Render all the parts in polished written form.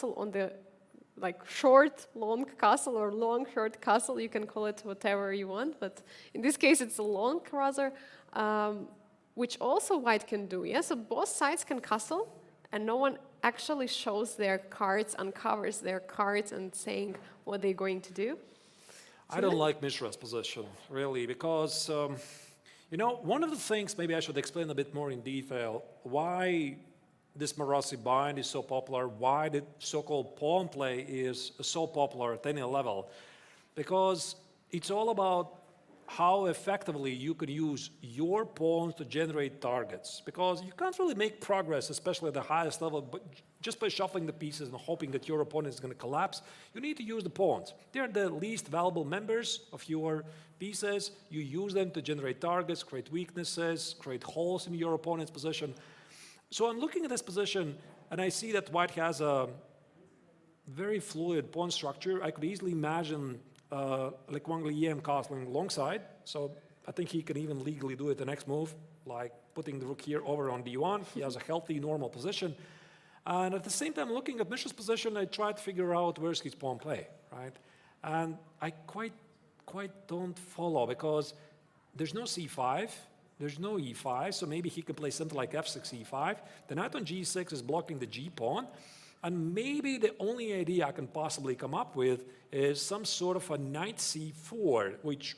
castle on the short, long castle or long, short castle. You can call it whatever you want, but in this case, it's a long rather, which also white can do. Yeah, so both sides can castle, and no one actually shows their cards, uncovers their cards, and saying what they're going to do. I don't like Mishra's position, really, because, you know, one of the things, maybe I should explain a bit more in detail, why this Marassi bind is so popular, why the so-called pawn play is so popular at any level. Because it's all about how effectively you can use your pawns to generate targets. Because you can't really make progress, especially at the highest level, but just by shuffling the pieces and hoping that your opponent is going to collapse. You need to use the pawns. They're the least valuable members of your pieces. You use them to generate targets, create weaknesses, create holes in your opponent's position. So I'm looking at this position, and I see that white has a very fluid pawn structure. I could easily imagine Le Quang Liem castling longside, so I think he can even legally do it the next move, like putting the rook here over on d1. He has a healthy, normal position. And at the same time, looking at Mishra's position, I try to figure out where's his pawn play, right? And I quite don't follow, because there's no c5, there's no e5, so maybe he could play something like f6, e5. The knight on g6 is blocking the g pawn. And maybe the only idea I can possibly come up with is some sort of a knight c4, which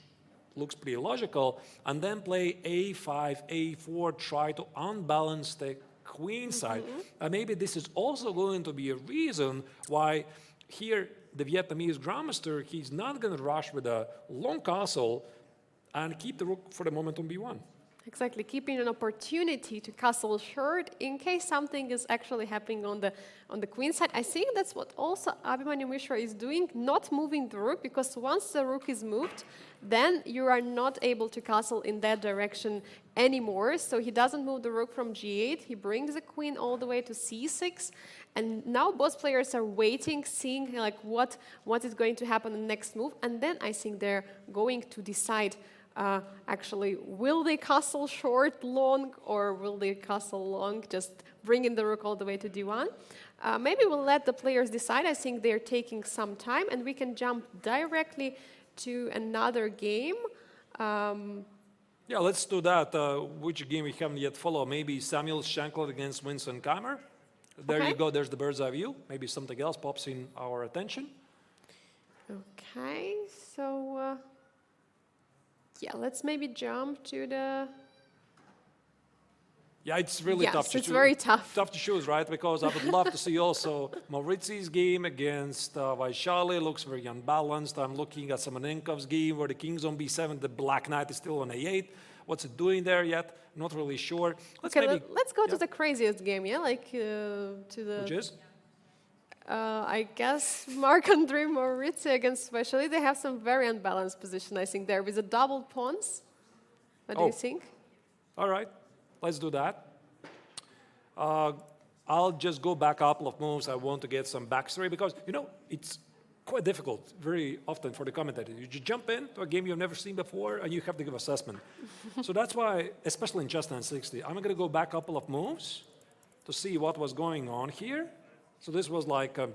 looks pretty logical, and then play a5, a4, try to unbalance the queen side. And maybe this is also going to be a reason why here the Vietnamese grandmaster, he's not going to rush with a long castle and keep the rook for the moment on b1. Exactly, keeping an opportunity to castle short in case something is actually happening on the queen side. I think that's what also Abhimanyu Mishra is doing, not moving the rook, because once the rook is moved, then you are not able to castle in that direction anymore. So he doesn't move the rook from g8, he brings the queen all the way to c6, and now both players are waiting, seeing like what is going to happen in the next move, and then I think they're going to decide actually, will they castle short, long, or will they castle long, just bringing the rook all the way to d1? Maybe we'll let the players decide. I think they're taking some time, and we can jump directly to another game. Yeah, let's do that. Which game we haven't yet followed? Maybe Samuel Shankland against Winston Keimer. There you go, there's the bird's eye view. Maybe something else pops in our attention. Okay, so... yeah, let's maybe jump to the... Yeah, it's really tough to choose. Yes, it's very tough. Tough to choose, right? Because I would love to see also Maurizi's game against Vaishali. Looks very unbalanced. I'm looking at Semenenkov's game where the king's on b7, the black knight is still on a8. What's it doing there yet? Not really sure. Let's go to the craziest game, yeah? Like to the... Which is? I guess Marc-André Moritz against Vaishali, they have some very unbalanced position, I think, there with the double pawns. What do you think? All right, let's do that. I'll just go back a couple of moves. I want to get some backstory because, you know, it's quite difficult very often for the commentator. You just jump into a game you've never seen before and you have to give assessment. So that's why, especially in Chess960, I'm going to go back a couple of moves to see what was going on here. So this was like a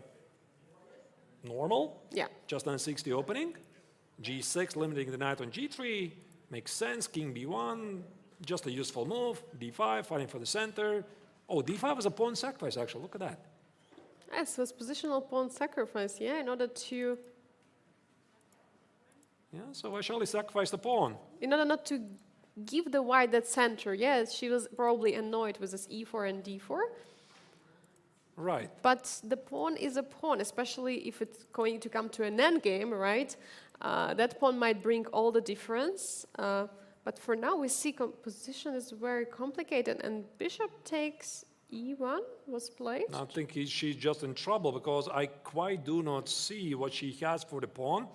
normal, Chess960 opening, g6 limiting the knight on g3, makes sense, king b1, just a useful move, d5 fighting for the center. Oh, d5 is a pawn sacrifice actually, look at that. Yes, it was positional pawn sacrifice, yeah, in order to... Yeah, so Vaishali sacrificed the pawn. In order not to give the white that center, yes, she was probably annoyed with this e4 and d4. Right. But the pawn is a pawn, especially if it's going to come to an endgame, right? That pawn might bring all the difference. But for now, we see position is very complicated, and bishop takes e1 was played. I think she's just in trouble because I quite do not see what she has for the pawn.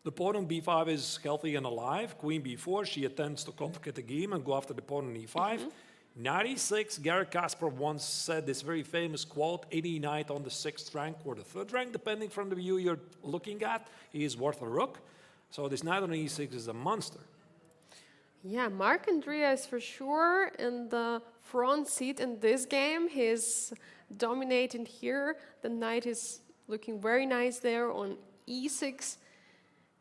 The pawn on b5 is healthy and alive. Queen b4, she attempts to complicate the game and go after the pawn on e5. 96, Garry Kasparov once said this very famous quote, any knight on the 6th rank or the 3rd rank, depending from the view you're looking at, he is worth a rook. So this knight on e6 is a monster. Yeah, Marc-André is for sure in the front seat in this game. He's dominate. And here, the knight is looking very nice there on e6.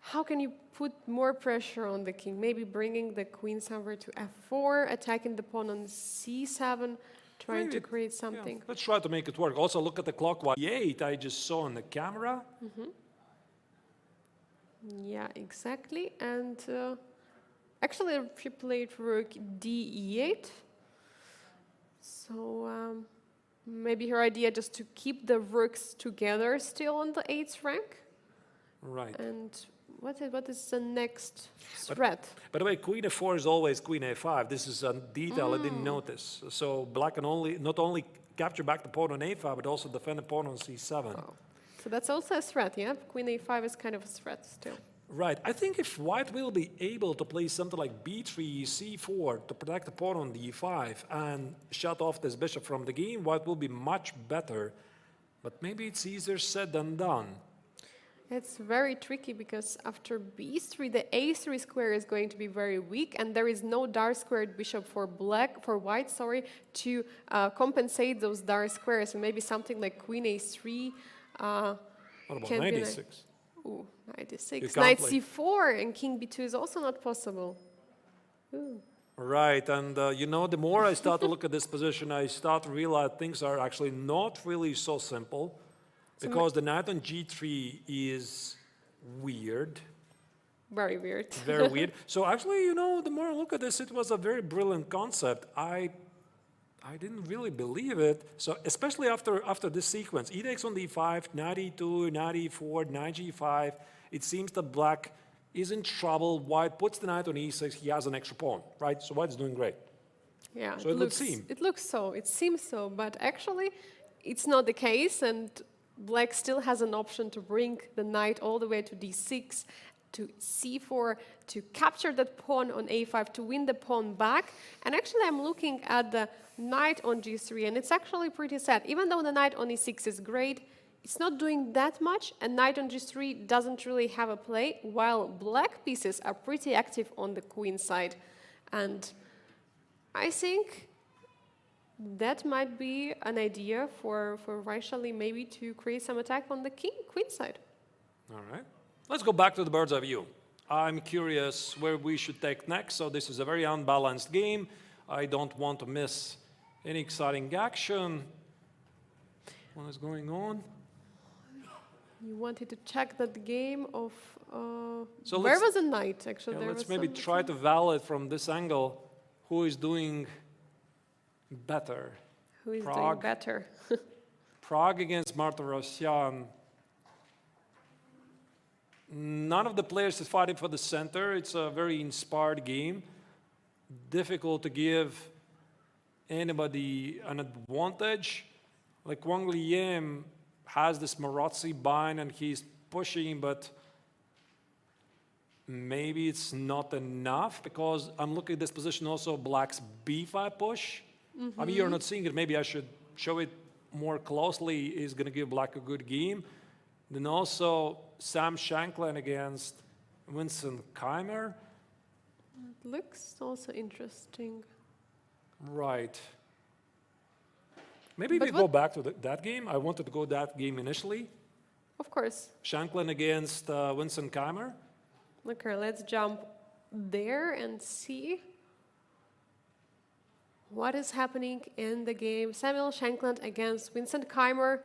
How can you put more pressure on the king? Maybe bringing the queen somewhere to f4, attacking the pawn on c7, trying to create something. Let's try to make it work. Also, look at the clockwise. E8 I just saw on the camera. Yeah, exactly. And actually, she played rook d8. So maybe her idea just to keep the rooks together still on the 8th rank. Right. And what is the next threat? By the way, queen f4 is always queen a5. This is a detail I didn't notice. So black can not only capture back the pawn on a5, but also defend the pawn on c7. Oh. So that's also a threat, yeah? Queen a5 is kind of a threat still. Right. I think if white will be able to play something like b3, c4 to protect the pawn on d5 and shut off this bishop from the game, white will be much better. But maybe it's easier said than done. It's very tricky because after b3, the a3 square is going to be very weak, and there is no dark squared bishop for white, to compensate those dark squares. And maybe something like queen a3. What about knight e6? Ooh, knight e6. Knight c4 and king b2 is also not possible. Ooh. Right, and the more I start to look at this position, I start to realize things are actually not really so simple. Because the knight on g3 is weird. Very weird. Very weird. So actually, the more I look at this, it was a very brilliant concept. I didn't really believe it. So especially after this sequence, e takes on d5, knight e2, knight e4, knight g5, it seems that black is in trouble. White puts the knight on e6, he has an extra pawn, right? So white is doing great. Yeah, so it seems. It looks so, it seems so, but actually it's not the case, and black still has an option to bring the knight all the way to d6, to c4, to capture that pawn on a5, to win the pawn back. And actually, I'm looking at the knight on g3, and it's actually pretty sad. Even though the knight on e6 is great, it's not doing that much, and knight on g3 doesn't really have a play, while black pieces are pretty active on the queen side. And I think that might be an idea for Vaishali maybe to create some attack on the queen side. All right. Let's go back to the bird's eye view. I'm curious where we should take next. So this is a very unbalanced game. I don't want to miss any exciting action. What is going on? You wanted to check that game of... So where was the knight, actually? Yeah, let's maybe try to validate from this angle who is doing better. Who is doing better? Prague against Martirosyan. None of the players is fighting for the center. It's a very inspired game. Difficult to give anybody an advantage. Like Wang Liem has this Marazzi bind and he's pushing, but maybe it's not enough because I'm looking at this position also, black's b5 push. I mean, you're not seeing it. Maybe I should show it more closely. Is going to give black a good game. Then also Sam Shankland against Vincent Keimer. It looks also interesting. Right. Maybe we go back to that game. I wanted to go that game initially. Of course. Shankland against Vincent Keimer. Okay, let's jump there and see what is happening in the game. Samuel Shankland against Vincent Keimer.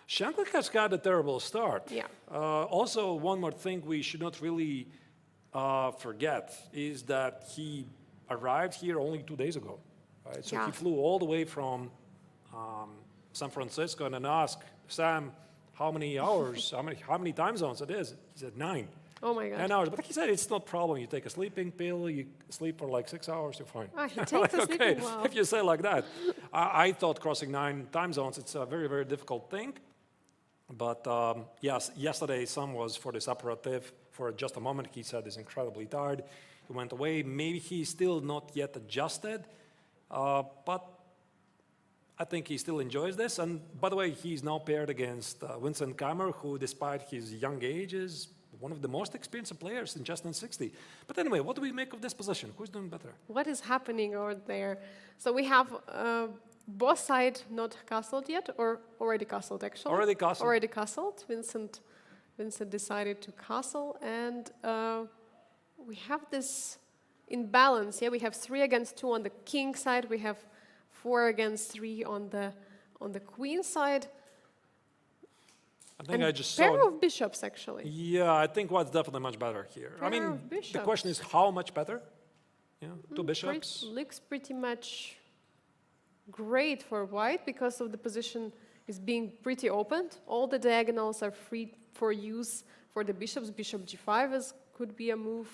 Shankland has got a terrible start. Yeah. Also, one more thing we should not really forget is that he arrived here only 2 days ago. Right? So he flew all the way from San Francisco and then asked Sam how many hours, how many time zones it is. He said 9. Oh my God. 9 hours. But he said it's no problem. You take a sleeping pill, you sleep for like 6 hours, you're fine. He takes a sleeping, wow. If you say like that. I thought crossing 9 time zones, it's a very, very difficult thing. But yes, yesterday Sam was for this aperitif for just a moment. He said he's incredibly tired. He went away. Maybe he's still not yet adjusted, but I think he still enjoys this. And by the way, he's now paired against Vincent Keimer, who despite his young age is one of the most experienced players in Chess960. But anyway, what do we make of this position? Who's doing better? What is happening over there? So we have both sides not castled yet, or already castled actually. Already castled. Already castled. Vincent decided to castle, and we have this imbalance. Yeah, we have 3 against 2 on the king side. We have 4 against 3 on the queen side. I think and I just pair saw. of bishops actually. Yeah, I think white's definitely much better here. I Pair mean, of the question is how much better? Yeah, 2 Pretty- bishops. looks pretty much great for white because of the position is being pretty opened. All the diagonals are free for use for the bishops. Bishop g5 could be a move.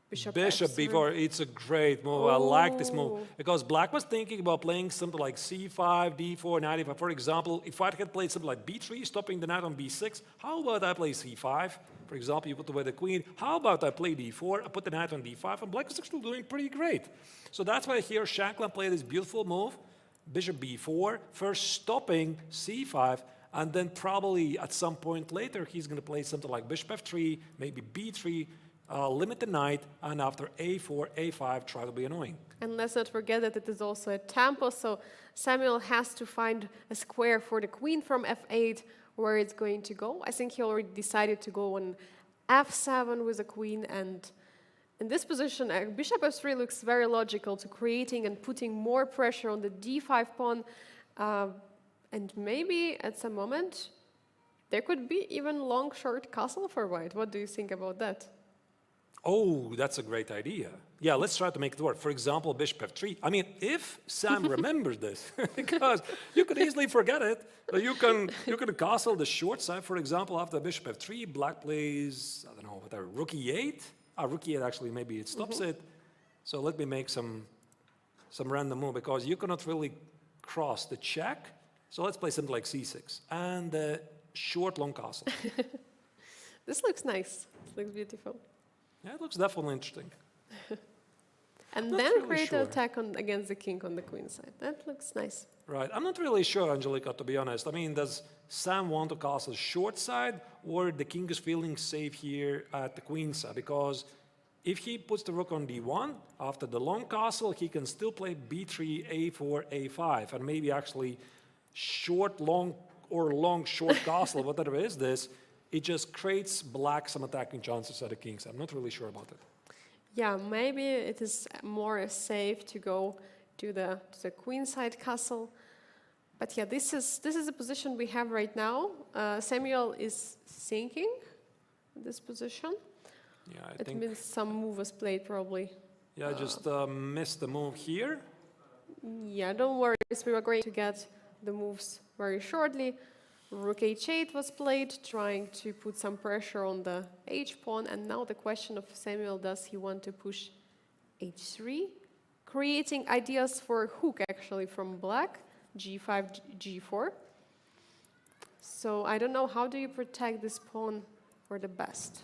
Bishop f3. B4, it's a great move. I like this move. Oh. Because black was thinking about playing something like c5, d4, knight e5. For example, if white had played something like b3, stopping the knight on b6, how about I play c5? For example, you put away the queen. How about I play d4, I put the knight on d5, and black is actually doing pretty great. So that's why here Shankland played this beautiful move, bishop b4, first stopping c5, and then probably at some point later, he's going to play something like bishop f3, maybe b3, limit the knight, and after a4, a5, try to be annoying. And let's not forget that it is also a tempo, so Samuel has to find a square for the queen from f8 where it's going to go. I think he already decided to go on f7 with a queen, and in this position, bishop f3 looks very logical to creating and putting more pressure on the d5 pawn, and maybe at some moment there could be even long short castle for white. What do you think about that? Oh, that's a great idea. Yeah, let's try to make it work. For example, bishop f3. I mean, if Sam remembers this, because you could easily forget it, but you can castle the short side. For example, after bishop f3, black plays, I don't know, whatever, rook e8. Rook e8 actually, maybe it stops it. So let me make some random move, because you cannot really cross the check. So let's play something like c6 and the short long castle. This looks nice. It looks beautiful. Yeah, it looks definitely interesting. And Not then really create sure. an attack against the king on the queen side. That looks nice. Right. I'm not really sure, Angelica, to be honest. I mean, does Sam want to castle short side, or the king is feeling safe here at the queen side? Because if he puts the rook on d1, after the long castle, he can still play b3, a4, a5, and maybe actually short, long, or long, short castle, whatever is this, it just creates black some attacking chances at the king side. I'm not really sure about it. Yeah, maybe it is more safe to go to the queen side castle. But yeah, this is the position we have right now. Samuel is thinking this position. Yeah, I It think. means some move was played probably. Yeah, I just missed the move here. Yeah, don't worry. We are going to get the moves very shortly. Rook h8 was played, trying to put some pressure on the h-pawn. And now the question of Samuel, does he want to push h3? Creating ideas for hook, actually, from black, g5, g4. So I don't know, how do you protect this pawn for the best?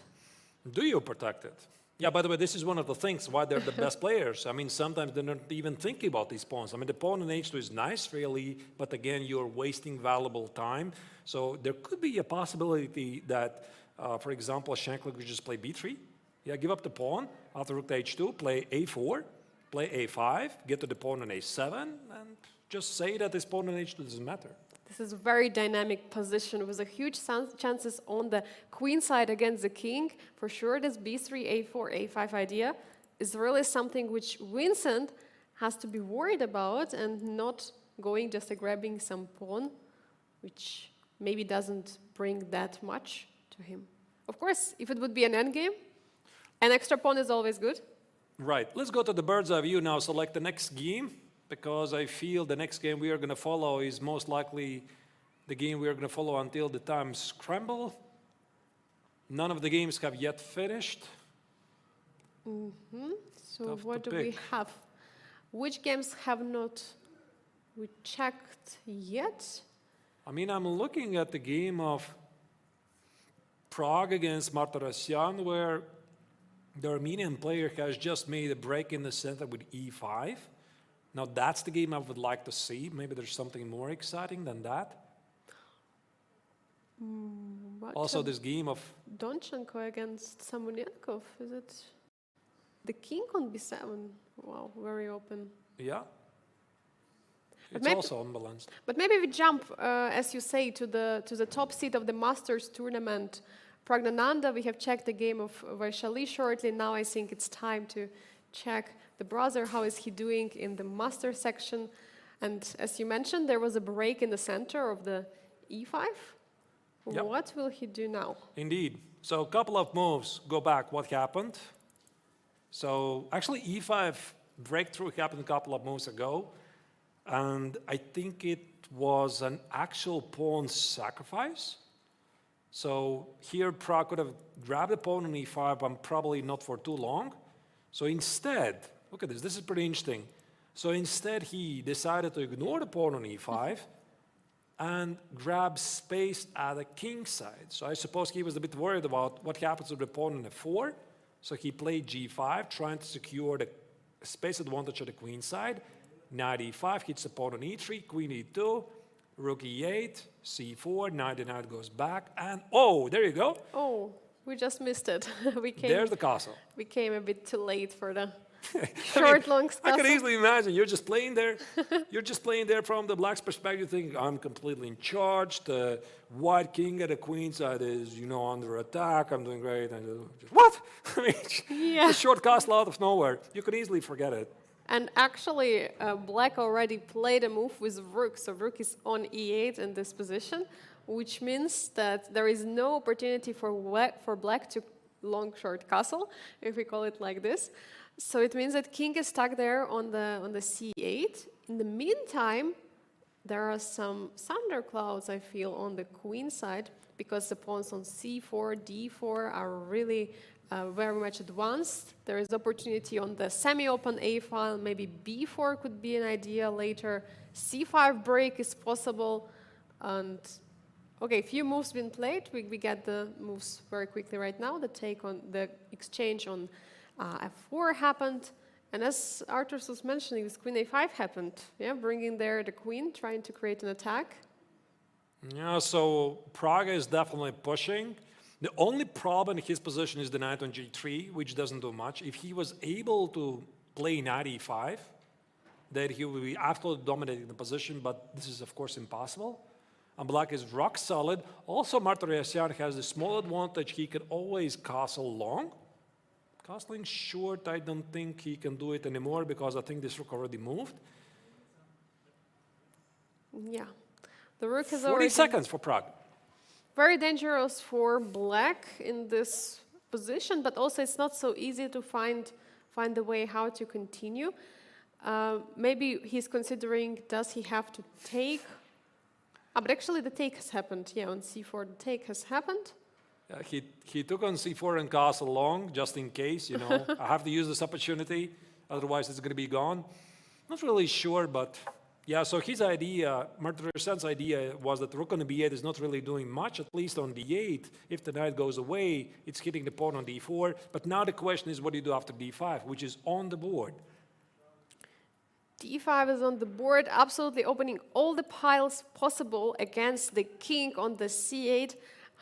Do you protect it? Yeah, by the way, this is one of the things why they're the best players. I mean, sometimes they're not even thinking about these pawns. I mean, the pawn in h2 is nice, really, but again, you're wasting valuable time. So there could be a possibility that, for example, Shankland could just play b3. Yeah, give up the pawn. After rook to h2, play a4, play a5, get to the pawn on a7, and just say that this pawn on h2 doesn't matter. This is a very dynamic position with a huge chances on the queen side against the king. For sure, this b3, a4, a5 idea is really something which Vincent has to be worried about, and not going just grabbing some pawn, which maybe doesn't bring that much to him. Of course, if it would be an endgame, an extra pawn is always good. Right. Let's go to the bird's eye view now. Select the next game, because I feel the next game we are going to follow is most likely the game we are going to follow until the time scramble. None of the games have yet finished. So Tough what to do we pick. have? Which games have not we checked yet? I mean, I'm looking at the game of Prague against Martirosyan, where the Armenian player has just made a break in the center with e5. Now, that's the game I would like to see. Maybe there's something more exciting than that. What Also, this game of Donchenko against Samonenkov, is it? The king on b7. Wow, very open. yeah, But it's maybe- also unbalanced. But maybe we jump, as you say, to the top seed of the Masters tournament. Pragnananda, we have checked the game of Vaishali shortly. Now I think it's time to check the brother. How is he doing in the Master section? And as you mentioned, there was a break in the center of the e5. Yep. What will he do now? Indeed. So a couple of moves. Go back. What happened? So actually, e5 breakthrough happened a couple of moves ago. And I think it was an actual pawn sacrifice. So here, Prag could have grabbed the pawn on e5, but probably not for too long. So instead, look at this. This is pretty interesting. So instead, he decided to ignore the pawn on e5 and grab space at the king side. So I suppose he was a bit worried about what happens with the pawn on f4. So he played g5, trying to secure the space advantage at the queen side. Knight e5 hits the pawn on e3, queen e2, rook e8, c4, knight goes back, and oh, there you go. Oh, we just missed it. There's the castle. We came a bit too late for the short, long I castle. can easily imagine you're just playing there. You're just playing there from the black's perspective, thinking I'm completely in charge. The white king at the queen side is, under attack. I'm doing great. And just, what? I mean, Yeah. a short castle out of nowhere. You could easily forget it. And actually, black already played a move with rook. So rook is on e8 in this position, which means that there is no opportunity for black to long short castle, if we call it like this. So it means that king is stuck there on the c8. In the meantime, there are some thunderclouds, I feel, on the queen side, because the pawns on c4, d4 are really very much advanced. There is opportunity on the semi-open A file. Maybe b4 could be an idea later. c5 break is possible. And okay, few moves been played. We get the moves very quickly right now. The take on the exchange on f4 happened. And as Artur was mentioning, this queen a5 happened. Yeah, bringing there the queen, trying to create an attack. Yeah, so Praga is definitely pushing. The only problem in his position is the knight on g3, which doesn't do much. If he was able to play knight e5, then he would be absolutely dominating the position, but this is, of course, impossible. And black is rock solid. Also, Martirosyan has the small advantage. He can always castle long. Castling short, I don't think he can do it anymore because I think this rook already moved. Yeah. The rook has 40 already... seconds for Prague. Very dangerous for black in this position, but also it's not so easy to find a way how to continue. Maybe he's considering, does he have to take? But actually the take has happened. Yeah, on c4 the take has happened. He took on c4 and castle long, just in case, I have to use this opportunity, otherwise it's going to be gone. Not really sure, but yeah, so his idea, Martirosyan's idea was that rook on b8 is not really doing much, at least on d8. If the knight goes away, it's hitting the pawn on d4. But now the question is, what do you do after d5, which is on the board? d5 is on the board, absolutely opening all the piles possible against the king on the c8.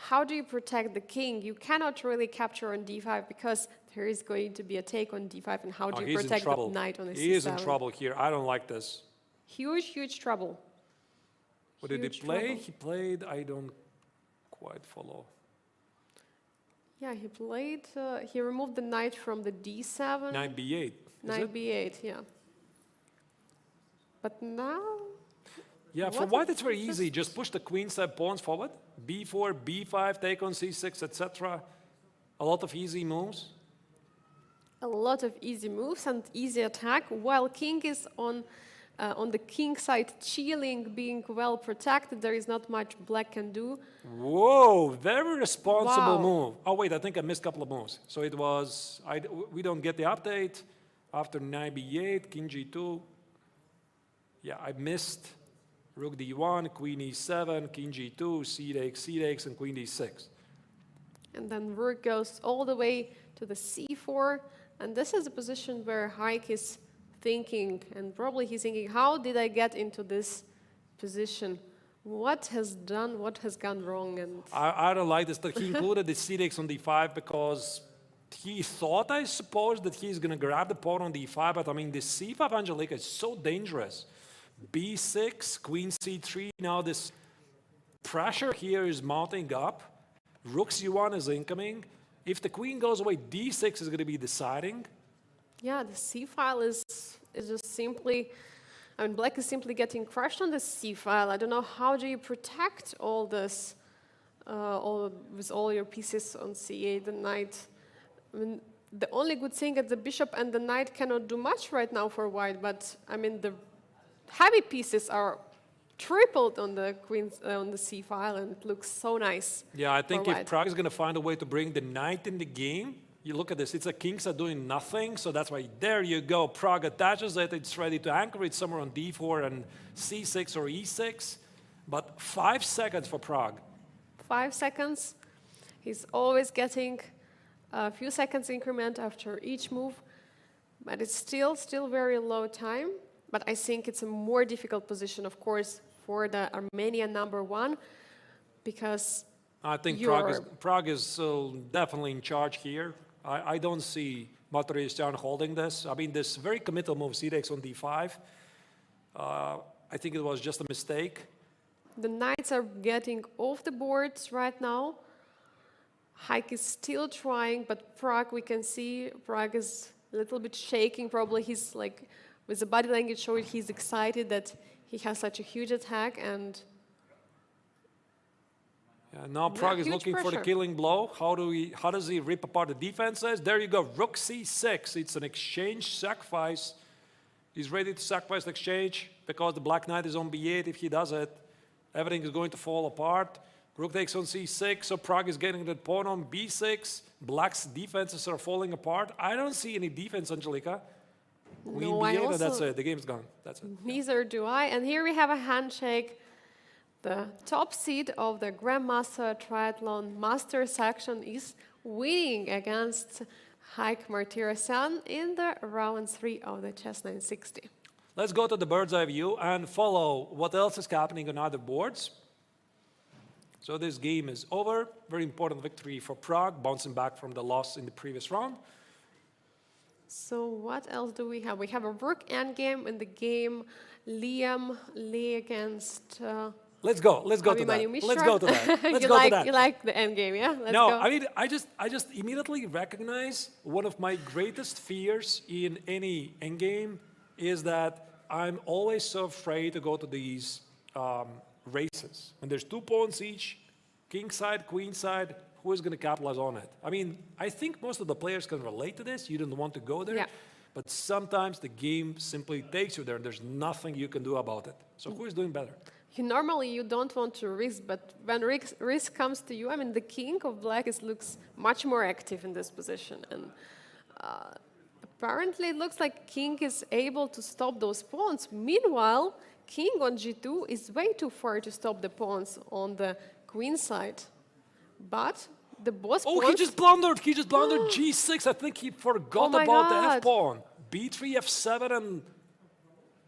How do you protect the king? You cannot really capture on d5 because there is going to be a take on d5. And how do you protect the knight on the c7? He is in trouble here. I don't like this. Huge, huge trouble. What did he play? He played, I don't quite follow. Yeah, he played, he removed the knight from the d7. Knight b8. Knight b8, yeah. But now... Yeah, for white it's very easy. Just push the queen side pawns forward. b4, b5, take on c6, etc. A lot of easy moves. A lot of easy moves and easy attack, while king is on the king side chilling, being well protected. There is not much black can do. Whoa, very responsible Wow. move. Oh wait, I think I missed a couple of moves. So it was, we don't get the update. After knight b8, king g2. Yeah, I missed rook d1, queen e7, king g2, c takes, and queen d6. And then rook goes all the way to the c4. And this is a position where Haik is thinking, and probably he's thinking, how did I get into this position? What has gone wrong? And I don't like this, that he included the c6 on d5 because he thought, I suppose, that he's going to grab the pawn on d5, but I mean, the c5 Angelica is so dangerous. b6, queen c3, now this pressure here is mounting up. Rook c1 is incoming. If the queen goes away, d6 is going to be deciding. yeah, the c file is just simply, I mean, black is simply getting crushed on the c file. I don't know, how do you protect all this, with all your pieces on c8, the knight? I mean, the only good thing is the bishop and the knight cannot do much right now for white, but I mean, the heavy pieces are tripled on the queen's on the c file, and it looks so nice. Yeah, I think for if white. Prague is going to find a way to bring the knight in the game, you look at this, it's a kings are doing nothing, so that's why, there you go, Prague attaches it, it's ready to anchor it somewhere on d4 and c6 or e6, but 5 seconds for Prague. 5 seconds. He's always getting a few seconds increment after each move, but it's still very low time. But I think it's a more difficult position, of course, for the Armenian #1, because I think you're- Prague is definitely in charge here. I don't see Matryoshyan holding this. I mean, this very committal move, c6 on d5, I think it was just a mistake. the knights are getting off the boards right now. Haik is still trying, but Prague, we can see, Prague is a little bit shaking. Probably he's like, with the body language showing he's excited that he has such a huge attack, and Now Prague is huge looking for the pressure. killing blow. How does he rip apart the defenses? There you go, rook c6. It's an exchange sacrifice. He's ready to sacrifice the exchange because the black knight is on b8. If he does it, everything is going to fall apart. Rook takes on c6, so Prague is getting the pawn on b6. Black's defenses are falling apart. I don't see any defense, Angelica. Queen No, I b8, and that's also- it. The game's gone. That's it. neither do I. And here we have a handshake. The top seed of the Grandmaster Triathlon Master section is winning against Haik Martirosyan in the round 3 of the Chess960. Let's go to the bird's eye view and follow what else is happening on other boards. So this game is over. Very important victory for Prague, bouncing back from the loss in the previous round. So what else do we have? We have a rook endgame in the game. Liam Lee against Let's go to that. Abhimanyu Mishra. Let's go to that. Let's you go like, to that. You like the endgame, yeah? Let's No, go. I mean, I just immediately recognize one of my greatest fears in any endgame is that I'm always so afraid to go to these races. When there's 2 pawns each, king side, queen side, who is going to capitalize on it? I mean, I think most of the players can relate to this. You don't want to go there. Yeah. But sometimes the game simply takes you there and there's nothing you can do about it. So who is doing better? Normally you don't want to risk, but when risk comes to you, I mean, the king of black looks much more active in this position. And apparently it looks like king is able to stop those pawns. Meanwhile, king on g2 is way too far to stop the pawns on the queen side. But the boss Oh, pawns... he just blundered. He just blundered g6. I think he forgot Oh my about the God. f-pawn. b3, f7, and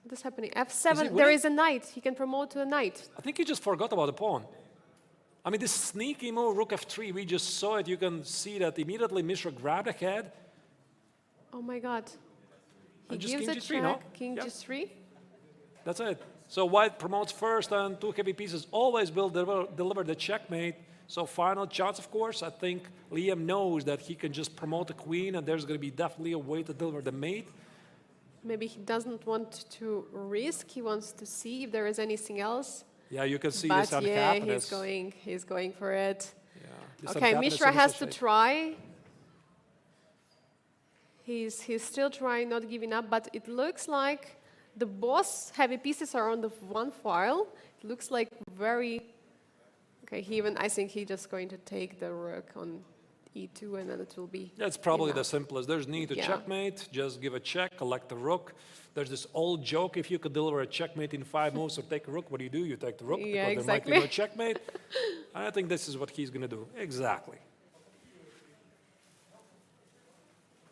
What's happening? Is he f7, there winning? is a knight. He can promote to a knight. I think he just forgot about the pawn. I mean, this sneaky move, rook f3, we just saw it. You can see that immediately Mishra grabbed ahead. Oh my god. He And just gives king a g3, check, no? king Yeah. g3. That's it. So white promotes first, and 2 heavy pieces always will deliver the checkmate. So final chance, of course. I think Liam knows that he can just promote the queen, and there's going to be definitely a way to deliver the mate. Maybe he doesn't want to risk. He wants to see if there is anything else. Yeah, you can see But this yeah, unhappiness. he's going for it. Yeah, this Okay, unhappiness Mishra in his has to shape. try. He's still trying, not giving up, but it looks like the boss heavy pieces are on the one file. It looks like very... Okay, I think he's just going to take the rook on e2, and then it will be That's probably the enough. simplest. There's need to Yeah. checkmate, just give a check, collect the rook. There's this old joke, if you could deliver a checkmate in 5 moves or take a rook, what do? You take the rook, Yeah, because there might be exactly. no checkmate. I think this is what he's going to do. Exactly.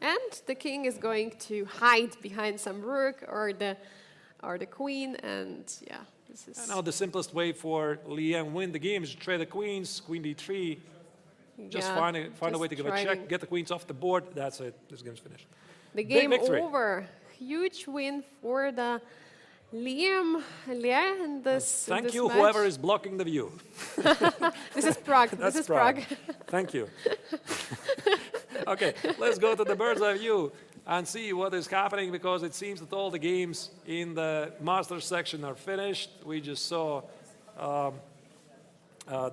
And the king is going to hide behind some rook or the queen, and yeah, This is And now the simplest way for Liang win the game is to trade the queens, queen d3. Just yeah, find a way just to give a trying. check, get the queens off the board. That's it. This game's finished. The Big game victory. over. Huge win for the Liam in this. Thank this you, match. whoever is blocking the view. This is Prague. That's This is Prague. Thank you. Okay, let's go to the bird's eye view and see what is happening, because it seems that all the games in the Masters section are finished. We just saw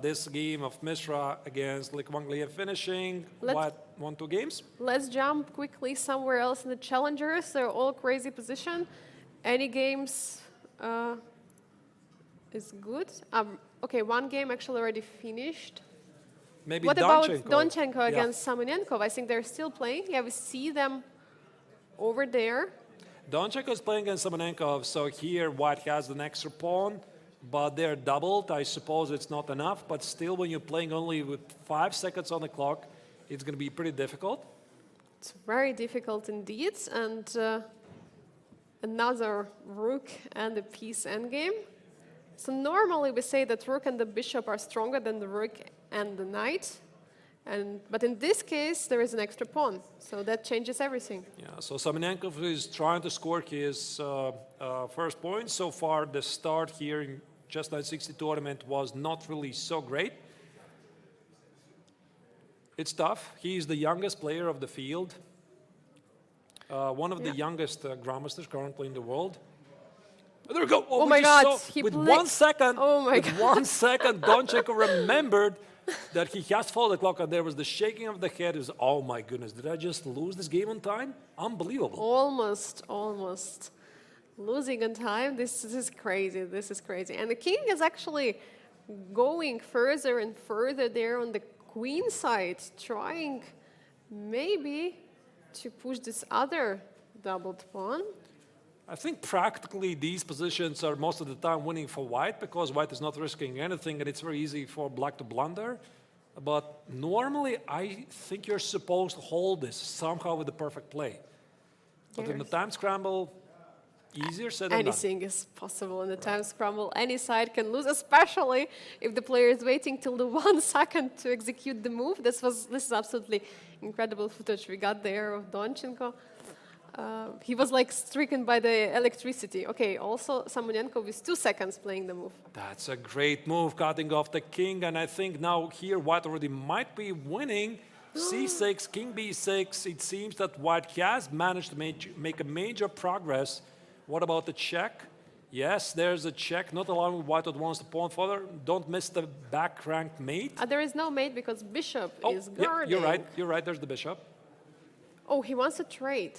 this game of Mishra against Lik Wang Lian finishing. Let's- Won 2 games? Let's jump quickly somewhere else in the challengers. They're all crazy position. Any games is good. Okay, one game actually already finished. Maybe What about Donchenko. Donchenko Yeah. against Samonenkov? I think they're still playing. Yeah, we see them over there. Donchenko is playing against Samonenkov, so here White has an extra pawn, but they're doubled. I suppose it's not enough, but still, when you're playing only with 5 seconds on the clock, it's going to be pretty difficult. It's very difficult indeed. And another rook and a piece endgame. So normally we say that rook and the bishop are stronger than the rook and the knight. But in this case, there is an extra pawn. So that changes everything. Yeah, so Samonenkov is trying to score his first point. So far, the start here in Chess960 tournament was not really so great. It's tough. He is the youngest player of the field. One of the youngest grandmasters currently in the world. There we go. Oh we my just God, saw- he with played- 1 second, Oh my with 1 second, Donchenko remembered that he has followed the clock, and there was the shaking of the head. It was, oh my goodness, did I just lose this game on time? Unbelievable. Almost losing on time. This is crazy. This is crazy. And the king is actually going further and further there on the queen side, trying maybe to push this other doubled pawn. I think practically these positions are most of the time winning for White, because White is not risking anything and it's very easy for Black to blunder. But normally I think you're supposed to hold this somehow with the perfect play. But in the Yes. time scramble, easier said than done. Anything is possible in the time scramble. Any side can lose, especially if the player is waiting till the 1 second to execute the move. This is absolutely incredible footage we got there of Donchenko. He was like stricken by the electricity. Okay, also Samonenkov with 2 seconds playing the move. That's a great move, cutting off the king, and I think now here White already might be winning. C6, king b6. It seems that White has managed to make a major progress. What about the check? Yes, there's a check, not allowing White to advance the pawn further. Don't miss the back ranked mate. There is no mate because bishop is yeah, guarding. you're right, there's the bishop. Oh, he wants a trade.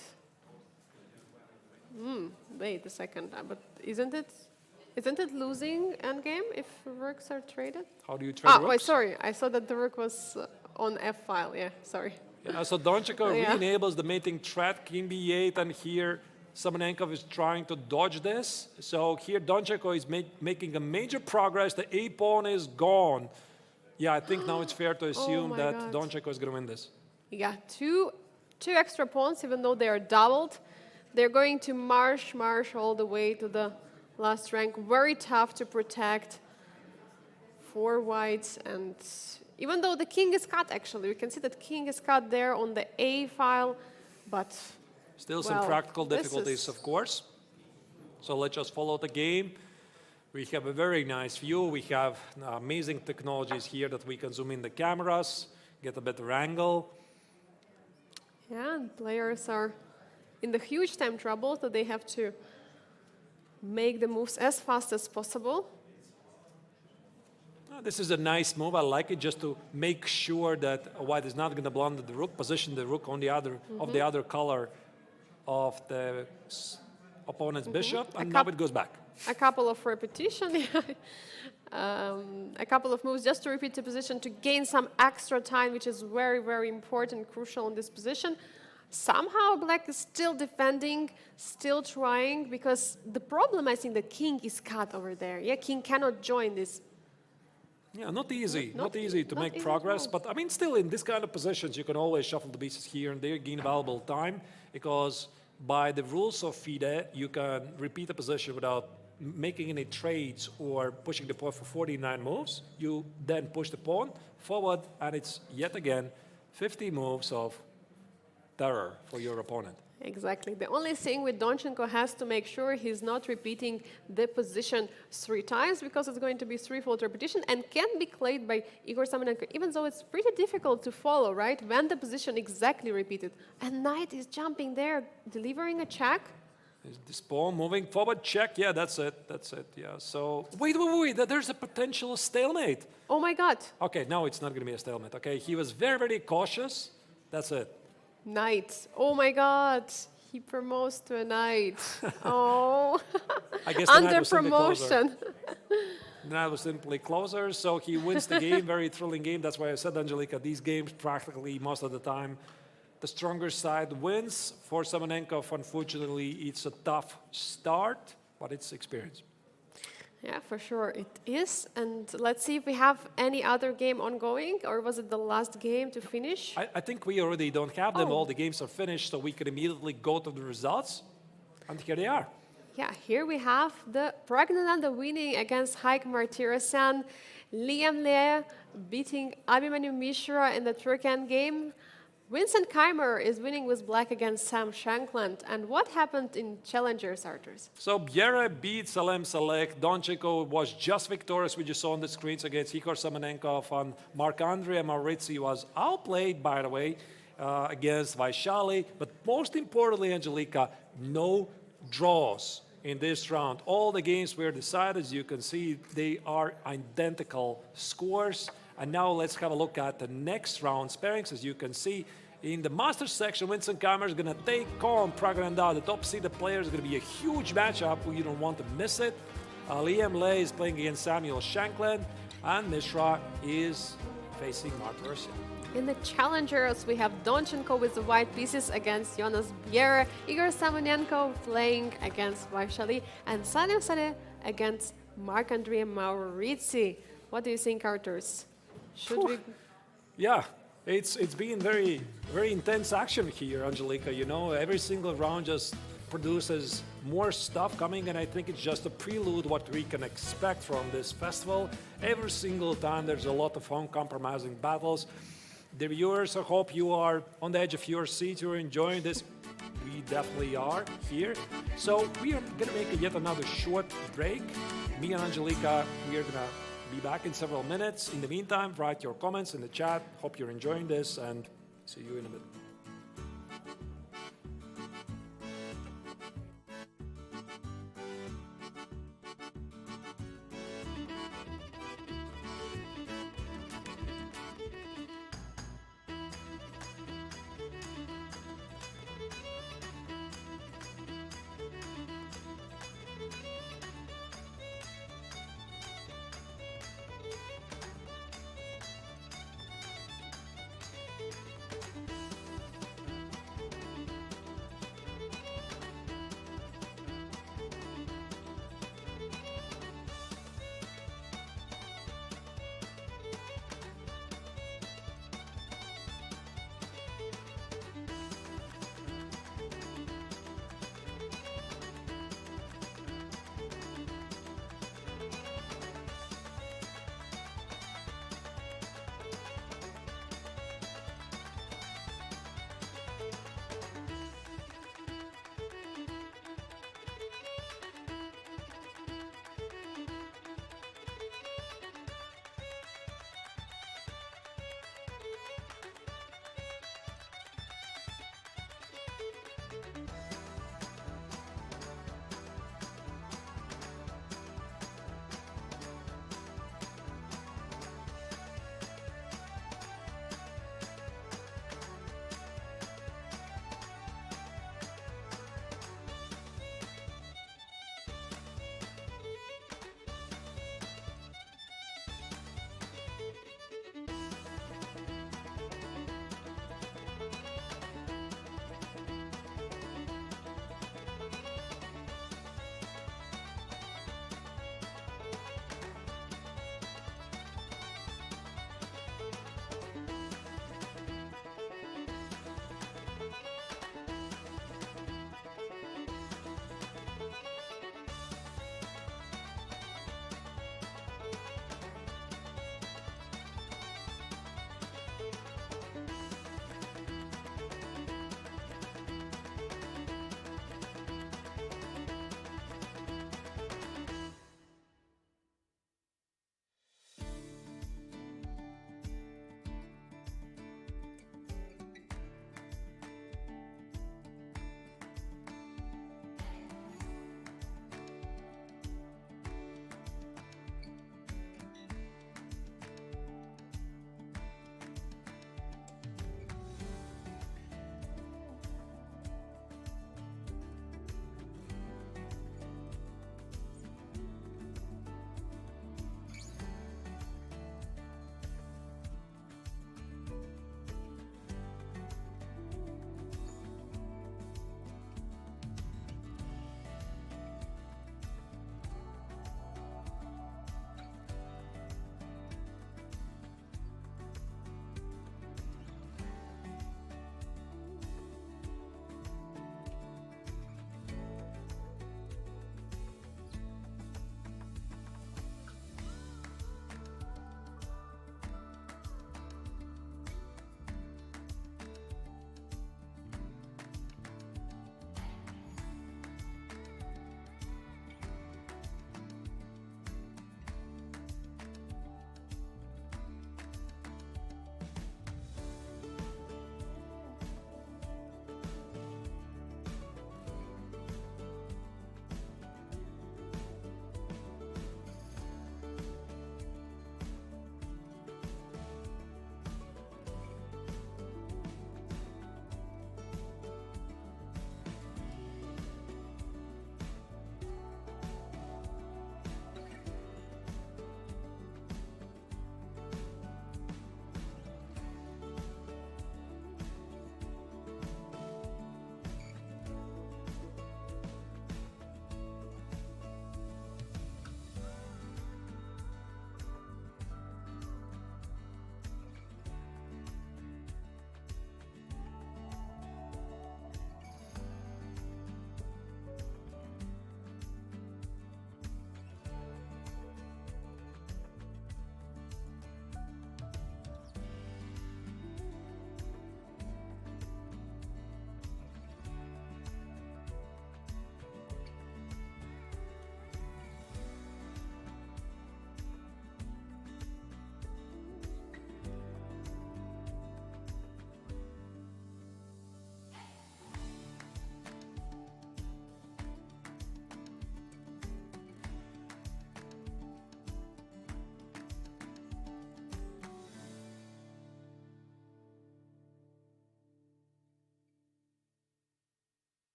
Wait a second, but isn't it losing endgame if rooks are traded? How do you trade rooks? Wait, sorry. I saw that the rook was on f file. Yeah, sorry. Yeah, so Donchenko Yeah. re-enables the mating threat, king b8, and here Samonenkov is trying to dodge this. So here Donchenko is making a major progress. The a pawn is gone. Yeah, I think now it's fair to assume my that God. Donchenko is going to win this. Yeah, two extra pawns, even though they are doubled. They're going to march all the way to the last rank. Very tough to protect for whites. And even though the king is cut, actually, we can see that king is cut there on the A file, but Still some well, practical this difficulties, is- of course. So let's just follow the game. We have a very nice view. We have amazing technologies here that we can zoom in the cameras, get a better angle. yeah, and players are in the huge time trouble, so they have to make the moves as fast as possible. This is a nice move. I like it, just to make sure that White is not going to blunder the rook, position the rook on the other of the other color of the opponent's bishop, and now it goes back. A couple of repetition, a couple of moves just to repeat the position to gain some extra time, which is very, very important, crucial in this position. Somehow Black is still defending, still trying, because the problem, I think, the king is cut over there. Yeah, king cannot join this. Yeah, not easy. Not Not easy to not make easy at progress. all. But I mean, still in this kind of positions, you can always shuffle the pieces here and there, gain valuable time, because by the rules of FIDE, you can repeat a position without making any trades or pushing the pawn for 49 moves. You then push the pawn forward, and it's yet again 50 moves of terror for your opponent. Exactly. The only thing with Donchenko has to make sure he's not repeating the position 3 times, because it's going to be threefold repetition and can be played by Igor Samonenko, even though it's pretty difficult to follow, right? When the position exactly repeated. And knight is jumping there, delivering a check. Is this pawn moving forward? Check. Yeah, that's it. That's it. Yeah. So wait. There's a potential stalemate. Oh my God. Okay, no, it's not going to be a stalemate. Okay, he was very, very cautious. That's it. Knight. Oh my God. He promotes to a knight. Oh. I guess the knight Under was simply closer. promotion. The knight was simply closer, so he wins the game. Very thrilling game. That's why I said, Angelika, these games practically most of the time, the stronger side wins. For Samonenkov, unfortunately, it's a tough start, but it's experience. Yeah, for sure it is. And let's see if we have any other game ongoing, or was it the last game to finish? I think we already don't have them. Oh. All the games are finished, so we can immediately go to the results. And here they are. Yeah, here we have the Pragnananda winning against Haik Martirosyan, Liam Le beating Abhimanyu Mishra in the Turkan game. Vincent Keimer is winning with black against Sam Shankland. And what happened in Challengers, Arturs? So Biel beat Salem Salek. Donchenko was just victorious, which you saw on the screens against Igor Samonenkov. And Marc-André Maurizi was outplayed, by the way, against Vaishali. But most importantly, Angelika, no draws in this round. All the games were decided. As you can see, they are identical scores. And now let's have a look at the next round's pairings. As you can see, in the Masters section, Vincent Keimer is going to take on Pragnananda. The top-seeded player is going to be a huge matchup. You don't want to miss it. Liam Le is playing against Samuel Shankland, and Mishra is facing Martirosyan. In the Challengers, we have Donchenko with the white pieces against Jonas Bier, Igor Samonenko playing against Vaishali, and Salim Saleh against Marc-André Maurizi. What do you think, Arturs? Should we? Yeah, it's been very, very intense action here, Angelika. You know, every single round just produces more stuff coming, and I think it's just a prelude what we can expect from this festival. Every single time there's a lot of uncompromising battles. The viewers, I hope you are on the edge of your seat, you're enjoying this. We definitely are here. So we are going to make yet another short break. Me and Angelika, we are going to be back in several minutes. In the meantime, write your comments in the chat. Hope you're enjoying this, and see you in a bit.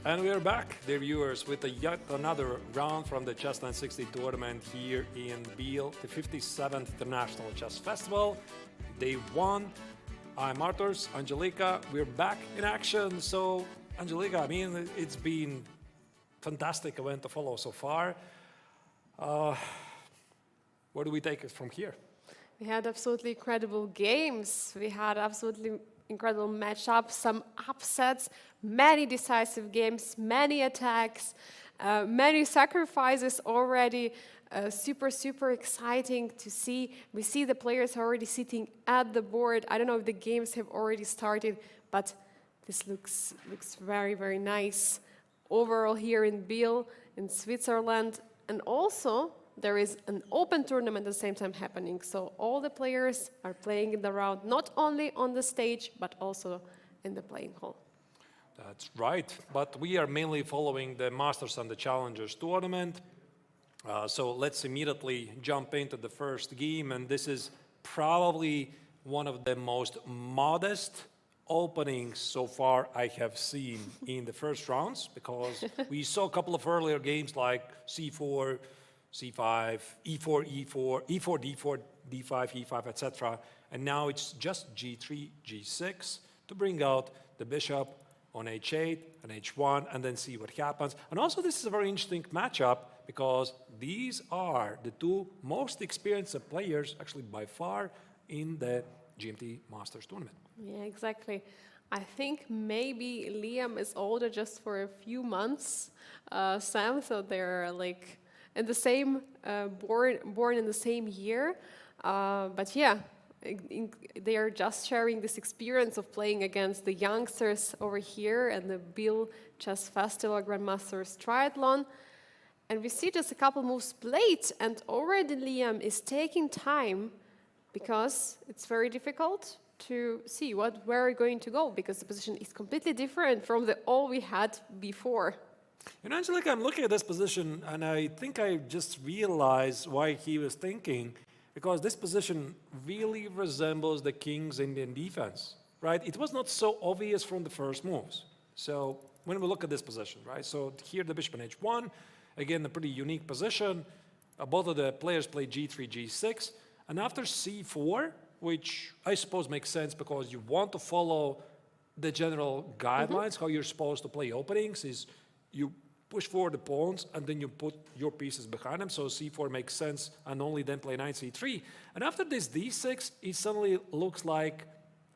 And we are back, dear viewers, with yet another round from the Chess960 tournament here in Biel, the 57th International Chess Festival, day 1. I'm Arturs, Angelika, we're back in action. So, Angelika, I mean, it's been fantastic event to follow so far. Where do we take it from here? We had absolutely incredible games. We had absolutely incredible matchups, some upsets, many decisive games, many attacks, many sacrifices already. Super exciting to see. We see the players already sitting at the board. I don't know if the games have already started, but this looks very nice. Overall here in Biel, in Switzerland, and also there is an open tournament at the same time happening. So all the players are playing in the round, not only on the stage, but also in the playing hall. That's right, but we are mainly following the Masters and the Challengers tournament. So let's immediately jump into the first game, and this is probably one of the most modest openings so far I have seen in the first rounds, because we saw a couple of earlier games like C4, C5, E4, E4, E4, D4, D5, E5, etc. And now it's just G3, G6 to bring out the bishop on H8 and H1 and then see what happens. And also this is a very interesting matchup because these are the two most experienced players actually by far in the GMT Masters tournament. Yeah, exactly. I think maybe Liam is older just for a few months, Sam, so they're like in the same, born in the same year. But yeah, they are just sharing this experience of playing against the youngsters over here and the Biel Chess Festival Grandmasters Triathlon. And we see just a couple moves played, and already Liam is taking time because it's very difficult to see where we're going to go, because the position is completely different from the all we had before. And Angelika, I'm looking at this position, and I think I just realized why he was thinking, because this position really resembles the King's Indian defense, right? It was not so obvious from the first moves. So when we look at this position, right? So here the bishop on H1, again, a pretty unique position. Both of the players play G3, G6, and after C4, which I suppose makes sense because you want to follow the general guidelines, how you're supposed to play openings is you push forward the pawns and then you put your pieces behind them. So C4 makes sense, and only then play knight C3. And after this D6, it suddenly looks like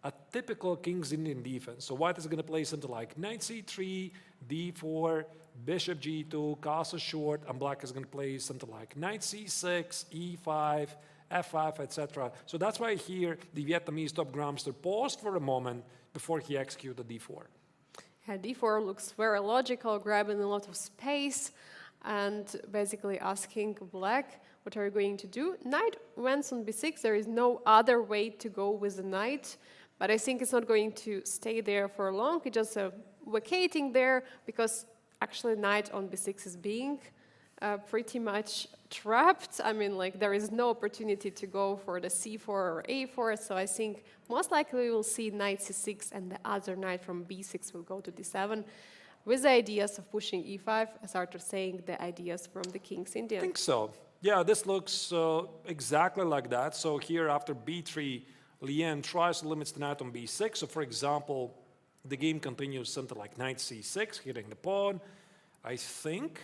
a typical King's Indian defense. So white is going to play something like knight C3, D4, bishop G2, castle short, and black is going to play something like knight C6, E5, F5, etc. So that's why here the Vietnamese top grandmaster paused for a moment before he executed D4. Yeah, D4 looks very logical, grabbing a lot of space and basically asking black, what are you going to do? Knight went on B6. There is no other way to go with the knight, but I think it's not going to stay there for long. It's just vacating there because actually knight on B6 is being pretty much trapped. I mean, like, there is no opportunity to go for the C4 or A4, so I think most likely we will see knight C6 and the other knight from B6 will go to D7 with the ideas of pushing E5, as Arthur saying, the ideas from the King's Indian. I think so. Yeah, this looks exactly like that. So here after B3, Liam tries to limit the knight on B6. So for example, the game continues something like knight C6, hitting the pawn. I think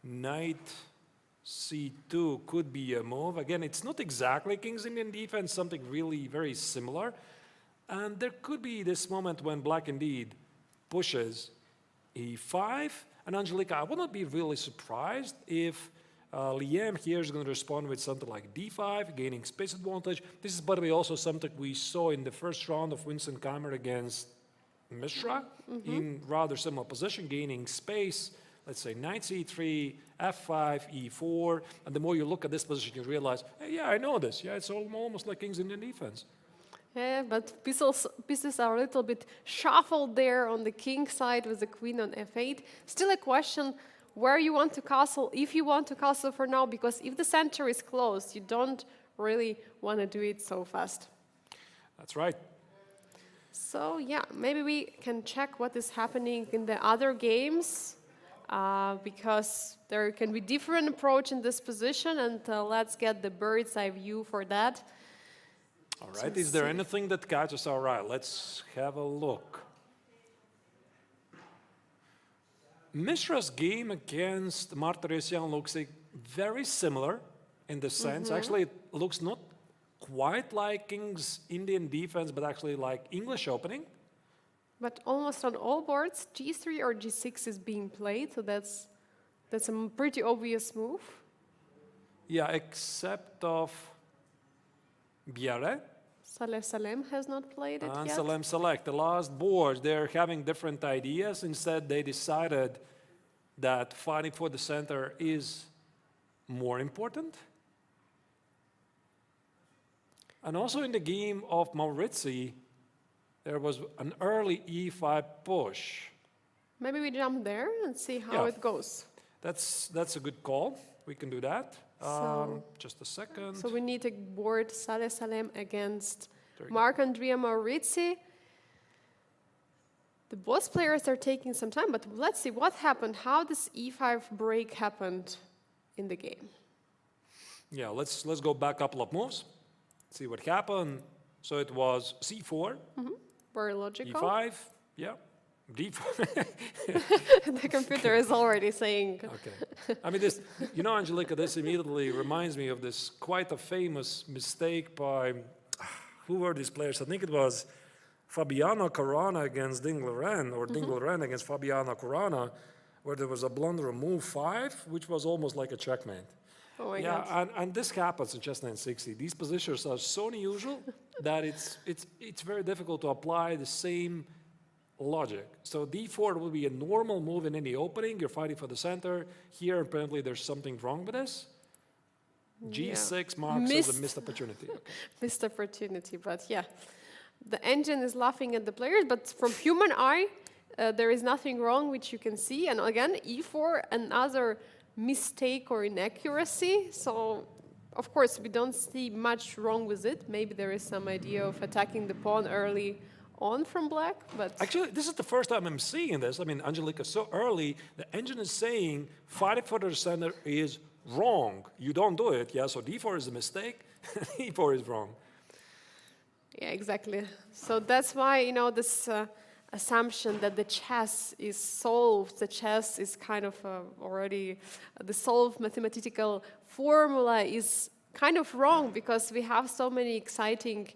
knight C2 could be a move. Again, it's not exactly King's Indian defense, something really very similar. And there could be this moment when black indeed pushes E5. And Angelika, I would not be really surprised if Liam here is going to respond with something like D5, gaining space advantage. This is, by the way, also something we saw in the first round of Winston Kammer against Mishra in rather similar position, gaining space. Let's say knight C3, F5, E4, and the more you look at this position, you realize, hey, yeah, I know this. Yeah, it's almost like King's Indian defense. Yeah, but pieces are a little bit shuffled there on the king side with the queen on F8. Still a question where you want to castle, if you want to castle for now, because if the center is closed, you don't really want to do it so fast. That's right. So yeah, maybe we can check what is happening in the other games, because there can be different approach in this position, and let's get the bird's eye view for that. All right, is there anything that catches our eye? Let's have a look. Mishra's game against Martirosyan looks like very similar in the sense. Actually, it looks not quite like King's Indian defense, but actually like English opening. But almost on all boards, G3 or G6 is being played, so that's a pretty obvious move. Yeah, except of Biel Salem has not played it and yet. Salem Select. The last board, they're having different ideas. Instead, they decided that fighting for the center is more important. And also in the game of Maurizi, there was an early E5 push. Maybe we jump there and see how Yeah. it goes. That's a good call. We can do that. Just a second. So we need to board Salem against There you go. Marc-Andrea Maurizi. The both players are taking some time, but let's see what happened. How this E5 break happened in the game. Yeah, let's go back a couple of moves. See what happened. So it was C4, Very logical. E5, yeah, D4. The computer is already saying. Okay. I mean, this, you know, Angelica, this immediately reminds me of this quite a famous mistake by, who were these players? I think it was Fabiano Caruana against Ding Liren, or Ding Liren against Fabiano Caruana, where there was a blunder of move 5, which was almost like a checkmate. Oh my Yeah, God. and this happens in Chess960. These positions are so unusual that it's very difficult to apply the same logic. So D4 will be a normal move in any opening. You're fighting for the center. Here, apparently, there's something wrong with this. G6 marks as a missed opportunity. Okay. Missed opportunity, but yeah. The engine is laughing at the players, but from human eye, there is nothing wrong, which you can see. And again, E4, another mistake or inaccuracy. So, of course, we don't see much wrong with it. Maybe there is some idea of attacking the pawn early on from black, but... Actually, this is the first time I'm seeing this. I mean, Angelica, so early, the engine is saying fighting for the center is wrong. You don't do it, yeah? So D4 is a mistake, E4 is wrong. Yeah, exactly. So that's why, you know, this assumption that the chess is solved, the chess is kind of already the solved mathematical formula is kind of wrong, because we have so many exciting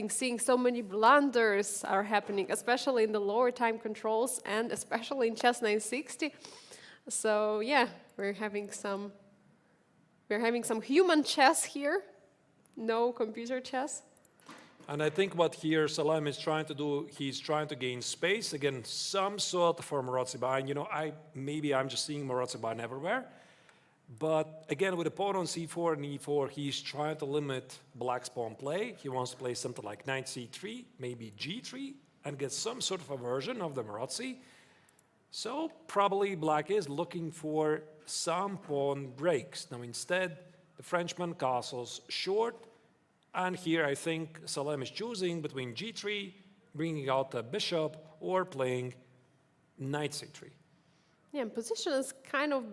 things, so many blunders are happening, especially in the lower time controls and especially in Chess960. So yeah, we're having some human chess here, no computer chess. And I think what here Salem is trying to do, he's trying to gain space, again, some sort of for Marozi-Bind. You know, maybe I'm just seeing Marozi-Bind everywhere. But again, with a pawn on C4 and E4, he's trying to limit black's pawn play. He wants to play something like knight C3, maybe G3, and get some sort of a version of the Marozi. So probably black is looking for some pawn breaks. Now instead, the Frenchman castles short. And here I think Salem is choosing between G3, bringing out the bishop, or playing knight C3. Yeah, position is kind of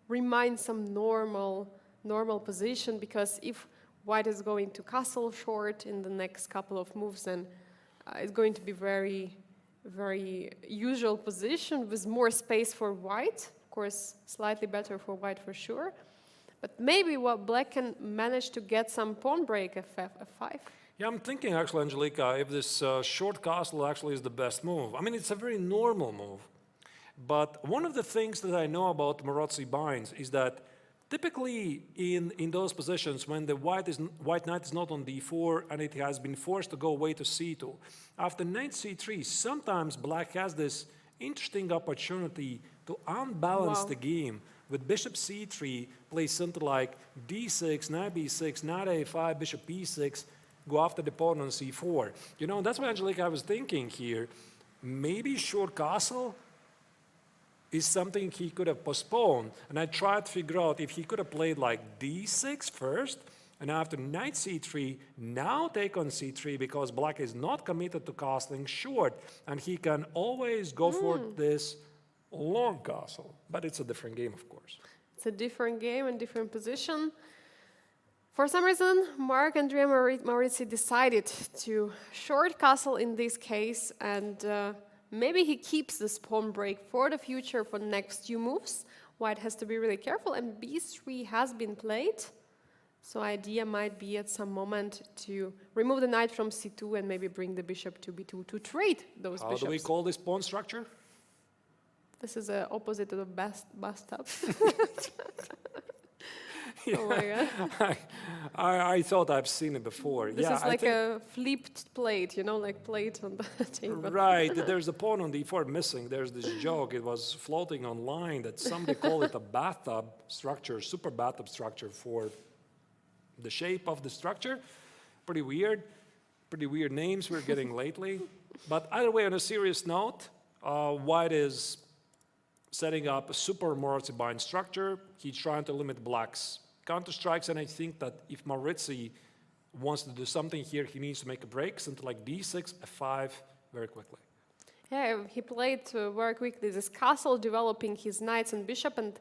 reminds some normal position, because if white is going to castle short in the next couple of moves, then it's going to be very, very usual position with more space for white. Of course, slightly better for white for sure. But maybe what black can manage to get some pawn break F5. Yeah, I'm thinking actually, Angelica, if this short castle actually is the best move. I mean, it's a very normal move. But one of the things that I know about Marozi-Binds is that typically in those positions when the white knight is not on D4 and it has been forced to go away to C2, after knight C3, sometimes black has this interesting opportunity to unbalance the game. With bishop C3, play something like D6, knight B6, knight A5, bishop B6, go after the pawn on C4. You know, that's what, Angelica, I was thinking here. Maybe short castle is something he could have postponed. And I tried to figure out if he could have played like D6 first, And after knight c3, now take on c3 because black is not committed to castling short. And he can always go for this long castle. But it's a different game, of course. It's a different game and different position. For some reason, Mark Andrea Maurizi decided to short castle in this case, and maybe he keeps this pawn break for the future for the next few moves. White has to be really careful, and b3 has been played. So idea might be at some moment to remove the knight from c2 and maybe bring the bishop to b2 to trade those bishops. How do we call this pawn structure? This is the opposite of the bust-up. Yeah. Oh my God. I thought I've seen it before. This yeah, is like a flipped plate, you know, like plate on the table. Right, there's a pawn on d4 missing. There's this joke, it was floating online that somebody called it a bathtub structure, super bathtub structure for the shape of the structure. Pretty weird names we're getting lately. But either way, on a serious note, White is setting up a super Maurizi-bind structure. He's trying to limit black's counter-strikes, and I think that if Maurizi wants to do something here, he needs to make a break, something like d6, f5, very quickly. Yeah, he played very quickly this castle, developing his knights and bishop, and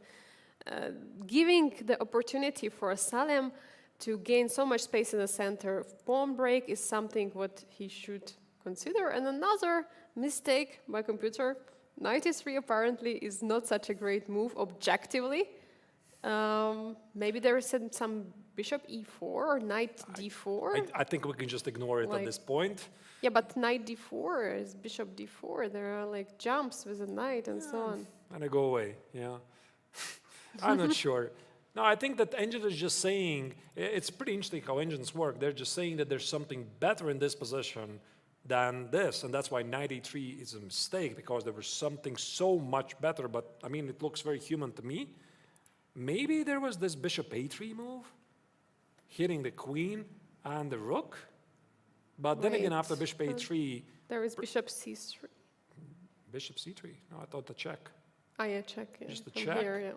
giving the opportunity for Salem to gain so much space in the center. Pawn break is something what he should consider. And another mistake by computer, knight e3 apparently is not such a great move objectively. Maybe there is some bishop e4 or knight d4. I think we can just ignore it at this point. Yeah, but knight d4 is bishop d4. There are like jumps with a knight and so on. And I go away, yeah. I'm not sure. No, I think that engine is just saying, it's pretty interesting how engines work. They're just saying that there's something better in this position than this, and that's why knight e3 is a mistake, because there was something so much better, but I mean, it looks very human to me. Maybe there was this bishop a3 move, hitting the queen and the rook, but then again, after bishop a3... There is bishop c3. Bishop c3? No, I thought the check. Ah, yeah, check. Yeah, just the check? Here, yeah.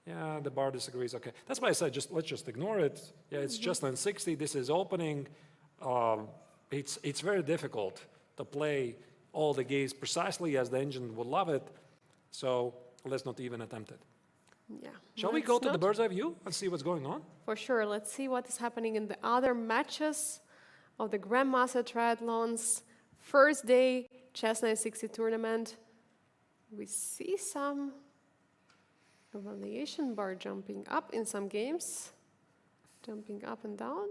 Yeah, the bar disagrees. Okay, that's why I said let's just ignore it. Yeah, it's Chess960. This is opening. It's very difficult to play all the games precisely as the engine would love it. So let's not even attempt it. Yeah. Shall we go to the bird's eye view and see what's going on? For sure. Let's see what is happening in the other matches of the Grandmaster Triathlons. First day, Chess960 tournament. We see some evaluation bar jumping up in some games, jumping up and down.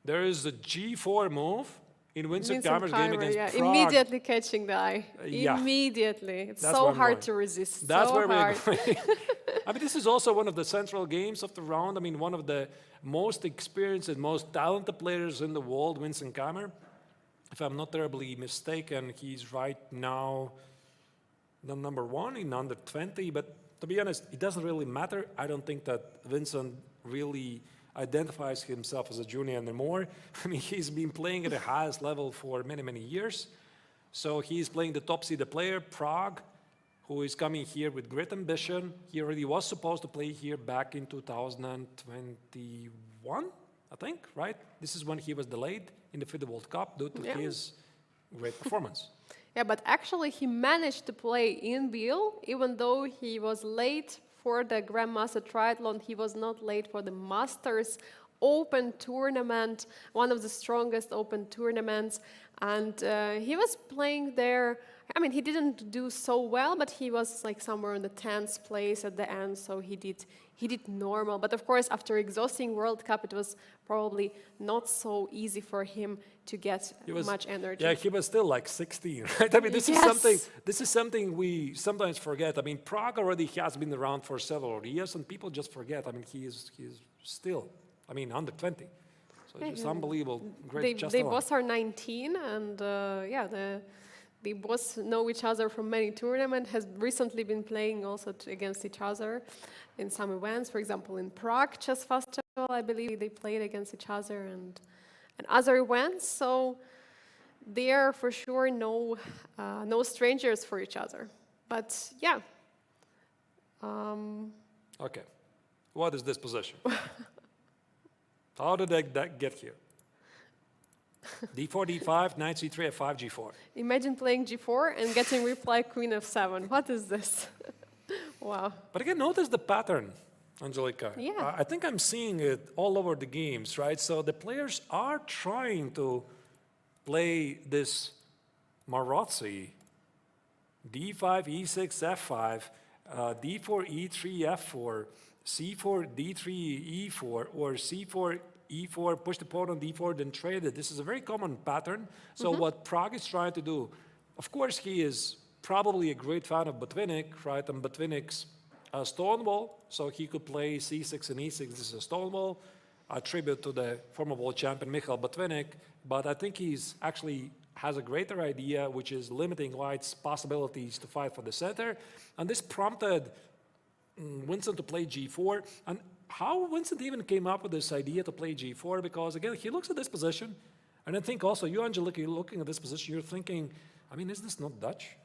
There is a g4 move in Vincent Kammer's game against Prague. Immediately catching the eye. Yeah. Immediately. It's That's so hard to resist. That's so where hard. we're going. I mean, this is also one of the central games of the round. I mean, one of the most experienced and most talented players in the world, Vincent Kammer. If I'm not terribly mistaken, he's right now the number 1 in under 20. But to be honest, it doesn't really matter. I don't think that Vincent really identifies himself as a junior anymore. I mean, he's been playing at the highest level for many, many years. So he's playing the top-seeded player, Prague, who is coming here with great ambition. He already was supposed to play here back in 2021, I think, right? This is when he was delayed in the FIDE World Cup due to his great performance. Yeah, but actually he managed to play in Biel, even though he was late for the Grandmaster Triathlon. He was not late for the Masters Open tournament, one of the strongest open tournaments. And he was playing there. I mean, he didn't do so well, but he was like somewhere in the 10th place at the end, so he did normal. But of course, after exhausting World Cup, it was probably not so easy for him to get much energy. Yeah, he was still like 16, right? I mean, this is something we sometimes forget. I mean, Prague already has been around for several years, and people just forget. I mean, he is still, I mean, under 20. So it's just unbelievable. Great. They both are 19, and they both know each other from many tournaments, has recently been playing also against each other in some events. For example, in Prague Chess Festival, I believe they played against each other and other events. So they are for sure no strangers for each other. But yeah. Okay. What is this position? How did that get here? d4, d5, knight c3, f5, g4. Imagine playing g4 and getting reply queen f7. What is this? Wow. But again, notice the pattern, Angelica. Yeah. I think I'm seeing it all over the games, right? So the players are trying to play this Marazzi, d5, e6, f5, d4, e3, f4, c4, d3, e4, or c4, e4, push the pawn on d4, then trade it. This is a very common pattern. So what Prague is trying to do, of course, he is probably a great fan of Botvinnik, right? And Botvinnik's Stonewall, so he could play c6 and e6. This is a Stonewall, a tribute to the former world champion Michal Botvinnik. But I think he's actually has a greater idea, which is limiting White's possibilities to fight for the center. And this prompted Vincent to play g4. And how Vincent even came up with this idea to play g4, because again, he looks at this position, and I think also you, Angelica, you're looking at this position, you're thinking, I mean, is this not Dutch?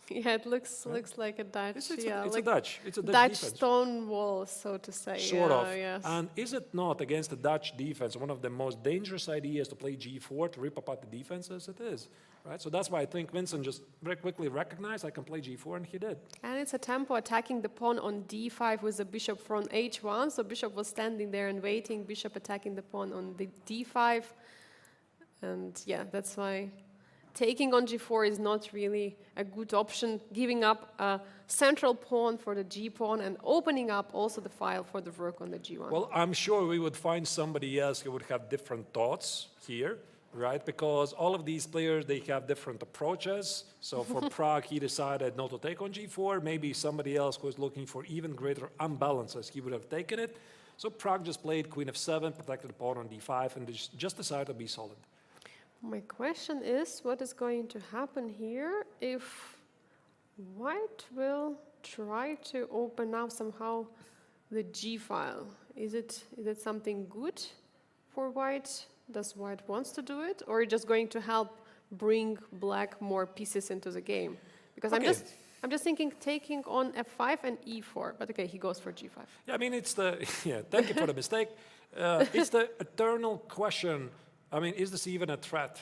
Yeah, it looks like a Dutch. It's like a Dutch. It's a Dutch Dutch defense. stone wall, so to say. Sort of. Yes. And is it not against the Dutch defense one of the most dangerous ideas to play g4 to rip apart the defenses? It is, right? So that's why I think Vincent just very quickly recognized I can play g4, and he did. And it's a tempo attacking the pawn on d5 with the bishop from h1. So bishop was standing there and waiting. Bishop attacking the pawn on the d5. And yeah, that's why taking on g4 is not really a good option, giving up a central pawn for the g pawn and opening up also the file for the rook on the g1. Well, I'm sure we would find somebody else who would have different thoughts here, right? Because all of these players, they have different approaches. So for Prague, he decided not to take on g4. Maybe somebody else who was looking for even greater unbalances, he would have taken it. So Prague just played queen f7, protected the pawn on d5, and just decided to be solid. My question is, what is going to happen here if White will try to open up somehow the G file? Is it something good for White? Does White wants to do it, or just going to help bring Black more pieces into the game? Because Okay. I'm just thinking taking on f5 and e4, but okay, he goes for g5. Yeah, I mean, it's the, yeah, thank you for the mistake. It's the eternal question. I mean, is this even a threat?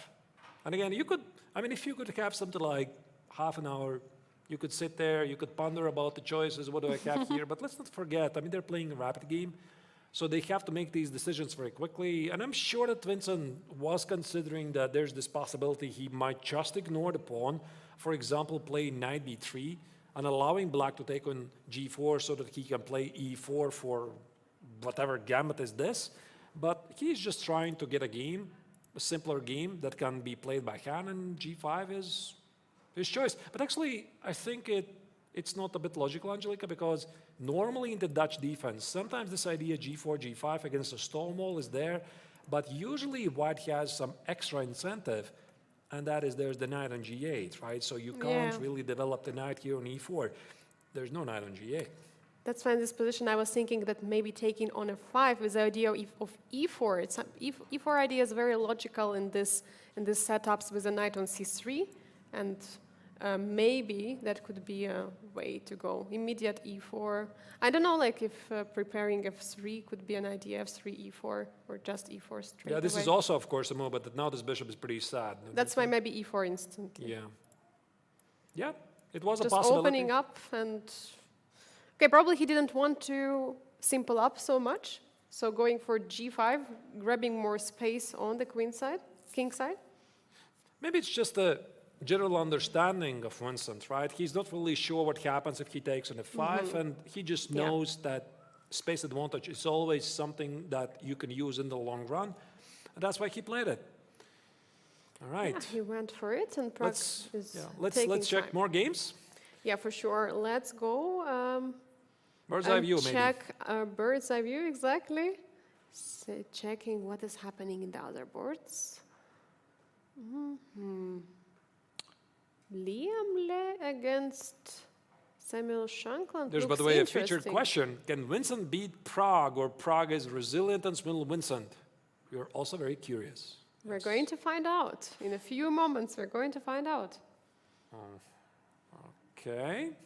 And again, you could, I mean, if you could have something like half an hour, you could sit there, you could ponder about the choices, what do I have here? But let's not forget, I mean, they're playing a rapid game, so they have to make these decisions very quickly. And I'm sure that Vincent was considering that there's this possibility he might just ignore the pawn. For example, play knight b3 and allowing Black to take on g4 so that he can play e4 for whatever gambit is this. But he's just trying to get a game, a simpler game that can be played by hand, and g5 is his choice. But actually, I think it's not a bit logical, Angelica, because normally in the Dutch defense, sometimes this idea g4, g5 against a Stonewall is there, but usually White has some extra incentive, and that is there's the knight on g8, right? So you can't really develop the knight here on e4. There's no knight on g8. That's why in this position I was thinking that maybe taking on f5 with the idea of e4. E4 idea is very logical in this setups with a knight on c3, and maybe that could be a way to go. Immediate e4. I don't know, like if preparing f3 could be an idea, f3, e4, or just e4 straight Yeah, this away. is also, of course, a move, but now this bishop is pretty sad. That's why maybe e4 instantly. Yeah. Yeah, it was Just a possibility. opening up and... Okay, probably he didn't want to simple up so much, so going for g5, grabbing more space on the queen side, king side. Maybe it's just a general understanding of Vincent, right? He's not really sure what happens if he takes on f5, and he just knows that space advantage is always something that you can use in the long run, and that's why he played it. All right. Yeah, he went for it, and Prague is let's taking check time. more games. Yeah, for sure. Let's go. Bird's eye view, maybe. Check bird's eye view, exactly. So checking what is happening in the other boards. Liam Le against Samuel Shankland. There's, by looks the way, a featured interesting. question. Can Vincent beat Prague, or Prague is resilient and will Vincent? We're also very curious. We're going to find out. In a few moments, we're going to find out. Okay.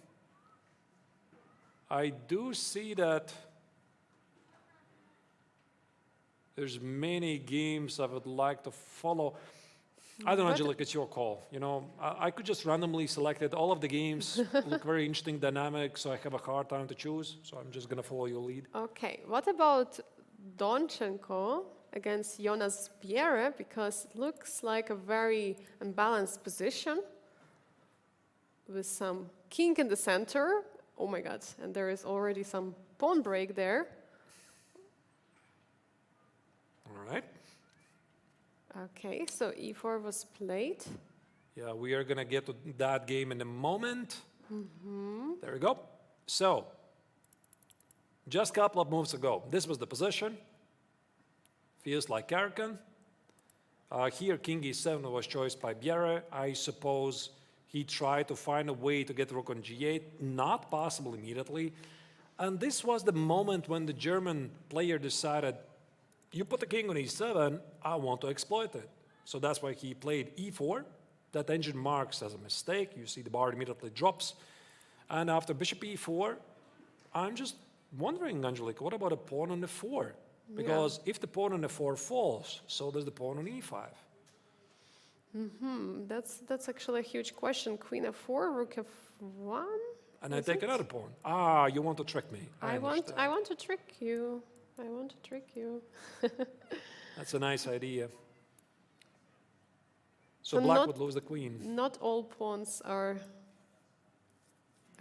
I do see that There's many games I would like to follow. I don't know, But- Angelica, it's your call. You know, I could just randomly select it. All of the games look very interesting, dynamic, so I have a hard time to choose. So I'm just going to follow your lead. Okay, what about Donchenko against Jonas Biel? Because it looks like a very unbalanced position with some king in the center. Oh my God, and there is already some pawn break there. All right. Okay, so e4 was played. Yeah, we are going to get to that game in a moment. There we go. So, just a couple of moves ago, this was the position. Feels like Karakan. Here, king e7 was chosen by Biel. I suppose he tried to find a way to get rook on g8, not possible immediately. And this was the moment when the German player decided, you put the king on e7, I want to exploit it. So that's why he played e4. That engine marks as a mistake. You see the bar immediately drops. And after bishop e4, I'm just wondering, Angelica, what about a pawn on f4? Because if the pawn on f4 falls, so does the pawn on e5. That's actually a huge question. Queen f4, rook f1. And I take another pawn. Ah, you want to trick me. I want understand. to trick you. I want to trick you. That's a nice idea. So So black not- would lose the queen. Not all pawns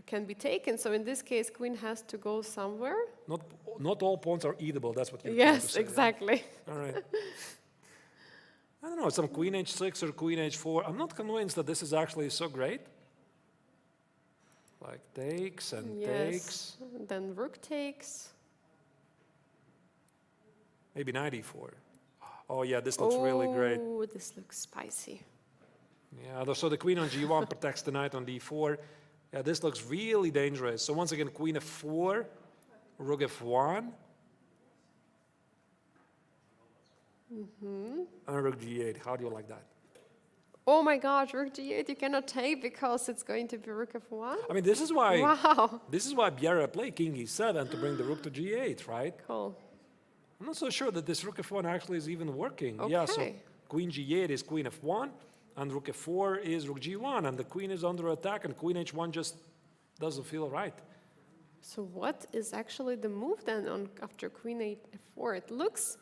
can be taken. So in this case, queen has to go somewhere. Not all pawns are eatable. That's what you're trying to Yes, say. exactly. All right. I don't know, some queen h6 or queen h4. I'm not convinced that this is actually so great. Like takes and takes. Yes. Then rook takes. Maybe knight e4. Oh yeah, this looks really great. Oh, this looks spicy. Yeah, so the queen on g1 protects the knight on d4. Yeah, this looks really dangerous. So once again, queen f4, rook f1. And rook g8. How do you like that? Oh my God, rook g8 you cannot take because it's going to be rook f1. I mean, this is why Wow. Biel played king e7 to bring the rook to g8, right? Cool. I'm not so sure that this rook f1 actually is even working. Yeah, so Okay. queen g8 is queen f1, and rook f4 is rook g1, and the queen is under attack, and queen h1 just doesn't feel right. So what is actually the move then on after queen f4? It looks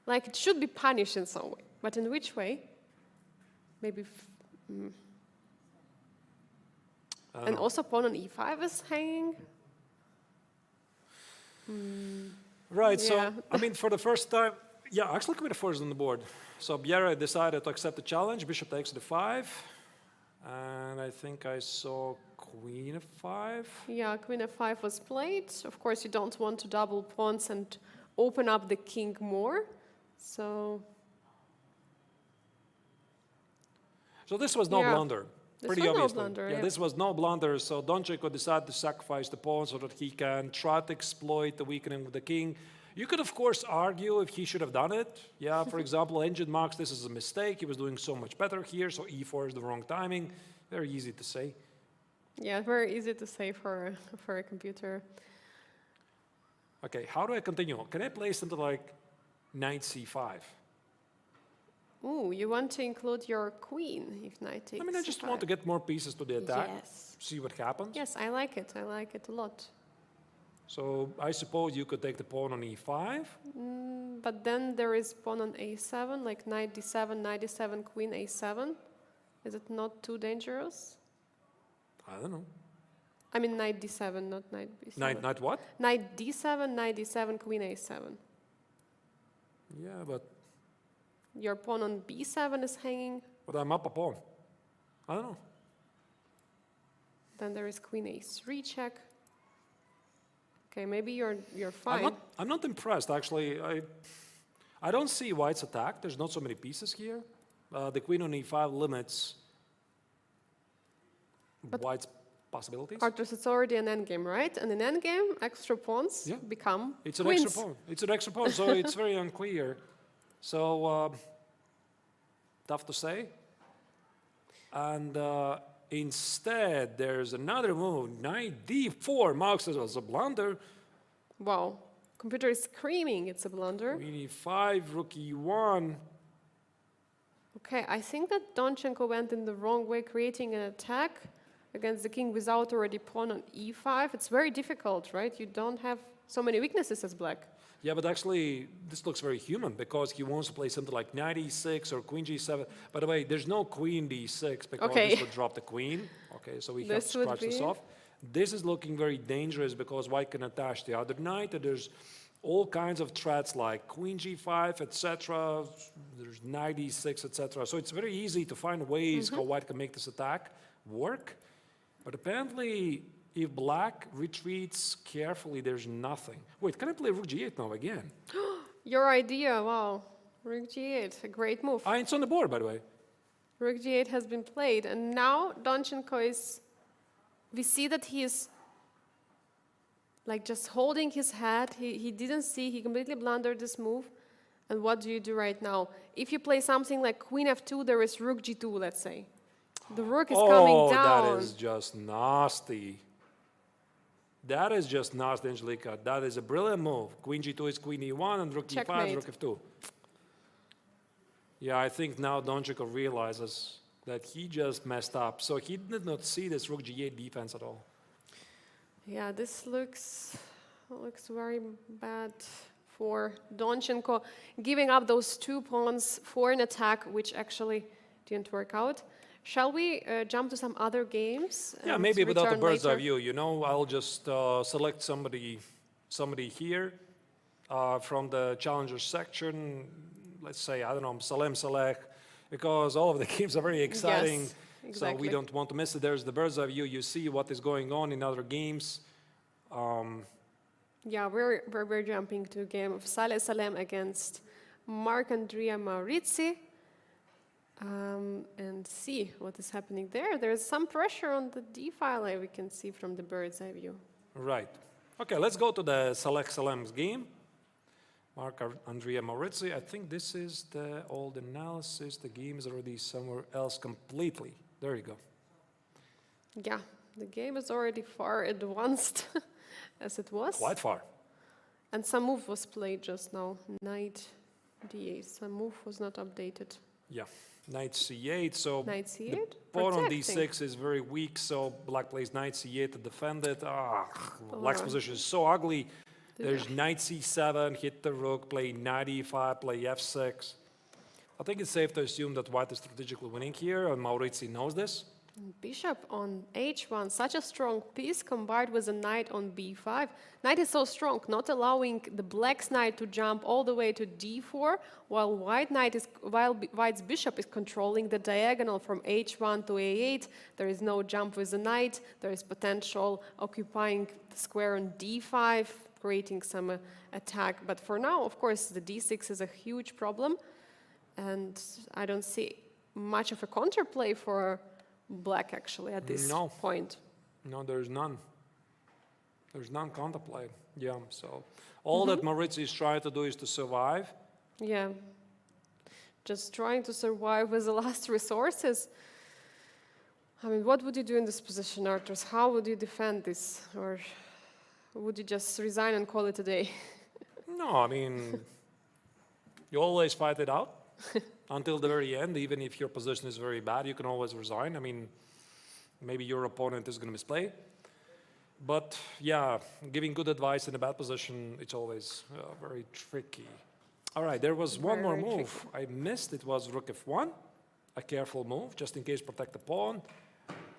like it should be punished in some way, but in which way? Maybe. I don't And know. also pawn on e5 is hanging. Right, Yeah. so, I mean, for the first time, yeah, actually queen f4 is on the board. So Biel decided to accept the challenge, bishop takes to 5, and I think I saw queen f5. Yeah, queen f5 was played. Of course, you don't want to double pawns and open up the king more. So So this was no Yeah. blunder. This Pretty was no obviously. blunder, yeah, yeah. this was no blunder. So Donchenko decided to sacrifice the pawn so that he can try to exploit the weakening of the king. You could, of course, argue if he should have done it. Yeah, for example, engine marks this is a mistake. He was doing so much better here, so e4 is the wrong timing. Very easy to say. yeah, very easy to say for a computer. Okay, how do I continue? Can I play something like knight c5? Ooh, you want to include your queen if knight takes. I mean, I just want to get more pieces to the attack, Yes. see what happens. Yes, I like it. I like it a lot. So I suppose you could take the pawn on e5. But then there is pawn on a7, like knight d7, queen a7. Is it not too dangerous? I don't know. I mean knight d7, not knight b7. Knight what? Knight d7, queen a7. Yeah, but Your pawn on b7 is hanging. I'm up a pawn. I don't know. Then there is queen a3 check. Okay, maybe you're fine. I'm not impressed, actually. I don't see white's attack. There's not so many pieces here. The queen on e5 limits white's possibilities. Arthur, it's already an endgame, right? And in endgame, extra pawns Yeah. become It's an queens. extra pawn. It's an extra pawn, so it's very unclear. So, tough to say. And instead, there's another move. Knight d4 marks it as a blunder. Wow. Computer is screaming it's a blunder. Queen e5, rook e1. Okay, I think that Donchenko went in the wrong way, creating an attack against the king without already pawn on e5. It's very difficult, right? You don't have so many weaknesses as black. Yeah, but actually, this looks very human because he wants to play something like knight e6 or queen g7. By the way, there's no queen d6 because this would drop the queen. Okay, so we have to scratch this off. This is looking very dangerous because white can attach the other knight. And there's all kinds of threats like queen g5, etc. There's knight e6, etc. So it's very easy to find ways how white can make this attack work. But apparently, if black retreats carefully, there's nothing. Wait, can I play rook g8 now again? Your idea, wow. Rook g8, a great move. It's on the board, by the way. Rook g8 has been played, and now Donchenko is... We see that he is like just holding his head. He didn't see, he completely blundered this move. And what do you do right now? If you play something like queen f2, there is rook g2, let's say. The rook is coming down. That is just nasty. That is just nasty, Angelica. That is a brilliant move. Queen g2 is queen e1 and rook e5 is rook f2. Yeah, I think now Donchenko realizes that he just messed up. So he did not see this rook g8 defense at all. Yeah, this looks very bad for Donchenko, giving up those 2 pawns for an attack, which actually didn't work out. Shall we jump to some other games? Yeah, maybe without the bird's eye view. You know, I'll just select somebody here from the challengers section. Let's say, I don't know, Salem Saleh, because all of the games are very exciting. Yes, exactly. So we don't want to miss it. There's the bird's eye view. You see what is going on in other games. Yeah, we're jumping to a game of Saleh Salem against Marc-Andrea Maurizi. And see what is happening there. There's some pressure on the d file, we can see from the bird's eye view. Right. Okay, let's go to the Saleh Salem's game. Marc-Andrea Maurizi. I think this is the old analysis. The game is already somewhere else completely. There you go. Yeah, the game is already far advanced as it was. Quite far. And some move was played just now. Knight d8. Some move was not updated. Yeah. Knight c8, so knight c8? the pawn on d6 is very weak, so black plays knight c8 to defend it. Black's position is so ugly. There's knight c7, hit the rook, play knight e5, play f6. I think it's safe to assume that white is strategically winning here, and Maurizi knows this. Bishop on h1, such a strong piece combined with a knight on b5. Knight is so strong, not allowing the black's knight to jump all the way to d4, while white's bishop is controlling the diagonal from h1 to a8. There is no jump with the knight. There is potential occupying the square on d5, creating some attack. But for now, of course, the d6 is a huge problem, and I don't see much of a counterplay for black actually at this point. No, there's none. There's none contemplated. Yeah, so all that Maurizi is trying to do is to survive. Yeah, just trying to survive with the last resources. I mean, what would you do in this position, Arturs? How would you defend this? Or would you just resign and call it a day? No, I mean, you always fight it out. Until the very end, even if your position is very bad, you can always resign. I mean, maybe your opponent is going to misplay. But yeah, giving good advice in a bad position, it's always very tricky. All right, there was one more move I missed. It was rook f1, a careful move, just in case protect the pawn.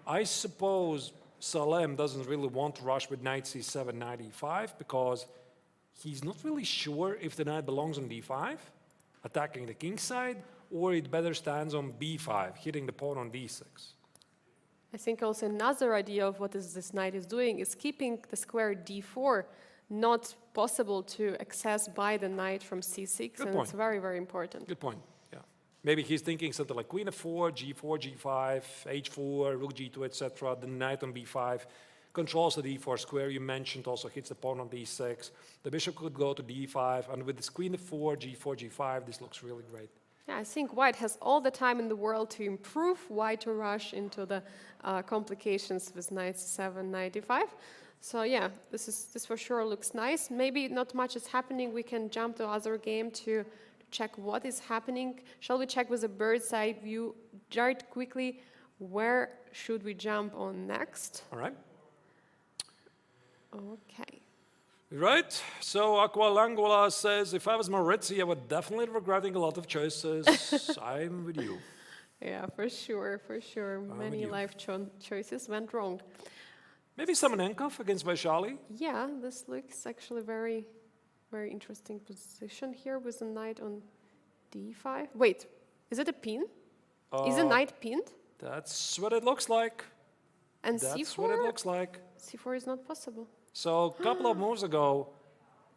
I suppose Salem doesn't really want to rush with knight c7, knight e5, because he's not really sure if the knight belongs on d5, attacking the king side, or it better stands on b5, hitting the pawn on d6. I think also another idea of what this knight is doing is keeping the square d4 not possible to access by the knight from c6, and it's very, very important. Good point, yeah. Maybe he's thinking something like queen f4, g4, g5, h4, rook g2, etc. The knight on b5 controls the d4 square you mentioned, also hits the pawn on d6. The bishop could go to d5, and with this queen f4, g4, g5, this looks really great. Yeah, I think white has all the time in the world to improve, white to rush into the complications with knight c7, knight e5. So yeah, this for sure looks nice. Maybe not much is happening. We can jump to other game to check what is happening. Shall we check with a bird's eye view very quickly? Where should we jump on next? All right. Okay. Right. So Aqualangula says, if I was Maurizi, I would definitely regretting a lot of choices. I'm with you. Yeah, for sure, for sure. Many you. life choices went wrong. Maybe Semenenkov against Vaishali. Yeah, this looks actually very, very interesting position here with the knight on d5. Wait, is it a pin? Is the knight pinned? That's what it looks like. And That's c4? what it looks like. c4 is not possible. So a couple of moves ago,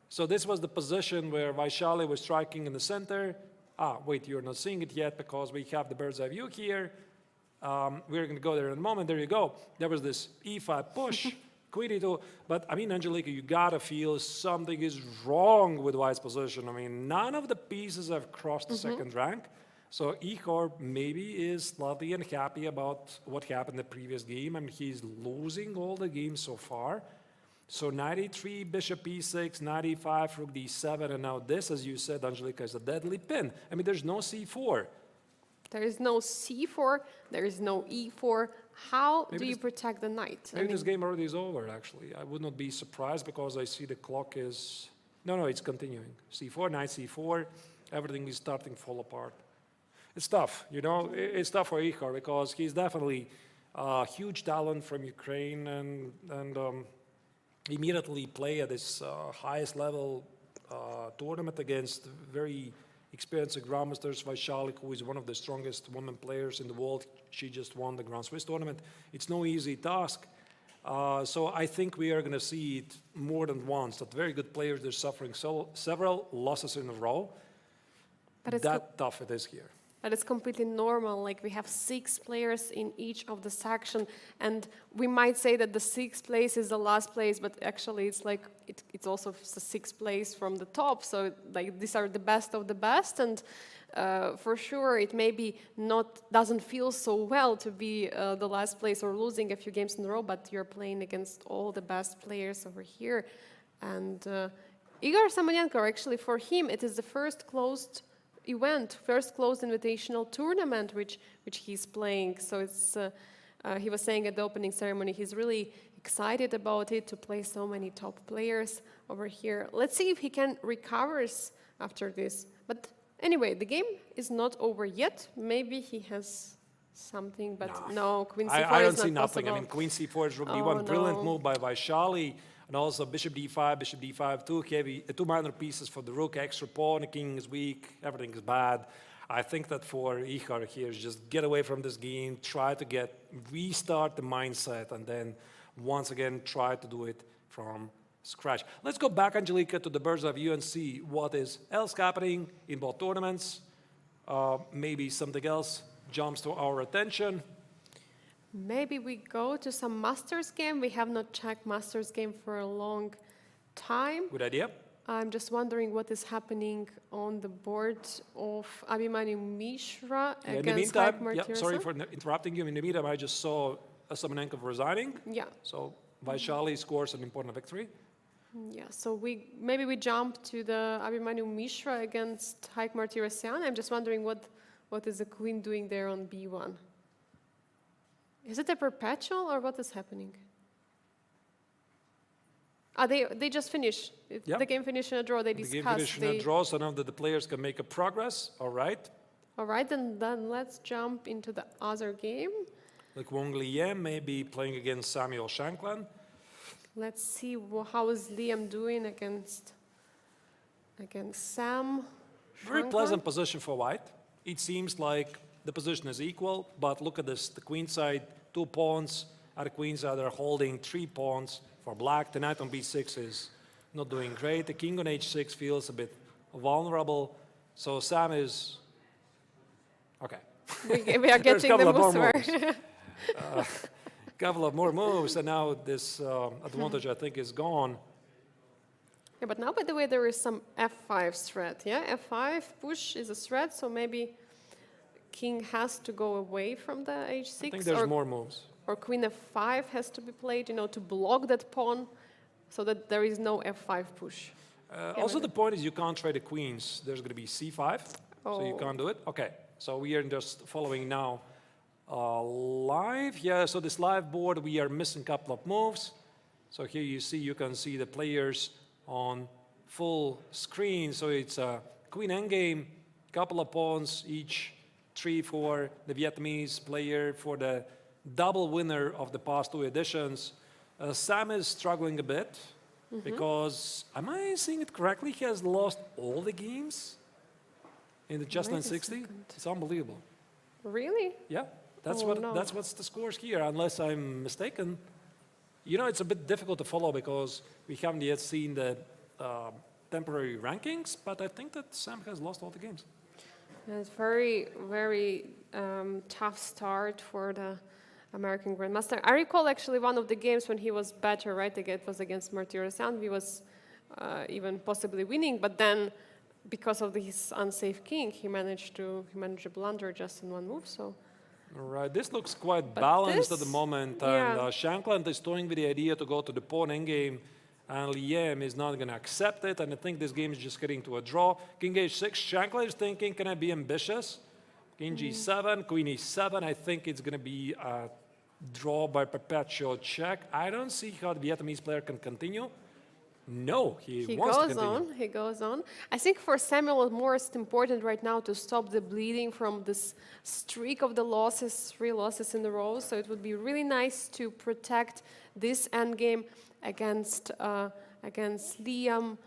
so this was the position where Vaishali was striking in the center. Wait, you're not seeing it yet because we have the bird's eye view here. We're going to go there in a moment. There you go. There was this e5 push, queen e2. But I mean, Angelika, you got to feel something is wrong with White's position. I mean, none of the pieces have crossed the second rank. So Ihor maybe is slightly unhappy about what happened in the previous game. I mean, he's losing all the games so far. So knight e3, bishop e6, knight e5, rook d7, and now this, as you said, Angelika, is a deadly pin. I mean, there's no c4. There is no c4, there is no e4. How Maybe do you this- protect the knight? Maybe this game already is over, actually. I would not be surprised because I see the clock is... No, it's continuing. c4, knight c4, everything is starting to fall apart. It's tough, you know, it's tough for Ihor because he's definitely a huge talent from Ukraine and immediately play at this highest level tournament against very experienced grandmasters. Vaishali, who is one of the strongest women players in the world, she just won the Grand Swiss tournament. It's no easy task. So I think we are going to see it more than once, that very good players, they're suffering several losses in a row. But it's That tough it is here. But it's completely normal. Like we have 6 players in each of the section, and we might say that the 6th place is the last place, but actually it's like it's also the 6th place from the top. So like these are the best of the best, and for sure it maybe doesn't feel so well to be the last place or losing a few games in a row, but you're playing against all the best players over here, and Igor Samonenko, actually for him it is the first closed invitational tournament which he's playing. So it's he was saying at the opening ceremony he's really excited about it, to play so many top players over here. Let's see if he can recover after this. But anyway, the game is not over yet. Maybe he has something, but no, queen c4 I don't is not see nothing. possible. I mean, queen c4 is rook Oh, d1, brilliant no. move by Vaishali, and also bishop d5, two minor pieces for the rook, extra pawn, the king is weak, everything is bad. I think that for Ihor here is just get away from this game, try to restart the mindset, and then once again try to do it from scratch. Let's go back, Angelika, to the bird's eye view and see what is else happening in both tournaments. Maybe something else jumps to our attention. Maybe we go to some Masters game. We have not checked Masters game for a long time. Good idea. I'm just wondering what is happening on the board of Abhimanyu Mishra In the against meantime, Haik sorry for interrupting you. In the meantime, I just saw Samonenko resigning. Yeah, So Vaishali scores an important victory. yeah. So maybe we jump to the Abhimanyu Mishra against Haik Martirosyan. I'm just wondering what is the queen doing there on b1? Is it a perpetual or what is happening? They just finished. Yeah. The game finished in a draw. They The game discussed. finished in a draw, so now that the players can make a progress. All right. All right, then let's jump into the other game. Like Wong Liem may be playing against Samuel Shankland. Let's see how is Liam doing against Sam. Very Shankland. pleasant position for White. It seems like the position is equal, but look at this. The queen side, 2 pawns. At the queen side, they're holding 3 pawns for black. The knight on b6 is not doing great. The king on h6 feels a bit vulnerable. So Sam is... Okay. We are There's a getting the couple of more moves. moves. Couple of more moves, and now this advantage, I think, is gone. Yeah, but now, by the way, there is some f5 threat. Yeah, f5 push is a threat, so maybe king has to go away from the h6. I think there's more moves. or queen f5 has to be played, to block that pawn so that there is no f5 push. Also, the point is you can't trade the queens. There's going to be c5, so you Oh. can't do it. Okay, so we are just following now live. Yeah, so this live board, we are missing a couple of moves. So here you can see the players on full screen. So it's a queen endgame, couple of pawns each, 3 for the Vietnamese player for the double winner of the past 2 editions. Sam is struggling a bit because, am I seeing it correctly? He has lost all the games in the Chess960. It's unbelievable. Really? Yeah, that's that's what's the scores here, unless I'm mistaken. It's a bit difficult to follow because we haven't yet seen the temporary rankings, but I think that Sam has lost all the games. It's very, very tough start for the American Grandmaster. I recall actually one of the games when he was better, right? It was against Martirosyan. He was even possibly winning, but then because of his unsafe king, he managed to blunder just in one move. So. Right, this looks quite balanced at the moment, and yeah. Shankland is toying with the idea to go to the pawn endgame, and Liem is not going to accept it, and I think this game is just getting to a draw. King h6, Shankland is thinking, can I be ambitious? King g7, queen e7, I think it's going to be a draw by perpetual check. I don't see how the Vietnamese player can continue. No, he wants to continue. He goes on. I think for Samuel, it's most important right now to stop the bleeding from this streak of the losses, 3 losses in a row. So it would be really nice to protect this endgame against Liam,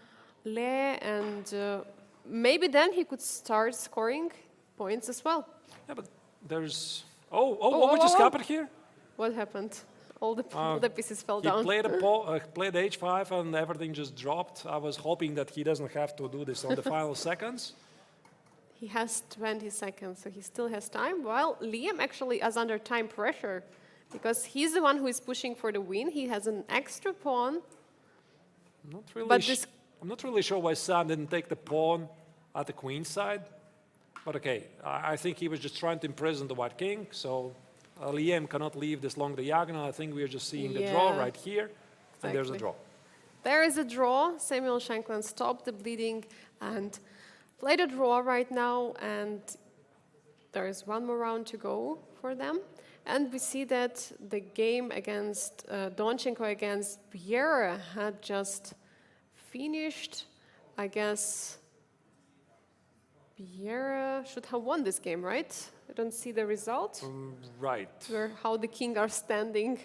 Le, and maybe then he could start scoring points as well. Yeah, but there's... what just happened here? What happened? All the pieces fell He down. played played h5 and everything just dropped. I was hoping that he doesn't have to do this on the final seconds. He has 20 seconds, so he still has time. While Liam actually is under time pressure because he's the one who is pushing for the win. He has an extra pawn. I'm not really sure why Sam didn't take the pawn at the queen side. But okay, I think he was just trying to imprison the white king. So Liam cannot leave this long diagonal. I think we are just seeing the draw right here. Exactly. And there's a draw. There is a draw. Samuel Shankland stopped the bleeding and played a draw right now. And there is one more round to go for them. And we see that the game against Donchenko against Biel had just finished. I guess Biel should have won this game, right? I don't see the result. Right. How the king are standing.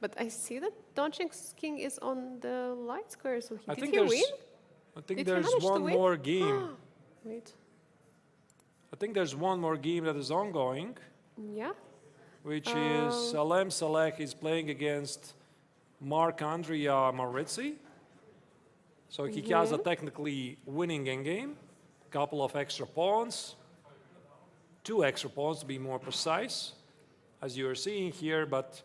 But I see that Donchenko's king is on the light square, so did he win? I think there's one more game. Wait. I think there's one more game that is ongoing. Yeah. Which is Salem Saleh is playing against Marc-Andrea Maurizi. So he has a technically winning endgame, couple of extra pawns, 2 extra pawns to be more precise, as you are seeing here. But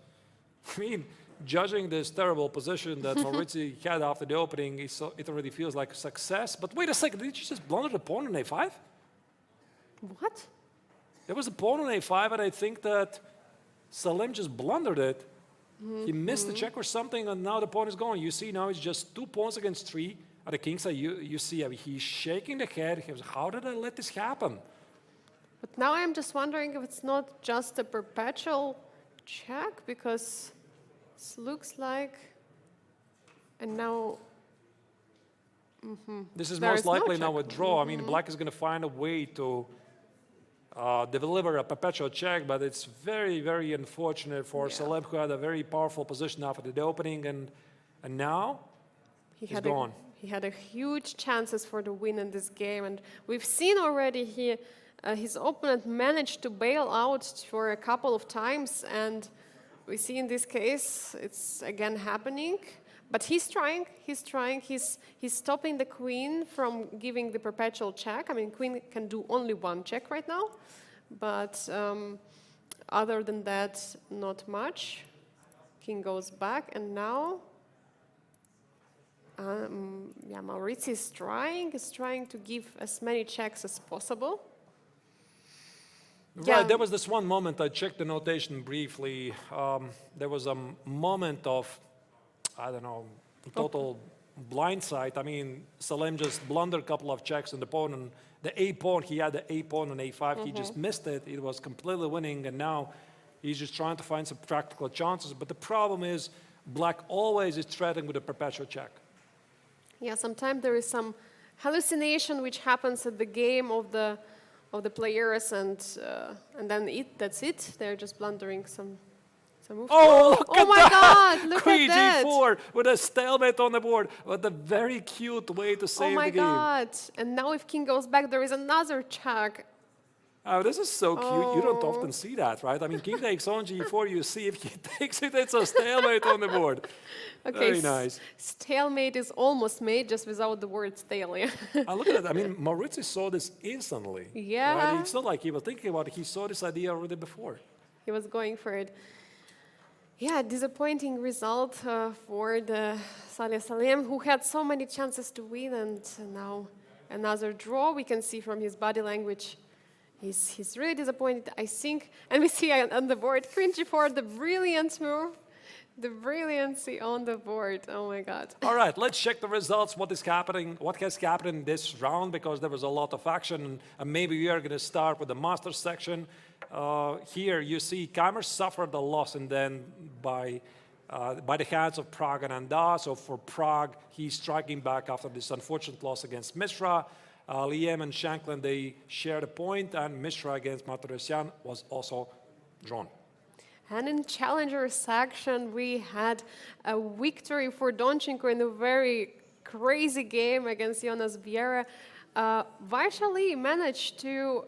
I mean, judging this terrible position that Maurizi had after the opening, it already feels like a success. But wait a second, did you just blunder the pawn on a5? What? There was a pawn on a5, and I think that Salem just blundered it. He missed the check or something, and now the pawn is gone. You see now it's just 2 pawns against 3 at the king side. You see, I mean, he's shaking the head. He was, how did I let this happen? But now I'm just wondering if it's not just a perpetual check, because it looks like, and now... This is most likely now a draw. I mean, black is going to find a way to deliver a perpetual check, but it's very, very unfortunate for Salem, who had a very powerful position after the opening, and now he's gone. He had a huge chances for the win in this game, and we've seen already his opponent managed to bail out for a couple of times, and we see in this case it's again happening. But he's trying, he's stopping the queen from giving the perpetual check. I mean, queen can do only 1 check right now, but other than that, not much. King goes back, and now, Maurizi is trying to give as many checks as possible. Yeah. Right, there was this one moment, I checked the notation briefly. There was a moment of, I don't know, total blindside. I mean, Salem just blundered a couple of checks and the pawn, and the A pawn, he had the A pawn on A5, he just missed it. It was completely winning, and now he's just trying to find some practical chances. But the problem is, black always is threatening with a perpetual check. Yeah, sometimes there is some hallucination which happens at the game of the players, and then that's it. They're just blundering some moves. Oh, look at my that! God! Look Queen at that! G4 with a stalemate on the board. What a very cute way to save Oh my the game. God! And now if king goes back, there is another check. Oh, this is so cute. You don't often see that, right? I mean, king takes on G4, you see if he takes it, it's a stalemate on the board. Okay, Very nice. Stalemate is almost made, just without the word stale. Yeah. Look at that. I mean, Maurizi saw this instantly. Yeah. Right? It's not like he was thinking about it. He saw this idea already before. He was going for it. Yeah, disappointing result for the Saleh Salem, who had so many chances to win, and now another draw. We can see from his body language, he's really disappointed, I think. And we see on the board, Queen G4, the brilliant move, the brilliancy on the board. Oh my God. All right, let's check the results. What has happened in this round, because there was a lot of action, and maybe we are going to start with the Masters section. Here you see Keimer suffered a loss, and then by the hands of Prague and Anda. So for Prague, he's striking back after this unfortunate loss against Mishra. Liem and Shanklin, they shared a point, and Mishra against Martirosyan was also drawn. And in challenger section, we had a victory for Donchenko in a very crazy game against Jonas Vieira. Vaishali managed to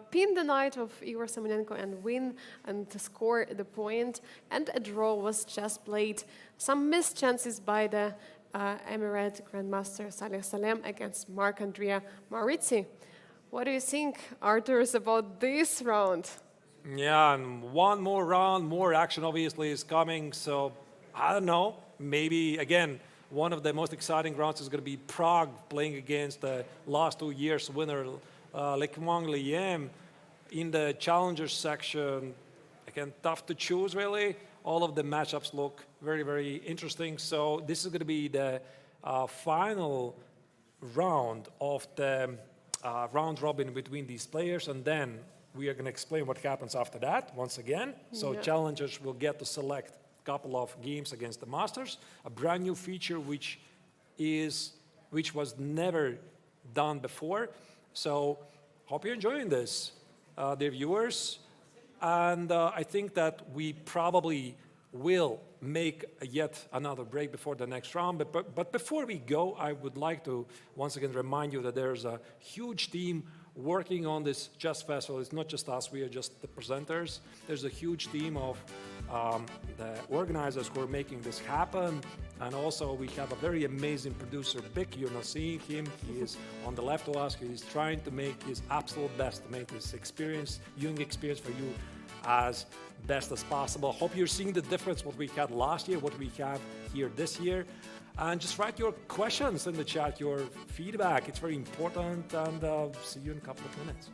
pin the knight of Igor Semenenko and win and to score the point, and a draw was just played. Some missed chances by the Emirate Grandmaster Saleh Salem against Marc-Andrea Maurizi. What do you think, Arthurs, about this round? Yeah, and one more round, more action obviously is coming. So I don't know, maybe again, one of the most exciting rounds is going to be Prague playing against the last 2 years winner, Lekwang Liem. In the challengers section, again, tough to choose really. All of the matchups look very, very interesting. So this is going to be the final round of the round robin between these players, and then we are going to explain what happens after that once again. So challengers will get to select a couple of games against the Masters, a brand new feature which was never done before. So hope you're enjoying this, dear viewers. And I think that we probably will make yet another break before the next round. But before we go, I would like to once again remind you that there's a huge team working on this chess festival. It's not just us, we are just the presenters. There's a huge team of the organizers who are making this happen. And also we have a very amazing producer, Bic. You're not seeing him. He is on the left of us. He's trying to make his absolute best to make this experience, viewing experience for you as best as possible. Hope you're seeing the difference what we had last year, what we have here this year. And just write your questions in the chat, your feedback. It's very important, and see you in a couple of minutes.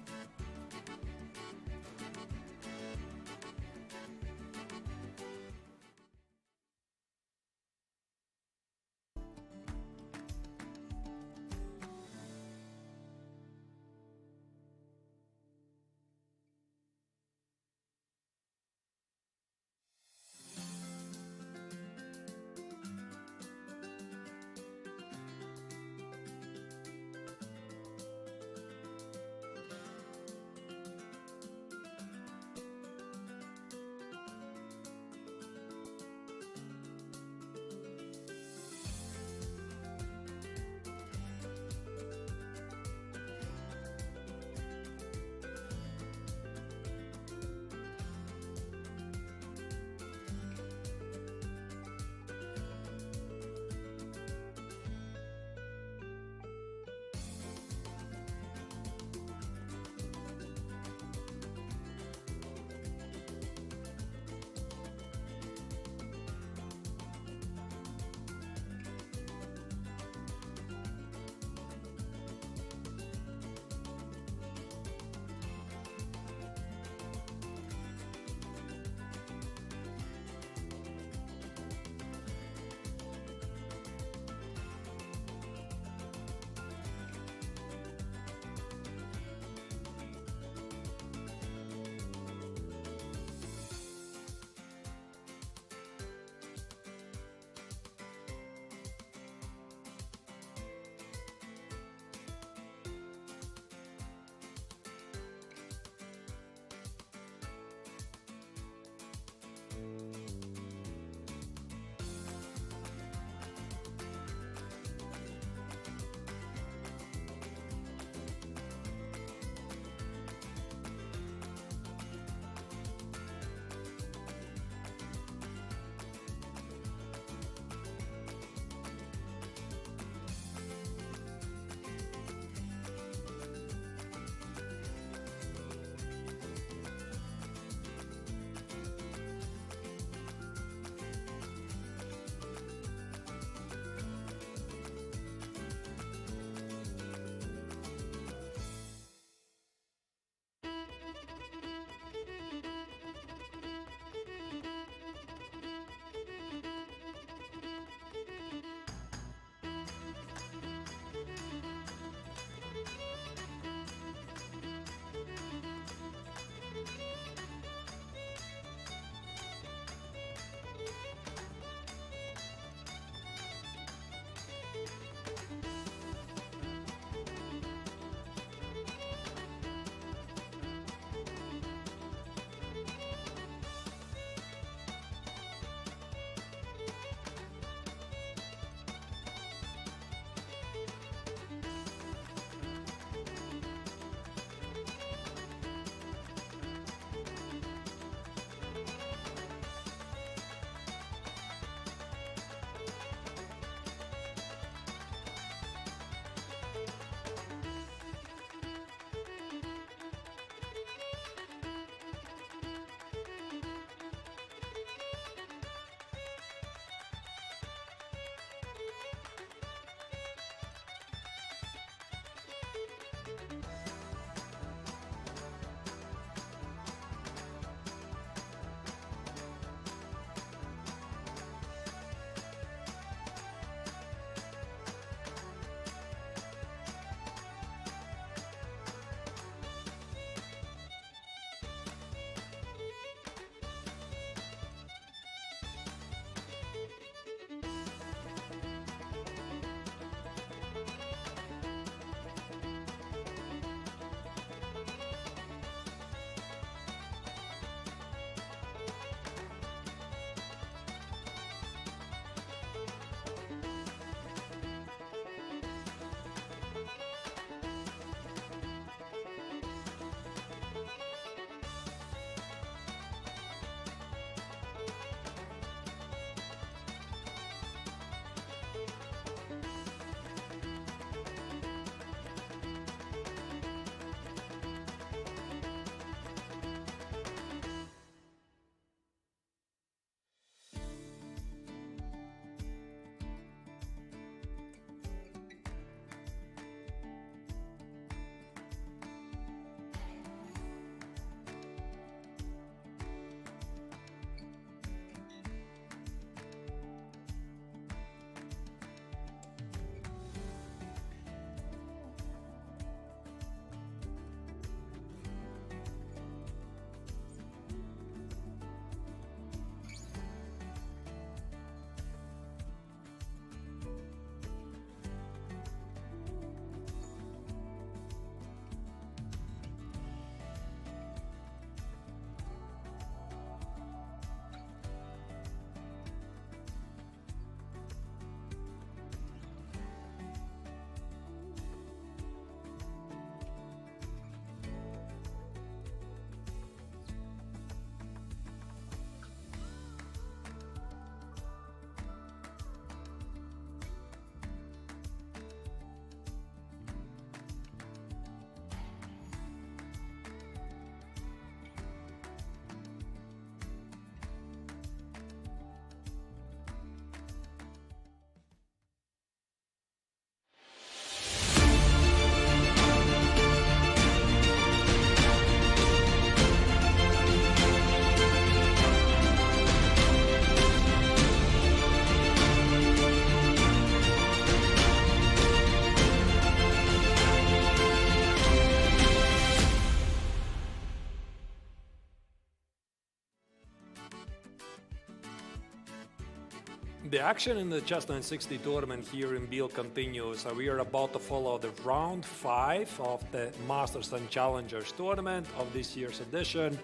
The action in the Chess960 tournament here in Biel continues. We are about to follow the round 5 of the Masters and Challengers tournament of this year's edition.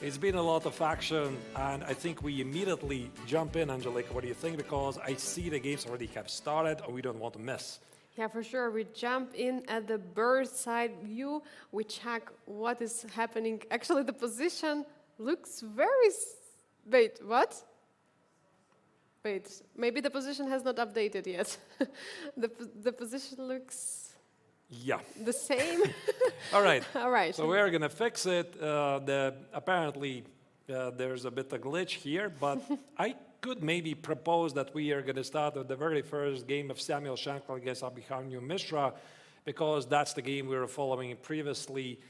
It's been a lot of action, and I think we immediately jump in. Angelika, what do you think? Because I see the games already have started, and we don't want to miss. Yeah, for sure. We jump in at the bird's side view. We check what is happening. Actually, the position looks very... Wait, what? Wait, maybe the position has not updated yet. The position looks the same. All right. All right. So we're going to fix it. Apparently, there's a bit of glitch here, but I could maybe propose that we are going to start with the very first game of Samuel Shankland against Abhimanyu Mishra, because that's the game we were following previously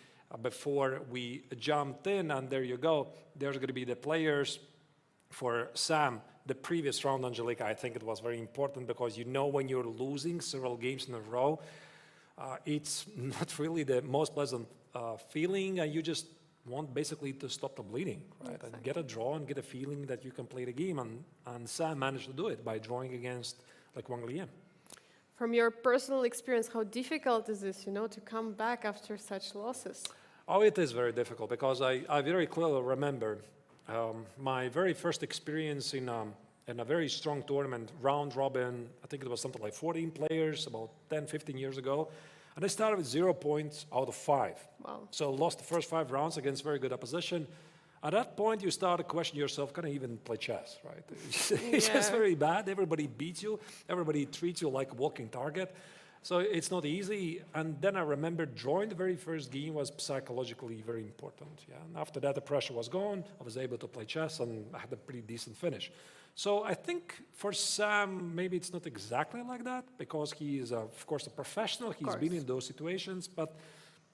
before we jumped in. And there you go. There's going to be the players for Sam. The previous round, Angelika, I think it was very important because you know when you're losing several games in a row, it's not really the most pleasant feeling. You just want basically to stop the bleeding, right? Exactly. And get a draw and get a feeling that you can play the game. And Sam managed to do it by drawing against like Wang Lian. From your personal experience, how difficult is this, to come back after such losses? Oh, it is very difficult because I very clearly remember my very first experience in a very strong tournament, round robin. I think it was something like 14 players about 10, 15 years ago. And I started with 0 points out of 5. Wow. So lost the first 5 rounds against very good opposition. At that point, you start to question yourself, can I even play chess, right? It's just very bad. Everybody beats you. Everybody treats you like a walking target. So it's not easy. And then I remember drawing the very first game was psychologically very important. Yeah. And after that, the pressure was gone. I was able to play chess, and I had a pretty decent finish. So I think for Sam, maybe it's not exactly like that, because he is, of course, a professional. He's been in those situations, but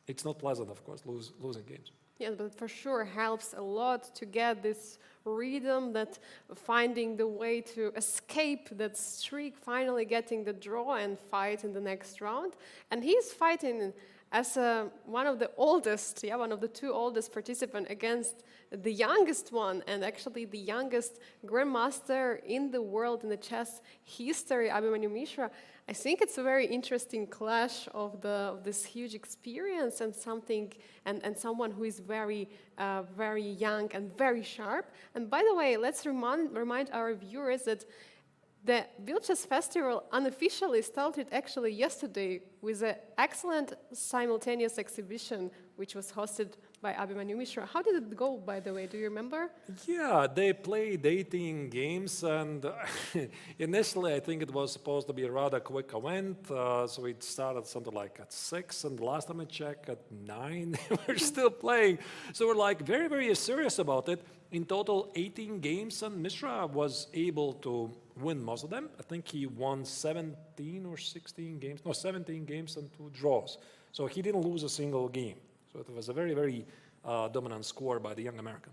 it's not pleasant, of course, losing games. Yes, but for sure helps a lot to get this rhythm, that finding the way to escape that streak, finally getting the draw and fight in the next round. And he's fighting as one of the oldest, one of the 2 oldest participants against the youngest one, and actually the youngest grandmaster in the world in the chess history, Abhimanyu Mishra. I think it's a very interesting clash of this huge experience and someone who is very, very young and very sharp. And by the way, let's remind our viewers that the Biel Chess Festival unofficially started actually yesterday with an excellent simultaneous exhibition, which was hosted by Abhimanyu Mishra. How did it go, by the way? Do you remember? Yeah, they played 18 games, and initially I think it was supposed to be a rather quick event, so it started something like at 6, and the last time I checked at 9, we're still playing. So we're like very, very serious about it. In total, 18 games, and Mishra was able to win most of them. I think he won 17 or 16 games, no, 17 games and 2 draws. So he didn't lose a single game. So it was a very, very dominant score by the young American.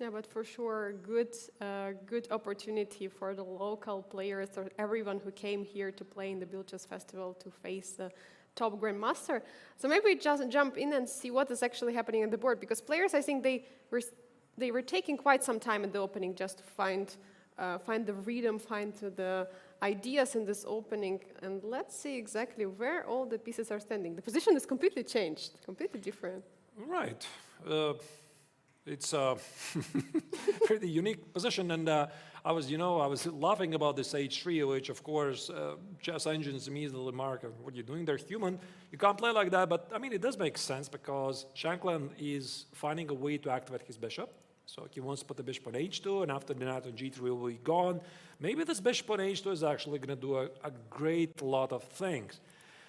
Yeah, but for sure, good opportunity for the local players or everyone who came here to play in the Biel Chess Festival to face the top grandmaster. So maybe we just jump in and see what is actually happening on the board, because players, I think they were taking quite some time at the opening just to find the rhythm, find the ideas in this opening, and let's see exactly where all the pieces are standing. The position is completely changed, completely different. Right. It's a pretty unique position, and I was laughing about this H3, which of course chess engines immediately mark, what you're doing, they're human. You can't play like that, but I mean, it does make sense because Shankland is finding a way to activate his bishop. So he wants to put the bishop on h2, and after the knight on g3 will be gone. Maybe this bishop on h2 is actually going to do a great lot of things.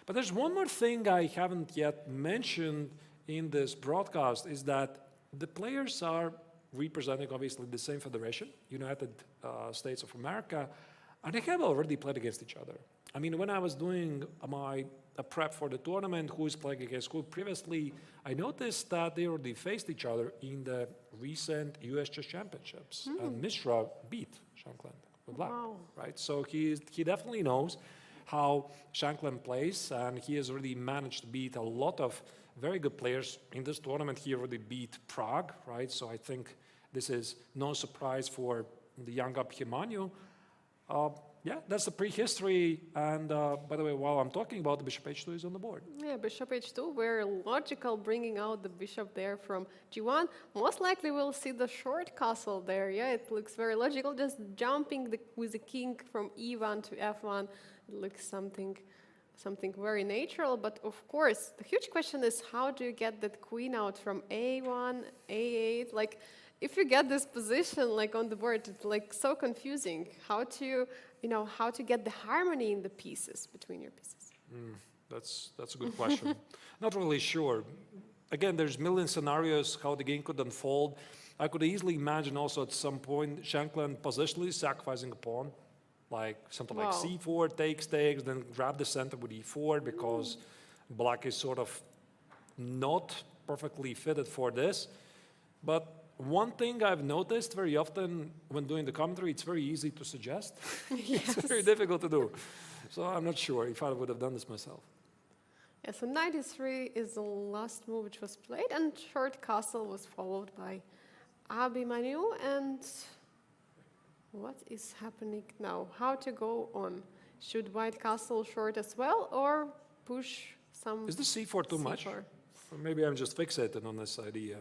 But there's one more thing I haven't yet mentioned in this broadcast, is that the players are representing obviously the same federation, United States of America, and they have already played against each other. I mean, when I was doing my prep for the tournament, who is playing against who previously, I noticed that they already faced each other in the recent US Chess Championships. And Mishra beat Shankland with black, right? So he definitely knows how Shankland plays, and he has already managed to beat a lot of very good players in this tournament. He already beat Prague, right? So I think this is no surprise for the young Abhimanyu. Yeah, that's the prehistory. And by the way, while I'm talking about the bishop h2 is on the board. Yeah, bishop h2, very logical bringing out the bishop there from g1. Most likely we'll see the short castle there. Yeah, it looks very logical. Just jumping with the king from e1 to f1. It looks something very natural. But of course, the huge question is how do you get that queen out from a1, a8? Like, if you get this position like on the board, it's like so confusing. How to get the harmony in the pieces between your pieces? That's a good question. Not really sure. Again, there's million scenarios how the game could unfold. I could easily imagine also at some point Shankland positionally sacrificing a pawn, like something like Wow. c4, takes, then grab the center with e4 because black is sort of not perfectly fitted for this. But one thing I've noticed very often when doing the commentary, it's very easy to suggest. It's very difficult to do. So I'm not sure if I would have done this myself. Yeah, so knight e3 is the last move which was played, and short castle was followed by Abhimanyu. And what is happening now? How to go on? Should white castle short as well, or push some? Is the c4 too much? c4? Or maybe I'm just fixated on this idea.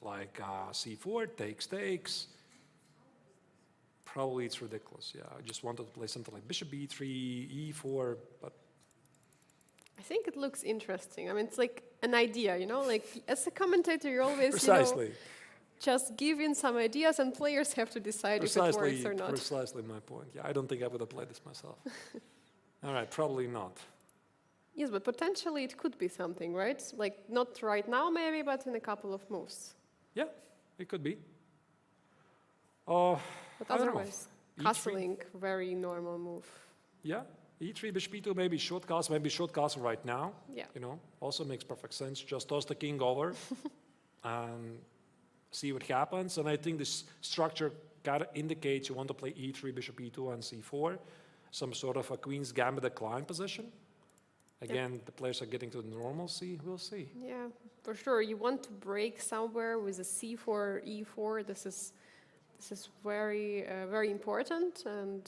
Like c4, takes. Probably it's ridiculous. Yeah, I just wanted to play something like bishop b3, e4, but I think it looks interesting. I mean, it's like an idea, like as a commentator, you always, precisely, just give in some ideas and players have to decide if it works or not. Precisely my point. Yeah, I don't think I would have played this myself. All right, probably not. Yes, but potentially it could be something, right? Like not right now maybe, but in a couple of moves. Yeah, it could be. But I don't know. otherwise, E3? castling, very normal move. Yeah, e3, bishop e2, maybe short castle right now. Yeah. Also makes perfect sense. Just toss the king over and see what happens. And I think this structure kind of indicates you want to play e3, bishop e2, and c4, some sort of a queen's gambit decline position. Again, the players are getting to the normalcy. We'll see. Yeah, for sure. You want to break somewhere with a c4, e4. This is very very important. And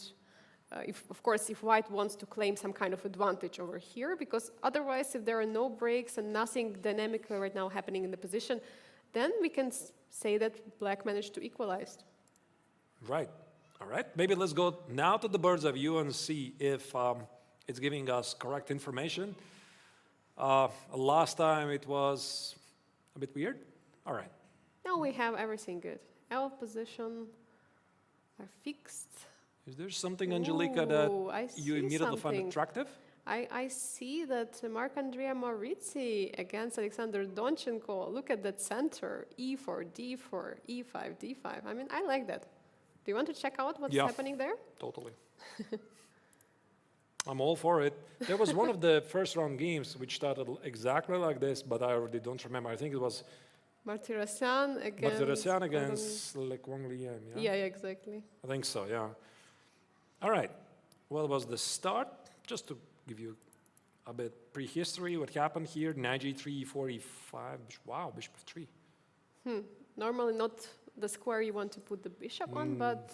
of course, if white wants to claim some kind of advantage over here, because otherwise, if there are no breaks and nothing dynamic right now happening in the position, then we can say that black managed to equalize. Right. All right. Maybe let's go now to the bird's eye view and see if it's giving us correct information. Last time it was a bit weird. All right. Now we have everything good. L position are fixed. Is there something, Angelica, that I you see immediately find something. attractive? I see that Marc-Andrea Maurizi against Alexander Donchenko. Look at that center. E4, D4, E5, D5. I mean, I like that. Do you want to check out what's happening there? Totally. I'm all for it. There was one of the first round games which started exactly like this, but I already don't remember. I think it was Martirosyan against Le Quang Liem, yeah, exactly. I think so, yeah. All right. Well, it was the start. Just to give you a bit prehistory, what happened here, knight g3, e4, e5. Wow, bishop f3. Normally not the square you want to put the bishop on, but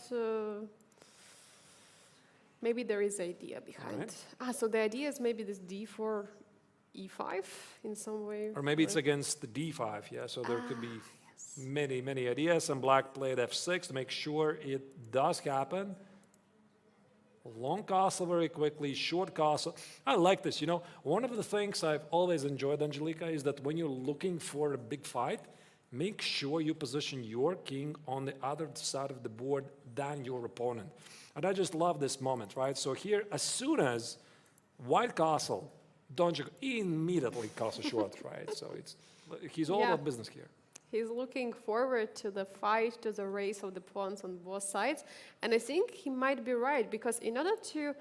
maybe there is idea behind. Right. So the idea is maybe this d4, e5 in some way. Or maybe it's against the d5, yeah, so there could be many, many ideas. And black played f6 to make sure it does happen. Long castle very quickly, short castle. I like this, One of the things I've always enjoyed, Angelica, is that when you're looking for a big fight, make sure you position your king on the other side of the board than your opponent. And I just love this moment, right? So here, as soon as white castle, Doncic immediately castle short, right? So he's all about business here. He's looking forward to the fight, to the race of the pawns on both sides. And I think he might be right, because in order to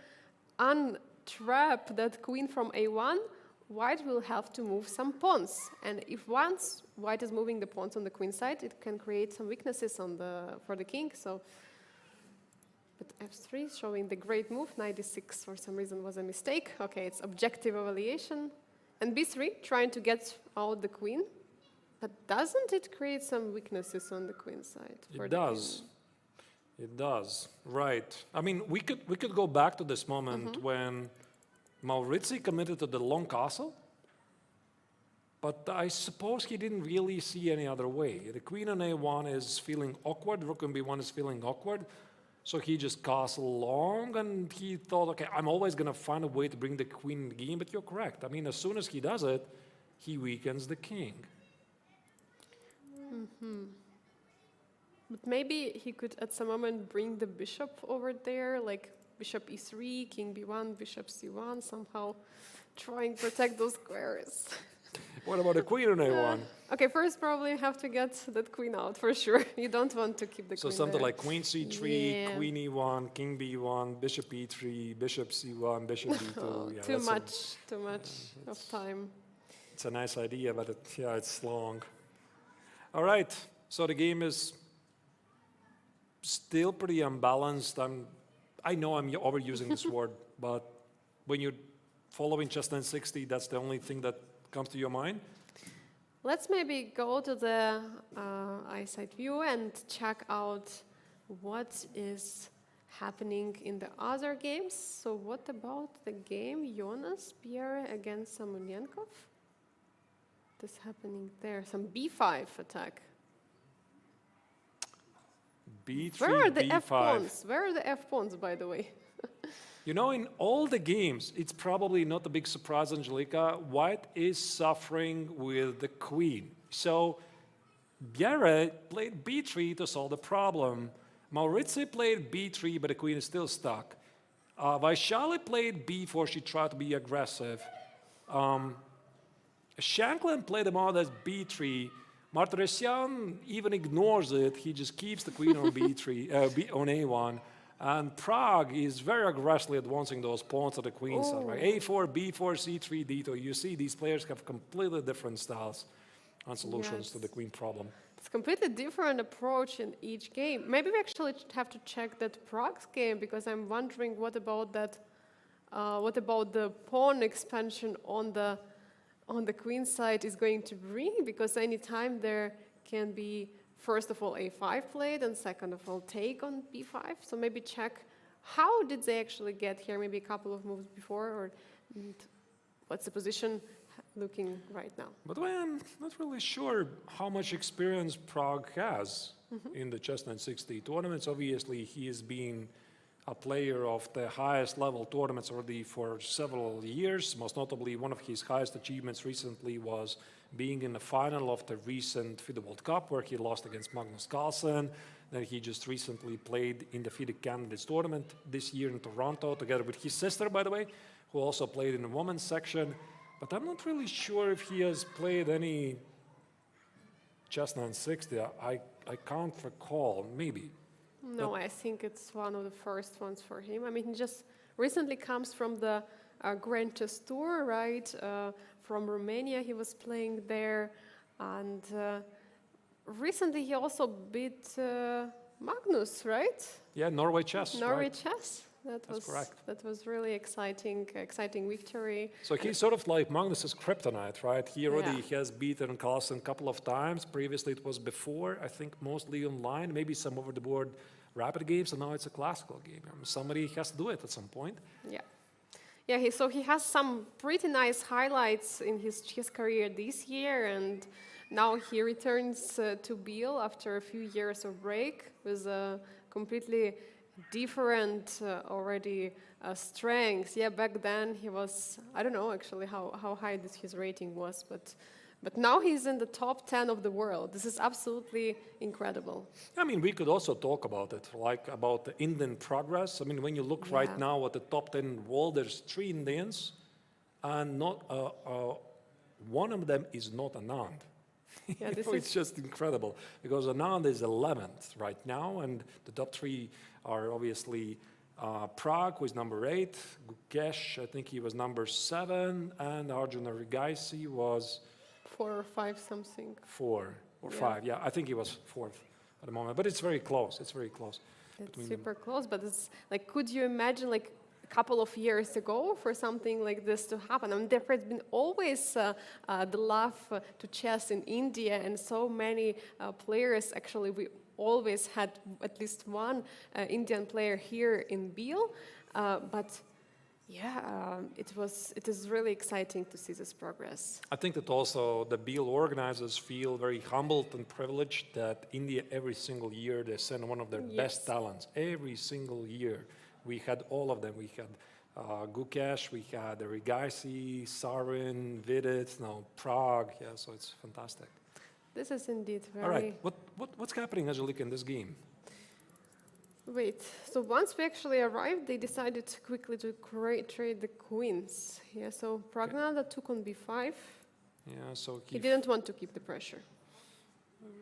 untrap that queen from a1, white will have to move some pawns. And if once white is moving the pawns on the queen side, it can create some weaknesses for the king. But f3 showing the great move. Knight d6 for some reason was a mistake. Okay, it's objective evaluation. And b3 trying to get out the queen. But doesn't it create some weaknesses on the queen side? It does. It does, right. I mean, we could go back to this moment when Maurizi committed to the long castle, but I suppose he didn't really see any other way. The queen on a1 is feeling awkward, rook on b1 is feeling awkward, so he just castled long, and he thought, okay, I'm always going to find a way to bring the queen in the game, but you're correct. I mean, as soon as he does it, he weakens the king. But maybe he could at some moment bring the bishop over there, like bishop e3, king b1, bishop c1, somehow trying to protect those squares. What about the queen on a1? Okay, first probably you have to get that queen out for sure. You don't want to keep the So queen something there. like queen c3, Yeah. queen e1, king b1, bishop e3, bishop c1, bishop b2. Oh, Yeah, too that's much of time. it's a nice idea, but it's long. All right, so the game is still pretty unbalanced. I know I'm overusing this word, but when you're following Chess960, that's the only thing that comes to your mind. Let's maybe go to the eyesight view and check out what is happening in the other games. So what about the game Jonas Biel against Samolenkov? What's happening there? Some b5 attack. B3, Where are the B5. f-pawns? Where are the f-pawns, by the way? You know, in all the games, it's probably not a big surprise, Angelica, White is suffering with the queen. So Biel played b3 to solve the problem. Maurizi played b3, but the queen is still stuck. Vaishali played b4, she tried to be aggressive. Shanklin played him out as b3. Martirosyan even ignores it. He just keeps the queen on b3, on a1. And Prague is very aggressively advancing those pawns to the queen side. Right? A4, b4, c3, d2. You see, these players have completely different styles and solutions to the queen problem. It's a completely different approach in each game. Maybe we actually have to check that Prague's game, because I'm wondering what about that, what about the pawn expansion on the queen side is going to bring, because anytime there can be, first of all, a5 played, and second of all, take on b5. So maybe check how did they actually get here, maybe a couple of moves before, or what's the position looking right now. But I'm not really sure how much experience Prague has in the Chess960 tournaments. Obviously, he has been a player of the highest level tournaments already for several years. Most notably, one of his highest achievements recently was being in the final of the recent FIDE World Cup, where he lost against Magnus Carlsen. Then he just recently played in the FIDE Candidates tournament this year in Toronto, together with his sister, by the way, who also played in the women's section. But I'm not really sure if he has played any Chess960. I can't recall, maybe. No, I think it's one of the first ones for him. I mean, he just recently comes from the Grand Chess Tour, right? From Romania, he was playing there. And recently he also beat Magnus, right? Yeah, Norway Chess. Norway right? Chess. That's correct. That was really exciting victory. So he's sort of like Magnus's kryptonite, right? He already has beaten Carlsen a couple of times. Previously it was before, I think mostly online, maybe some over-the-board rapid games, and now it's a classical game. I mean, somebody has to do it at some point. Yeah. Yeah, so he has some pretty nice highlights in his chess career this year, and now he returns to Biel after a few years of break with a completely different already strengths. Yeah, back then he was, I don't know actually how high his rating was, but now he's in the top 10 of the world. This is absolutely incredible. I mean, we could also talk about it, like about the Indian progress. I mean, when you look right now at the top 10 in the world, there's 3 Indians, and not one of them is not Anand. Yeah, It's just incredible, because Anand is 11th right now, and the top 3 are obviously Prague, who is number 8, Gukesh, I think he was number 7, and Arjuna Rigaisi was 4 or 5 something. 4 or 5, yeah, I think he was 4th at the moment, but it's very close, it's very close. It's super close, but it's like, could you imagine like a couple of years ago for something like this to happen? I mean, there has been always the love to chess in India, and so many players actually, we always had at least one Indian player here in Biel, but yeah, it is really exciting to see this progress. I think that also the Biel organizers feel very humbled and privileged that India every single year they send one of their best talents. Every single year we had all of them. We had Gukesh, we had Rigaisi, Sarin, Vidit, now Prague. Yeah, so it's fantastic. This is indeed very... All right, what's happening, Angelica, in this game? Wait, so once we actually arrived, they decided quickly to trade the queens. Yeah, so Pragnada took on b5. Yeah, so he didn't want to keep the pressure.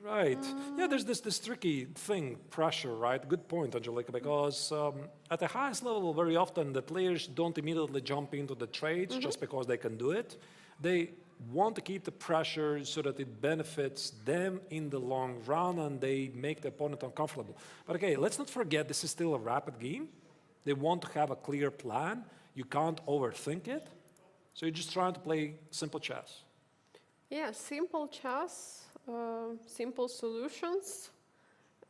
Right. Yeah, there's this tricky thing, pressure, right? Good point, Angelica, because at the highest level, very often the players don't immediately jump into the trades just because they can do it. They want to keep the pressure so that it benefits them in the long run and they make the opponent uncomfortable. But okay, let's not forget this is still a rapid game. They want to have a clear plan. You can't overthink it. So you're just trying to play simple chess. Yeah, simple chess, simple solutions.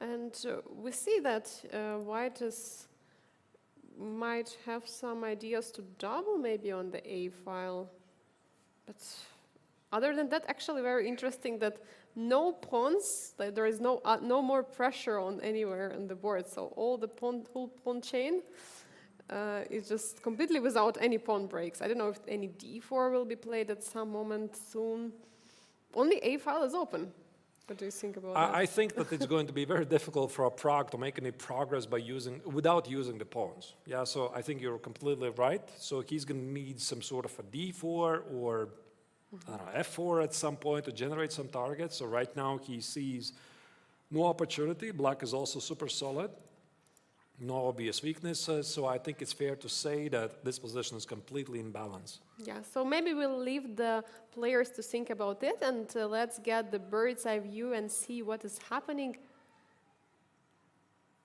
And we see that White might have some ideas to double maybe on the A file. But other than that, actually very interesting that no pawns, that there is no more pressure on anywhere on the board. So whole pawn chain is just completely without any pawn breaks. I don't know if any d4 will be played at some moment soon. Only A file is open. What do you think about that? I think that it's going to be very difficult for Prague to make any progress without using the pawns. Yeah, so I think you're completely right. So he's going to need some sort of a d4 or I don't know, f4 at some point to generate some targets. So right now he sees no opportunity. Black is also super solid. No obvious weaknesses. So I think it's fair to say that this position is completely in balance. Yeah, so maybe we'll leave the players to think about it and let's get the bird's eye view and see what is happening.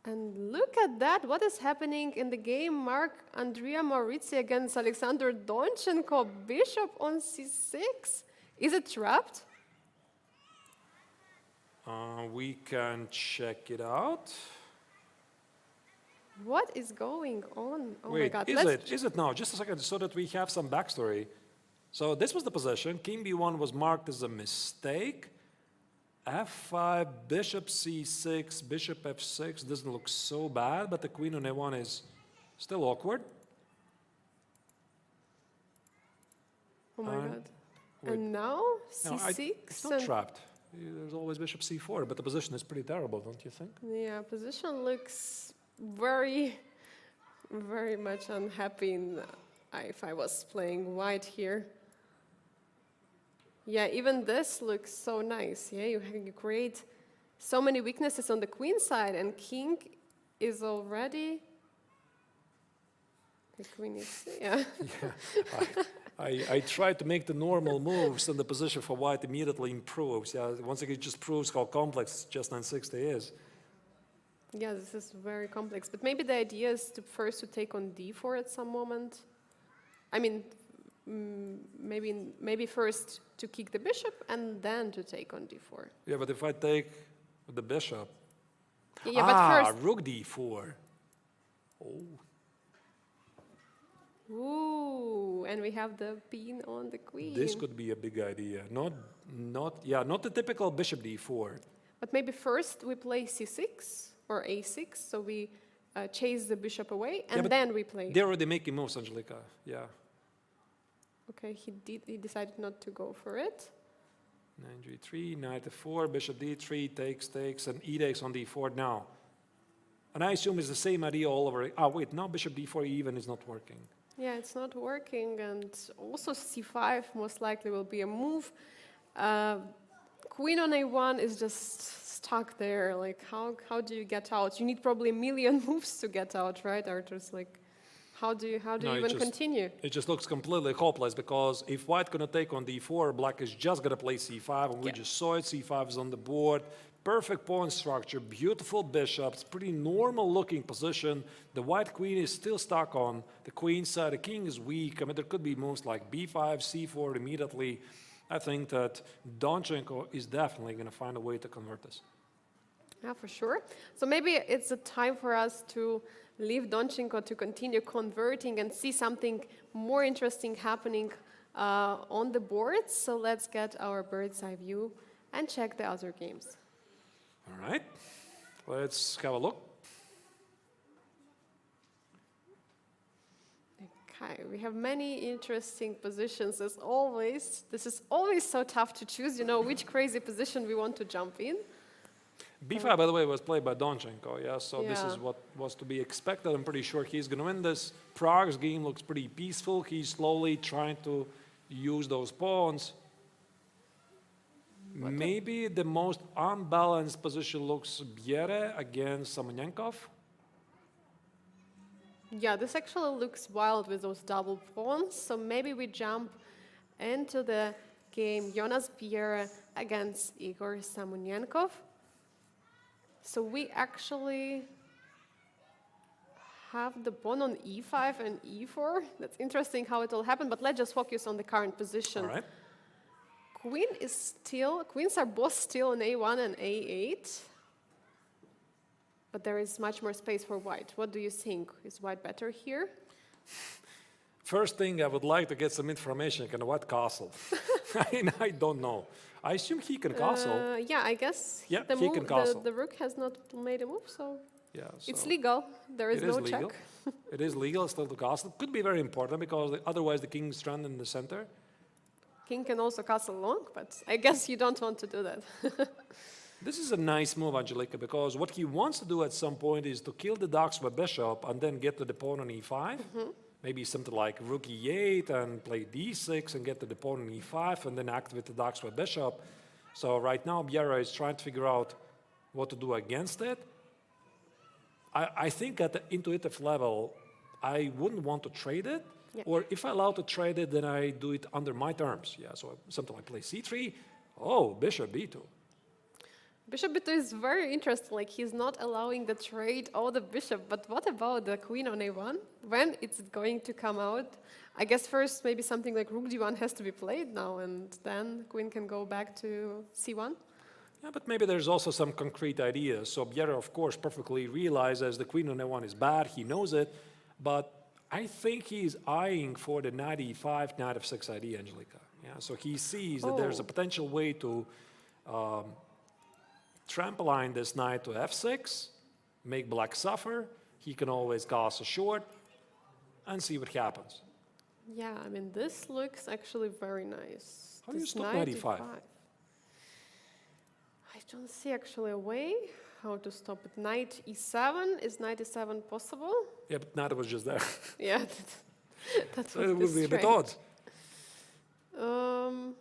And look at that, what is happening in the game? Andrea Maurizi against Alexander Donchenko, bishop on c6. Is it trapped? We can check it out. What is going on? Oh Wait, my God. Is it now? Just a second, so that we have some backstory. So this was the position. King b1 was marked as a mistake. f5, bishop c6, bishop f6 doesn't look so bad, but the queen on a1 is still awkward. Oh my God. Wait. And now c6? It's not trapped. There's always bishop c4, but the position is pretty terrible, don't you think? Yeah, position looks very, very much unhappy if I was playing white here. Yeah, even this looks so nice. Yeah, you create so many weaknesses on the queen side, and king is already... The queen is... Yeah. I tried to make the normal moves, and the position for white immediately improves. Yeah, once again, it just proves how complex Chess960 is. Yeah, this is very complex. But maybe the idea is to first take on d4 at some moment. I mean, maybe first to kick the bishop and then to take on d4. Yeah, but if I take the bishop... Yeah, but first... rook d4. Oh. Ooh, and we have the pin on the queen. This could be a big idea. Not the typical bishop d4. But maybe first we play c6 or a6, so we chase the bishop away, and then we play. They're already making moves, Angelica. Yeah. Okay, he decided not to go for it. Knight g3, knight f4, bishop d3, takes, and e takes on d4 now. And I assume it's the same idea all over. Wait, now bishop d4 even is not working. Yeah, it's not working, and also c5 most likely will be a move. Queen on a1 is just stuck there. Like, how do you get out? You need probably a million moves to get out, right, Artur's? Like, how do you even continue? It just looks completely hopeless because if white gonna take on d4, black is just gonna play c5, and we just saw it. c5 is on the board. Perfect pawn structure, beautiful bishops, pretty normal looking position. The white queen is still stuck on the queen side. The king is weak. I mean, there could be moves like b5, c4 immediately. I think that Donchenko is definitely going to find a way to convert this. Yeah, for sure. So maybe it's a time for us to leave Donchenko to continue converting and see something more interesting happening on the board. So let's get our bird's eye view and check the other games. All right, let's have a look. Okay, we have many interesting positions as always. This is always so tough to choose, you know, which crazy position we want to jump in. B5, by the way, was played by Donchenko, yeah, so this is Yeah. what was to be expected. I'm pretty sure he's going to win this. Prague's game looks pretty peaceful. He's slowly trying to use those pawns. Maybe the most unbalanced position looks Biel against Samonenkov. Yeah, this actually looks wild with those double pawns. So maybe we jump into the game Jonas Biel against Igor Samonenkov. So we actually have the pawn on e5 and e4. That's interesting how it all happened, but let's just focus on the current position. All right. Queens are both still on a1 and a8. But there is much more space for white. What do you think? Is white better here? First thing, I would like to get some information. Can white castle? I don't know. I assume he can castle. Yeah, I guess Yeah, the, he move, can castle. the rook has not made a move, so Yeah, it's so legal. There is it no is legal. check. It is legal still to castle. Could be very important because otherwise the king's stranded in the center. King can also castle long, but I guess you don't want to do that. This is a nice move, Angelika, because what he wants to do at some point is to kill the Daxwa bishop and then get to the pawn on e5. Maybe something like rook e8 and play d6 and get to the pawn on e5 and then activate the Daxwa bishop. So right now, Biel is trying to figure out what to do against it. I think at the intuitive level, I wouldn't want to trade it. Yeah. Or if I allow to trade it, then I do it under my terms. Yeah, so something like play c3. Oh, bishop b2. Bishop b2 is very interesting. Like he's not allowing the trade or the bishop. But what about the queen on a1? When it's going to come out? I guess first maybe something like rook d1 has to be played now, and then queen can go back to c1. Yeah, but maybe there's also some concrete ideas. So Biel, of course, perfectly realizes the queen on a1 is bad. He knows it, but I think he's eyeing for the knight e5, knight f6 idea, Angelika. Yeah, so he sees that there's a potential way to trampoline this knight to f6, make black suffer. He can always castle short and see what happens. Yeah, I mean, this looks actually very nice. How do you This stop knight e5? I don't see actually a way how to stop it. Knight e7, is knight e7 possible? Yeah, but knight was just there. Yeah, that So it would be a bit odd.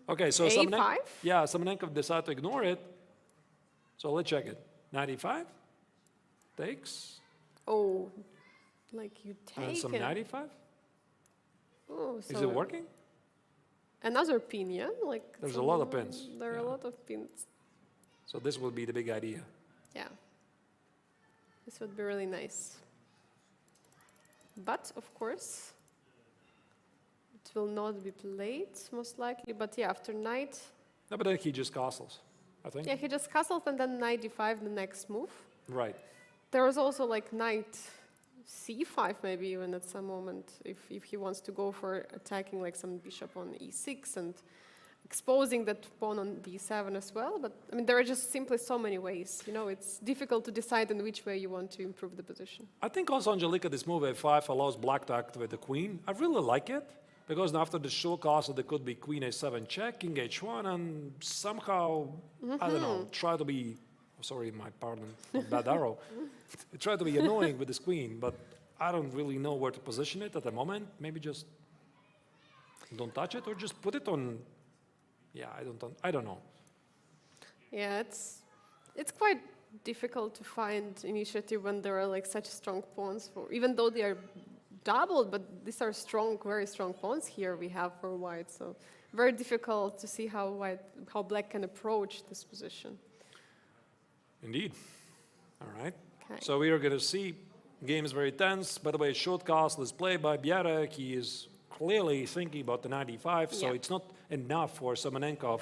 Okay, so a5? Samonenkov decided to ignore it. So let's check it. Knight e5 takes, Oh, like you and take some it. knight e5. Oh, Is so it working? another pin, yeah? Like There's a lot of pins. There are a Yeah. lot of pins. So this will be the big idea. Yeah. This would be really nice. But, of course, it will not be played, most likely. But yeah, after knight, No, but then he just castles, I think. yeah, he just castles and then knight d5, the next move. Right. There was also like knight c5 maybe even at some moment if he wants to go for attacking like some bishop on e6 and exposing that pawn on d7 as well. But I mean, there are just simply so many ways. You know, it's difficult to decide in which way you want to improve the position. I think also, Angelika, this move a5 allows black to activate the queen. I really like it, because after the short castle, there could be queen a7 check, king h1, and somehow, I don't know, try to be, sorry, my pardon, bad arrow, try to be annoying with this queen, but I don't really know where to position it at the moment. Maybe just don't touch it, or just put it on, yeah, I don't know. Yeah, it's quite difficult to find initiative when there are like such strong pawns for, even though they are doubled, but these are strong, very strong pawns here we have for white. So very difficult to see how black can approach this position. Indeed. All right. Okay. So we are going to see game is very tense. By the way, short castle is played by Biel. He is clearly thinking about the knight e5, so Yeah. it's not enough for Samonenkov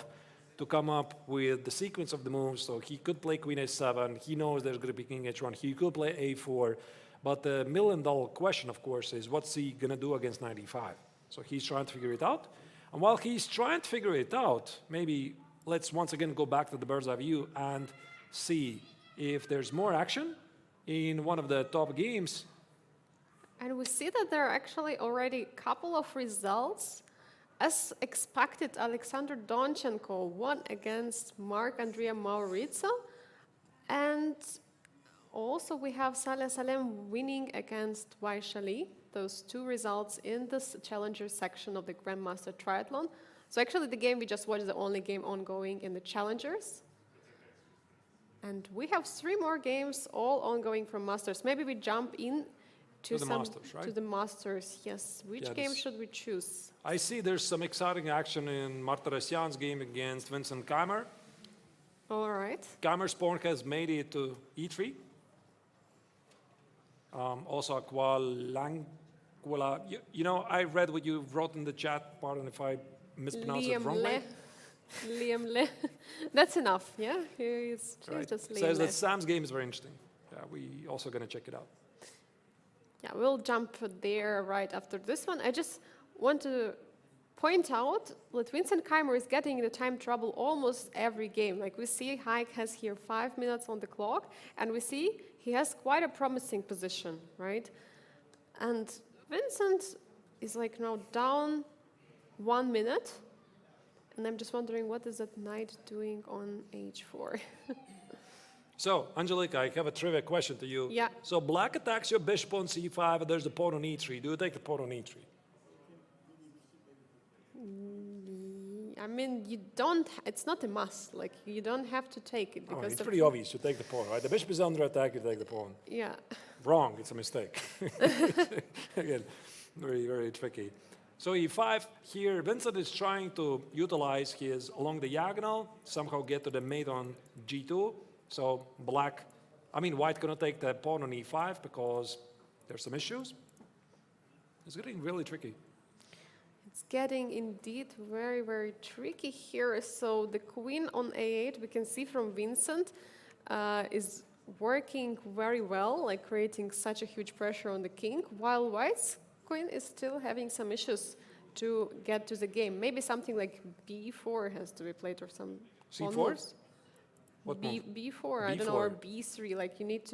to come up with the sequence of the moves. So he could play queen a7. He knows there's going to be king h1. He could play a4. But the million-dollar question, of course, is what's he going to do against knight e5? So he's trying to figure it out. And while he's trying to figure it out, maybe let's once again go back to the bird's eye view and see if there's more action in one of the top games. And we see that there are actually already a couple of results. As expected, Alexander Donchenko won against Marc-Andrea Maurizio. And also we have Saleh Salem winning against Wai Shali. Those two results in this challenger section of the Grandmaster Triathlon. So actually the game we just watched is the only game ongoing in the challengers. And we have 3 more games all ongoing from Masters. Maybe we jump in to the Masters, right? To the Masters, yes. Which game should we choose? I see there's some exciting action in Martirosyan's game against Vincent Keimer. All right. Keimer's pawn has made it to e3. Also, you know, I read what you wrote in the chat. Pardon if I mispronounced it wrongly. Liam Le. That's enough, yeah? He's Right. just Liam Says Le. that Sam's game is very interesting. Yeah, we also going to check it out. Yeah, we'll jump there right after this one. I just want to point out that Vincent Keimer is getting into time trouble almost every game. Like we see Haik has here 5 minutes on the clock, and we see he has quite a promising position, right? And Vincent is like now down 1 minute, and I'm just wondering what is that knight doing on h4? So, Angelika, I have a trivia question to you. Yeah. So, black attacks your bishop on c5, and there's the pawn on e3. Do you take the pawn on e3? I mean, you don't, it's not a must. Like, you don't have to take it. Oh, Because it's pretty obvious. You take the pawn, right? The bishop is under attack, you take the pawn. Yeah. Wrong, it's a mistake. Again, very, very tricky. So e5 here, Vincent is trying to utilize his along the diagonal, somehow get to the mate on g2. So white cannot take the pawn on e5 because there's some issues. It's getting really tricky. It's getting indeed very, very tricky here. So the queen on a8, we can see from Vincent, is working very well, like creating such a huge pressure on the king, while white's queen is still having some issues to get to the game. Maybe something like b4 has to be played or some C4? onwards. What move? b4, I don't know, or b3. Like you need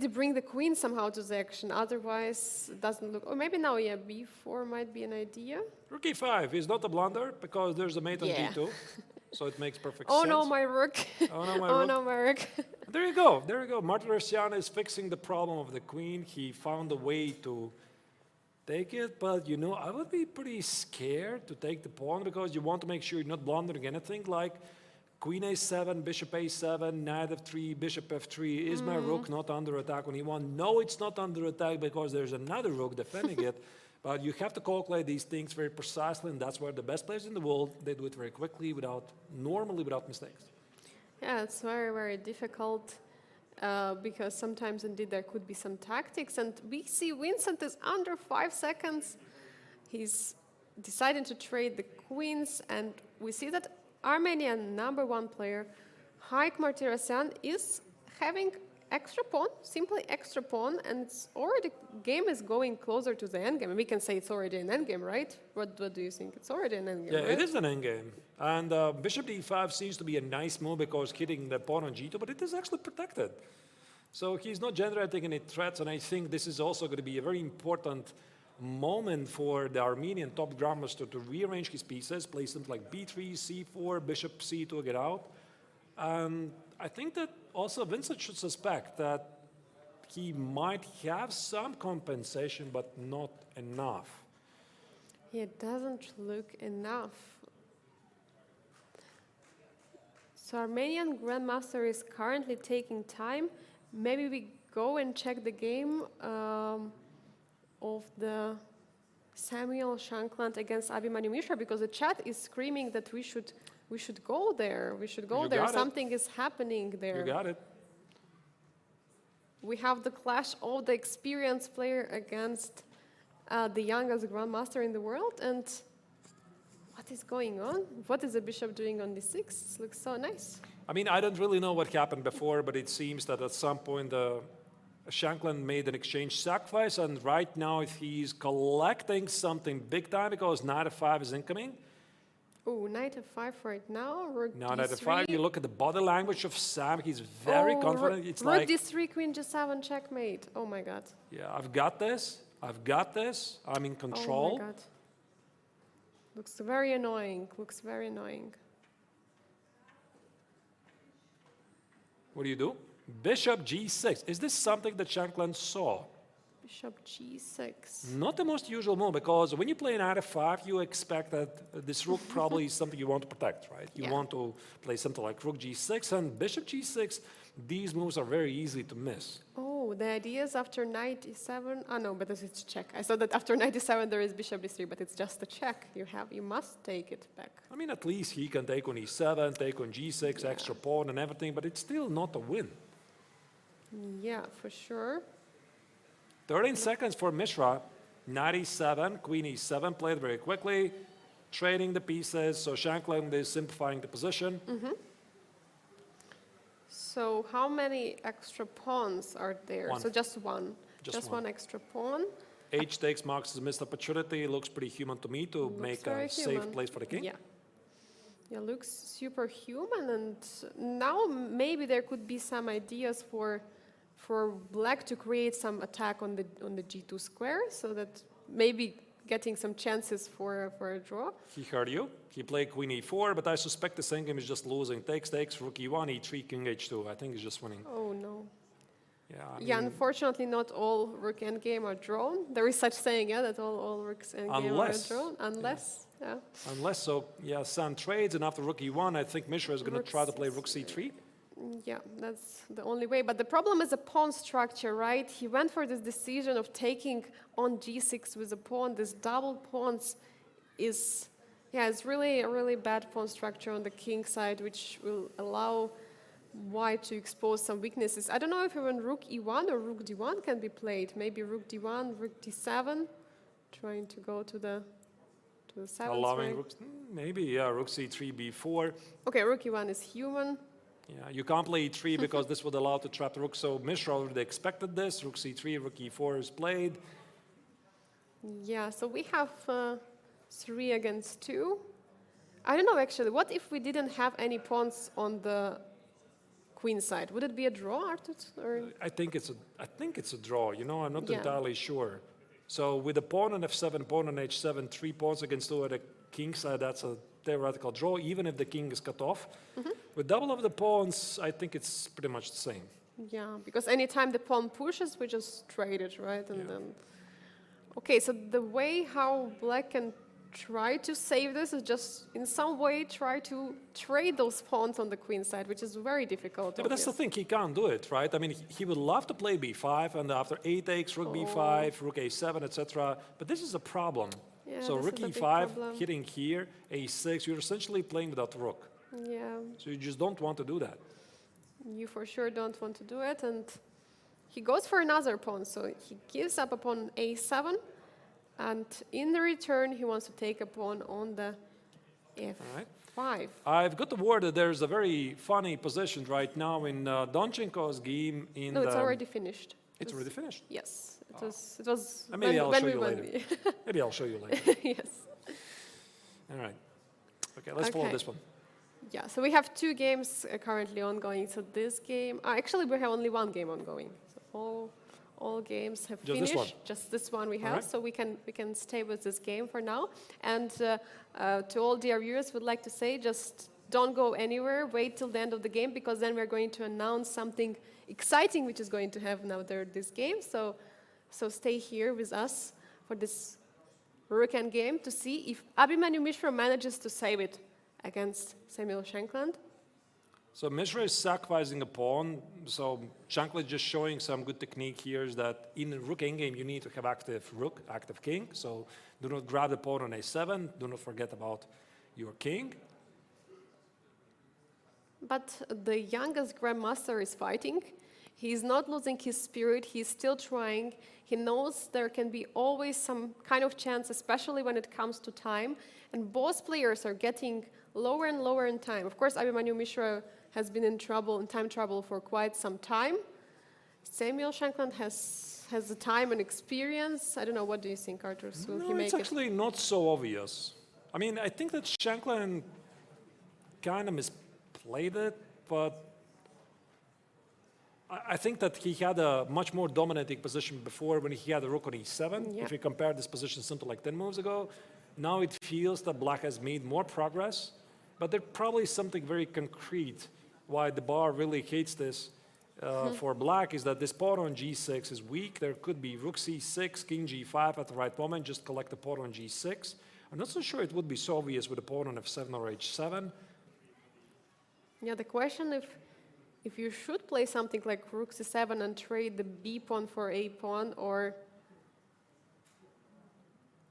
to bring the queen somehow to the action. Otherwise, it doesn't look. Or maybe now, yeah, b4 might be an idea. Rook e5 is not a blunder because there's a mate on Yeah. d2, so it makes perfect Oh sense. no, my rook. Oh no, my Oh rook. no, my rook. There you go. There you go. Martirosyan is fixing the problem of the queen. He found a way to take it, but you know, I would be pretty scared to take the pawn because you want to make sure you're not blundering anything like queen a7, bishop a7, knight f3, bishop f3. Is my rook not under attack on e1? No, it's not under attack because there's another rook defending it. But you have to calculate these things very precisely, and that's where the best players in the world, they do it very quickly, normally without mistakes. Yeah, it's very, very difficult because sometimes indeed there could be some tactics. And we see Vincent is under 5 seconds. He's deciding to trade the queens, and we see that Armenian #1 player, Haik Martirosyan, is having extra pawn, simply extra pawn, and it's already, game is going closer to the endgame. We can say it's already an endgame, right? What do you think? It's already an endgame, Yeah, right? it is an endgame. And bishop d5 seems to be a nice move because hitting the pawn on g2, but it is actually protected. So he's not generating any threats, and I think this is also going to be a very important moment for the Armenian top grandmaster to rearrange his pieces, play something like b3, c4, bishop c2, get out. And I think that also Vincent should suspect that he might have some compensation, but not enough. It doesn't look enough. So Armenian Grandmaster is currently taking time. Maybe we go and check the game of the Samuel Shankland against Abhimanyu Mishra, because the chat is screaming that we should go there. We should go You there. got it. Something is happening there. You got it. We have the clash of the experienced player against the youngest grandmaster in the world, and what What is going on? What is the bishop doing on d6? It looks so nice. I mean, I don't really know what happened before, but it seems that at some point Shankland made an exchange sacrifice, and right now if he's collecting something big time because knight f5 is incoming. Oh, knight f5 right now. Rook Now d3. knight f5, you look at the body language of Sam, he's very confident. It's rook like, d3, queen g7, checkmate. Oh my god. yeah, I've got this, I'm in control. Oh my god. Looks very annoying, looks very annoying. What do you do? Bishop g6. Is this something that Shankland saw? Bishop g6. Not the most usual move, because when you play knight f5, you expect that this rook probably is something you want to protect, right? You Yeah. want to play something like rook g6 and bishop g6. These moves are very easy to miss. Oh, the idea is after knight e7. Ah, no, but this is check. I saw that after knight e7 there is bishop d3, but it's just a check. You must take it back. I mean, at least he can take on e7, take on g6, extra pawn and everything, but it's still not a win. Yeah, for sure. 13 seconds for Mishra. Knight e7, queen e7, played very quickly, trading the pieces. So Shankland is simplifying the position. So how many extra pawns are there? One. So just one. Just one one. extra pawn. H takes marks as a missed opportunity. It looks pretty human to me to Looks make very a safe human. place for the king. Yeah. Yeah, looks super human, and now maybe there could be some ideas for black to create some attack on the g2 square, so that maybe getting some chances for a draw. He heard you. He played queen e4, but I suspect the same game is just losing. Takes, rook e1, e3, king h2. I think he's just winning. Oh no. Yeah, Yeah, unfortunately, not all rook endgame are drawn. There is such saying, yeah, that all rooks endgame Unless. are drawn, unless, yeah. Unless, so, yeah, Sam trades, and after rook e1, I think Mishra is going to Rook try to play rook c3. Yeah, that's the only way. But the problem is the pawn structure, right? He went for this decision of taking on g6 with a pawn. This double pawns is, yeah, it's really a really bad pawn structure on the king side, which will allow white to expose some weaknesses. I don't know if even rook e1 or rook d1 can be played. Maybe rook d1, rook d7, trying to go to the seventh Allowing rank. rooks, maybe, yeah, rook c3, b4. Okay, rook e1 is human. Yeah, you can't play e3 because this would allow to trap the rook. So Mishra already expected this. Rook c3, rook e4 is played. Yeah, so we have 3 against 2. I don't know actually. What if we didn't have any pawns on the queen side? Would it be a draw, Artur? Or I think it's a draw. You know, I'm not Yeah. entirely sure. So with a pawn on f7, pawn on h7, 3 pawns against 2 at the king side, that's a theoretical draw, even if the king is cut off. With double of the pawns, I think it's pretty much the same. yeah, because anytime the pawn pushes, we just trade it, right? And Yeah. then, okay, so the way how black can try to save this is just in some way try to trade those pawns on the queen side, which is very difficult. Yeah, but that's the thing, he can't do it, right? I mean, he would love to play b5, and after a takes, rook b5, rook a7, etc. But this is a problem. Yeah, So this rook is a big e5, problem. hitting here, a6, you're essentially playing without the rook. Yeah, So you just don't want to do that. you for sure don't want to do it. And he goes for another pawn, so he gives up a pawn on a7, and in the return, he wants to take a pawn on the f5. Right. I've got the word that there's a very funny position right now in Donchenko's game. No, it's already finished. It's already finished. Yes, it was. It was. Maybe I'll show you went. later. Maybe I'll show you later. Yes. All right. Okay, let's follow Okay. this one. Yeah. So we have 2 games currently ongoing. So this game, actually, we have only 1 game ongoing. So all games have Just finished. this one? Just this one we have. Alright. So we can stay with this game for now. And to all dear viewers, would like to say just don't go anywhere. Wait till the end of the game, because then we're going to announce something exciting which is going to happen after this game. So stay here with us for this rook game to see if Abhimanyu Mishra manages to save it against Samuel Shankland. So Mishra is sacrificing a pawn. So Shankland is just showing some good technique here is that in a rook endgame you need to have active rook, active king. So do not grab the pawn on a7. Do not forget about your king. But the youngest grandmaster is fighting. He's not losing his spirit. He's still trying. He knows there can be always some kind of chance, especially when it comes to time. And both players are getting lower and lower in time. Of course, Abhimanyu Mishra has been in time trouble for quite some time. Samuel Shankland has the time and experience. I don't know, what do you think, Artur? Will he No, make it's actually not so obvious. I mean, I think that Shankland kind of misplayed it, but I think that he had a much more dominating position before when he had a rook on e7. Yeah. If you compare this position something like 10 moves ago, now it feels that black has made more progress, but there's probably something very concrete why the bar really hates this for black is that this pawn on g6 is weak. There could be rook c6, king g5 at the right moment, just collect the pawn on g6. I'm not so sure it would be so obvious with a pawn on f7 or h7. Yeah, the question if you should play something like rook c7 and trade the b pawn for a pawn, or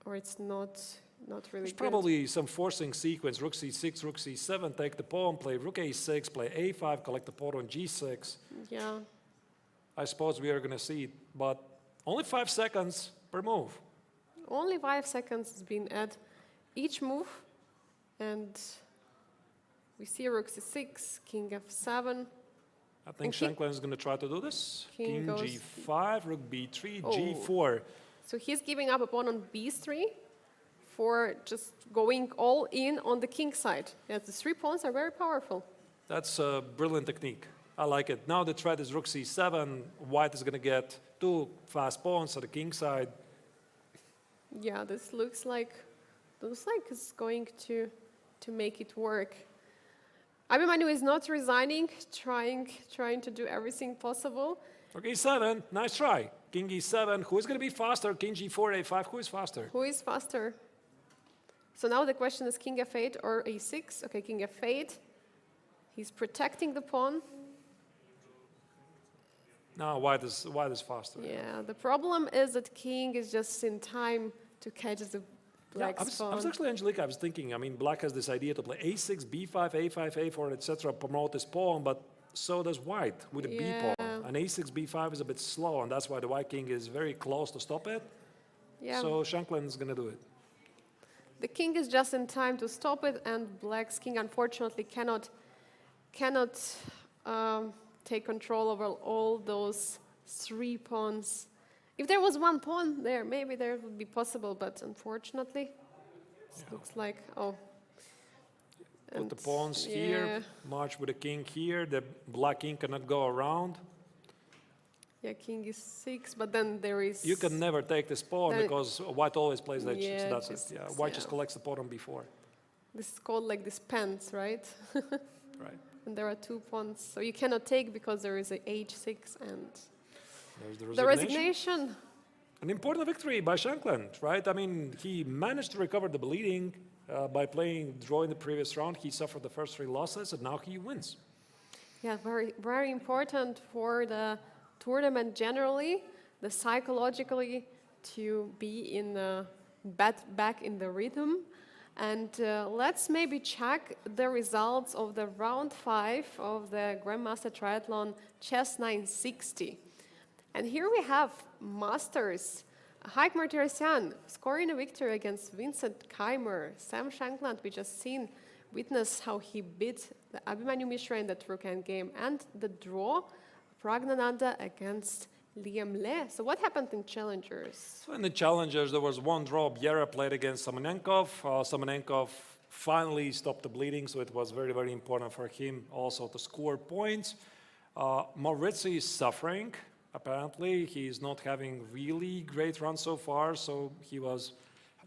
it's not really There's good. probably some forcing sequence, rook c6, rook c7, take the pawn, play rook a6, play a5, collect the pawn on g6. Yeah. I suppose we are going to see it, but only 5 seconds per move. Only 5 seconds has been at each move, and we see rook c6, king f7. I think king- Shankland is going to try to do this. king King goes- g5, rook b3, Oh. g4. So he's giving up a pawn on b3 for just going all in on the king side. Yeah, the 3 pawns are very powerful. That's a brilliant technique. I like it. Now the threat is rook c7. White is going to get 2 fast pawns at the king side. Yeah, this looks like it's going to make it work. Abhimanyu is not resigning, trying to do everything possible. Rook e7, nice try. King e7, who is going to be faster? King g4, a5, who is faster? Who is faster? So now the question is king f8 or a6. Okay, king f8. He's protecting the pawn. No, white is faster. Yeah, the problem is that king is just in time to catch the Yeah, black's I was pawn. actually, Angelica, I was thinking, I mean, black has this idea to play a6, b5, a5, a4, etc., promote his pawn, but so does white with a b Yeah. pawn. An a6, b5 is a bit slow, and that's why the white king is very close to stop it. Yeah. So Shankland is going to do it. The king is just in time to stop it, and black's king unfortunately cannot take control over all those 3 pawns. If there was 1 pawn there, maybe there would be possible, but unfortunately, it looks like, oh. Put the pawns here, yeah. march with the king here. The black king cannot go around. Yeah, king is 6, but then there is... You can never take this pawn Then- because white always plays that. Yeah, So that's it. just- Yeah, white yeah. just collects the pawn on b4. This is called like this pence, right? Right. And there are 2 pawns, so you cannot take because there is a h6 and There's the resignation. An important victory by Shankland, right? I mean, he managed to recover the bleeding by drawing the previous round. He suffered the first 3 losses, and now he wins. Yeah, very, very important for the tournament generally, the psychologically to be in the back in the rhythm. And let's maybe check the results of the round 5 of the Grandmaster Triathlon Chess960. And here we have Masters. Haik Martirosyan scoring a victory against Vincent Keimer. Sam Shankland, we just witnessed how he beat the Abhimanyu Mishra in that rook endgame, and the draw, Pragnananda against Liam Le. So what happened in Challengers? So in the challengers, there was 1 draw. Biera played against Simonenkov. Simonenkov finally stopped the bleeding, so it was very, very important for him also to score points. Maurizio is suffering. Apparently, he's not having really great run so far, so he was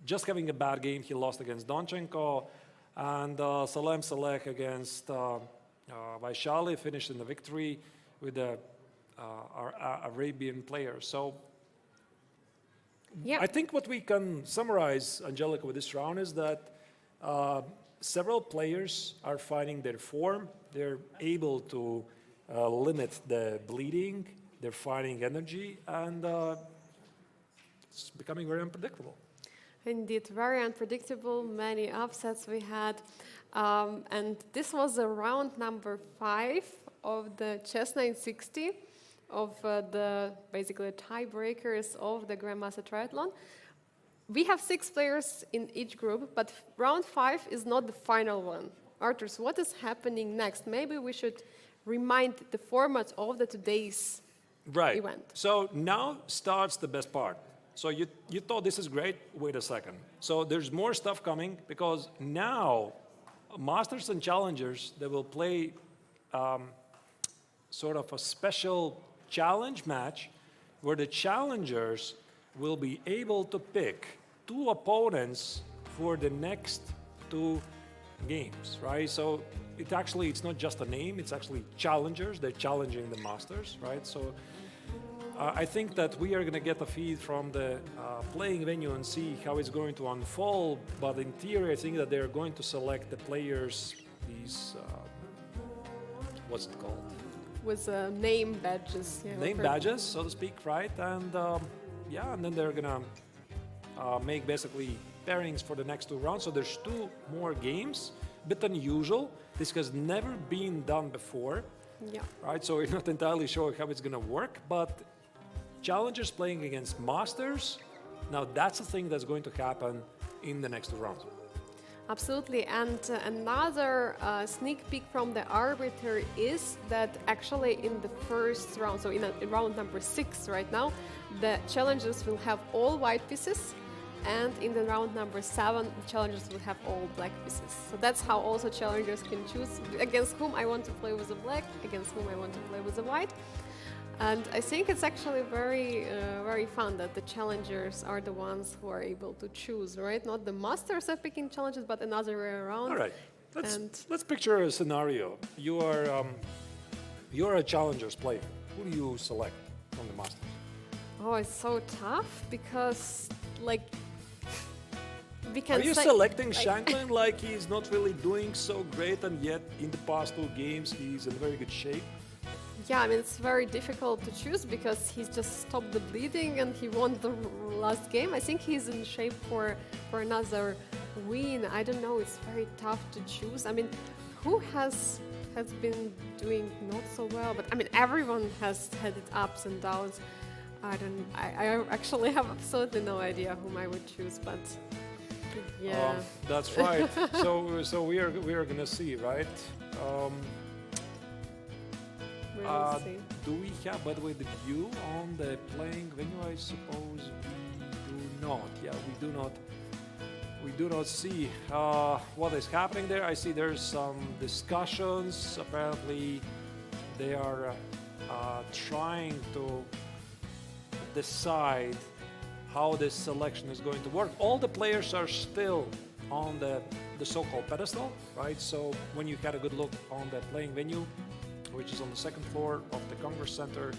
just having a bad game. He lost against Donchenko, and Salem Saleh against Vaishali finished in the victory with our Arabian player. So Yeah. I think what we can summarize, Angelica, with this round is that several players are finding their form. They're able to limit the bleeding. They're finding energy, and it's becoming very unpredictable. Indeed, very unpredictable, many upsets we had. And this was the round number 5 of the Chess960. of the basically tiebreakers of the Grandmaster Triathlon. We have 6 players in each group, but round 5 is not the final one. Arthur, so what is happening next? Maybe we should remind the format of the today's event. So now starts the best part. So you thought this is great? Wait a second. So there's more stuff coming because now Masters and Challengers, they will play sort of a special challenge match where the challengers will be able to pick 2 opponents for the next 2 games, right? So it's not just a name, it's actually challengers. They're challenging the masters, right? So I think that we are going to get a feed from the playing venue and see how it's going to unfold. But in theory, I think that they're going to select the players, these, what's it called? With name badges. Yeah, name badges, so to speak, right? And and then they're going to make basically pairings for the next 2 rounds. So there's 2 more games, a bit unusual. This has never been done before, right? So we're not entirely sure how it's going to work, but challengers playing against masters, now that's a thing that's going to happen in the next 2 rounds. Absolutely, and another sneak peek from the arbiter is that actually in the first round, so in round number 6 right now, the challengers will have all white pieces, and in the round number 7, the challengers will have all black pieces. So that's how also challengers can choose against whom I want to play with the black, against whom I want to play with the white. And I think it's actually very fun that the challengers are the ones who are able to choose, right? Not the masters are picking challenges, but another way around. All right, let's picture a scenario. You're a challengers player. Who do you select from the masters? Oh, it's so tough because, like, we can. Are you selecting Shanklin like he's not really doing so great, and yet in the past 2 games he's in very good shape? Yeah, I mean, it's very difficult to choose because he's just stopped the bleeding and he won the last game. I think he's in shape for another win. I don't know, it's very tough to choose. I mean, who has been doing not so well? But I mean, everyone has had its ups and downs. I actually have absolutely no idea whom I would choose, but yeah. That's right. So we are gonna see, right? Do we have, by the way, the view on the playing venue? I suppose we do not. Yeah, we do not. We do not see what is happening there. I see there's some discussions. Apparently, they are trying to decide how this selection is going to work. All the players are still on the so-called pedestal, right? So when you get a good look on the playing venue, which is on the 2nd floor of the Congress Center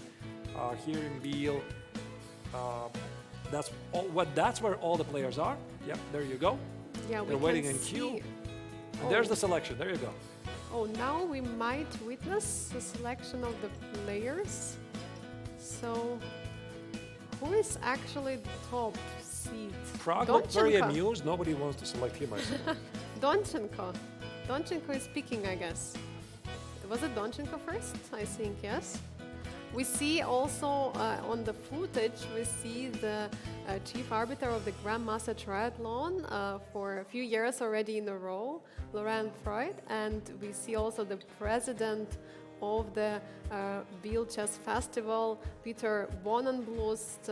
here in Biel. That's where all the players are. Yep, there you go. Yeah, they're waiting in queue. And there's the selection. There you go. Oh, now we might witness the selection of the players. So, who is actually the top seed? Prague looked very amused. Nobody wants to select him, I suppose. Donchenko. Donchenko is picking, I guess. Was it Donchenko first? I think, yes. We see also on the footage, we see the chief arbiter of the Grandmaster Triathlon for a few years already in a row, Laurent Freud, and we see also the president of the Biel Chess Festival, Peter Bonenblust,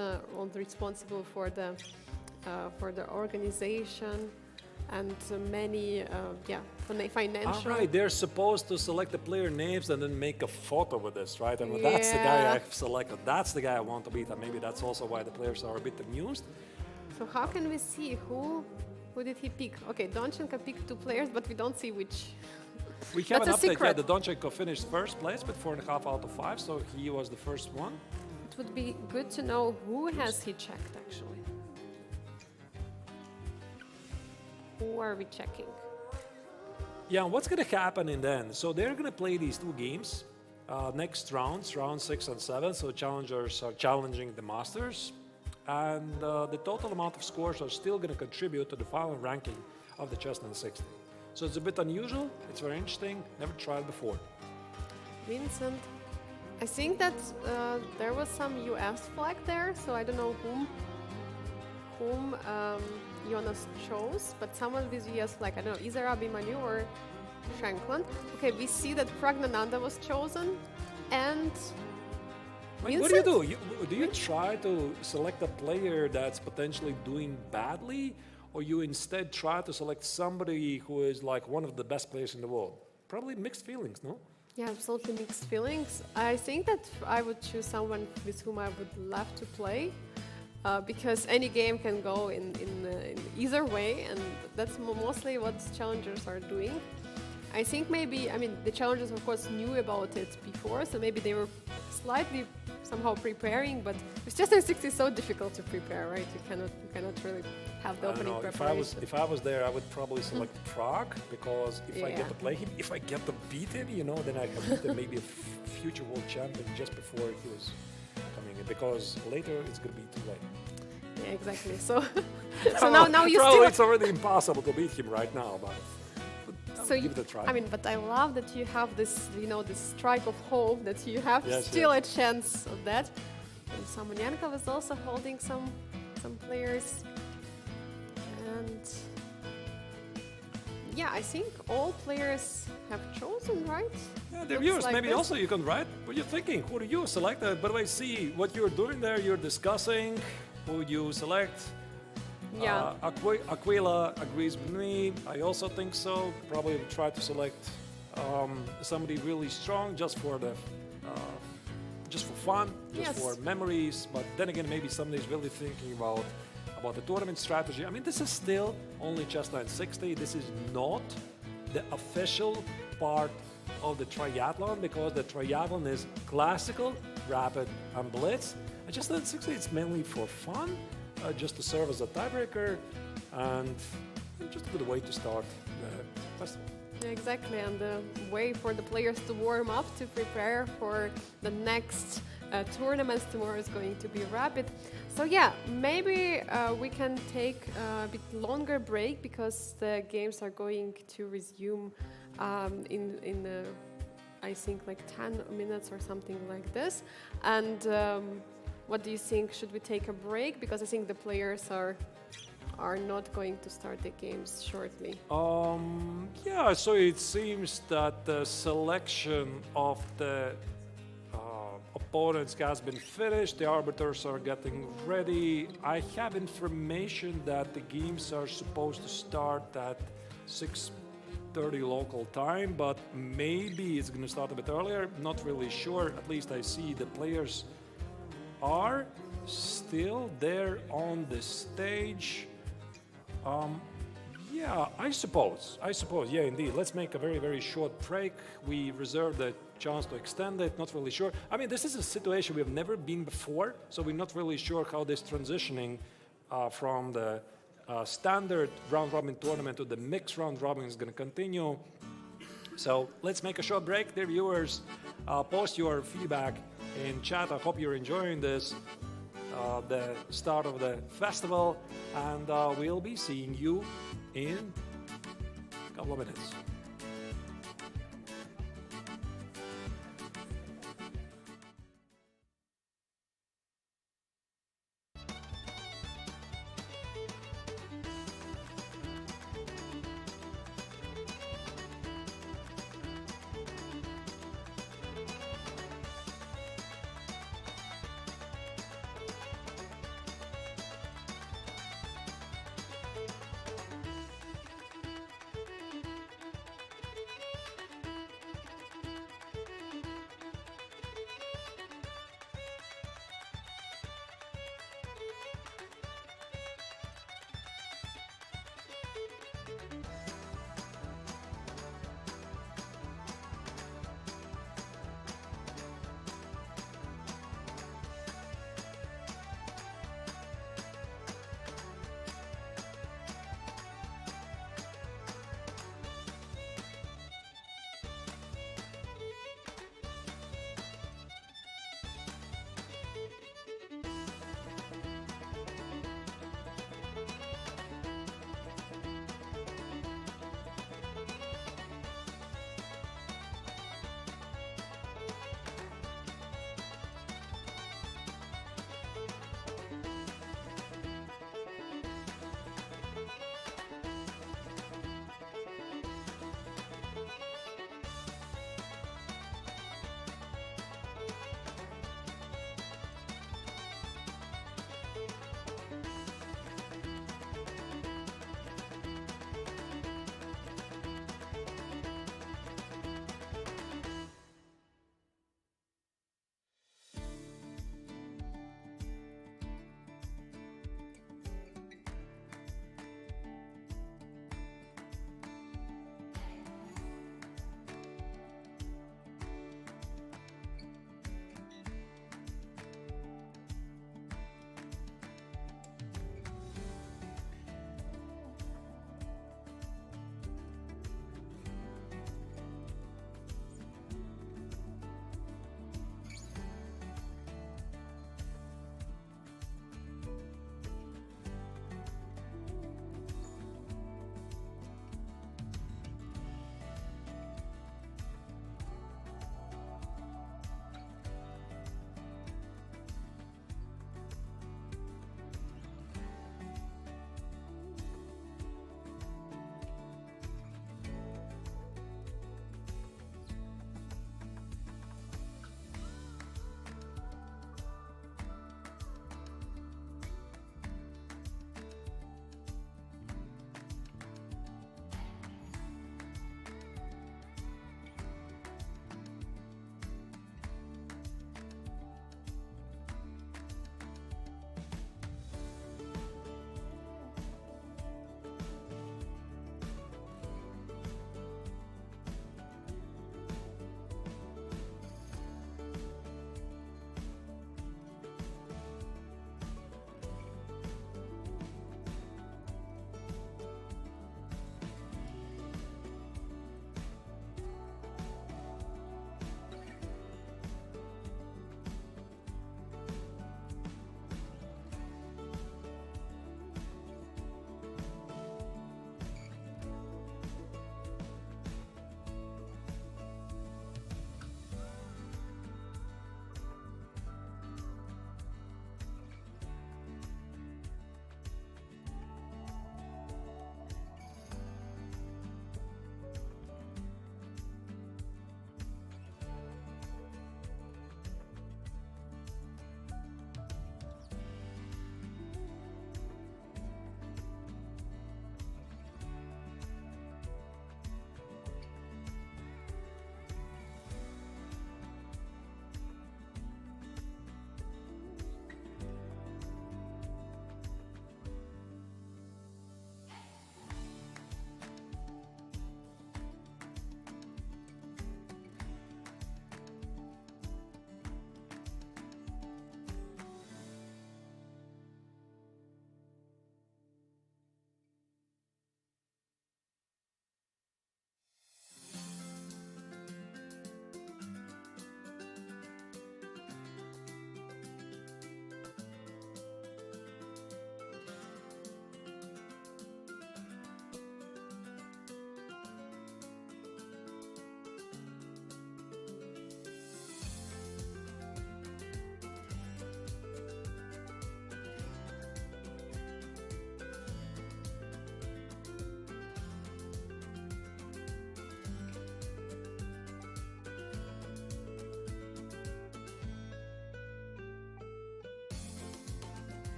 responsible for the organization. And many, financial. All right, they're supposed to select the player names and then make a photo with this, right? And that's the guy I've selected. That's the guy I want to beat, and maybe that's also why the players are a bit amused. So how can we see who did he pick? Okay, Donchenko picked 2 players, but we don't see which. We have an update. Yeah, the Donchenko finished 1st place with 4.5 out of 5, so he was the first one. It would be good to know who has he checked actually. Who are we checking? Yeah, what's going to happen in the end? So they're going to play these 2 games, next rounds, round 6 and 7. So challengers are challenging the masters. And the total amount of scores are still going to contribute to the final ranking of the Chess960. So it's a bit unusual. It's very interesting. Never tried before. Vincent, I think that there was some US flag there, so I don't know whom Jonas chose, but someone with US flag. I don't know, either Abhimanyu or Shankland. Okay, we see that Pragnananda was chosen, and Like, what do you do? Do you try to select a player that's potentially doing badly, or you instead try to select somebody who is like one of the best players in the world? Probably mixed feelings, no? Yeah, absolutely mixed feelings. I think that I would choose someone with whom I would love to play, because any game can go in either way, and that's mostly what challengers are doing. I think maybe, I mean, the challengers of course knew about it before, so maybe they were slightly somehow preparing, but with Chess960 it's so difficult to prepare, right? You cannot really have the I don't opening know. preparation. If I was there, I would probably select Prague, because if I Yeah. get to play him, if I get to beat him, you know, then I can beat him, maybe a future world champion just before he was coming in, because later it's going to be too late. Yeah, exactly. So, so now you Probably still. it's already impossible to beat him right now, but So give it a try. I mean, but I love that you have this, you know, this strike of hope that you have Yes, still yes. a chance of that. And Samonyankov is also holding some players, and yeah, I think all players have chosen, right? Yeah, the Looks viewers, like maybe this. also you can write what you're thinking. Who do you select? By the way, see what you're doing there. You're discussing who you select. Yeah. Aquila agrees with me. I also think so. Probably will try to select somebody really strong just for the, just for fun, just Yes. for memories. But then again, maybe somebody's really thinking about the tournament strategy. I mean, this is still only Chess960. This is not the official part of the triathlon, because the triathlon is classical, rapid, and blitz. And Chess960 it's mainly for fun. Just to serve as a tiebreaker, and just a good way to start the festival. Yeah, exactly, and the way for the players to warm up, to prepare for the next tournaments tomorrow is going to be rapid. So yeah, maybe we can take a bit longer break, because the games are going to resume in I think like 10 minutes or something like this. And what do you think? Should we take a break? Because I think the players are not going to start the games shortly. Yeah, so it seems that the selection of the opponents has been finished. The arbiters are getting ready. I have information that the games are supposed to start at 6:30 local time, but maybe it's going to start a bit earlier. Not really sure. At least I see the players are still there on the stage. Yeah, I suppose, yeah, indeed. Let's make a very, very short break. We reserve the chance to extend it, not really sure. I mean, this is a situation we've never been before, so we're not really sure how this transitioning from the standard round-robin tournament to the mixed round-robin is going to continue. So let's make a short break. Dear viewers, post your feedback in chat. I hope you're enjoying this, the start of the festival, and we'll be seeing you in a couple of minutes.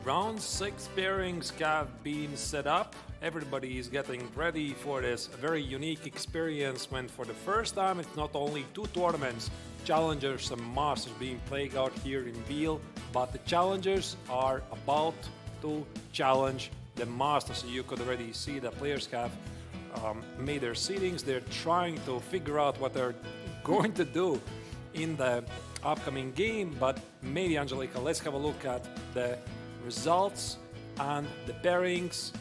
round 6 pairings have been set up. Everybody is getting ready for this very unique experience when for the first time it's not only 2 tournaments, Challengers and Masters being played out here in Biel, but the Challengers are about to challenge the Masters. So you could already see the players have made their seedings. They're trying to figure out what they're going to do in the upcoming game. But maybe, Angelica, let's have a look at the results and the pairings.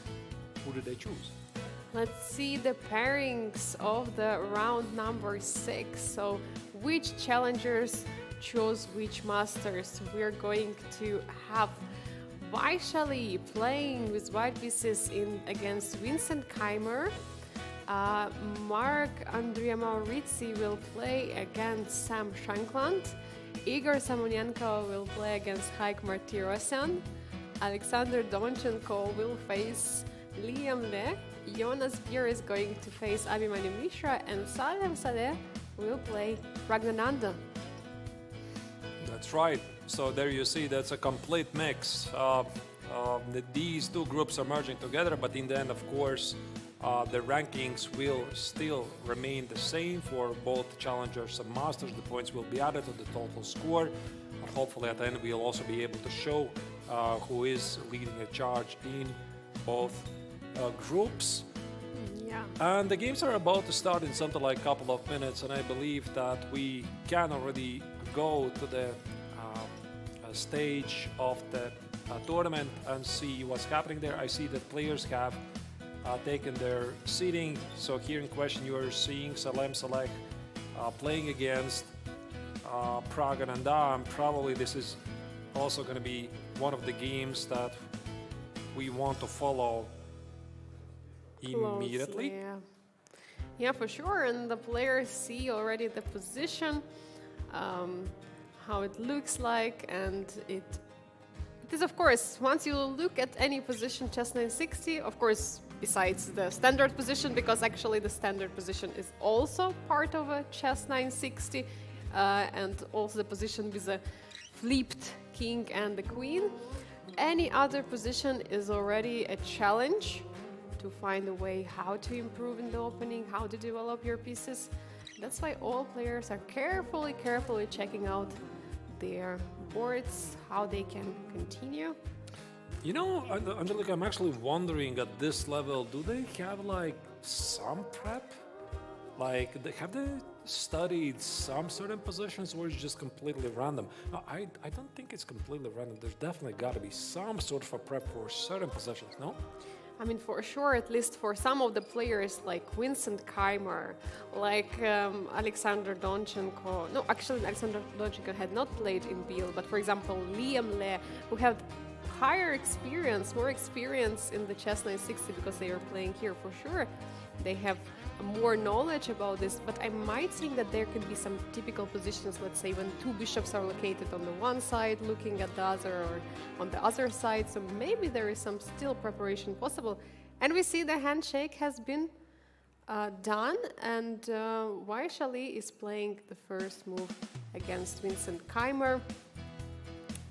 Who did they choose? Let's see the pairings of the round number 6. So which challengers chose which masters? We're going to have Vaishali playing with white pieces against Vincent Keimer. Mark Andrea Maurizi will play against Sam Shankland. Igor Samonenko will play against Haik Martirosyan. Alexander Donchenko will face Liam Le. Jonas Bier is going to face Abhimanyu Mishra, and Salem Saleh will play Ragnananda. That's right. So there you see, that's a complete mix. These 2 groups are merging together, but in the end, of course, the rankings will still remain the same for both Challengers and Masters. The points will be added to the total score. And hopefully at the end we'll also be able to show who is leading the charge in both groups. Yeah. And the games are about to start in something like a couple of minutes, and I believe that we can already go to the stage of the tournament and see what's happening there. I see that players have taken their seating. So here in question you are seeing Salem Saleh playing against Pragananda, and probably this is also going to be one of the games that we want to follow immediately. Closely, yeah, for sure. And the players see already the position, how it looks like, and it is, of course, once you look at any position, Chess960, of course, besides the standard position, because actually the standard position is also part of a Chess960, and also the position with the flipped king and the queen. Any other position is already a challenge to find a way how to improve in the opening, how to develop your pieces. That's why all players are carefully checking out their boards, how they can continue. You know, Angelica, I'm actually wondering at this level, do they have like some prep? Like, have they studied some certain positions, or is it just completely random? No, I don't think it's completely random. There's definitely got to be some sort of a prep for certain positions, no? I mean, for sure, at least for some of the players like Vincent Keimer, like Alexander Donchenko. No, actually, Alexander Donchenko had not played in Biel, but for example, Liam Le, who have higher experience, more experience in the Chess960 because they are playing here for sure. They have more knowledge about this, but I might think that there could be some typical positions, let's say when 2 bishops are located on the one side looking at the other, or on the other side, so maybe there is some still preparation possible. And we see the handshake has been done, and Vaishali is playing the first move against Vincent Keimer.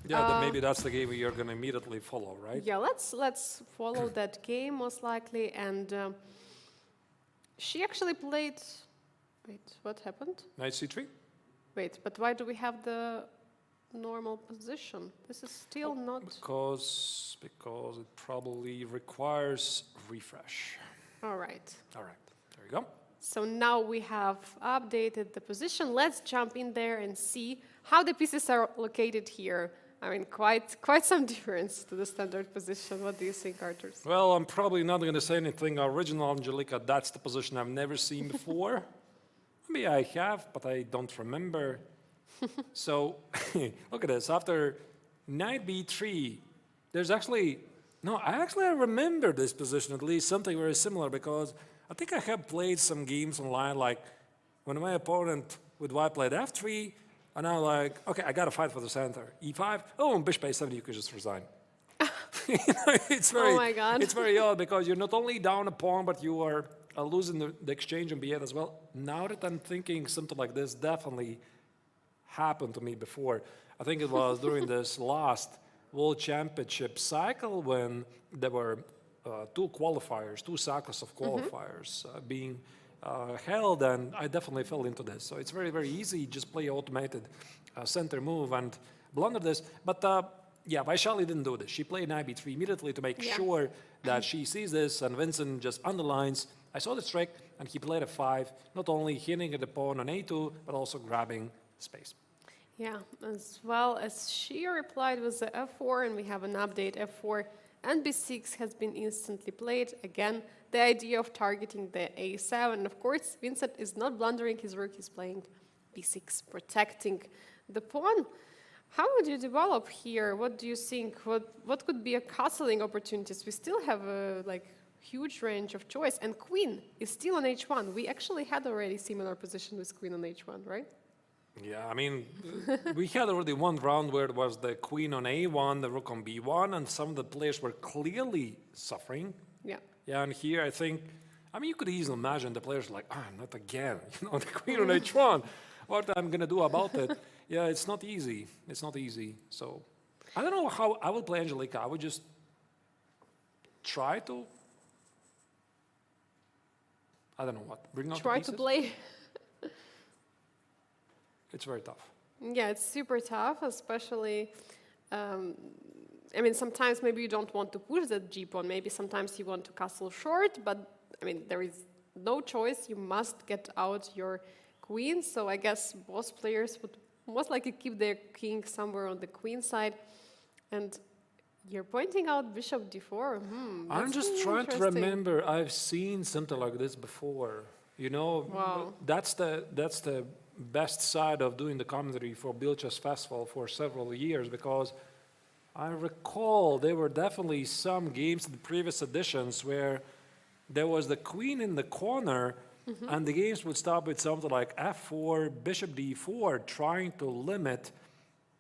Yeah, then maybe that's the game you're going to immediately follow, right? Yeah, let's follow that game most likely. And she actually played. Wait, what happened? Knight c3. Wait, but why do we have the normal position? This is still not. Because it probably requires refresh. All right. All right, there you go. So now we have updated the position. Let's jump in there and see how the pieces are located here. I mean, quite some difference to the standard position. What do you think, Artur? Well, I'm probably not going to say anything original, Angelica. That's the position I've never seen before. Maybe I have, but I don't remember. So, look at this. After knight b3, there's actually... No, I remember this position, at least something very similar, because I think I have played some games online, like when my opponent with white played f3, and I'm like, okay, I got to fight for the center. e5, oh, and bishop a7, you could just resign. It's very, oh my God. It's very odd, because you're not only down a pawn, but you are losing the exchange on b8 as well. Now that I'm thinking something like this definitely happened to me before. I think it was during this last World Championship cycle when there were two qualifiers, two cycles of qualifiers being held, and I definitely fell into this. So it's very, very easy, just play automated center move and blunder this. But yeah, Vaishali didn't do this. She played knight b3 immediately to make sure that she sees this, and Vincent just underlines, I saw this trick, and he played f5, not only hitting at the pawn on a2, but also grabbing space. Yeah, as well as she replied with the f4, and we have an update. F4 and b6 has been instantly played. Again, the idea of targeting the a7. And of course, Vincent is not blundering his rook, he's playing b6, protecting the pawn. How would you develop here? What do you think? What could be a castling opportunities? We still have a huge range of choice, and queen is still on h1. We actually had already similar position with queen on h1, right? Yeah, I mean, we had already one round where it was the queen on a1, the rook on b1, and some of the players were clearly suffering. Yeah. Yeah, and here I think, I mean, you could easily imagine the players like, not again, the queen on h1. What I'm going to do about it? Yeah, it's not easy. It's not easy. So I don't know how I would play Angelika. I would just try to, I don't know what, bring out the Try pieces? to play. It's very tough. Yeah, it's super tough, especially, I mean, sometimes maybe you don't want to push that g-pawn. Maybe sometimes you want to castle short, but, I mean, there is no choice. You must get out your queen. So I guess both players would most likely keep their king somewhere on the queen side. And you're pointing out bishop d4. I'm just trying to remember. I've seen something like this before. You know, Wow. that's the best side of doing the commentary for Biel Chess Festival for several years, because I recall there were definitely some games in the previous editions where there was the queen in the corner, and the games would start with something like f4, bishop d4, trying to limit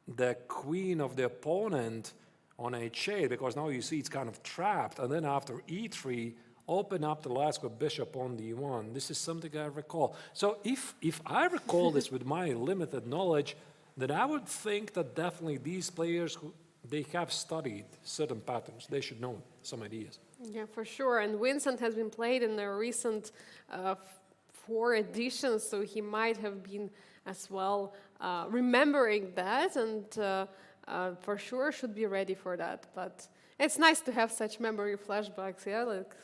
the queen of the opponent on h8, because now you see it's kind of trapped, and then after e3, open up the last with bishop on d1. This is something I recall. So if I recall this with my limited knowledge, then I would think that definitely these players, they have studied certain patterns. They should know some ideas. Yeah, for sure. And Vincent has been played in the recent 4 editions, so he might have been as well remembering that, and for sure should be ready for that. But it's nice to have such memory flashbacks. Yeah, like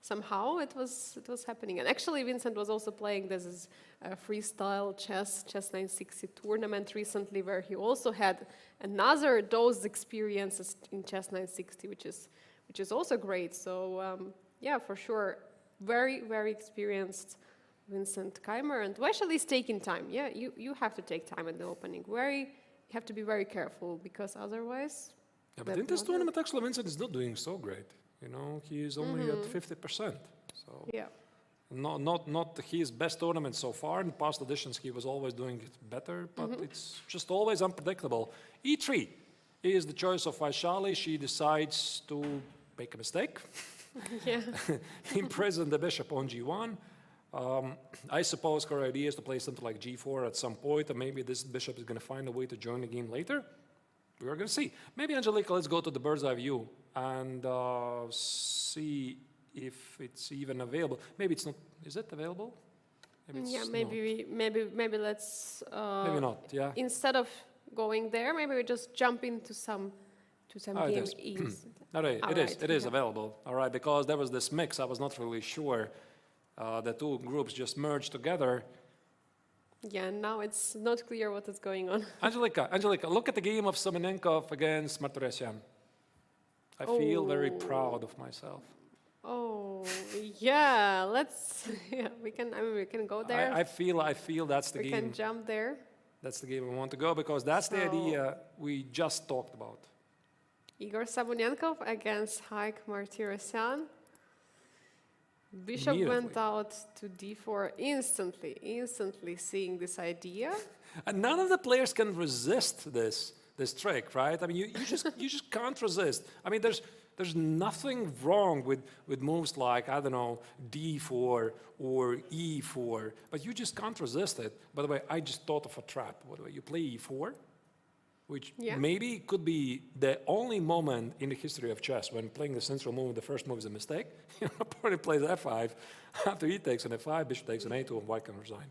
somehow it was happening. And actually, Vincent was also playing this is a freestyle Chess960 tournament recently, where he also had another those experiences in Chess960, which is also great. So yeah, for sure, very, very experienced Vincent Keimer, and Vaishali is taking time. Yeah, you have to take time at the opening. You have to be very careful, because otherwise. Yeah, but in this tournament, actually, Vincent is not doing so great. You know, he is only at 50%. So Yeah. not his best tournament so far. In past editions, he was always doing it better, but it's just always unpredictable. E3 is the choice of Vaishali. She decides to make a mistake. Yeah. Imprison the bishop on g1. I suppose her idea is to play something like g4 at some point, and maybe this bishop is going to find a way to join the game later. We're going to see. Maybe, Angelika, let's go to the bird's eye view and see if it's even available. Maybe it's not. Is it available? Maybe it's Yeah, maybe let's. Maybe not. Yeah. Instead of going there, maybe we just jump into some Oh, it game is. ease. All right, All it right, is yeah. available. All right, because there was this mix, I was not really sure. The two groups just merged together. Yeah, now it's not clear what is going on. Angelika, look at the game of Semenenkov against Martirosyan. I feel very proud of myself. Oh, yeah. Let's. Yeah, we can go there. I feel that's the we game. can jump there. That's the game we want to go, because that's the idea we just talked about. Igor Sabunenkov against Haik Martirosyan. Bishop went out to d4 instantly seeing this idea. And none of the players can resist this trick, right? I mean, you just can't resist. I mean, there's nothing wrong with moves like, I don't know, d4 or e4, but you just can't resist it. By the way, I just thought of a trap. By the way, you play e4, which Yeah. maybe could be the only moment in the history of chess when playing the central move, the first move is a mistake. Your opponent plays f5, after he takes an f5, bishop takes an a2, and white can resign.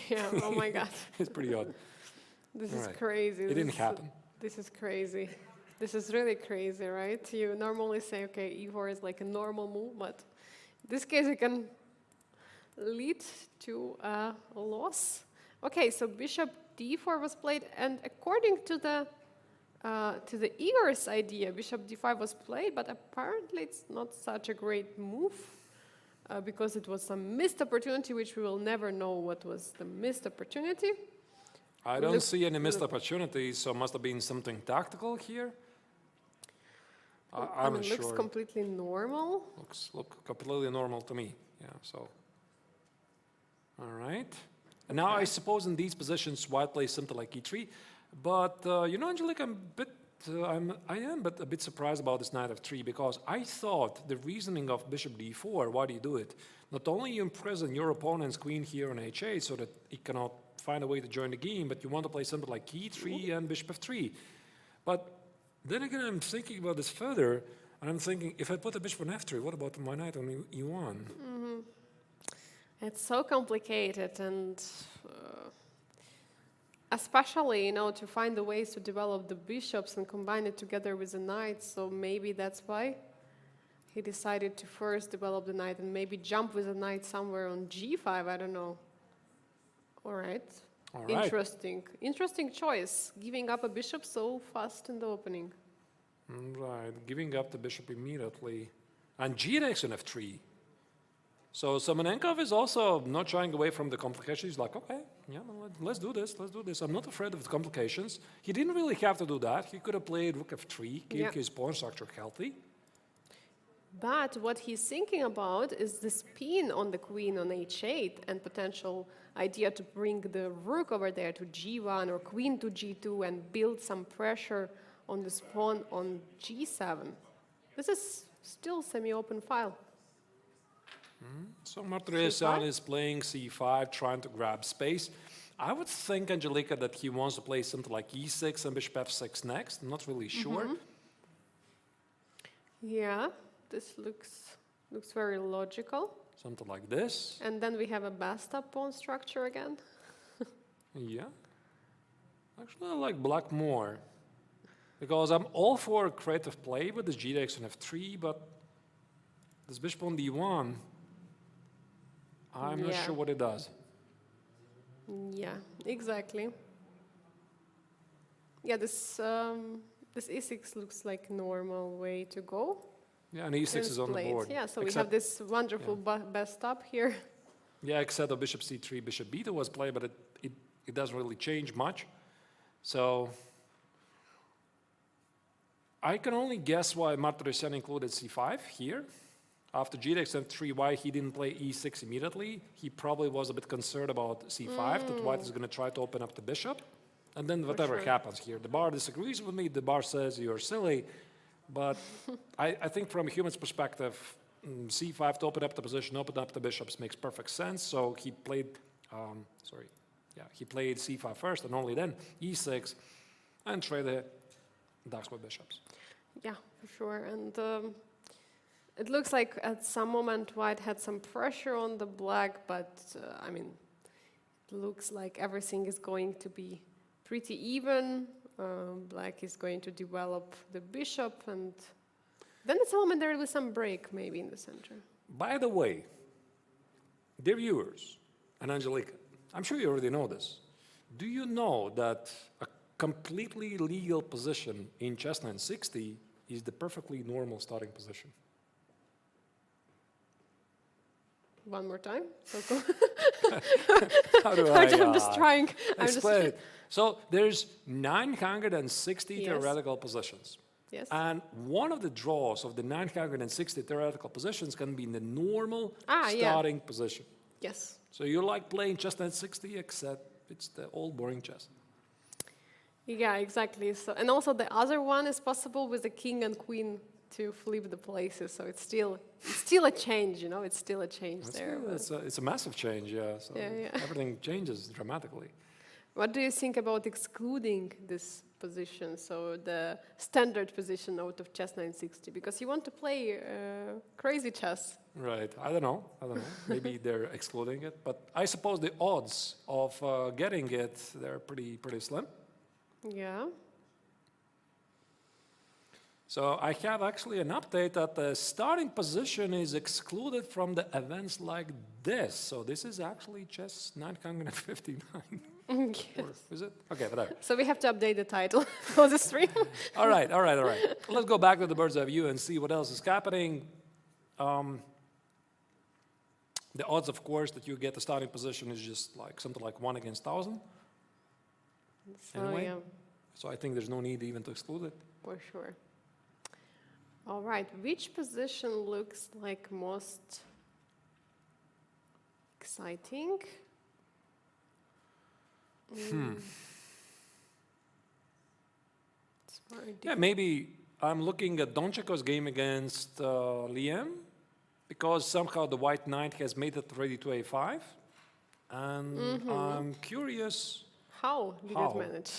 Yeah, oh my God. It's pretty odd. This All is right. crazy. It This didn't is- happen. This is crazy. This is really crazy, right? You normally say, okay, e4 is like a normal move, but in this case it can lead to a loss. Okay, so bishop d4 was played, and according to the Igor's idea, bishop d5 was played, but apparently it's not such a great move because it was some missed opportunity, which we will never know what was the missed opportunity. I don't Look- see any missed opportunities, so must have been something tactical here. I I'm mean, not looks sure. completely normal. Look completely normal to me. Yeah, so. All right. And now I suppose in these positions, white plays something like e3. But, you know, Angelique, I am but a bit surprised about this knight f3 because I thought the reasoning of bishop d4, why do you do it? Not only you imprison your opponent's queen here on h8 so that it cannot find a way to join the game, but you want to play something like e3 and bishop f3. But then again, I'm thinking about this further, and I'm thinking, if I put a bishop on f3, what about my knight on e1? It's so complicated, and especially, you know, to find the ways to develop the bishops and combine it together with the knights. So maybe that's why he decided to first develop the knight and maybe jump with the knight somewhere on g5. I don't know. All right. All right. Interesting choice. Giving up a bishop so fast in the opening. Right, giving up the bishop immediately. And g takes an f3. So Semenenkov is also not shying away from the complications. He's like, okay, yeah, no, let's do this, let's do this. I'm not afraid of the complications. He didn't really have to do that. He could have played rook f3, keep Yeah. his pawn structure healthy. But what he's thinking about is the spin on the queen on h8 and potential idea to bring the rook over there to g1 or queen to g2 and build some pressure on this pawn on g7. This is still semi-open file. So Martirosyan C5? is playing c5, trying to grab space. I would think, Angelica, that he wants to play something like e6 and bishop f6 next. I'm not really sure. Yeah, this looks very logical. Something like this. And then we have a best-up pawn structure again. Yeah. Actually, I like black more. Because I'm all for creative play with this g takes on f3, but this bishop on d1, I'm not Yeah. sure what it does. Yeah, exactly. Yeah, this e6 looks like normal way to go. Yeah, and e6 is on the Played. board. Yeah, so we Except- have this wonderful best up here. Yeah, except the bishop c3, bishop b2 was played, but it doesn't really change much. So I can only guess why Martirosyan included c5 here. After g takes f3, why he didn't play e6 immediately. He probably was a bit concerned about c5, that white is going to try to open up the bishop. And then whatever sure. happens here. The bar disagrees with me, the bar says you're silly. But I think from a human's perspective, c5 to open up the position, open up the bishops makes perfect sense. So he played, he played c5 first and only then e6 and traded darks with bishops. Yeah, for sure. And it looks like at some moment white had some pressure on the black, but I mean, it looks like everything is going to be pretty even. Black is going to develop the bishop, and then at some moment there will be some break maybe in the center. By the way, dear viewers and Angelica, I'm sure you already know this. Do you know that a completely legal position in Chess960 is the perfectly normal starting position? One more time. How do I'm just trying. explain it? So there's 960 Yes. theoretical positions. Yes. And one of the draws of the 960 theoretical positions can be in the normal Yeah. starting position. Yes. So you like playing Chess960, except it's the old boring chess. Yeah, exactly. So, and also the other one is possible with the king and queen to flip the places. So it's still a change, you know. It's still a change there. but- It's a massive change, yeah. So Yeah, yeah. everything changes dramatically. What do you think about excluding this position, so the standard position out of Chess960, because you want to play crazy chess. Right. I don't know. Maybe they're excluding it, but I suppose the odds of getting it, they're pretty slim. Yeah. So I have actually an update that the starting position is excluded from the events like this. So this is actually Chess959. Yes. Or is it? Okay, whatever. So we have to update the title of the stream. All right. Let's go back to the bird's eye view and see what else is happening. The odds, of course, that you get the starting position is just like something like 1 against 1,000. So Anyway. yeah, So I think there's no need even to exclude it. for sure. All right, which position looks like most exciting? It's very Yeah, maybe I'm looking at Donchenko's game against Liam, because somehow the white knight has made it ready to a5. And I'm curious, How did How? it manage?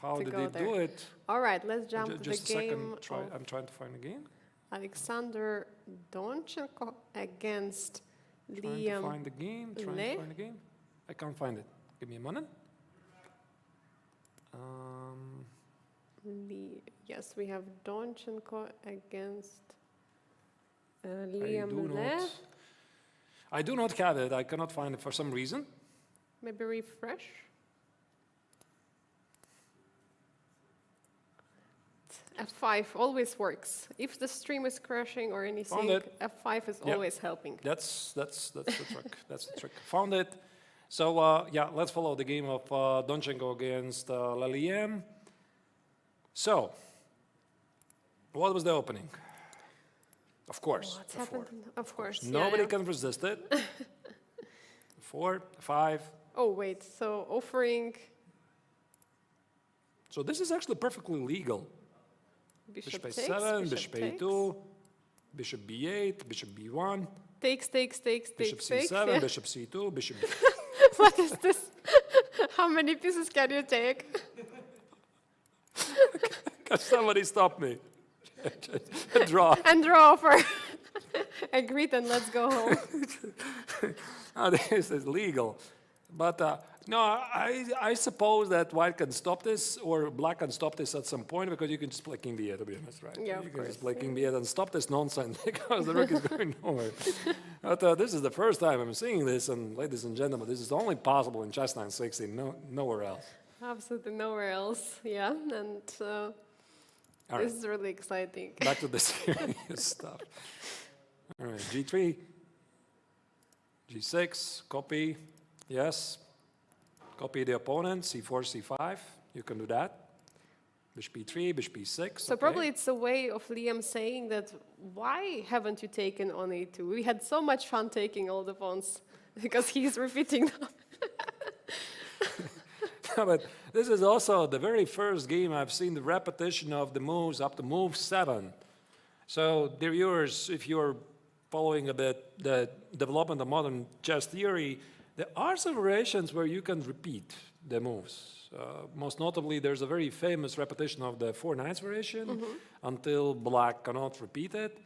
how To did go they there. do it? All right, let's jump to the Just a game second, of I'm trying to find the game. Alexander Donchenko against Trying to Liam. find the game, I can't find it. Give me a moment. Yes, we have Donchenko against I Liam do Le. not. I do not have it. I cannot find it for some reason. Maybe refresh. F5 always works. If the stream is crashing or anything, it. F5 is Yep. always helping. That's the trick. That's the trick. Found it. So yeah, let's follow the game of Donchenko against Laliem. So, what was the opening? Of course, What's a four. happened? Of course. Nobody yeah. can resist it. 4, 5. Oh wait, so offering So this is actually perfectly legal. bishop Bishop takes, a7, bishop takes. a2, bishop b8, bishop b1, Takes, bishop takes. c7, Yeah. bishop c2, bishop b. What is this? How many pieces can you take? Can somebody stop me? Draw. And draw for. Agreed, and let's go home. Now, this is legal. But no, I suppose that white can stop this, or black can stop this at some point, because you can just play king b8, to be honest, right? Yeah, of You can just course. play king b8 and stop this nonsense, because the rook is going nowhere. But this is the first time I'm seeing this, and ladies and gentlemen, this is only possible in Chess960, nowhere else. Absolutely nowhere else. Yeah, and All this right, is really exciting. back to the serious stuff. All right, g3, g6, copy, yes. Copy the opponent, c4, c5, you can do that. Bishop b3, bishop b6. So probably it's a way of Liam saying that, why haven't you taken on a2? We had so much fun taking all the pawns, because he's repeating them. But this is also the very first game I've seen the repetition of the moves up to move 7. So, dear viewers, if you're following a bit the development of modern chess theory, there are some variations where you can repeat the moves. Most notably, there's a very famous repetition of the 4 knights variation until black cannot repeat it.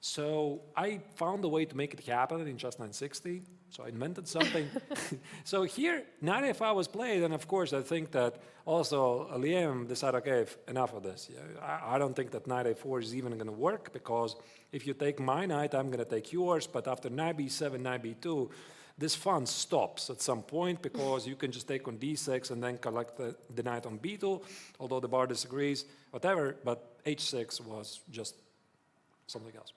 So I found a way to make it happen in Chess960. So I invented something. So here, knight a5 was played, and of course I think that also Liam decided, okay, enough of this. Yeah, I don't think that knight a4 is even going to work, because if you take my knight, I'm going to take yours, but after knight b7, knight b2, this fun stops at some point, because you can just take on d6 and then collect the knight on b2, although the bar disagrees, whatever, but h6 was just something else.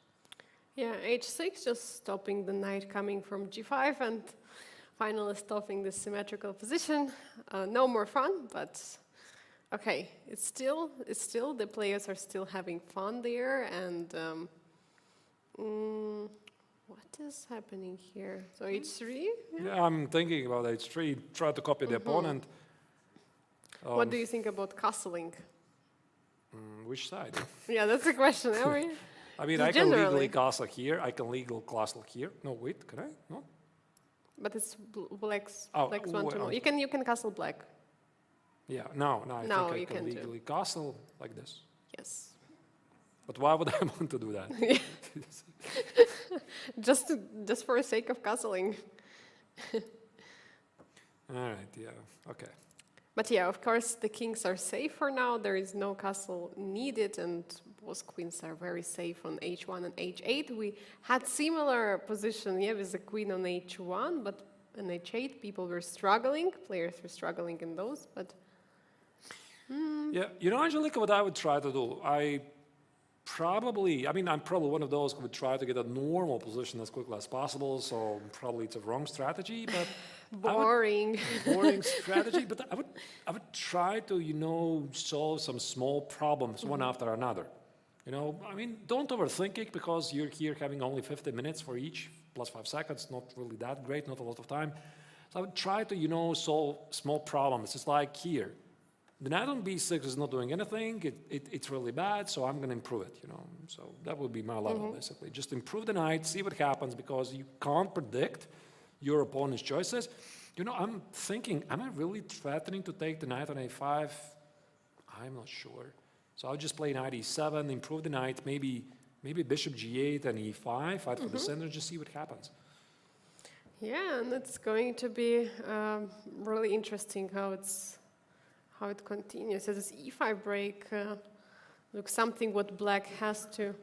Yeah, h6, just stopping the knight coming from g5 and finally stopping this symmetrical position. No more fun, but okay, it's still the players are still having fun there, and what is happening here? So h3. Yeah, I'm thinking about h3, try to copy the opponent. What do you think about castling? Which side? Yeah, that's a question. Are we? I mean, Just I can legally generally. castle here, I can legal castle here. No, wait, can I? No? But it's black's Oh, black's one to well, know. You can castle black. Yeah, no, I Now think I you can can do. legally castle like this. Yes. But why would I want to do that? Just for the sake of castling. All right, yeah, okay. But yeah, of course, the kings are safe for now. There is no castle needed, and both queens are very safe on h1 and h8. We had similar position, yeah, with the queen on h1, but on h8, people were struggling. Players were struggling in those, but Yeah, you know, Angelica, what I would try to do, I'm probably one of those who would try to get a normal position as quickly as possible, so probably it's a wrong strategy, but boring. boring strategy, but I would try to, solve some small problems one after another. Don't overthink it because you're here having only 50 minutes for each, plus 5 seconds, not really that great, not a lot of time. So I would try to, solve small problems. It's like here. The knight on b6 is not doing anything. It's really bad, so I'm going to improve it, So that would be my level, basically. Just improve the knight, see what happens, because you can't predict your opponent's choices. I'm thinking, am I really threatening to take the knight on a5? I'm not sure. So I'll just play knight e7, improve the knight, maybe bishop g8 and e5, fight for the center, just see what happens. Yeah, and it's going to be really interesting how it continues. So this e5 break looks something what black has to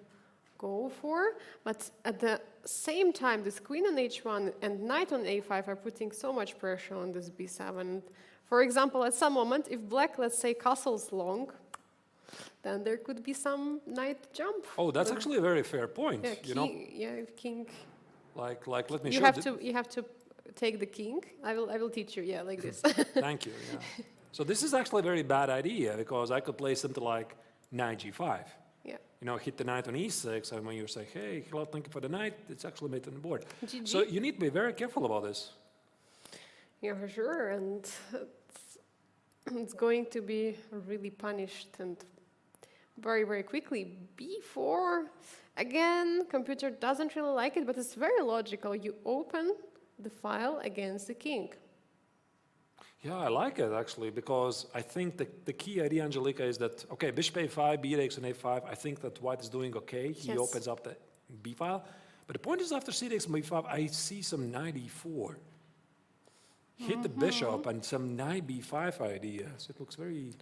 go for, but at the same time, this queen on h1 and knight on a5 are putting so much pressure on this b7. For example, at some moment, if black, let's say, castles long, then there could be some knight jump. Oh, that's actually a very fair point. Yeah, if king. Like let me You show you have to take the king. I will teach you. Yeah, like this. Thank you. Yeah. So this is actually a very bad idea because I could play something like knight g5. Yeah. Hit the knight on e6, and when you say, hey, hello, thank you for the knight, it's actually made on the board. GG. So you need to be very careful about this. Yeah, for sure, and it's going to be really punished and very, very quickly. b4, again, computer doesn't really like it, but it's very logical. You open the file against the king. Yeah, I like it actually, because I think the key idea, Angelica, is that, okay, bishop a5, b takes on a5, I think that white is doing okay. He Yes. opens up the b file. But the point is after c takes on b5, I see some knight e4. Hit the bishop and some knight b5 ideas. It looks very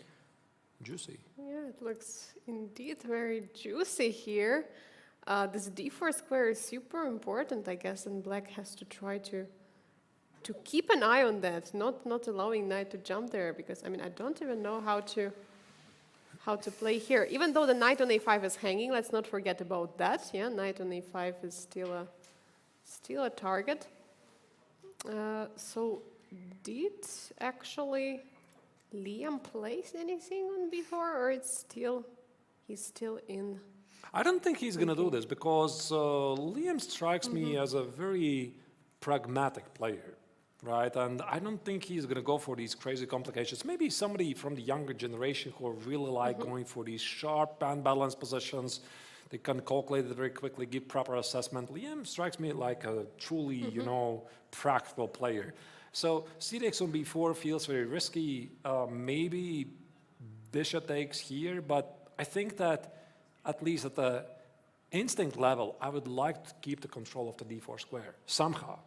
juicy. Yeah, it looks indeed very juicy here. This d4 square is super important, I guess, and black has to try to keep an eye on that, not allowing knight to jump there, because I don't even know how to play here. Even though the knight on a5 is hanging, let's not forget about that. Yeah, knight on a5 is still a target. So did actually Liam place anything on b4, or he's still in? I don't think he's going to do this because Liam strikes me as a very pragmatic player, right? And I don't think he's going to go for these crazy complications. Maybe somebody from the younger generation who really like going for these sharp and balanced positions. They can calculate it very quickly, give proper assessment. Liam strikes me like a truly, practical player. So c takes on b4 feels very risky. Maybe bishop takes here, but I think that at least at the instinct level, I would like to keep the control of the d4 square somehow.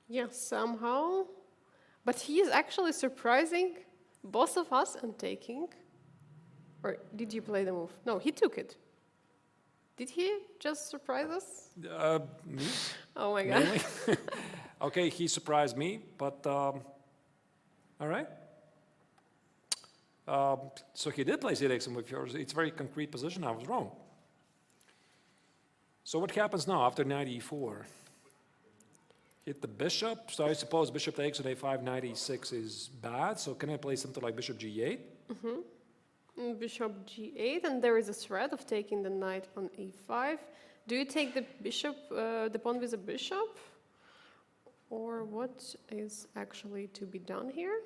Yeah, somehow. But he is actually surprising both of us and taking. Or did you play the move? No, he took it. Did he just surprise us? Me? Oh my god. Mainly. Okay, he surprised me, but all right. So he did play c takes on b4. It's a very concrete position. I was wrong. So what happens now after knight e4? Hit the bishop. So I suppose bishop takes on a5, knight e6 is bad. So can I play something like bishop g8? Bishop g8, and there is a threat of taking the knight on e5. Do you take the bishop, the pawn with a bishop? Or what is actually to be done here?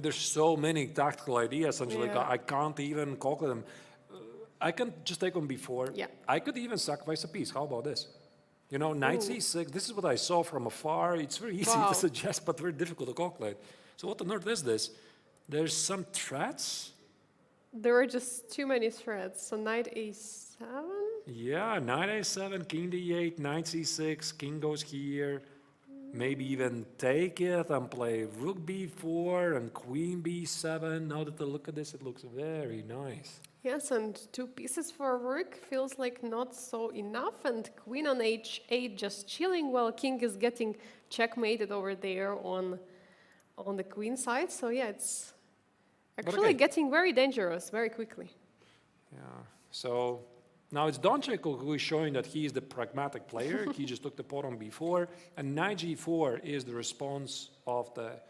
There's so many tactical ideas, Angelica. Yeah. I can't even calculate them. I can just take on b4. Yeah. I could even sacrifice a piece. How about this? Knight c6, this is what I saw from afar. It's very easy Wow. to suggest, but very difficult to calculate. So what on earth is this? There's some threats. There are just too many threats. So knight a7. Yeah, knight a7, king d8, knight c6, king goes here. Maybe even take it and play rook b4 and queen b7. Now that I look at this, it looks very nice. Yes, and 2 pieces for a rook feels like not so enough. And queen on h8 just chilling while king is getting checkmated over there on the queen side. So yeah, it's actually getting very dangerous very quickly. Yeah. So now it's Donchik who is showing that he is the pragmatic player. He just took the pawn on b4, and knight g4 is the response of the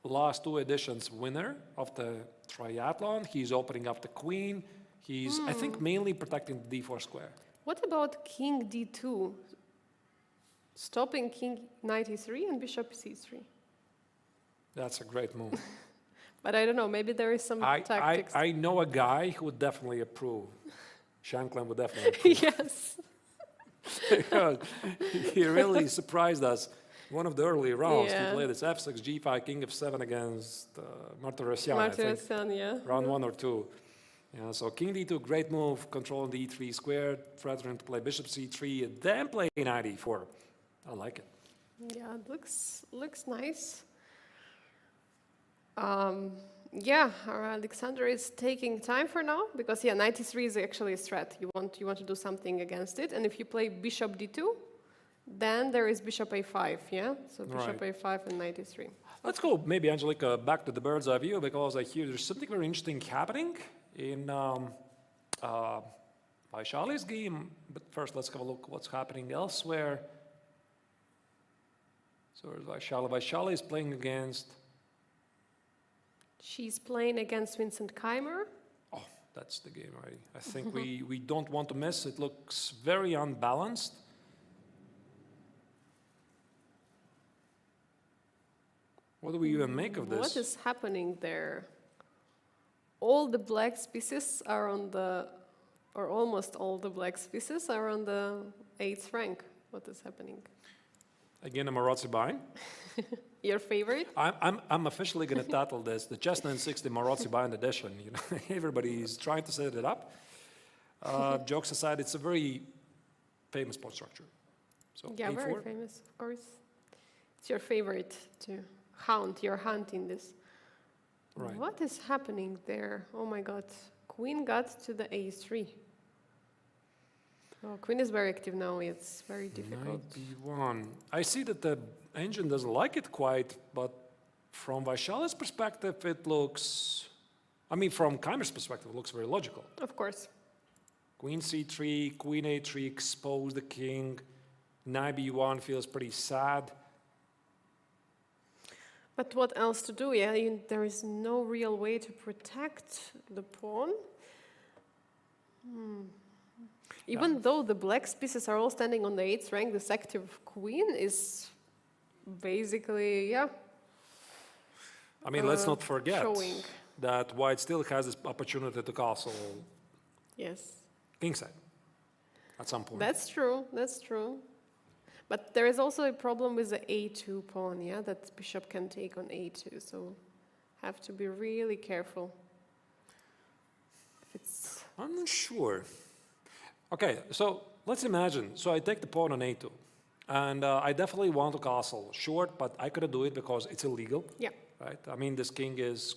last 2 editions winner of the triathlon. He's opening up the queen. He's, I think, mainly protecting the d4 square. What about king d2? Stopping king knight e3 and bishop c3. That's a great move. But I don't know, maybe there is some tactics. I know a guy who would definitely approve. Shanklin would definitely approve. Yes. Because he really surprised us. One of the early rounds, Yeah. he played this f6, g5, king f7 against Martirosyan, I think. Martirosyan, yeah. Round 1 or 2. Yeah, so king d2, great move, controlling the e3 square, threatening to play bishop c3, and then play knight e4. I like it. Yeah, it looks nice. Yeah, Alexander is taking time for now because yeah, knight e3 is actually a threat. You want to do something against it, and if you play bishop d2, then there is bishop a5. Yeah, so bishop a5 and knight e3. Let's go, maybe Angelica, back to the bird's eye view because I hear there's something very interesting happening in Vaishali's game. But first, let's have a look what's happening elsewhere. So Vaishali. Vaishali is playing against. She's playing against Vincent Keimer. Oh, that's the game already. I think we don't want to miss. It looks very unbalanced. What do we even make of this? What is happening there? All the black pieces are on the, or almost all the black pieces are on the 8th rank. What is happening? Again, a Marazzi bind. Your favorite? I'm officially going to title this the Chess960 Marazzi bind edition. You know, everybody's trying to set it up. Jokes aside, it's a very famous pawn structure. So Yeah, A4. very famous, of course. It's your favorite to hunt. You're hunting this. Right. What is happening there? Oh my God! Queen got to the a3. Oh, queen is very active now. It's very difficult. Knight b1. I see that the engine doesn't like it quite, but from Vaishali's perspective, it looks. I mean, from Keimer's perspective, it looks very logical. Of course. Queen c3, queen a3, expose the king. Knight b1 feels pretty sad. But what else to do? Yeah, there is no real way to protect the pawn. Even though the black pieces are all standing on the 8th rank, this active queen is basically, yeah. I mean, let's not forget showing. that white still has this opportunity to castle Yes. kingside at some point. That's true, that's true. But there is also a problem with the a2 pawn, yeah, that bishop can take on a2, so have to be really careful. If it's I'm not sure. Okay, so let's imagine. So I take the pawn on a2. And I definitely want to castle short, but I couldn't do it because it's illegal. yeah. Right? I mean, this king is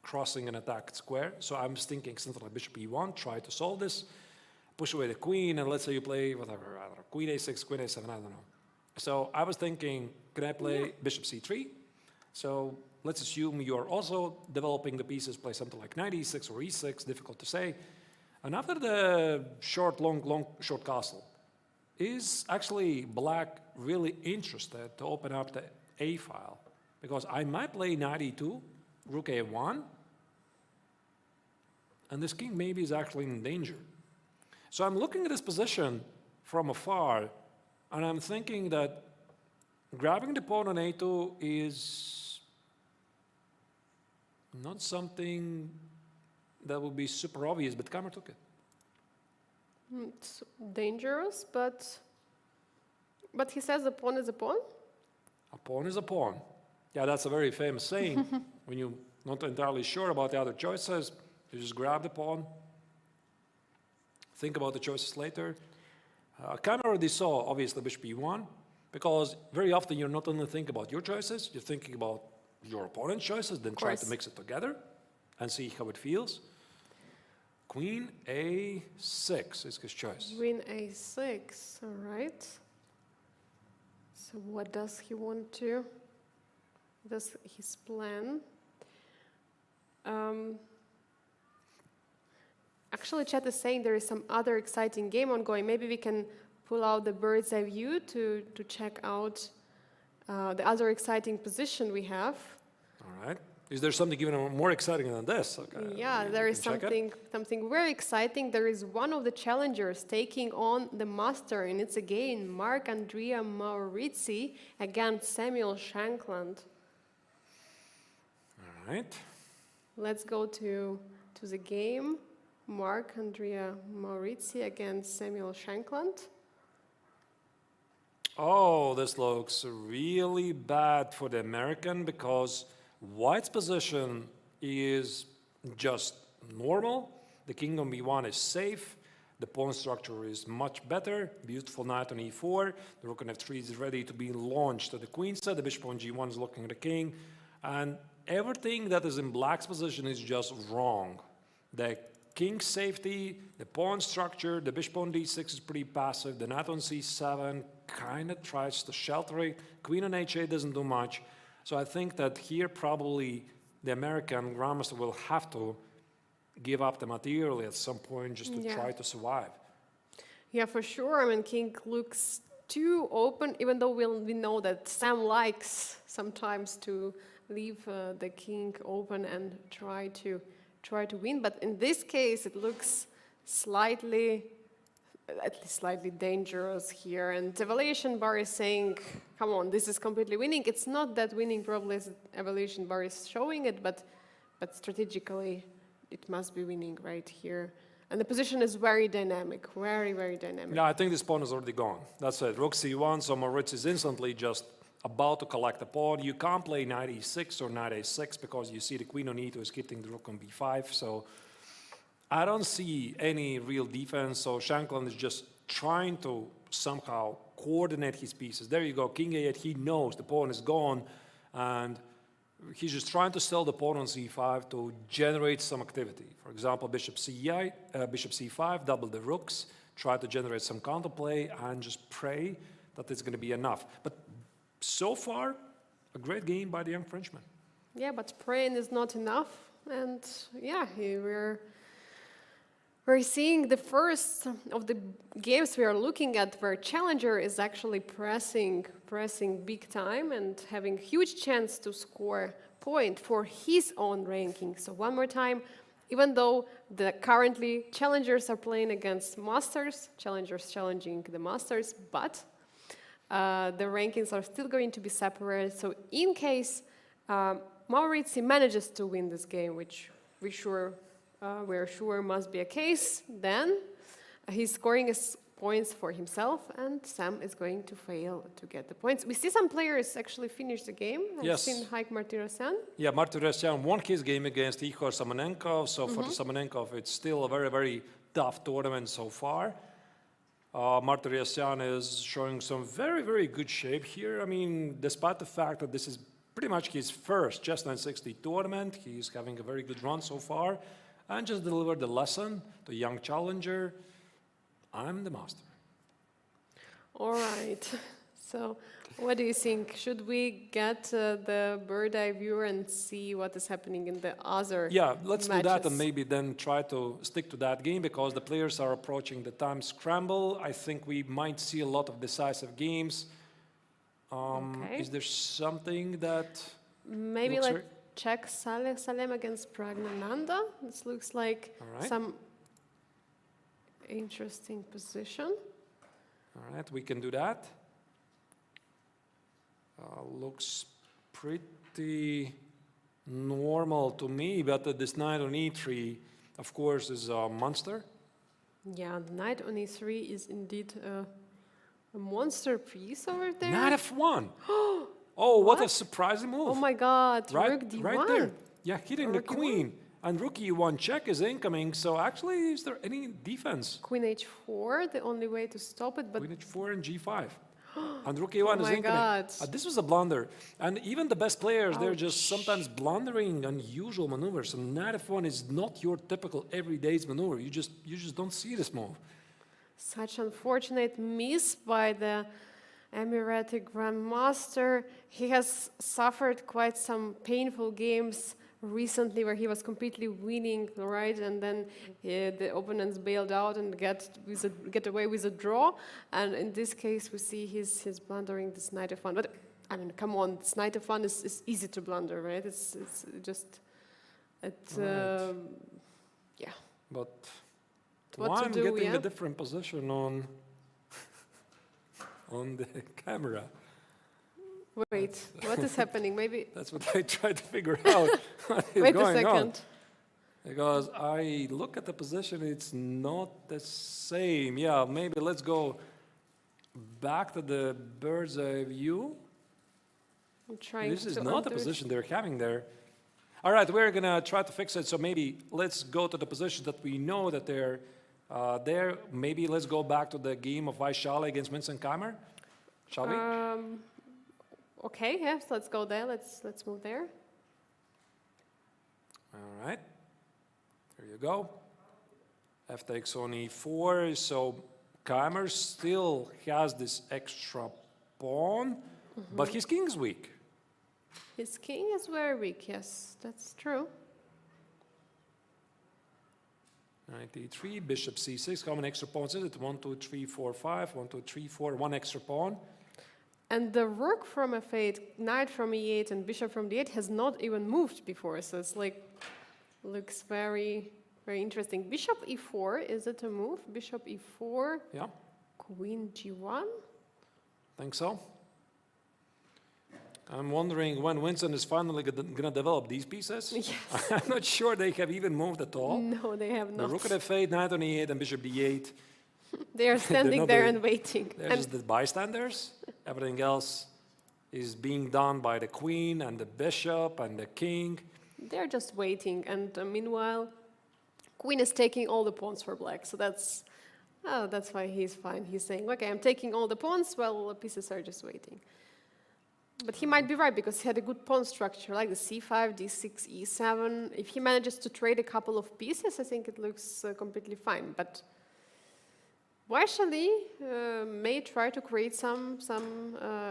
crossing an attacked square. So I'm thinking something like bishop e1, try to solve this, push away the queen, and let's say you play whatever, I don't know, queen a6, queen a7, I don't know. So I was thinking, can I play bishop c3? So let's assume you're also developing the pieces, play something like knight e6 or e6, difficult to say. And after the short castle, is actually black really interested to open up the a file? Because I might play knight e2, rook a1, and this king maybe is actually in danger. So I'm looking at this position from afar, and I'm thinking that grabbing the pawn on a2 is not something that would be super obvious, but Keimer took it. It's dangerous, but he says a pawn is a pawn. A pawn is a pawn. Yeah, that's a very famous saying. when you're not entirely sure about the other choices, you just grab the pawn, think about the choices later. Camera already saw, obviously, bishop e1, because very often you're not only thinking about your choices, you're thinking about your opponent's choices, then try to mix it together and see how it feels. Queen a6 is his choice. Queen a6, all right. So what does he want to, does his plan? Actually, chat is saying there is some other exciting game ongoing. Maybe we can pull out the bird's eye view to check out the other exciting position we have. All right. Is there something even more exciting than this? Okay. Yeah, there is something very exciting. There is one of the challengers taking on the master, and it's again Marc-Andrea Maurizi against Samuel Shankland. All right. Let's go to the game. Marc-Andrea Maurizi against Samuel Shankland. Oh, this looks really bad for the American because White's position is just normal. The king on b1 is safe. The pawn structure is much better. Beautiful knight on e4. The rook on f3 is ready to be launched to the queen side. The bishop on g1 is looking at the king. And everything that is in black's position is just wrong. The king's safety, the pawn structure, the bishop on d6 is pretty passive. The knight on c7 kind of tries to shelter it. Queen on h8 doesn't do much. So I think that here probably the American grandmaster will have to give up the material at some point just to try to survive. Yeah, for sure. I mean, king looks too open, even though we know that Sam likes sometimes to leave the king open and try to win. But in this case, it looks at least slightly dangerous here. And the evaluation bar is saying, come on, this is completely winning. It's not that winning probably as the evaluation bar is showing it, but strategically it must be winning right here. And the position is very dynamic, very, very dynamic. Yeah, I think this pawn is already gone. That's it. Rook c1, so Moritz is instantly just about to collect the pawn. You can't play knight e6 or knight a6 because you see the queen on e2 is hitting the rook on b5. So I don't see any real defense. So Shankland is just trying to somehow coordinate his pieces. There you go, king a8. He knows the pawn is gone, and he's just trying to sell the pawn on c5 to generate some activity. For example, bishop c5, double the rooks, try to generate some counterplay, and just pray that it's going to be enough. But so far, a great game by the young Frenchman. Yeah, but praying is not enough. And yeah, we're seeing the first of the games we are looking at where challenger is actually pressing big time and having huge chance to score point for his own ranking. So one more time, even though currently challengers are playing against masters, challengers challenging the masters, but the rankings are still going to be separated. So in case Maurizi manages to win this game, which we're sure must be a case, then he's scoring points for himself, and Sam is going to fail to get the points. We see some players actually finish the game. I've seen Haik Martirosyan. Yeah, Martirosyan won his game against Igor Simonenkov. So for Simonenkov, it's still a very, very tough tournament so far. Martirosyan is showing some very, very good shape here. I mean, despite the fact that this is pretty much his first Chess960 tournament, he's having a very good run so far, and just delivered the lesson to young challenger. I'm the master. All right. So what do you think? Should we get the bird eye viewer and see what is happening in the other let's matches? do that and maybe then try to stick to that game because the players are approaching the time scramble. I think we might see a lot of decisive games. Is there something that maybe let's check Salem against Pragnananda. This looks like some interesting position. All right, we can do that. Looks pretty normal to me, but this knight on e3, of course, is a monster. Yeah, the knight on e3 is indeed a monster piece over there. Knight f1. Oh, what a What? surprising move. Oh my God, Right, rook d1. right there. Yeah, hitting the Rook e1. queen. And rook e1 check is incoming. So actually, is there any defense? Queen h4, the only way to stop it, but Queen h4 and g5. And rook e1 oh is my incoming. God. This was a blunder. And even the best players, they're just Ouch. sometimes blundering unusual maneuvers. And knight f1 is not your typical everyday's maneuver. You just don't see this move. Such unfortunate miss by the Emirati Grandmaster. He has suffered quite some painful games recently where he was completely winning, right? And then the opponents bailed out and get away with a draw. And in this case, we see he's blundering this knight f1. But I mean, come on, this knight f1 is easy to blunder, right? It's just, Right. yeah. But What why to I'm do, getting yeah? a different position on the camera. Wait, what is happening? Maybe, That's what I try to figure out. What is wait a going on. second. Because I look at the position, it's not the same. Yeah, maybe let's go back to the bird's eye view. I'm trying This is to not the undo it. position they're having there. All right, we're gonna try to fix it. So maybe let's go to the position that we know that they're there. Maybe let's go back to the game of Vaishali against Vincent Keimer. Shall we? Okay, yes, let's go there. Let's move there. All right. There you go. F takes on e4. So Keimer still has this extra pawn, but his king is weak. His king is very weak, yes, that's true. Knight e3, bishop c6. How many extra pawns is it? 1, 2, 3, 4, 5. 1, 2, 3, 4. One extra pawn. And the rook from f8, knight from e8, and bishop from d8 has not even moved before, so it's like, looks very, very interesting. Bishop e4, is it a move? Bishop e4, Yeah, queen g1? think so. I'm wondering when Winston is finally going to develop these pieces. Yes. I'm not sure they have even moved at all. No, they have The not. rook at f8, knight on e8, and bishop d8. They are standing not there doing- and waiting. They're And just the bystanders. Everything else is being done by the queen and the bishop and the king. they're just waiting, and meanwhile, queen is taking all the pawns for black, so that's why he's fine. He's saying, okay, I'm taking all the pawns, well, the pieces are just waiting. But he might be right, because he had a good pawn structure, like the c5, d6, e7. If he manages to trade a couple of pieces, I think it looks completely fine. But Vaishali may try to create some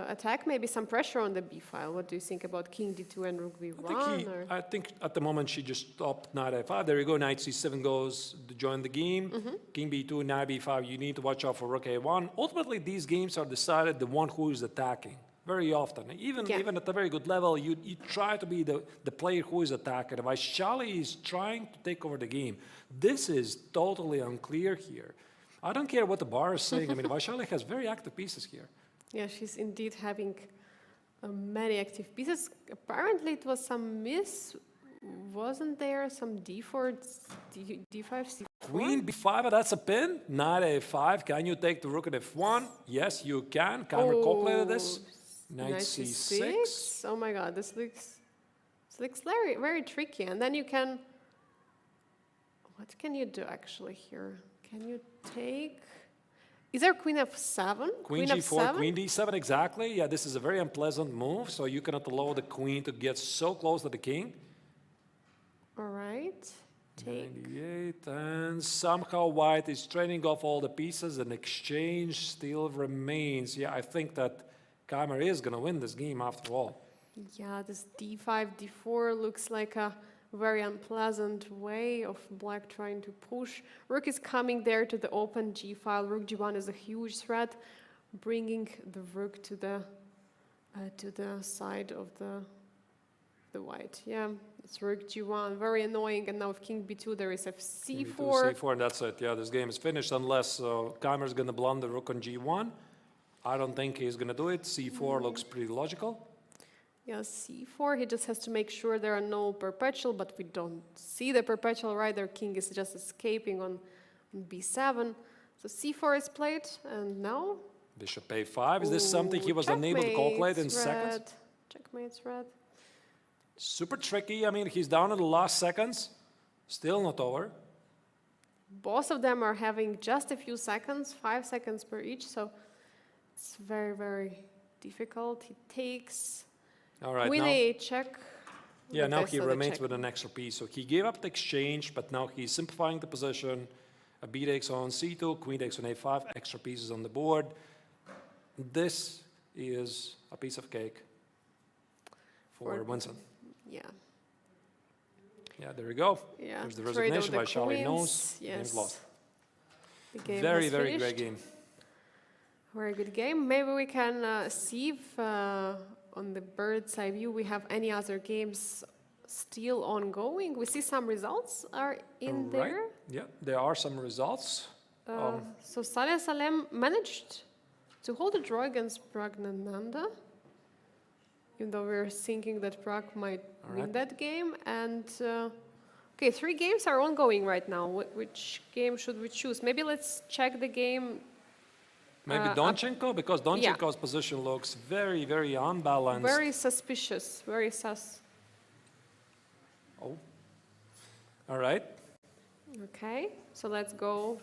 attack, maybe some pressure on the b file. What do you think about king d2 and rook b1? I think at the moment she just stopped knight a5. There you go, knight c7 goes to join the game. King b2, knight b5, you need to watch out for rook a1. Ultimately, these games are decided the one who is attacking. Very often, even at a very good level, you try to be the player who is attacking. Vaishali is trying to take over the game. This is totally unclear here. I don't care what the bar is saying. I mean, Vaishali has very active pieces here. Yeah, she's indeed having many active pieces. Apparently, it was some miss. Wasn't there some d4, d5, c4? Queen b5, that's a pin. Knight a5. Can you take the rook at f1? Yes, you can. Keimer calculated this. Knight c6. Oh my God, this looks very, very tricky. And then you can, what can you do actually here? Can you take, is there queen f7? Queen g4, queen d7, exactly. Yeah, this is a very unpleasant move, so you cannot allow the queen to get so close to the king. All right, take. 98, and somehow white is trading off all the pieces, and exchange still remains. Yeah, I think that Keimer is going to win this game after all. Yeah, this d5, d4 looks like a very unpleasant way of black trying to push. Rook is coming there to the open g file. Rook g1 is a huge threat, bringing the rook to the side of the white. Yeah, it's rook g1, very annoying. And now with king b2, there is f c4. C4, and that's it. Yeah, this game is finished unless Keimer is going to blunder rook on g1. I don't think he's going to do it. c4 looks pretty logical. Yeah, c4, he just has to make sure there are no perpetual, but we don't see the perpetual, right? Their king is just escaping on b7. So c4 is played, and now? Bishop a5. Is this something he was unable to calculate in checkmate, seconds? red. Checkmate's red. Super tricky. I mean, he's down in the last seconds. Still not over. Both of them are having just a few seconds, 5 seconds per each, so it's very, very difficult. He takes All right, Queen now, A check. yeah, the now best he of the remains check. with an extra piece. So he gave up the exchange, but now he's simplifying the position. A b takes on c2, queen takes on a5, extra pieces on the board. This is a piece of cake for For- Winston. Yeah. Yeah, there we go. Yeah. There's the Trade of resignation the by Charlie queens, Knows. Yes. Game's lost. The game Very, has very finished. great game. Very good game. Maybe we can see if on the bird's eye view we have any other games still ongoing. We see some results are in Right. there. Yeah, there are some results. So Saleh Salem managed to hold a draw against Pragnananda, even though we're thinking that Prag might All win right. that game. And okay, 3 games are ongoing right now. Which game should we choose? Maybe let's check the game. Maybe Donchenko, because Donchenko's position looks very, very unbalanced. Very suspicious, very sus. Oh. All right. Okay, so let's go.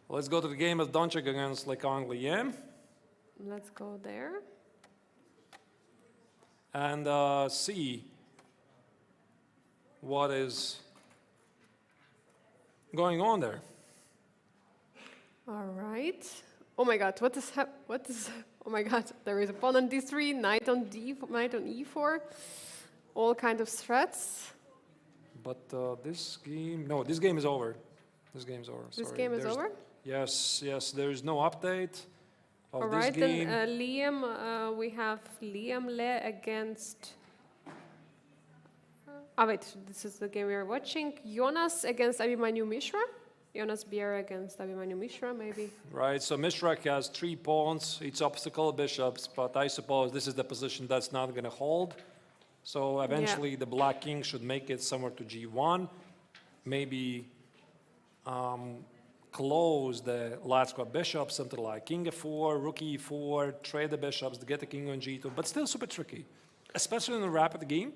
Let's go to the game of Doncic against Lekong Liem Let's go there. and see what is going on there. All right. Oh my God, what is? Oh my God, there is a pawn on d3, knight on knight on e4, all kind of threats. But this game, no, this game is over. This game's over. This Sorry. game is There's- over. Yes, yes. There is no update of All this right, game. then Liam, we have Liam Le against. Oh wait, this is the game we are watching. Jonas against Abhimanyu Mishra. Jonas Bier against Abhimanyu Mishra, maybe. Right, so Mishrak has 3 pawns, each obstacle bishops, but I suppose this is the position that's not going to hold. So eventually the black king should make it somewhere to g1, maybe close the last square bishop, something like king f4, rook e4, trade the bishops to get the king on g2, but still super tricky, especially in a rapid game.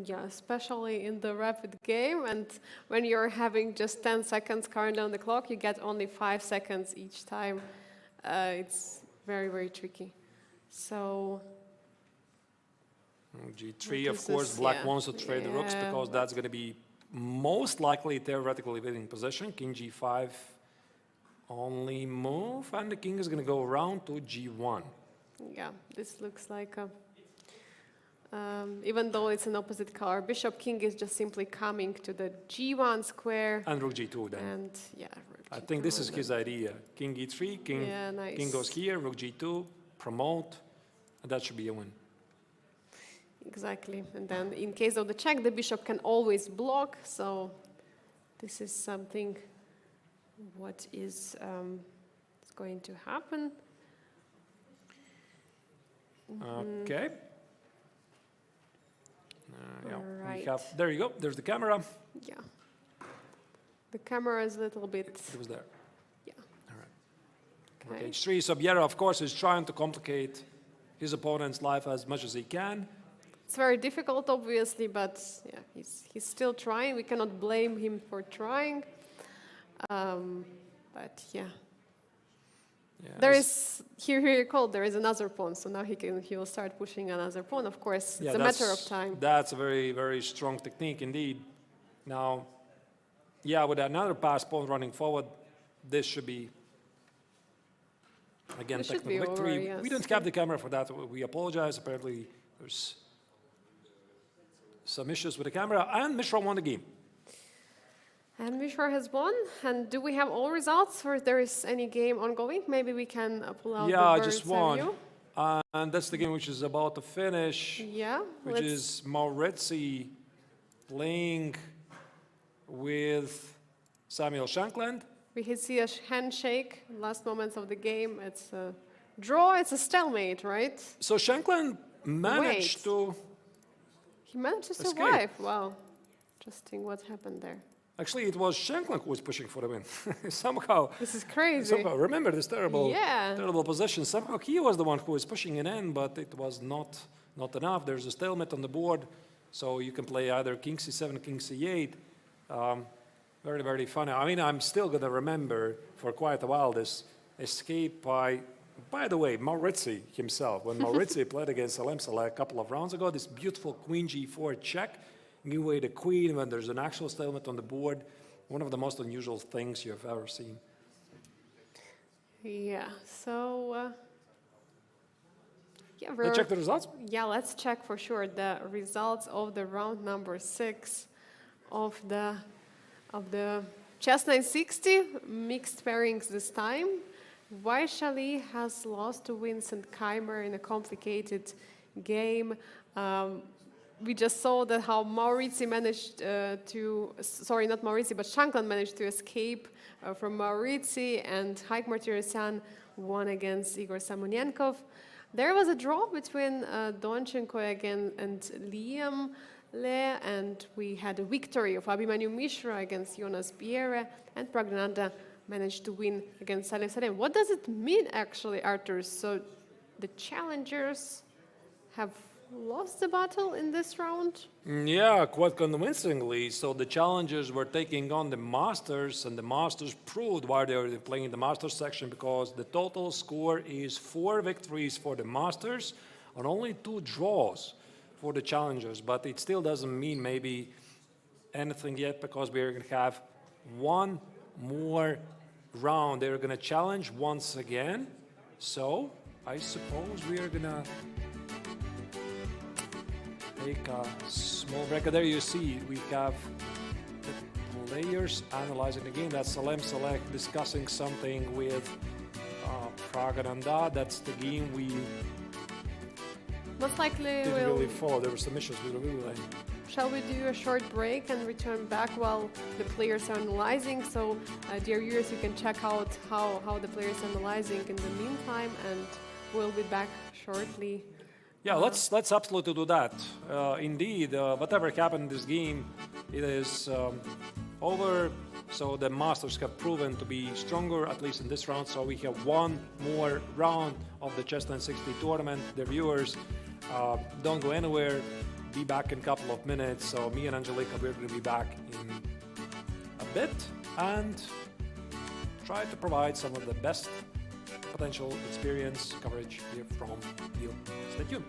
Yeah, especially in the rapid game, and when you're having just 10 seconds counting down the clock, you get only 5 seconds each time. It's very, very tricky. So g3, What of is course, this? black Yeah. wants to trade the rooks Yeah, because that's going to be most likely theoretically winning position. King g5 only move, and the king is going to go around to g1. yeah, this looks like a, even though it's an opposite color, bishop king is just simply coming to the g1 square, And rook g2 then. and yeah. rook I G2 think this is and his idea. King e3, king, Yeah, nice. king goes here, rook g2, promote, and that should be a win. Exactly, and then in case of the check, the bishop can always block. So this is something what is going to happen. Okay. Yeah, we Alright. have, there you go, there's the camera. Yeah, the camera is a little bit. It was there. Yeah. All right. Rook Okay. h3, so Biera, of course, is trying to complicate his opponent's life as much as he can. It's very difficult, obviously, but yeah, he's still trying. We cannot blame him for trying. But yeah, Yeah, there this- is here you called. There is another pawn, so now he will start pushing another pawn. Of course, yeah, it's a matter of that's- time. That's a very, very strong technique indeed. Now, yeah, with another pass pawn running forward, this should be, again, This should technical be victory. over, We yes. don't have the camera for that. We apologize. Apparently, there's some issues with the camera, and Mishra won the game. And Mishra has won. And do we have all results, or there is any game ongoing? Maybe we can pull out Yeah, the just bird's eye one. view. And that's the game which is about to finish, Yeah, which let's- is Maurizzi playing with Samuel Shankland. We can see a handshake. Last moments of the game. It's a draw. It's a stalemate, right? So Shankland managed Wait. to, He managed to Escape. survive. Wow, interesting. What happened there? actually it was Shankland who was pushing for the win. somehow, This is crazy. somehow, remember this terrible, Yeah. terrible position. Somehow he was the one who was pushing it in, but it was not not enough. There's a stalemate on the board, so you can play either king c7, king c8. Very, very funny. I mean, I'm still going to remember for quite a while this escape by the way, Maurizi himself. When Maurizi played against Salem Saleh a couple of rounds ago, this beautiful queen g4 check, give away the queen when there's an actual stalemate on the board. One of the most unusual things you've ever seen. Yeah, so yeah, Let's check the results. Yeah, let's check for sure the results of the round number 6 of the Chess960 mixed pairings this time. Vaishali has lost to Vincent Keimer in a complicated game. We just saw that how Maurizi managed sorry, not Maurizi, but Shankland managed to escape from Maurizi, and Haik Martirosyan won against Igor Samonenkov. There was a draw between Donchenko again and Liam Le, and we had a victory of Abhimanyu Mishra against Jonas Biere, and Praggnanandhaa managed to win against Salem Salem. What does it mean, actually, Artur? So the challengers have lost the battle in this round? Yeah, quite convincingly. So the challengers were taking on the Masters, and the Masters proved why they were playing the Masters section, because the total score is 4 victories for the Masters and only 2 draws for the challengers. But it still doesn't mean maybe anything yet, because we're going to have one more round. They're going to challenge once again. So I suppose we are going to take a small break. There you see we have the players analyzing the game. That's Salem Saleh discussing something with Praggnanandhaa. That's the game we Most likely didn't we'll... really follow. There were some issues with the relay. Shall we do a short break and return back while the players are analyzing? So, dear viewers, you can check out how the players are analyzing in the meantime, and we'll be back shortly. Yeah, let's absolutely do that. Indeed, whatever happened in this game, it is over. So the Masters have proven to be stronger, at least in this round. So we have one more round of the Chess960 tournament. The viewers, don't go anywhere. Be back in a couple of minutes. So me and Angelika, we're going to be back in a bit and try to provide some of the best potential experience coverage here from Biel. Stay tuned.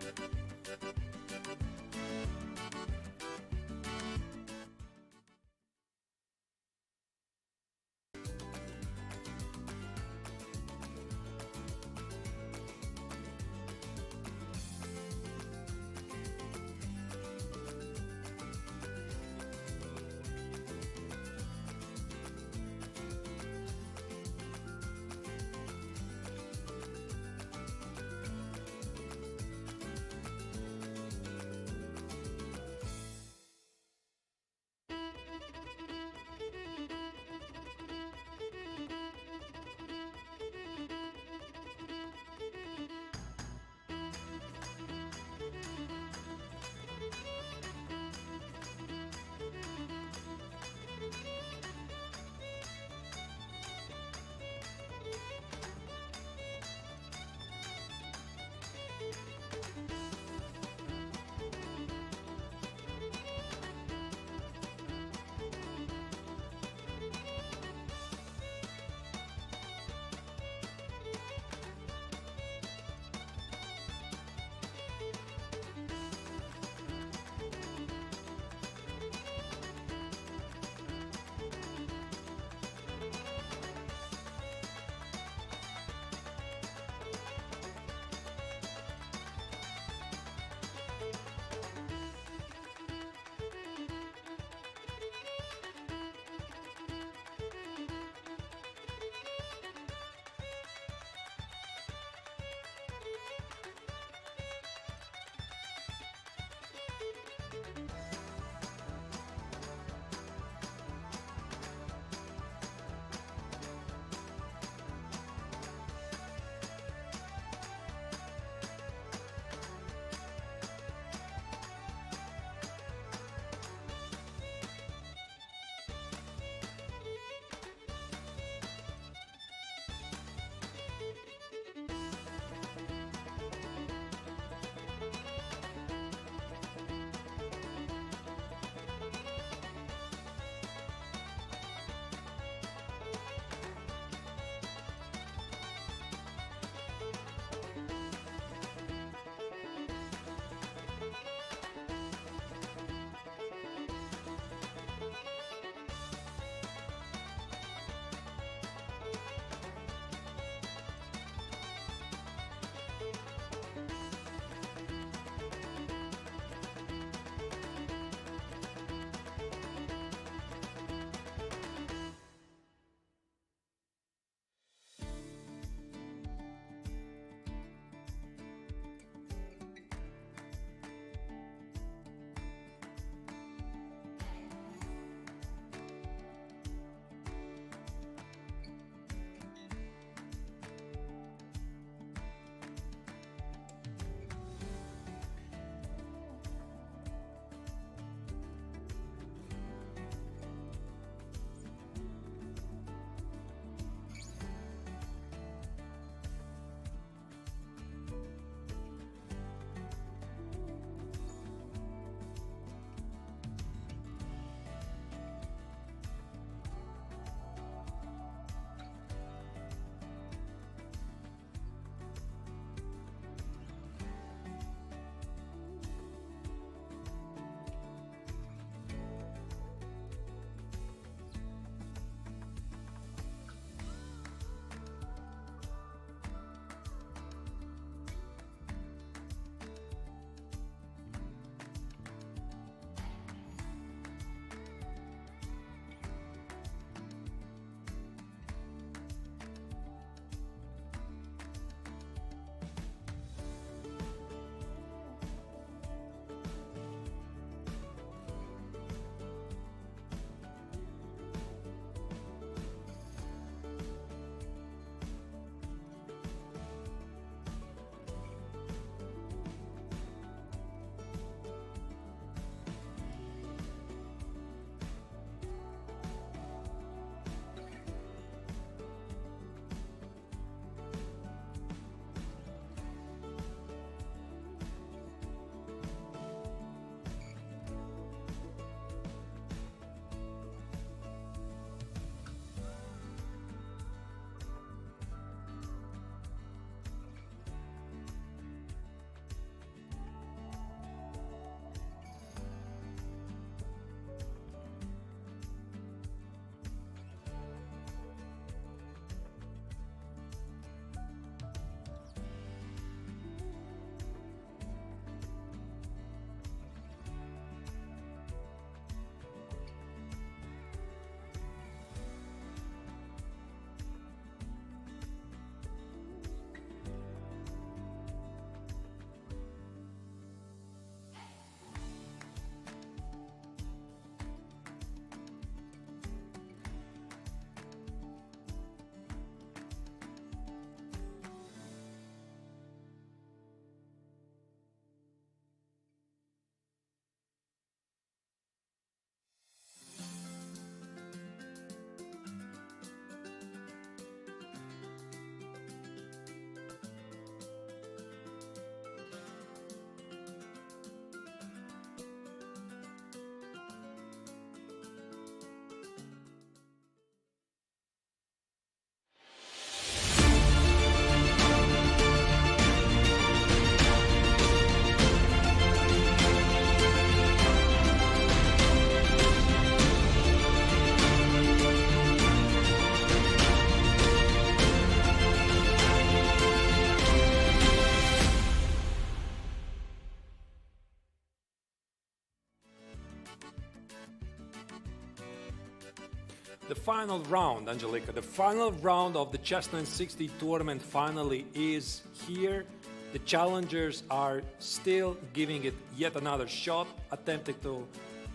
The final round, Angelica, the final round of the Chess960 tournament finally is here. The challengers are still giving it yet another shot, attempting to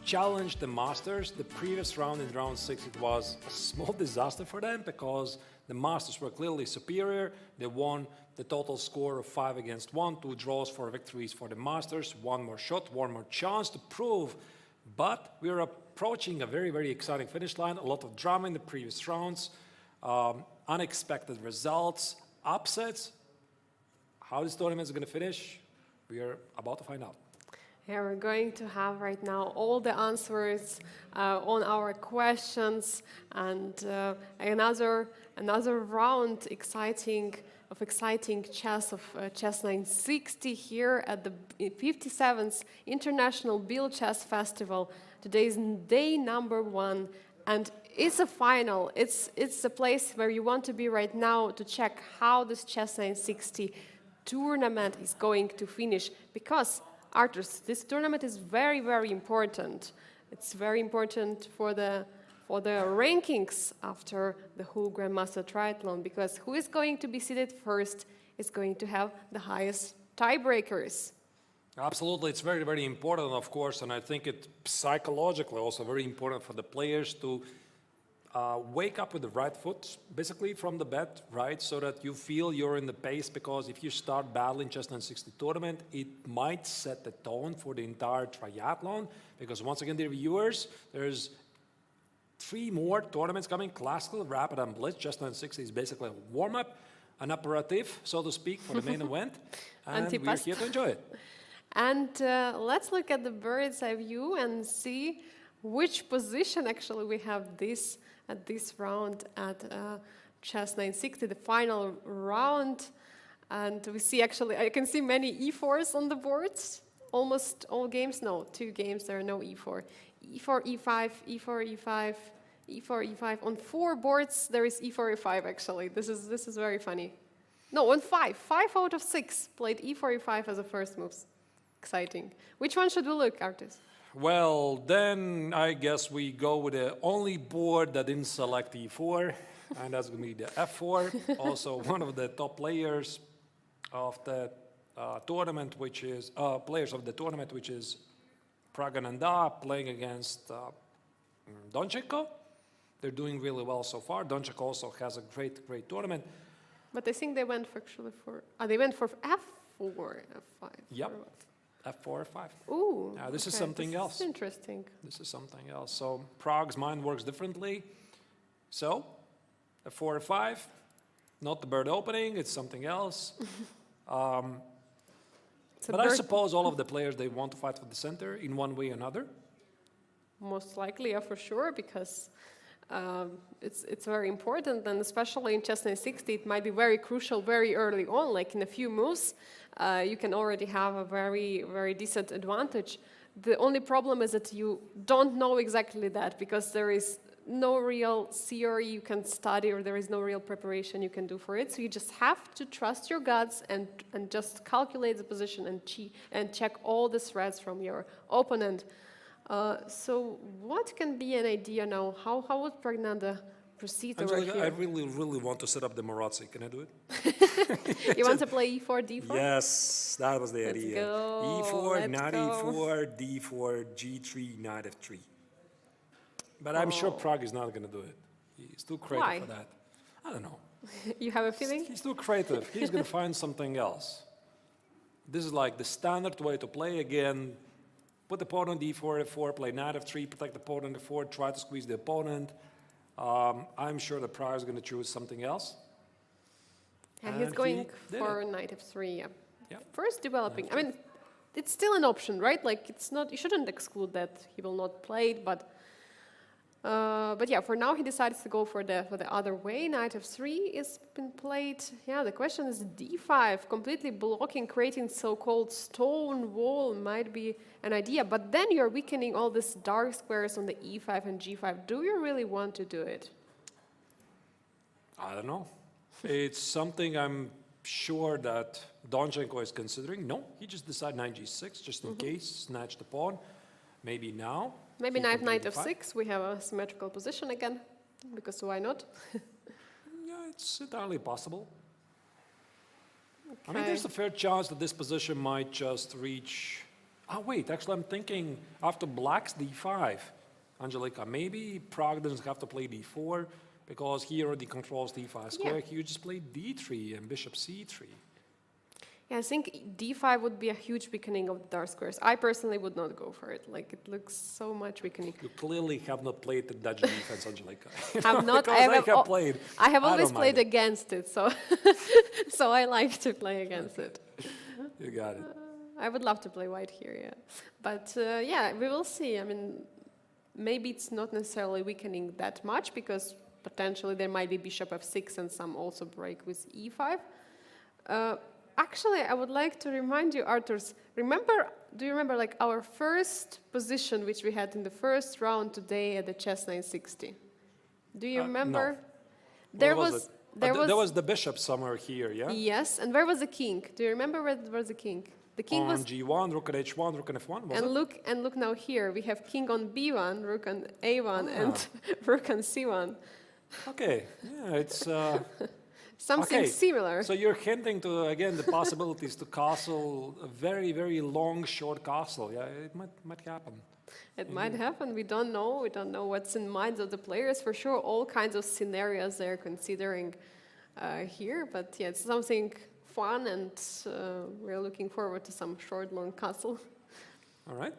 challenge the masters. The previous round, in round 6, it was a small disaster for them because the masters were clearly superior. They won the total score of 5-1, 2 draws, 4 victories for the masters, one more shot, one more chance to prove. But we're approaching a very, very exciting finish line. A lot of drama in the previous rounds, unexpected results, upsets. How this tournament is going to finish, we are about to find out. Yeah, we're going to have right now all the answers on our questions, and another round of exciting chess of Chess960 here at the 57th International Biel Chess Festival. Today is day number 1, and it's a final. It's a place where you want to be right now to check how this Chess960 tournament is going to finish, because Arturs, this tournament is very, very important. It's very important for the rankings after the whole Grandmaster Triathlon, because who is going to be seated first is going to have the highest tiebreakers. Absolutely, it's very, very important, of course, and I think it's psychologically also very important for the players to wake up with the right foot, basically from the bed, right? So that you feel you're in the pace, because if you start battling Chess960 tournament, it might set the tone for the entire triathlon. Because once again, dear viewers, there's 3 more tournaments coming: Classical, Rapid, and Blitz. Chess960 is basically a warm-up, an aperitif, so to speak, for the main event. And we're here to enjoy it. And let's look at the bird's eye view and see which position actually we have at this round at Chess960, the final round. And we see actually, I can see many e4s on the boards. Almost all games, no, 2 games there are no e4. e4, e5, e4, e5, e4, e5. On 4 boards there is e4, e5 actually. This is very funny. No, on 5 out of 6 played e4, e5 as a first moves. Exciting. Which one should we look, Arturs? Well, then I guess we go with the only board that didn't select e4, and that's going to be the f4. Also, one of the top players of the tournament, which is Pragananda, playing against Donchenko. They're doing really well so far. Donchenko also has a great tournament. But I think they went for they went for f4, f5. Yep. F4, F5. Ooh. Now, this is something else. This is interesting. This is something else. So Prague's mind works differently. So F4, F5, not the bird opening, it's something else. But I suppose all of the players, they want to fight for the center in one way or another. Most likely, yeah, for sure, because it's very important, and especially in Chess960, it might be very crucial very early on, like in a few moves. You can already have a very, very decent advantage. The only problem is that you don't know exactly that, because there is no real theory you can study, or there is no real preparation you can do for it. So you just have to trust your guts and just calculate the position and check all the threats from your opponent. So what can be an idea now? How would Pragnanda proceed over Angelica, here? I really want to set up the Marazzi. Can I do it? You want to play e4, d4? Yes, that was the idea. Go, E4, let's knight go. E4, D4, G3, knight F3. But I'm sure Prague is not going to do it. He's too creative Why? for that. I don't know. You have a feeling? He's too creative. He's going to find something else. This is like the standard way to play again. Put the pawn on D4, F4, play knight F3, protect the pawn on D4, try to squeeze the opponent. I'm sure that Prague is going to choose something else. Yeah, he's And going he did for it. knight f3. Yeah. Yeah. First developing. I mean, it's still an option, right? Like, it's not. You shouldn't exclude that he will not play it, but yeah, for now he decides to go for the other way. Knight f3 is been played. Yeah, the question is d5, completely blocking, creating so-called stone wall might be an idea, but then you're weakening all these dark squares on the e5 and g5. Do you really want to do it? I don't know. It's something I'm sure that Donchenko is considering. No, he just decided knight g6, just in case, snatch the pawn. Maybe now. Maybe he knight can play knight d5. f6. We have a symmetrical position again. Because why not? Yeah, it's entirely possible. I mean, Okay. there's a fair chance that this position might just reach. Oh, wait, actually, I'm thinking after black's d5, Angelica, maybe Prague doesn't have to play d4 because he already controls d5 square. Yeah. He would just play d3 and bishop c3. Yeah, I think d5 would be a huge weakening of the dark squares. I personally would not go for it. Like, it looks so much weakening. You clearly have not played the Dutch defense, Angelica. I'm not. Because I have played. I have I always don't mind played it. against it, so so I like to play against it. You got it. I would love to play white here, yeah. But yeah, we will see. I mean, maybe it's not necessarily weakening that much because potentially there might be bishop f6 and some also break with e5. Actually, I would like to remind you, Arturs, do you remember like our first position which we had in the first round today at the Chess960? Do you remember? no. There What was, it? there was, the bishop somewhere here, yeah? yes, and where was the king? Do you remember where was the king? The king On was, g1, rook at h1, rook at f1, was it? and look now here, we have king on b1, rook on a1, and rook on c1. Okay, yeah, it's... Something okay. similar. So you're hinting to, again, the possibilities to castle a very, very long, short castle. Yeah, it might happen. It might happen. We don't know. We don't know what's in minds of the players. For sure, all kinds of scenarios they're considering here. But yeah, it's something fun, and we're looking forward to some short, long castle. All right.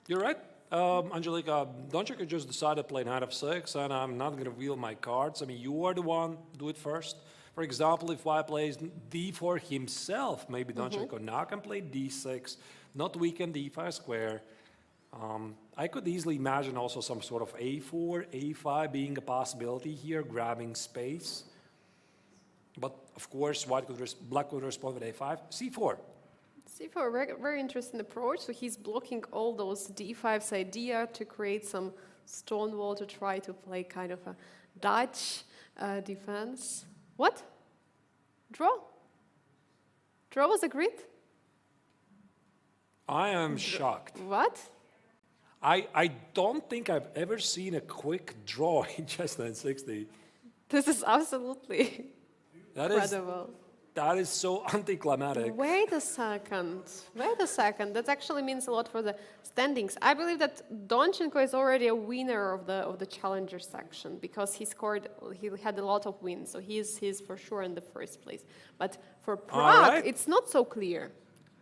You're right. Angelica, don't you just decide to play knight f6, and I'm not going to reveal my cards. I mean, you are the one. Do it first. For example, if White plays d4 himself, maybe Donchiko now can play d6, not weaken d5 square. I could easily imagine also some sort of a4, a5 being a possibility here, grabbing space. But of course, black could respond with a5, c4. C4, very interesting approach. So he's blocking all those d5's idea to create some stone wall to try to play kind of a Dutch defense. What? Draw? Draw was agreed? I am shocked. What? I don't think I've ever seen a quick draw in Chess960. This is absolutely That is incredible. that is so anticlimactic. Wait a second. Wait a second. That actually means a lot for the standings. I believe that Donchenko is already a winner of the challenger section because he had a lot of wins, so he's for sure in the first place. But for Prague, right. it's not so clear.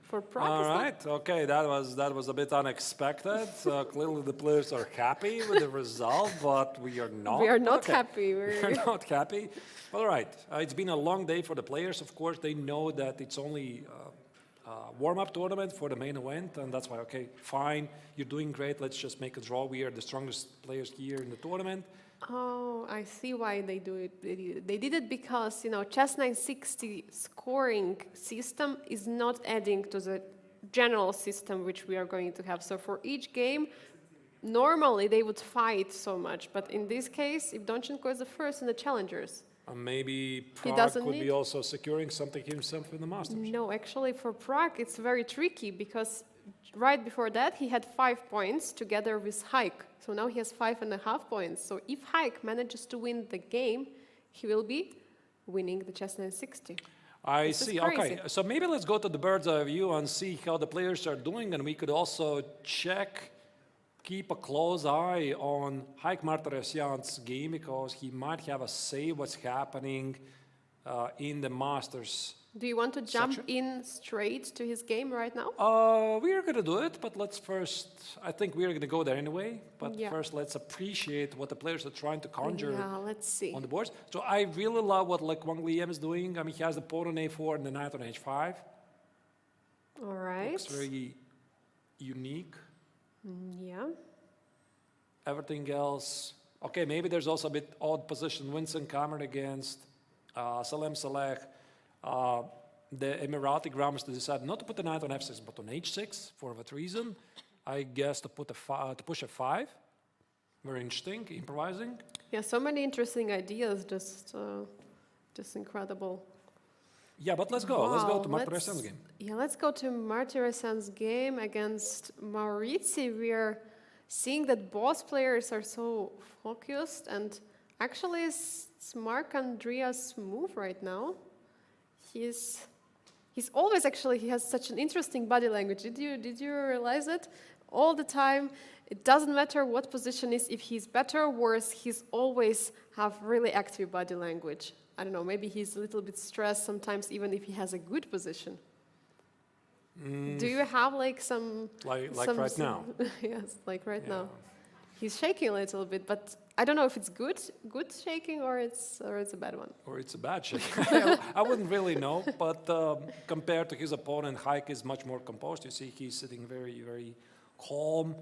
For Prague, All it's not. right, okay, that was a bit unexpected. Clearly, the players are happy with the result, but we are not. We are not Okay. happy. We're not happy. All right, it's been a long day for the players. Of course, they know that it's only a warm-up tournament for the main event, and that's why, okay, fine, you're doing great. Let's just make a draw. We are the strongest players here in the tournament. Oh, I see why they do it. They did it because, you know, Chess960 scoring system is not adding to the general system which we are going to have. So for each game, normally they would fight so much. But in this case, if Donchenko is the first in the challengers, Maybe Prague doesn't could need- be also securing something himself in the Masters. no, actually for Prague, it's very tricky because right before that, he had 5 points together with Haik. So now he has 5.5 points. So if Haik manages to win the game, he will be winning the Chess960. I This is see. crazy. Okay, so maybe let's go to the bird's eye view and see how the players are doing, and we could also keep a close eye on Haik Martirosyan's game because he might have a say what's happening in the Masters. Do you want to jump Section? in straight to his game right now? We are going to do it, but let's first, I think we are going to go there anyway, but Yeah. first let's appreciate what the players are trying to conjure Yeah, let's see. on the boards. So I really love what like Wang Liam is doing. I mean, he has the pawn on a4 and the knight on h5. All right. Looks very unique. Yeah. Everything else, okay, maybe there's also a bit odd position. Vincent Cameron against Salem Saleh. The Emirati grandmaster decided not to put the knight on f6, but on h6. For what reason? I guess to push a 5. Very interesting, improvising. Yeah, so many interesting ideas, just incredible. Yeah, but let's go. Let's go to Wow, Martirosyan's game. Yeah, let's go to Martirosyan's game against Maurizi. We are seeing that both players are so focused, and Actually, it's Mark Andreas' move right now. He's always actually, he has such an interesting body language. Did you realize it? All the time, it doesn't matter what position is, if he's better or worse, he's always have really active body language. I don't know, maybe he's a little bit stressed sometimes, even if he has a good position. Do you have like some... Like some, right now? Yes, like right Yeah. now. He's shaking a little bit, but I don't know if it's good shaking or it's a bad one. Or it's a bad shake. I wouldn't really know, but compared to his opponent, Haik is much more composed. You see, he's sitting very, very calm,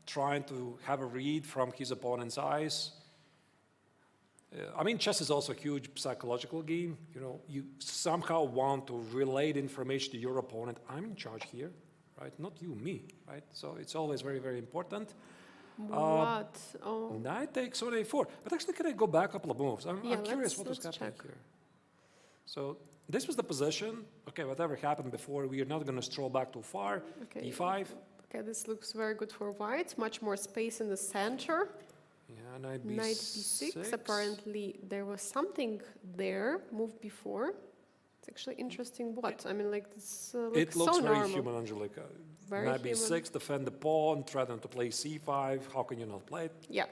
trying to have a read from his opponent's eyes. I mean, chess is also a huge psychological game. You know, you somehow want to relate information to your opponent. I'm in charge here, right? Not you, me, right? So it's always very, very important. What? Oh, Knight takes on a4. But actually, can I go back a couple of moves? I'm curious what was let's happening check. here. So this was the position. Okay, whatever happened before, we are not going to stroll back too far. Okay. D5. Okay, this looks very good for white. Much more space in the center. Yeah, knight Knight b6. b6. Apparently, there was something there. Moved before. It's actually interesting. What? I mean, like this It looks looks so very normal. human, Angelica. Very Knight human. b6, defend the pawn, threaten to play c5. How can you not play it? Yeah.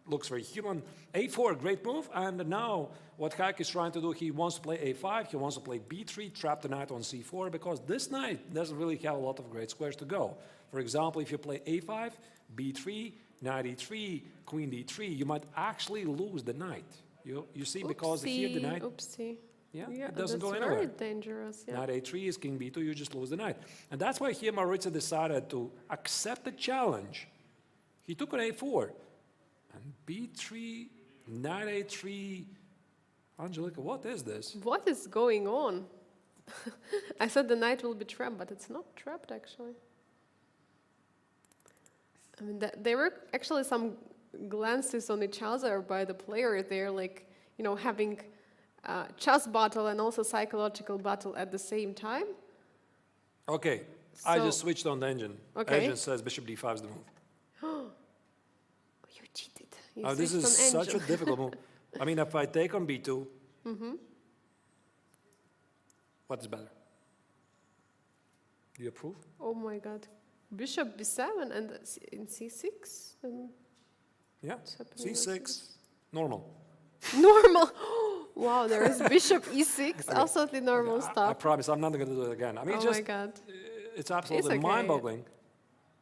Looks very human. a4, great move. And now what Haik is trying to do, he wants to play a5, he wants to play b3, trap the knight on c4, because this knight doesn't really have a lot of great squares to go. For example, if you play a5, b3, knight e3, queen d3, you might actually lose the knight. You see, because here the knight, Oopsie. yeah, Yeah, it doesn't that's go very anywhere. dangerous. Yeah. Knight a3 is king b2, you just lose the knight. And that's why here Maritza decided to accept the challenge. He took an a4. And b3, knight a3. Angelica, what is this? What is going on? I said the knight will be trapped, but it's not trapped actually. I mean, there were actually some glances on each other by the player. They're like, you know, having chess battle and also psychological battle at the same time. Okay, I So- just switched on the engine. Okay. Engine says bishop d5 is the move. You cheated. You This switched is on such a engine. difficult move. I mean, if I take on b2, what is better? Do you approve? Oh my God. Bishop b7 and in c6? And Yeah, what's happening with c6, normal. normal. Wow, there is bishop e6. Absolutely normal I stuff. promise I'm not going to do it again. I mean, Oh just my God. it's absolutely okay. mind-boggling.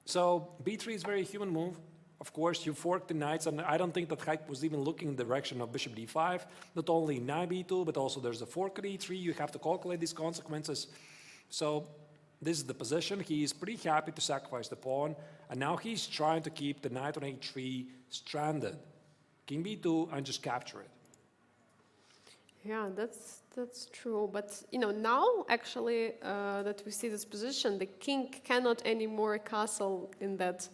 So b3 is a very human move. Of course, you fork the knights, and I don't think that Haik was even looking in the direction of bishop d5. Not only knight b2, but also there's a fork at e3. You have to calculate these consequences. So this is the position. He is pretty happy to sacrifice the pawn, and now he's trying to keep the knight on a3 stranded. King b2 and just capture it. Yeah, that's true. But you know, now actually that we see this position, the king cannot anymore castle in that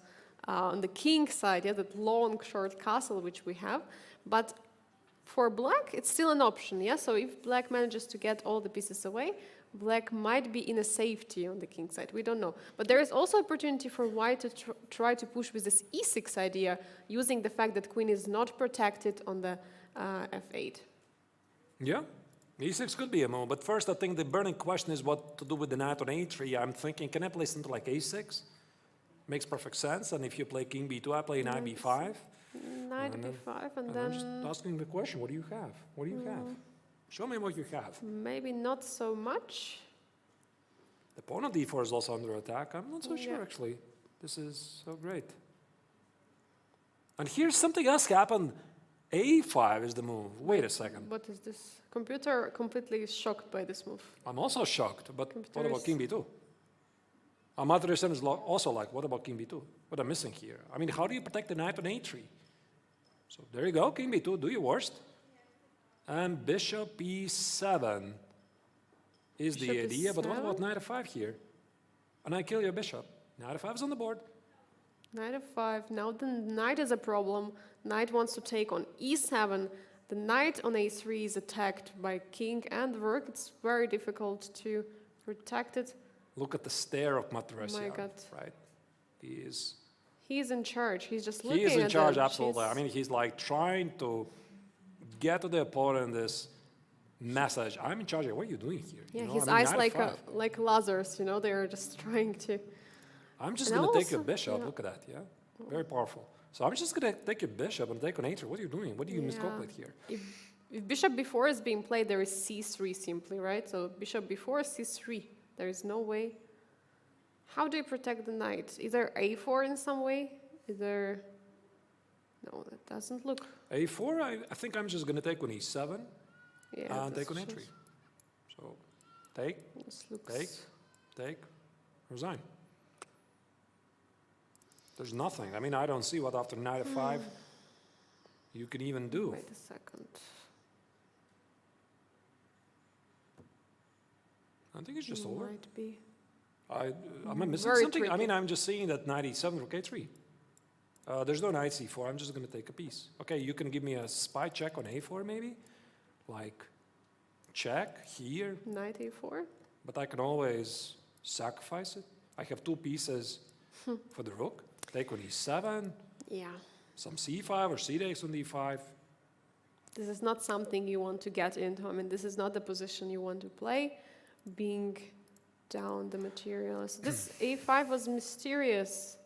on the king side, yeah, that long short castle which we have. But for black, it's still an option, yeah. So if black manages to get all the pieces away, black might be in a safety on the king side. We don't know. But there is also opportunity for white to try to push with this e6 idea, using the fact that queen is not protected on the f8. Yeah, e6 could be a move, but first I think the burning question is what to do with the knight on a3. I'm thinking, can I play something like a6? Makes perfect sense, and if you play king b2, I play knight b5. Knight And b5, and I'm just then asking the question, what do you have? What do you have? Show me what you have. maybe not so much. The pawn on d4 is also under attack. I'm not so sure, Yeah. actually. This is so great. And here's something else happened. a5 is the move. Wait a second. What is this? Computer completely shocked by this move. I'm also shocked, but what Computer about is- king b2? Amateur is also like, what about king b2? What am I missing here? I mean, how do you protect the knight on a3? So there you go, king b2, do your worst. And bishop e7 is the Bishop idea, but what E7? about knight f5 here? And I kill your bishop. Knight f5 is on the board. Knight f5. Now the knight is a problem. Knight wants to take on e7. The knight on a3 is attacked by king and rook. It's very difficult to protect it. Look at the stare of Matresian, God. right? He He's in charge. He's just looking is in at charge, them. absolutely. I She's- mean, he's like trying to get to the opponent this message, I'm in charge. What are you doing here? Yeah, You know, his I mean, eyes knight f5. like lasers, you know, they're just trying to. I'm just And going to take your also- bishop. yeah. Look at that, yeah? Very powerful. So I'm just going to take your bishop and take on a3. What are you doing? What do you miscalculate here? If bishop b4 is being played, there is c3 simply, right? So bishop b4, c3. There is no way. How do you protect the knight? Is there a4 in some way? Is there... No, that doesn't look... a4, I think I'm just going to take on e7 Yeah, and take on a3. So take, this looks... take, resign. There's nothing. I mean, I don't see what after knight f5 you can even do. Wait a second. I think it's just over. Might be. Am I missing Very something? I mean, tricky. I'm just seeing that knight e7, rook a3. There's no knight c4. I'm just going to take a piece. Okay, you can give me a spy check on a4 maybe, like check here, Knight a4? but I can always sacrifice it. I have two pieces for the rook. Take on e7, Yeah. some c5 or c takes on d5. This is not something you want to get into. I mean, this is not the position you want to play, being down the material. So this a5 was mysterious.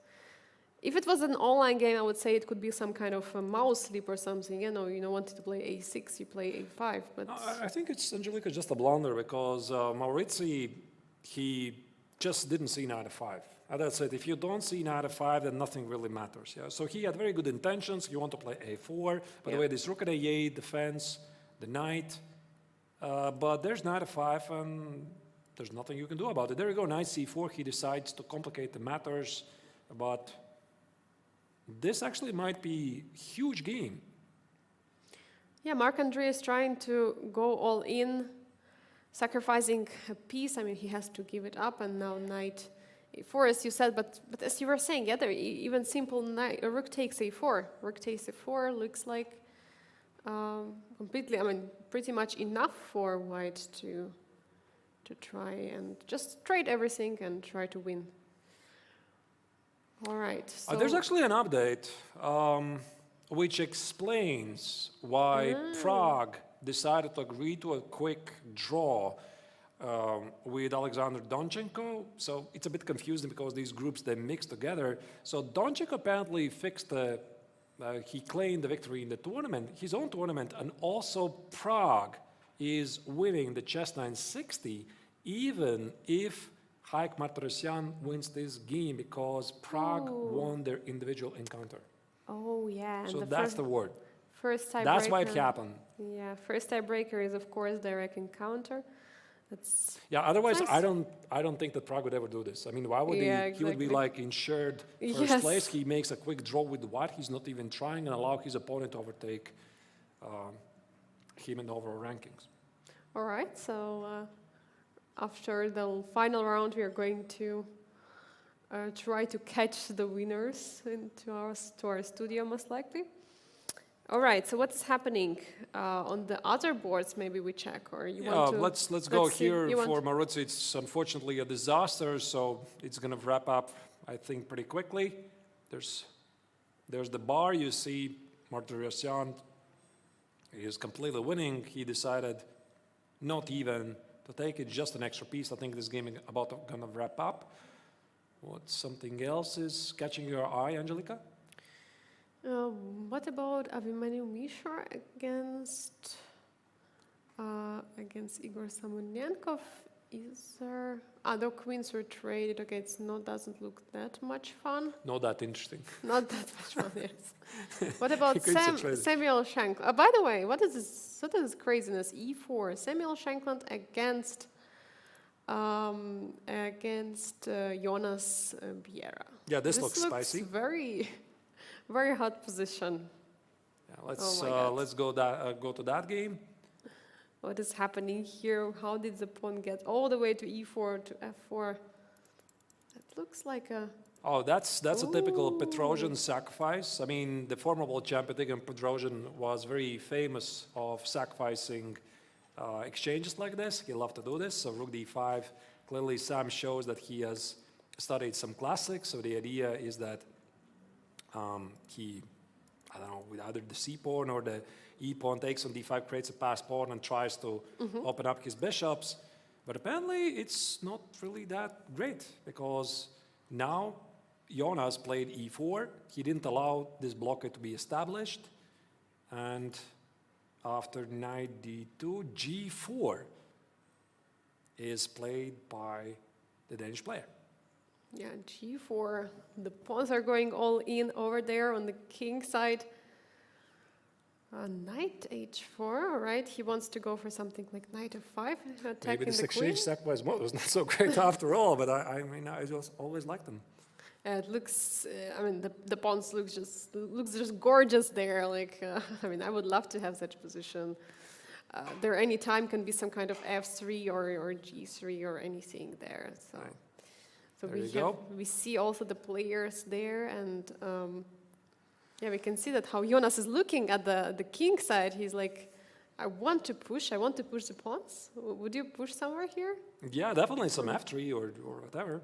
If it was an online game, I would say it could be some kind of a mouse sleep or something. You know, you don't want to play a6, you play a5. But I think it's, Angelica, just a blunder because Maurizi, he just didn't see knight f5. As I said, if you don't see knight f5, then nothing really matters. Yeah. So he had very good intentions. He wanted to play a4. By the way, this rook at a8 defends the knight. But there's knight f5, and there's nothing you can do about it. There you go, knight c4. He decides to complicate the matters, but this actually might be a huge game. yeah, Marc-André is trying to go all in, sacrificing a piece. I mean, he has to give it up, and now knight a4, as you said. But as you were saying, yeah, there even simple knight, rook takes a4. Rook takes a4 looks like completely, I mean, pretty much enough for white to try and just trade everything and try to win. All right. So There's actually an update which explains why Prague decided to agree to a quick draw with Alexander Donchenko. So it's a bit confusing because these groups, they mix together. So Donchenko apparently fixed he claimed the victory in the tournament, his own tournament, and also Prague is winning the Chess960 even if Haik Martirosyan wins this game because Prague won their individual encounter. Oh yeah. So and that's the word. first tiebreaker. That's why it happened. Yeah, first tiebreaker is of course direct encounter. That's Yeah, otherwise nice. I don't think that Prague would ever do this. I mean, why would Yeah, he would be exactly. like insured first Yes. place. He makes a quick draw with white. He's not even trying and allow his opponent to overtake him in the overall rankings. all right. So after the final round, we are going to try to catch the winners into our studio, most likely. All right. So what's happening on the other boards? Maybe we check, or you Yeah, want to? let's go see. here You want for Maurizi. It's unfortunately a disaster, so it's going to wrap up, I think, pretty quickly. There's the bar. You see Martirosyan is completely winning. He decided not even to take it, just an extra piece. I think this game is about going to wrap up. What, something else is catching your eye, Angelica? What about Abimanyu Mishra against Igor Samonenkov? Is there other queens were traded? Okay, it's not doesn't look that much fun. Not that interesting. Not that much fun, yes. What about Queens are traded. Samuel Shankland? By the way, what is this? What is this craziness? E4. Samuel Shankland against Jonas Biera. Yeah, this looks looks spicy. Very, very hot position. Yeah, Oh my God. let's go to that game. What is happening here? How did the pawn get all the way to e4 to f4? That looks like a... Oh, that's a typical Petrosian sacrifice. I mean, the former world champion Igor Petrosian was very famous of sacrificing exchanges like this. He loved to do this. So rook d5. Clearly, Sam shows that he has studied some classics. So the idea is that he, I don't know, with either the c pawn or the e-pawn takes on d5, creates a passed pawn, and tries to open up his bishops. But apparently, it's not really that great, because now Jonas played e4. He didn't allow this blockade to be established. And after knight d2, g4 is played by the Danish player. Yeah, g4. The pawns are going all in over there on the king side. Knight h4, all right. He wants to go for something like knight f5, Maybe attacking this the queen. exchange stepwise mode was not so great after all, but I mean, I just always liked them. It looks, I mean, the pawns looks just gorgeous there. Like, I mean, I would love to have such a position. There any time can be some kind of f3 or g3 or anything there. So, Right. so There we see also the players there, and yeah, we can see that how Jonas is looking at the king side. He's like, I want to push the pawns. Would you push somewhere here? Yeah, definitely some f3 or whatever.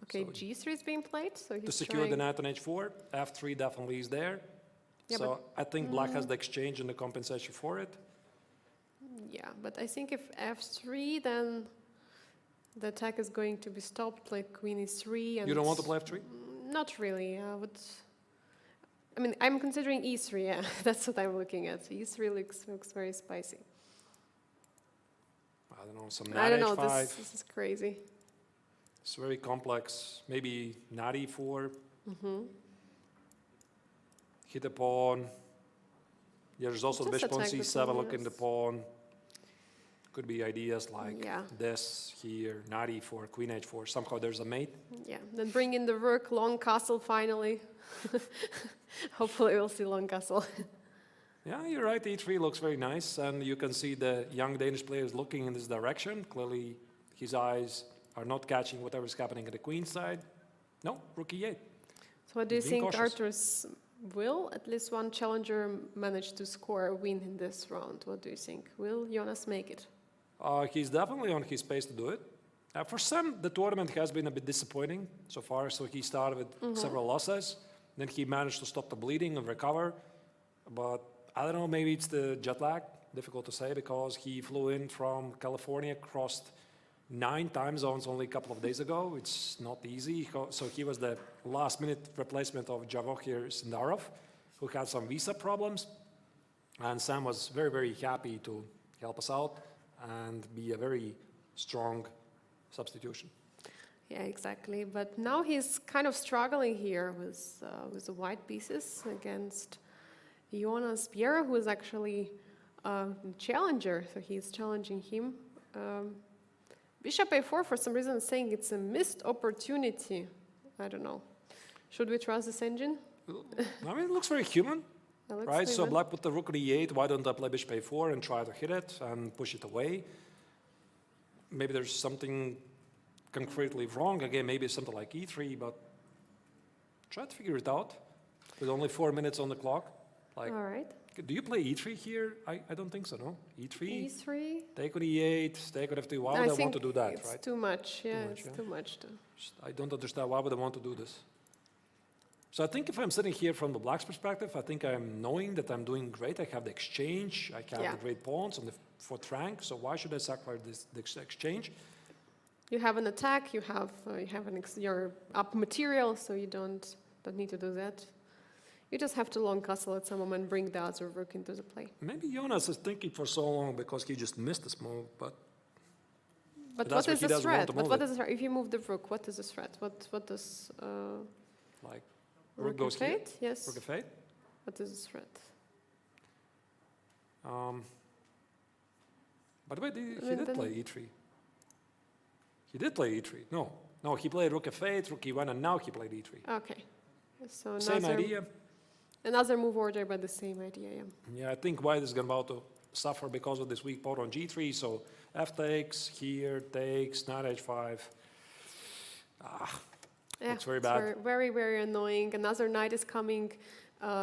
Okay, So g3 is being played, so he's to secure the knight on h4, f3 definitely is there. Yeah, So I think black has the exchange and the compensation for it. Yeah, but I think if f3, then the attack is going to be stopped, like queen e3. And You don't want to play f3? Not really. I mean, I'm considering e3. Yeah, that's what I'm looking at. E3 looks very spicy. I don't know, some I knight don't know. h5. This is crazy. It's very complex. Maybe knight e4. Hit a pawn. There's also the Just bishop on attack the c7, pawn, looking the yes. pawn. Could be ideas like Yeah. this here, knight e4, queen h4. Somehow there's a mate. Yeah. Then bring in the rook, long castle finally. Hopefully we'll see long castle. Yeah, you're right. E3 looks very nice, and you can see the young Danish players looking in this direction. Clearly, his eyes are not catching whatever's happening at the queen side. No, rook e8. So what do you He's being think, cautious. Artur's will at least one challenger manage to score a win in this round? What do you think? Will Jonas make it? He's definitely on his pace to do it. For some, the tournament has been a bit disappointing so far. So he started with several losses. Then he managed to stop the bleeding and recover. But I don't know, maybe it's the jet lag. Difficult to say, because he flew in from California, crossed 9 time zones only a couple of days ago. It's not easy. So he was the last-minute replacement of Javohir Sindarov, who had some visa problems. And Sam was very, very happy to help us out and be a very strong substitution. Yeah, exactly. But now he's kind of struggling here with the white pieces against Jonas Biel, who is actually a challenger. So he's challenging him. Bishop a4, for some reason, is saying it's a missed opportunity. I don't know. Should we trust this engine? I mean, it looks very human, It looks right? So human. black put the rook on e8. Why don't I play bishop a4 and try to hit it and push it away? Maybe there's something concretely wrong. Again, maybe something like e3, but try to figure it out with only 4 minutes on the clock. Like, All right. do you play e3 here? I don't think so, no? e3, E3. take on e8, take on f2. Why I would I think want to do that, it's right? too much. Yeah, much, it's yeah. too much. I don't understand why would I want to do this. So I think if I'm sitting here from the black's perspective, I think I'm knowing that I'm doing great. I have the exchange, I have Yeah. the great pawns on the fourth rank. So why should I sacrifice this exchange? You have an attack. You have you're up material, so you don't need to do that. You just have to long castle at some moment, bring the other rook into the play. Maybe Jonas is thinking for so long because he just missed this move, but But that's what why is he the doesn't want threat? to But move what it. is the threat? If you move the rook, what is the threat? What does like rook rook goes here, f8? Yes. rook f8. What is the threat? By the way, he Then- did then- play e3. He did play e3. No, he played rook f8, rook e1, and now he played e3. Okay. So Same idea. Another move order, but the same idea. Yeah. Yeah, I think white is about to suffer because of this weak pawn on g3. So f takes, here takes, knight h5. Yeah, It's very it's bad. very, very annoying. Another knight is coming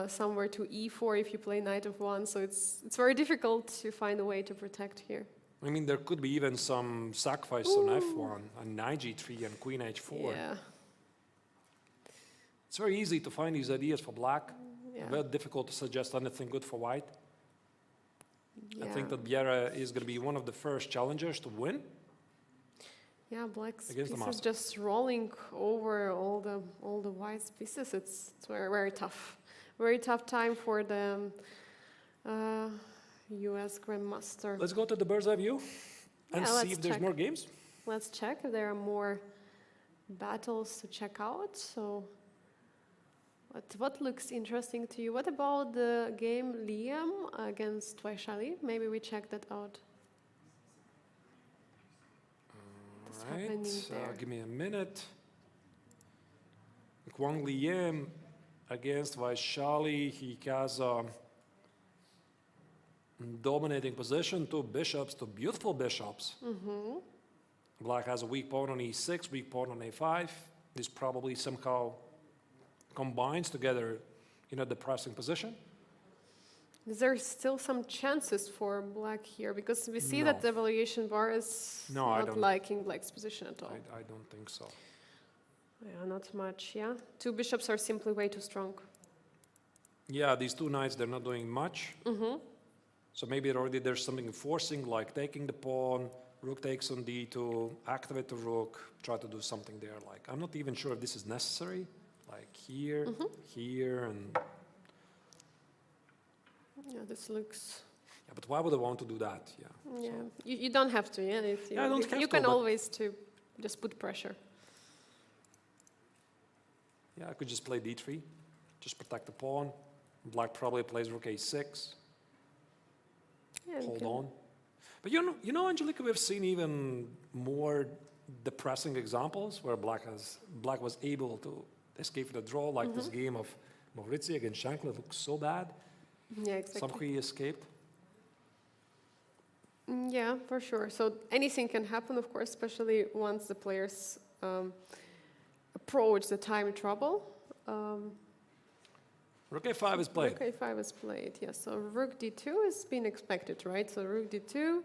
somewhere to e4 if you play knight f1. So it's very difficult to find a way to protect here. I mean, there could be even some sacrifice on f1 and knight g3 and queen h4. Yeah. It's very easy to find these ideas for black. Yeah. Very difficult to suggest anything good for white. I Yeah. think that Biel is going to be one of the first challengers to win. Yeah, black's Against the pieces master. just rolling over all the white's pieces. It's very, very tough. Very tough time for the US Grandmaster. Let's go to the bird's eye view and Yeah, see let's if there's check. more games. Let's check if there are more battles to check out. So, what looks interesting to you? What about the game Liam against Vaishali? Maybe we check that out. What's All happening right, there? give me a minute. Kwang Liam against Vaishali. He has a dominating position, two bishops, two beautiful bishops. Black has a weak pawn on e6, weak pawn on a5. This probably somehow combines together in a depressing position. Is there still some chances for black here? Because we see that No. the evaluation bar is No, I not don't. liking black's position at all. I don't think so. Yeah, not much, yeah? Two bishops are simply way too strong. Yeah, these two knights, they're not doing much. So maybe already there's something forcing, like taking the pawn, rook takes on d2, activate the rook, try to do something there. Like, I'm not even sure if this is necessary. Like here, here, and Yeah, this looks... yeah, but why would I want to do that? Yeah. Yeah, you don't have to, yeah? If you, Yeah, I don't have you to, can but- always to just put pressure. Yeah, I could just play d3, just protect the pawn. Black probably plays rook a6, Yeah, hold on. But you know, Angelica, we've seen even more depressing examples where black was able to escape the draw, like this game of Maurizio against Shankly looks so bad. Yeah, exactly. Somehow he escaped. Yeah, for sure. So anything can happen, of course, especially once the players approach the time trouble. Rook a5 is played. Rook a5 is played, yes. So rook d2 is being expected, right? So rook d2.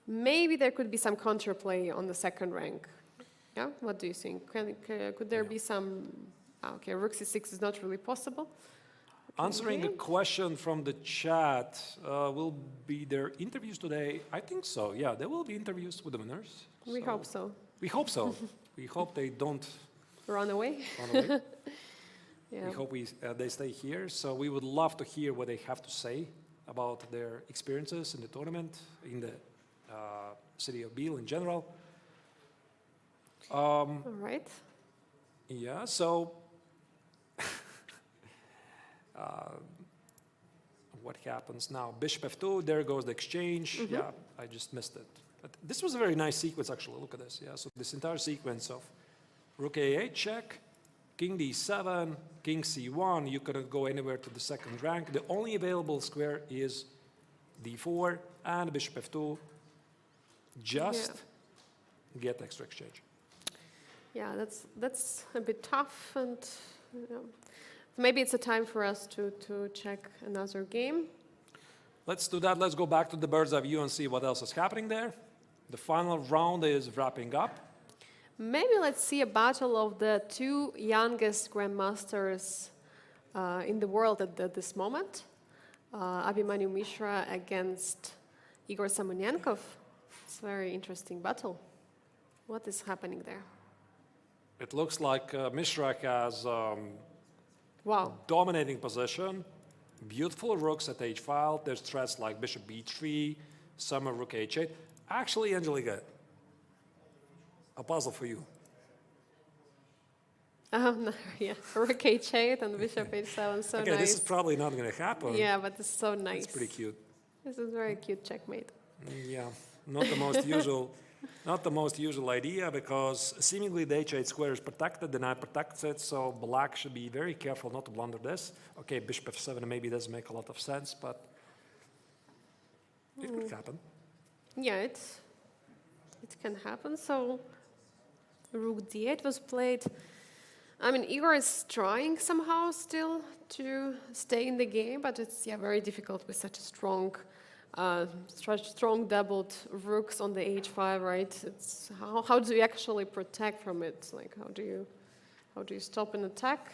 Maybe there could be some counterplay on the second rank. Yeah, what do you think? Could there be some... okay, rook c6 is not really possible. Answering a Okay. question from the chat, will be there interviews today? I think so, yeah. There will be interviews with the winners. We So- hope so. We hope so. We hope they don't Run away? run away. Yeah. We hope they stay here. So we would love to hear what they have to say about their experiences in the tournament, in the city of Biel in general. All right. Yeah, so what happens now? Bishop f2, there goes the exchange. Yeah, I just missed it. But this was a very nice sequence, actually. Look at this. Yeah, so this entire sequence of rook a8 check, king d7, king c1. You couldn't go anywhere to the second rank. The only available square is d4 and bishop f2. Just get extra exchange. Yeah, that's a bit tough, and maybe it's a time for us to check another game. Let's do that. Let's go back to the bird's eye view and see what else is happening there. The final round is wrapping up. Maybe let's see a battle of the two youngest grandmasters in the world at this moment. Abhimanyu Mishra against Igor Samonenkov. It's a very interesting battle. What is happening there? It looks like Mishra has Wow. dominating position, beautiful rooks at h5. There's threats like bishop b3, some are rook h8. Actually, Angelica, a puzzle for you. No, yeah, rook h8 and bishop h7, so Okay, nice. this is probably not going to happen. Yeah, but it's so nice. It's pretty cute. This is very cute checkmate. Yeah, not the most usual, not the most usual idea because seemingly the h8 square is protected, the knight protects it, so black should be very careful not to blunder this. Okay, bishop f7 maybe doesn't make a lot of sense, but it could happen. Yeah, it can happen. So rook d8 was played. I mean, Igor is trying somehow still to stay in the game, but it's very difficult with such a strong doubled rooks on the h5, right? It's how do you actually protect from it? Like how do you stop an attack?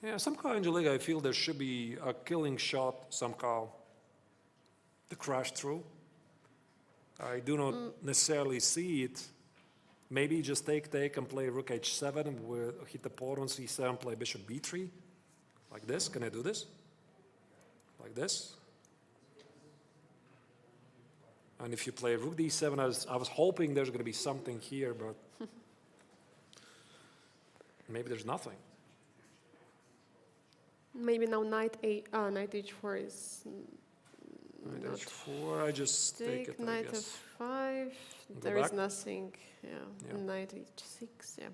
Yeah, somehow, Angelica, I feel there should be a killing shot somehow. the crash through. I do not necessarily see it. Maybe just take and play rook h7, and we'll hit the pawn on c7, play bishop b3. Like this. Can I do this? Like this. And if you play rook d7, I was hoping there's going to be something here, but maybe there's nothing. Maybe now knight h4 is Knight not h4, I just take it, I knight guess. f5. Go There is back. nothing. Yeah. Yeah. Knight h6. Yeah.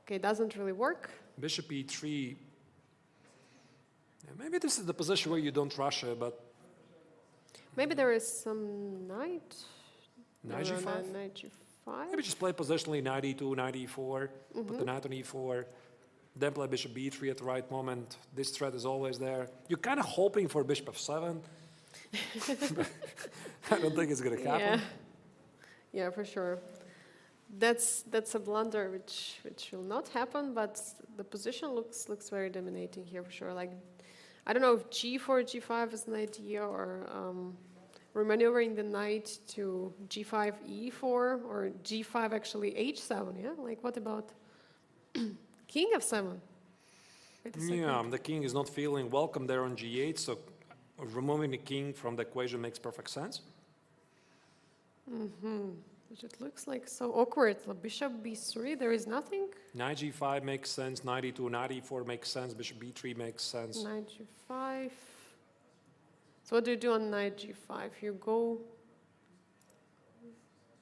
Okay, doesn't really work. Bishop e3. Yeah, maybe this is the position where you don't rush it, but Maybe there is some knight. knight No, g5? knight g5. Maybe just play positionally knight e2, knight e4, put the knight on e4, then play bishop b3 at the right moment. This threat is always there. You're kind of hoping for bishop f7. I don't think it's going to happen. Yeah, for sure. That's a blunder which will not happen, but the position looks very dominating here for sure. Like, I don't know if g4, g5 is an idea, or remaneuvering the knight to g5, e4, or g5 actually h7. Yeah, like what about king f7? Wait a second. Yeah, the king is not feeling welcome there on g8, so removing the king from the equation makes perfect sense. Which it looks like so awkward. Bishop b3, there is nothing. Knight g5 makes sense, knight e2, knight e4 makes sense, bishop b3 makes sense. Knight g5. So what do you do on knight g5? You go.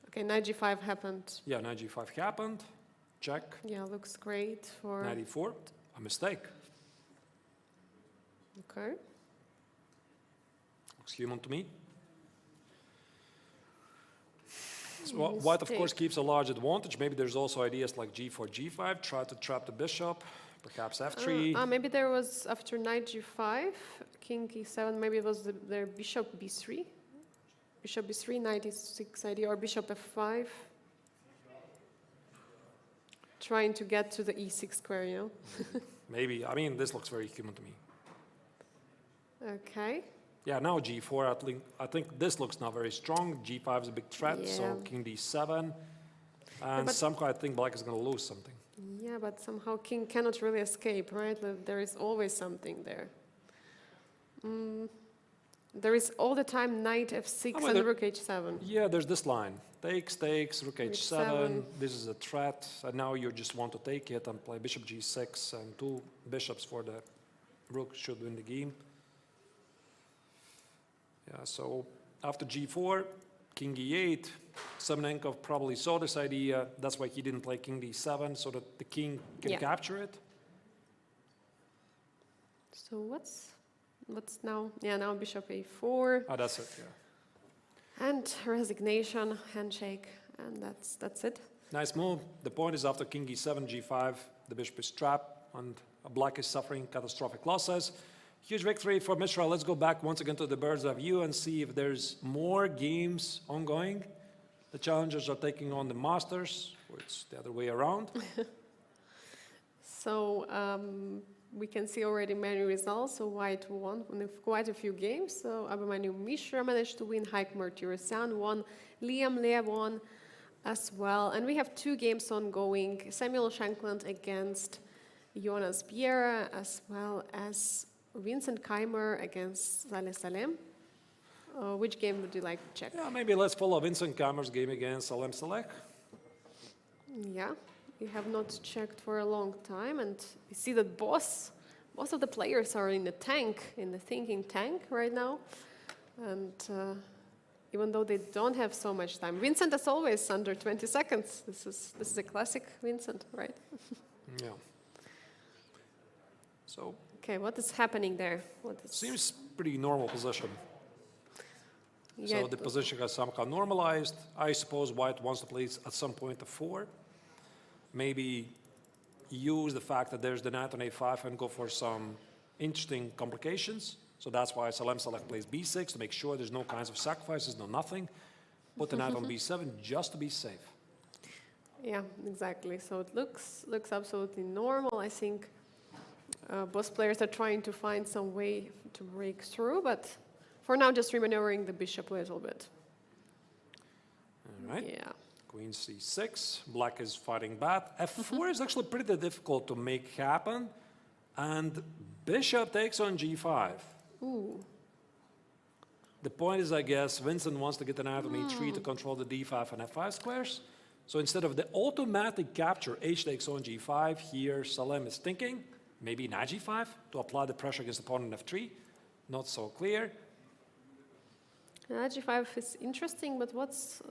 Okay, knight g5 happened. Yeah, knight g5 happened, check. Yeah, looks great for. Knight e4, a mistake. Okay. Looks human to me. So white, of course, keeps a large advantage. Maybe there's also ideas like g4, g5, try to trap the bishop, perhaps f3. Maybe there was after knight g5, king e7. Maybe it was their bishop b3. Bishop b3, knight e6 idea, or bishop f5. Trying to get to the e6 square, you know? Maybe. I mean, this looks very human to me. Okay. Yeah, now g4, I think this looks now very strong. g5 is a big threat, so Yeah. king d7. And but- somehow I think black is going to lose something. Yeah, but somehow king cannot really escape, right? There is always something there. There is all the time knight f6 Oh, well, and there- rook h7. Yeah, there's this line. Takes, rook h7. h7. This is a threat. And now you just want to take it and play bishop g6, and two bishops for the rook should win the game. Yeah, so after g4, king e8, Semenenkov probably saw this idea. That's why he didn't play king d7, so that the king can Yeah. capture it. So what's now? Yeah, now bishop a4 Oh, that's it, yeah. and resignation, handshake, and that's it. Nice move. The point is after king e7, g5, the bishop is trapped, and black is suffering catastrophic losses. Huge victory for Mishra. Let's go back once again to the bird's eye view and see if there's more games ongoing. The challengers are taking on the masters, or it's the other way around. So we can see already many results. So white won with quite a few games. So Abhimanyu Mishra managed to win, Haik Martirosyan won, Liam Lea won as well. And we have two games ongoing, Samuel Shankland against Jonas Biel, as well as Vincent Keimer against Saleh Salem. Which game would you like to check? Yeah, maybe let's follow Vincent Kammer's game against Salem Saleh. Yeah, we have not checked for a long time, and you see that most of the players are in the tank, in the thinking tank right now. And even though they don't have so much time, Vincent, as always, under 20 seconds. This is a classic Vincent, right? Yeah. So Okay, what is happening there? seems pretty normal position. Yeah, So the position has somehow normalized. I suppose white wants to play at some point a 4. Maybe use the fact that there's the knight on a5 and go for some interesting complications. So that's why Salem Saleh plays b6 to make sure there's no kinds of sacrifices, no nothing. Put the knight on b7 just to be safe. Yeah, exactly. So it looks absolutely normal. I think both players are trying to find some way to break through, but For now, just remaneuvering the bishop a little bit. All right. Yeah. Queen c6. Black is fighting back. f4 is actually pretty difficult to make happen. And bishop takes on g5. Ooh. The point is, I guess, Vincent wants to get an knight on e3 to control the d5 and f5 squares. So instead of the automatic capture, h takes on g5, here Salem is thinking, maybe knight g5 to apply the pressure against opponent f3. Not so clear. Knight g5 is interesting, but what's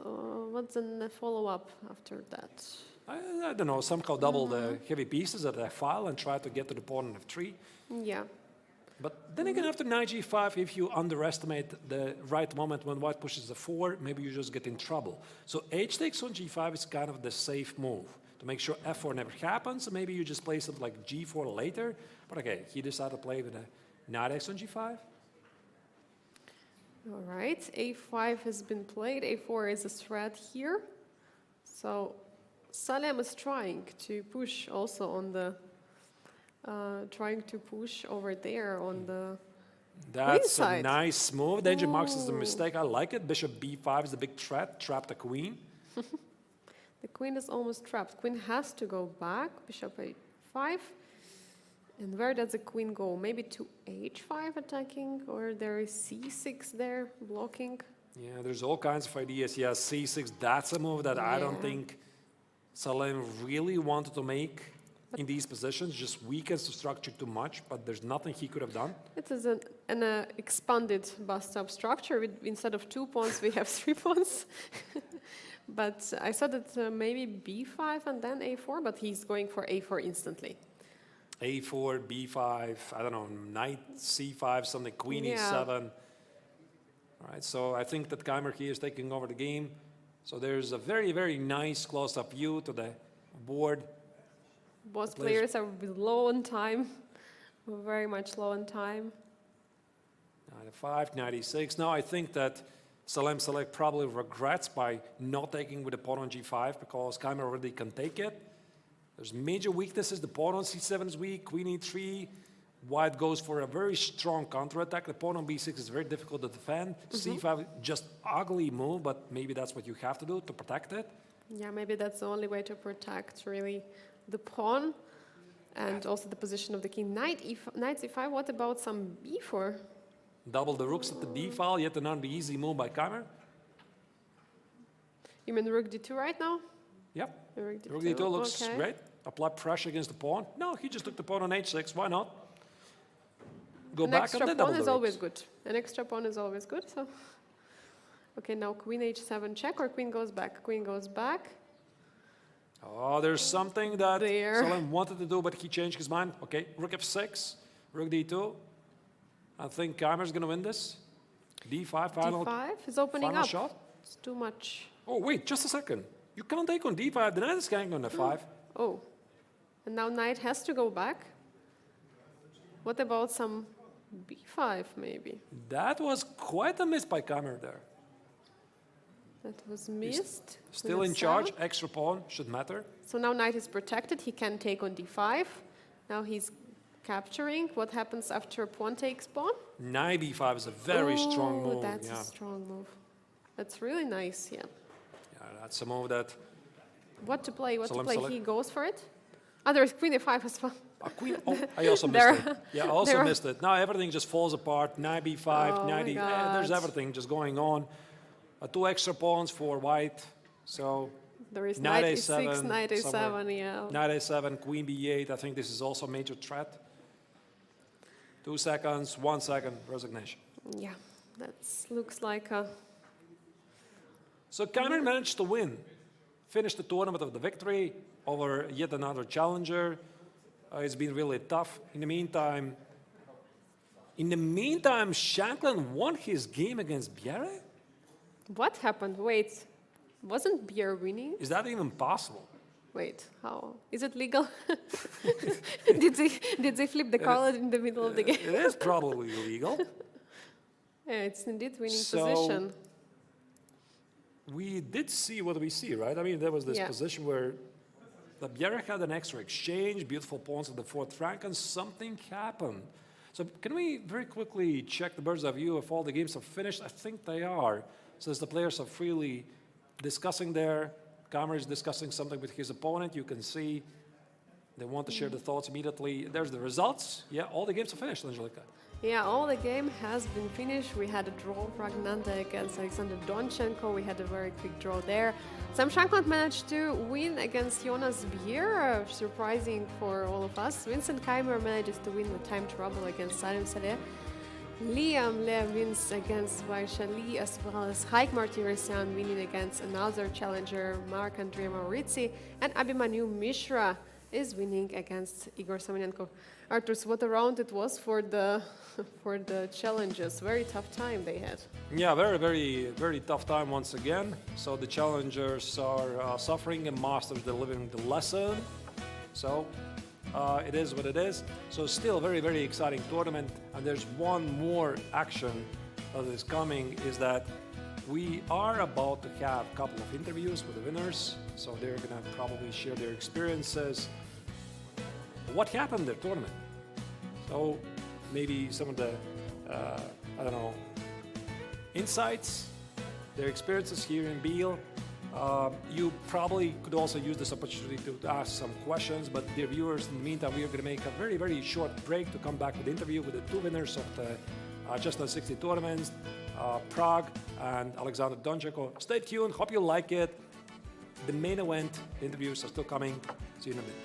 in the follow-up after that? I don't know, somehow double the heavy pieces at f5 and try to get to the pawn on f3. Yeah. But then again, after knight g5, if you underestimate the right moment when white pushes the 4, maybe you just get in trouble. So h takes on g5 is kind of the safe move to make sure f4 never happens. Maybe you just play something like g4 later. But okay, he decided to play with a knight x on g5. All right, a5 has been played. a4 is a threat here. So Salem is trying to push also on the, trying to push over there on the That's side. a nice move. Danger marks is the Ooh. mistake. I like it. Bishop b5 is the big threat. Trap the queen. The queen is almost trapped. Queen has to go back. Bishop a5. And where does the queen go? Maybe to h5 attacking, or there is c6 there blocking. Yeah, there's all kinds of ideas. Yeah, c6, that's a move that I don't Yeah. think Salem really wanted to make in these positions. Just weakens the structure too much, but there's nothing he could have done. It is an expanded bust-up structure. Instead of 2 pawns, we have 3 pawns. But I thought that maybe b5 and then a4, but he's going for a4 instantly. a4, b5, I don't know, knight c5, something, queen Yeah. e7. All right, so I think that Keimer here is taking over the game. So there's a very, very nice close-up view to the board. Both players- players are low on time, very much low on time. Knight f5, knight e6. Now I think that Salem Select probably regrets by not taking with the pawn on g5 because Keimer already can take it. There's major weaknesses. The pawn on c7 is weak, queen e3. White goes for a very strong counterattack. The pawn on b6 is very difficult to defend. c5, just ugly move, but maybe that's what you have to do to protect it. Yeah, maybe that's the only way to protect really the pawn and also the position of the king. Knight c5, what about some b4? Double the rooks at the d file, yet another easy move by Keimer. You mean rook d2 right now? Yep, Rook d2, rook d2 looks okay. great. Apply pressure against the pawn. No, he just took the pawn on h6, why not? Go An back extra and then pawn double is the always rooks. good. An extra pawn is always good. So, okay, now queen h7 check or queen goes back. Queen goes back. Oh, there's something that There. Salem wanted to do, but he changed his mind. Okay, rook f6, rook d2. I think Keimer's going to win this. d5, final, d5 is opening final up. shot. It's too much. Oh, wait, just a second. You can't take on d5. The knight is hanging on f5. Oh, and now knight has to go back. What about some b5 maybe? That was quite a miss by Keimer there. That was missed. Still Queen in f7. charge, extra pawn, should matter. So now knight is protected. He can take on d5. Now he's capturing. What happens after pawn takes pawn? Knight b5 is a very strong Ooh, move. That's Yeah. a strong move. That's really nice, yeah. Yeah, that's a move that What to play? What Salem to play? select. He goes for it. Ah, there's queen a5 as well. queen. Oh, I also There- missed it. Yeah, I also there- missed it. Now everything just falls apart. Knight b5, Oh knight my e. There's God. everything just going on. 2 extra pawns for white. So There is Knight knight a7 e6, knight a7, somewhere. yeah. knight a7, queen b8. I think this is also a major threat. 2 seconds, 1 second, resignation. Yeah, that looks like a... So Keimer managed to win. Finished the tournament of the victory over yet another challenger. It's been really tough. In the meantime, Shanklin won his game against Biel? What happened? Wait, wasn't Biel winning? Is that even possible? Wait, how? Is it legal? did they flip the card in the middle of the game? It is probably illegal. Yeah, it's indeed winning So- position. We did see what we see, right? I mean, there was this Yeah. position where the Biel had an extra exchange, beautiful pawns of the fourth rank, and something happened. So can we very quickly check the bird's eye view if all the games are finished? I think they are. So as the players are freely discussing there, Kamer is discussing something with his opponent. You can see they want to share the thoughts immediately. There's the results. Yeah, all the games are finished, Angelica. Yeah, all the game has been finished. We had a draw, Ragnante against Alexander Donchenko. We had a very quick draw there. Sam Shankland managed to win against Jonas Bier, surprising for all of us. Vincent Keimer manages to win with time trouble against Salim Saleh. Liam wins against Vaisha Lee, as well as Haik Martirosyan winning against another challenger, Marc-André Maurizi, and Abhimanyu Mishra is winning against Igor Semenenko. Arturs, what a round it was for the for the challengers. Very tough time they had. Yeah, very tough time once again. So the challengers are suffering and masters delivering the lesson. So it is what it is. So still very exciting tournament. And there's one more action that is coming, is that we are about to have a couple of interviews with the winners. So they're gonna probably share their experiences. What happened in their tournament? So maybe some of the, I don't know, insights, their experiences here in Biel. You probably could also use this opportunity to ask some questions, but dear viewers, in the meantime, we are going to make a very short break to come back with the interview with the two winners of the Chess960 tournaments, Prague and Alexander Donchenko. Stay tuned, hope you like it. The main event, the interviews are still coming. See you in a minute.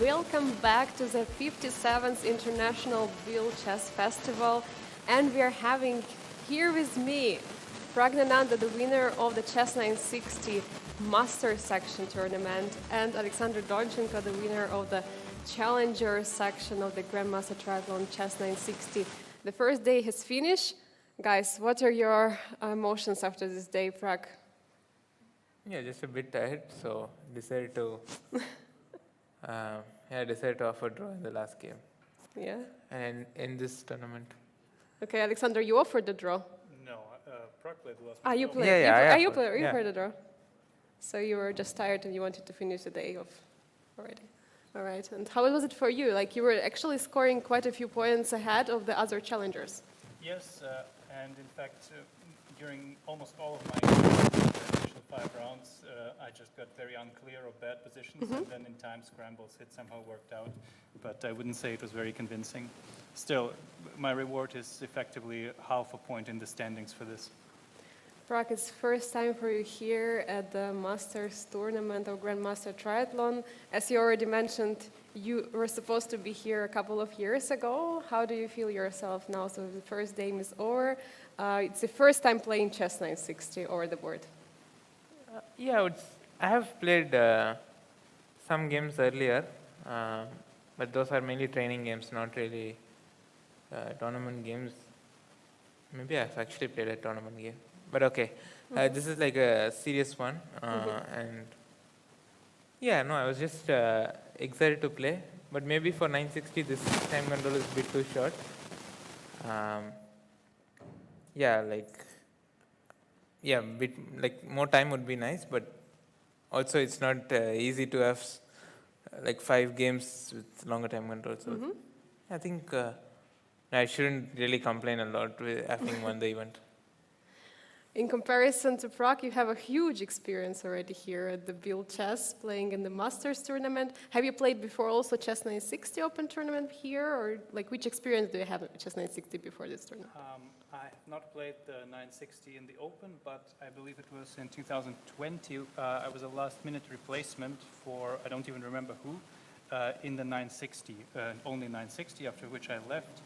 welcome back to the 57th International Biel Chess Festival. And we are having here with me Pragnananda, the winner of the Chess960 Master Section tournament, and Alexander Donchenko, the winner of the Challenger section of the Grandmaster Triathlon Chess960. The first day has finished. Guys, what are your emotions after this day, Prag? Yeah, just a bit tired, so decided to decided to offer draw in the last game. Yeah. And in this tournament. Okay, Alexander, you offered the draw. No, Prague played the last Ah, one. you No. played. Yeah, you offered, played. You yeah. played the draw. So you were just tired and you wanted to finish the day off already. All right. And how was it for you? Like you were actually scoring quite a few points ahead of the other challengers. Yes, and in fact, during almost all of my initial 5 rounds, I just got very unclear of bad positions, and then in time scrambles it somehow worked out, but I wouldn't say it was very convincing. Still, my reward is effectively half a point in the standings for this. Prag, it's first time for you here at the Masters tournament of Grandmaster Triathlon. As you already mentioned, you were supposed to be here a couple of years ago. How do you feel yourself now? So the first game is over. It's the first time playing Chess960 over the board. I have played some games earlier, but those are mainly training games, not really tournament games. Maybe I've actually played a tournament game. But okay, this is like a serious one, and I was just excited to play. But maybe for 960, this time control is a bit too short. More time would be nice, but also it's not easy to have 5 games with longer time control. So I think I shouldn't really complain a lot with having won the event. In comparison to Prag, you have a huge experience already here at the Biel Chess, playing in the Masters tournament. Have you played before also Chess960 Open tournament here, or which experience do you have at Chess960 before this tournament? I have not played the 960 in the Open, but I believe it was in 2020. I was a last-minute replacement for, I don't even remember who, in the 960, only 960, after which I left.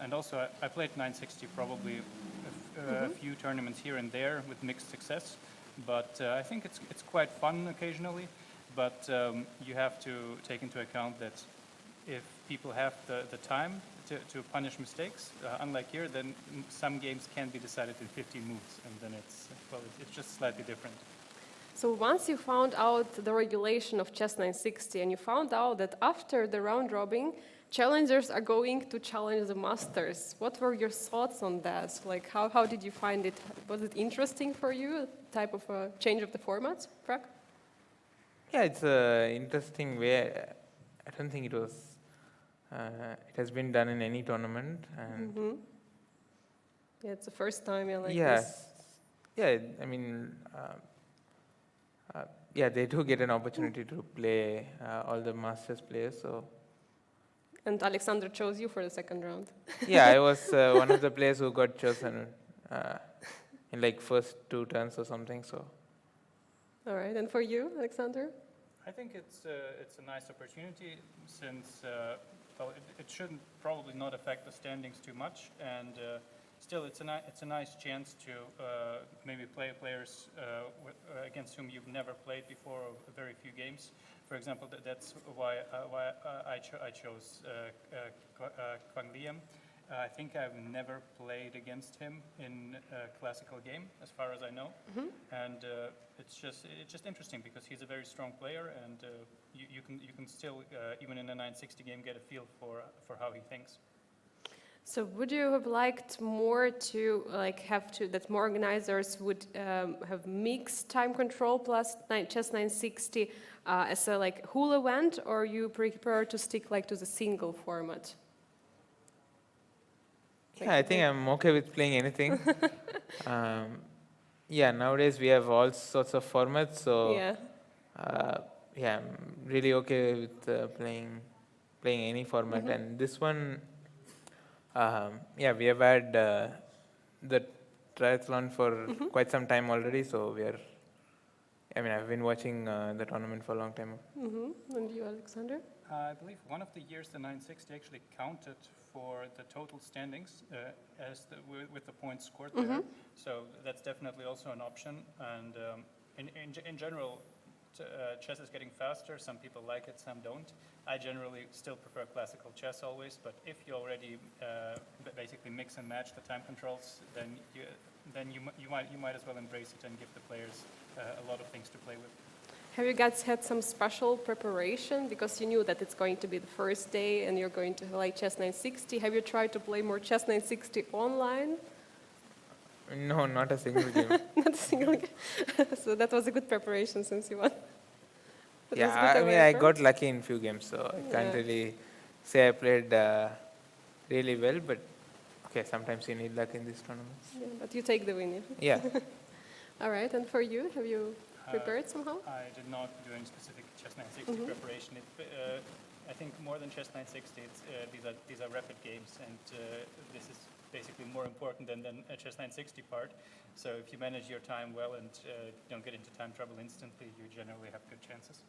And also I played 960 probably a few tournaments here and there with mixed success, but I think it's quite fun occasionally, but you have to take into account that if people have the time to punish mistakes, unlike here, then some games can be decided in 15 moves, and then it's just slightly different. So once you found out the regulation of Chess960 and you found out that after the round robin, challengers are going to challenge the masters, what were your thoughts on that? How did you find it? Was it interesting for you, type of a change of the format, Prag? Yeah, it's an interesting way. I don't think it was. It has been done in any tournament, and Yeah, it's the first time. yes, yeah. I mean, they do get an opportunity to play all the Masters players. So. And Alexander chose you for the second round. Yeah, I was one of the players who got chosen in first 2 turns or something. So. All right, and for you, Alexander? I think it's a nice opportunity since it shouldn't probably not affect the standings too much, and still it's a nice chance to maybe play players against whom you've never played before, or very few games. For example, that's why I chose Kwang Liam. I think I've never played against him in a classical game, as far as I know, and it's just interesting because he's a very strong player, and you can still even in a 960 game get a feel for how he thinks. So would you have liked more to that more organizers would have mixed time control plus Chess960 as a whole event, or you prefer to stick to the single format? Yeah, I think I'm okay with playing anything. Nowadays we have all sorts of formats, so I'm really okay with playing any format. And this one, we have had the triathlon for quite some time already, so I've been watching the tournament for a long time. And you, Alexander? I believe one of the years the 960 actually counted for the total standings with the points scored there. So that's definitely also an option. And in general, chess is getting faster. Some people like it, some don't. I generally still prefer classical chess always. But if you already basically mix and match the time controls, then you might as well embrace it and give the players a lot of things to play with. Have you guys had some special preparation because you knew that it's going to be the first day and you're going to play Chess960? Have you tried to play more Chess960 online? No, not a single game. Not a single game. So that was a good preparation since you won. That was Yeah, good I mean, I away, got lucky in few games, so I can't Yeah. really say I played really well, but okay, sometimes you need luck in these tournaments. Yeah, but you take the win. Yeah. All right, and for you, have you prepared somehow? I did not do any specific Chess960 preparation. I think more than Chess960, these are rapid games, and this is basically more important than a Chess960 part. So if you manage your time well and don't get into time trouble instantly, you generally have good chances.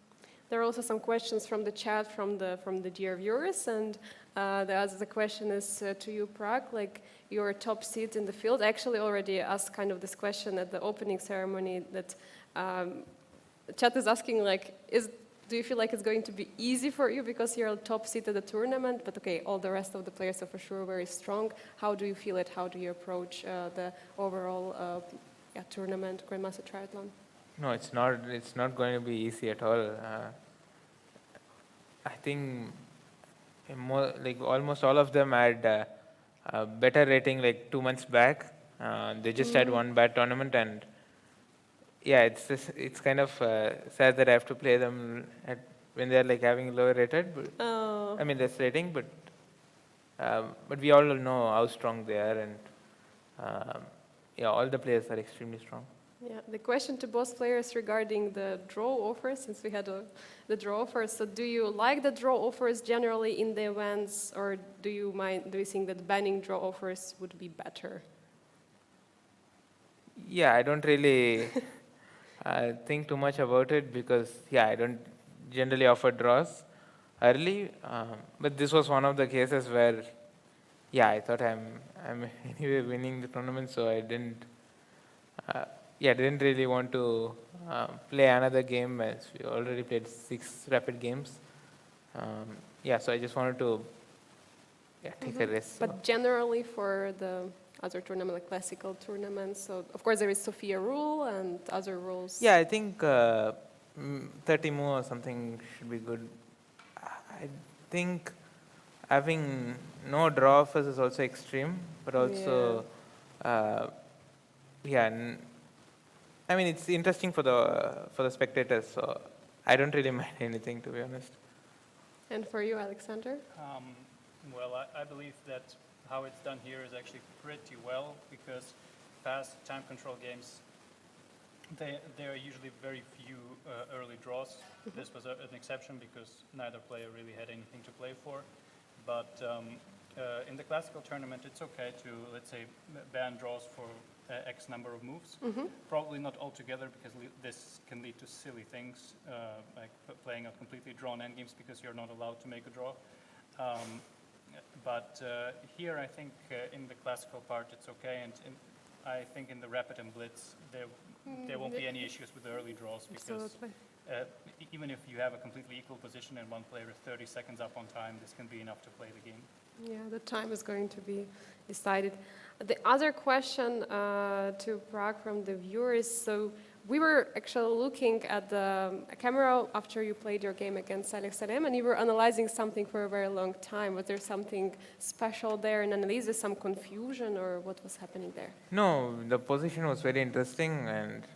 There are also some questions from the chat from the dear viewers, and the question is to you, Prag, like your top seed in the field. I actually already asked kind of this question at the opening ceremony that chat is asking like, do you feel like it's going to be easy for you because you're a top seed at the tournament, but okay, all the rest of the players are for sure very strong. How do you feel it? How do you approach the overall tournament, Grandmaster Triathlon? No, it's not going to be easy at all. I think almost all of them had a better rating like 2 months back. They just had one bad tournament, and yeah, it's kind of sad that I have to play them when they're like having lower rated. But, I mean, less rating, but we all know how strong they are, and yeah, all the players are extremely strong. Yeah, the question to both players regarding the draw offers, since we had the draw offers. So, do you like the draw offers generally in the events, or do you think that banning draw offers would be better? Yeah, I don't really think too much about it because I don't generally offer draws early. But this was one of the cases where I thought I'm anyway winning the tournament, so I didn't. Didn't really want to play another game as we already played 6 rapid games. So I just wanted to take a risk. But generally for the other tournament, like classical tournaments, so of course there is Sophia rule and other rules. Yeah, I think 30 more or something should be good. I think having no draw offers is also extreme, but also I mean, it's interesting for the spectators, so I don't really mind anything, to be honest. And for you, Alexander? Well, I believe that how it's done here is actually pretty well, because fast time control games, there are usually very few early draws. This was an exception because neither player really had anything to play for. But in the classical tournament, it's okay to, let's say, ban draws for X number of moves. Probably not altogether, because this can lead to silly things, like playing a completely drawn endgames because you're not allowed to make a draw. But here, I think in the classical part, it's okay. And I think in the rapid and blitz, there won't be any issues with the early draws, because even if you have a completely equal position and one player is 30 seconds up on time, this can be enough to play the game. Yeah, the time is going to be decided. The other question to Prag from the viewers, so we were actually looking at the camera after you played your game against Alex Salem, and you were analyzing something for a very long time. Was there something special there in analysis, some confusion, or what was happening there? No, the position was very interesting, and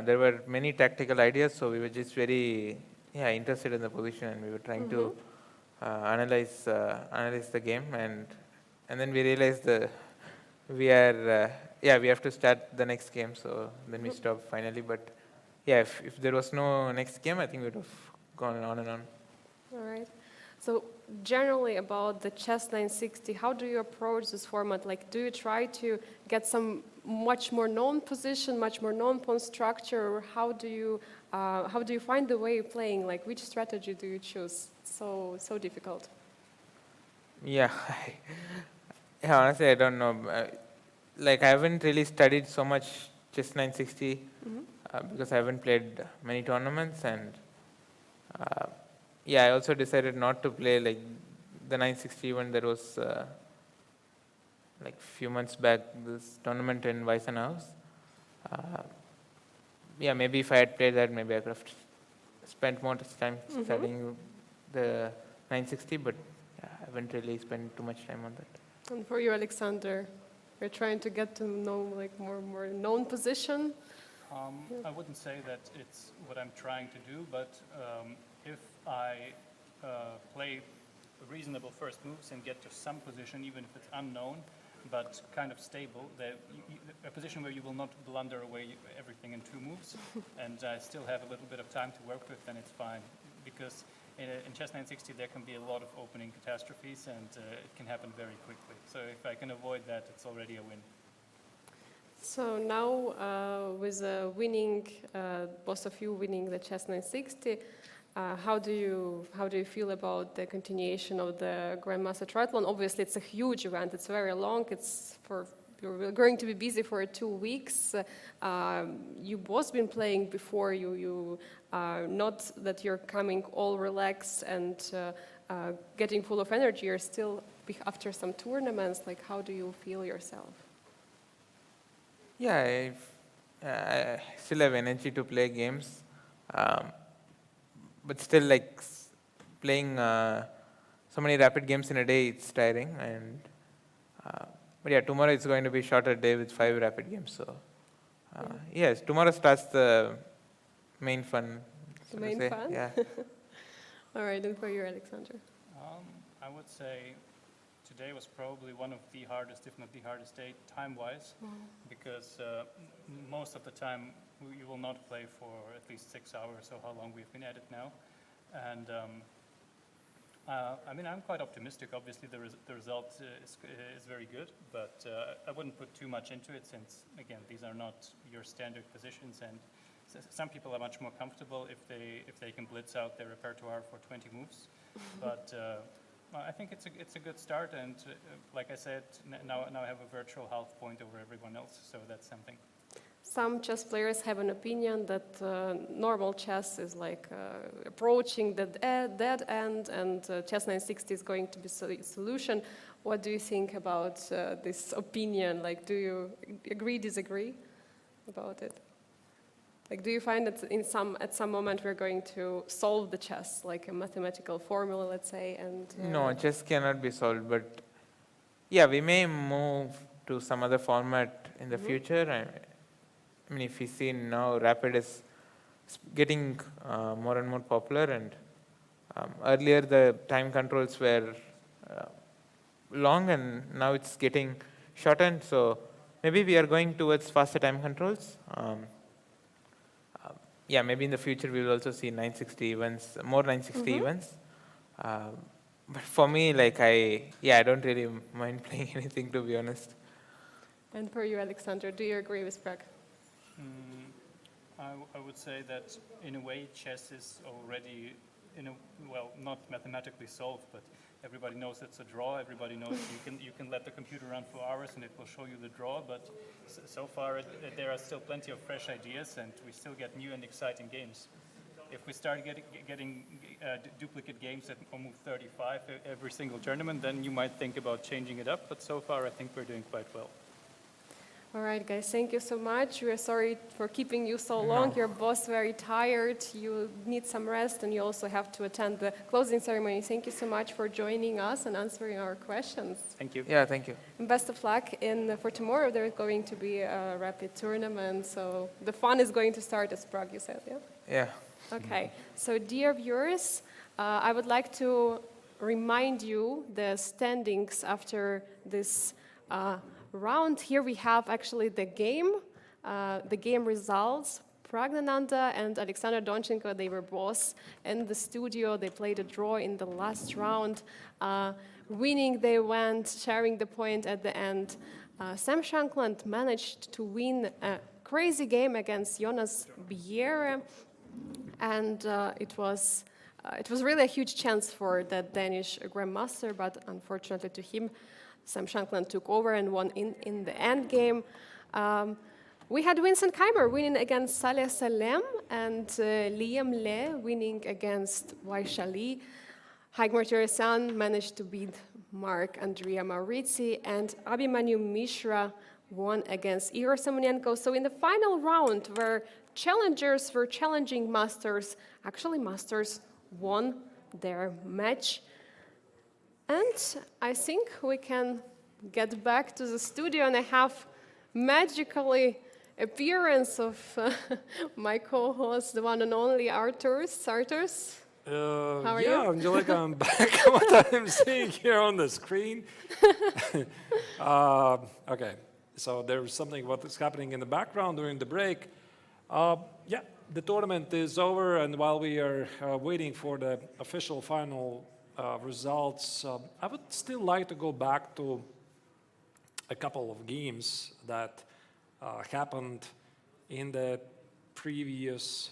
there were many tactical ideas, so we were just very interested in the position, and we were trying to analyze the game, and then we realized we have to start the next game, so then we stopped finally. But if there was no next game, I think we would have gone on and on. All right. So generally about the Chess960, how do you approach this format? Like, do you try to get some much more known position, much more known pawn structure, or how do you find the way you're playing? Like, which strategy do you choose? It's so difficult? Yeah, yeah, honestly, I don't know. Like, I haven't really studied so much Chess960 because I haven't played many tournaments, and yeah, I also decided not to play like the 960 when there was like few months back this tournament in Weissenhaus. Uh, yeah, maybe if I had played that, maybe I could have spent more time studying the 960, but yeah, I haven't really spent too much time on that. And for you, Alexander, you're trying to get to know like more known position. I wouldn't say that it's what I'm trying to do, but if I play reasonable first moves and get to some position, even if it's unknown, but kind of stable, a position where you will not blunder away everything in 2 moves, and I still have a little bit of time to work with, then it's fine. Because in Chess960 there can be a lot of opening catastrophes, and it can happen very quickly. So if I can avoid that, it's already a win. So now with winning, both of you winning the Chess960, how do you feel about the continuation of the Grandmaster Triathlon? Obviously, it's a huge event. It's very long. You're going to be busy for 2 weeks. You both been playing before. You not that you're coming all relaxed and getting full of energy. You're still after some tournaments. Like, how do you feel yourself? Yeah, I still have energy to play games. But still, like playing so many rapid games in a day, it's tiring. And but yeah, tomorrow it's going to be a shorter day with 5 rapid games. So yes, tomorrow starts the main fun. The so to main say. fun? Yeah. All right, and for you, Alexander. I would say today was probably one of the hardest, if not the hardest day, time-wise, because most of the time you will not play for at least 6 hours, so how long we've been at it now. And I mean, I'm quite optimistic. Obviously, the result is very good, but I wouldn't put too much into it since, again, these are not your standard positions, and some people are much more comfortable if they can blitz out their repertoire for 20 moves. But I think it's a good start, and like I said, now I have a virtual half point over everyone else, so that's something. Some chess players have an opinion that normal chess is like approaching the dead end, and Chess960 is going to be a solution. What do you think about this opinion? Like, do you agree, disagree about it? Like, do you find that at some moment we're going to solve the chess, like a mathematical formula, let's say, and No, chess cannot be solved, but yeah, we may move to some other format in the future. I mean, if we see now Rapid is getting more and more popular, and earlier the time controls were long, and now it's getting shortened. So maybe we are going towards faster time controls. Yeah, maybe in the future we will also see 960 events, more 960 events. But for me, like I don't really mind playing anything, to be honest. And for you, Alexander, do you agree with Prag? I would say that in a way chess is already, well, not mathematically solved, but everybody knows it's a draw. Everybody knows you can let the computer run for hours and it will show you the draw. But so far there are still plenty of fresh ideas, and we still get new and exciting games. If we start getting duplicate games at move 35 every single tournament, then you might think about changing it up. But so far I think we're doing quite well. All right, guys, thank you so much. We are sorry for keeping you so long. You're both very tired. You need some rest, and you also have to attend the closing ceremony. Thank you so much for joining us and answering our questions. Thank you. Yeah, thank you. And best of luck. For tomorrow, there's going to be a rapid tournament, so the fun is going to start as Prague, you said, yeah? Yeah. Okay, so dear viewers, I would like to remind you the standings after this round. Here we have actually the game results. Pragnananda and Alexander Donchenko, they were both in the studio. They played a draw in the last round. Winning, they went, sharing the point at the end. Sam Shankland managed to win a crazy game against Jonas Biel, and it was it was really a huge chance for that Danish grandmaster, but unfortunately to him, Sam Shankland took over and won in the end game. We had Vincent Keimer winning against Saleh Salem and Liam Le winning against Waishali. Haig Martirosyan managed to beat Mark Andrea Maurizi, and Abhimanyu Mishra won against Igor Semenenko. So in the final round, where challengers were challenging masters, actually masters won their match. And I think we can get back to the studio, and I have magically appearance of my co-host, the one and only Arturs. How are you? Yeah, Angelica, I'm back. What I'm seeing here on the screen. Okay, so there's something what is happening in the background during the break. Yeah, the tournament is over, and while we are waiting for the official final results, I would still like to go back to a couple of games that happened in the previous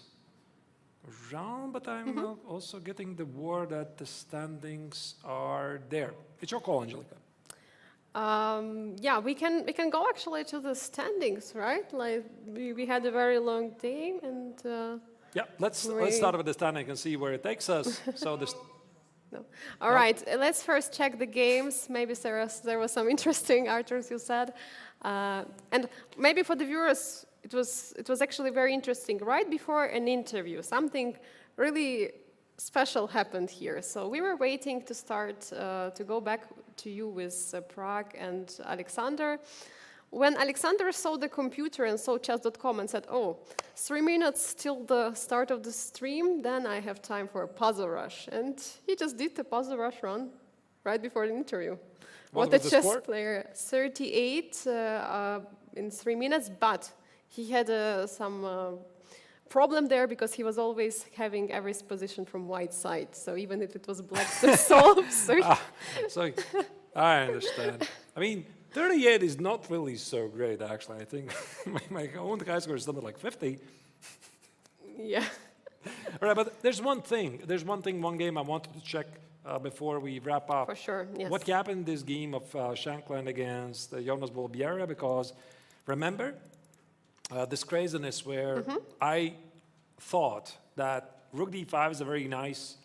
round, but I'm also getting the word that the standings are there. It's your call, Angelica. Yeah, we can go actually to the standings, right? Like we had a very long day, and Yeah, let's start with the standing and see where it takes us. So this. no. All right, let's first check the games. Maybe there was some interesting Arturs you said, and maybe for the viewers. It was actually very interesting. Right before an interview, something really special happened here. So we were waiting to start to go back to you with Prague and Alexander. When Alexander saw the computer and saw chess.com and said, "Oh, 3 minutes till the start of the stream, then I have time for a puzzle rush." And he just did the puzzle rush run right before the interview. What a was the chess score? player, 38 in 3 minutes, but he had some problem there because he was always having every position from white side. So even if it was black to solve, So I understand. I mean, 38 is not really so great, actually. I think my own high score is something like 50. yeah. All right, but there's one thing. One game I wanted to check before we wrap up. For sure, yes. What happened in this game of Shankland against Jonas Bolbiera? Because remember, this craziness where I thought that rook d5 is a very nice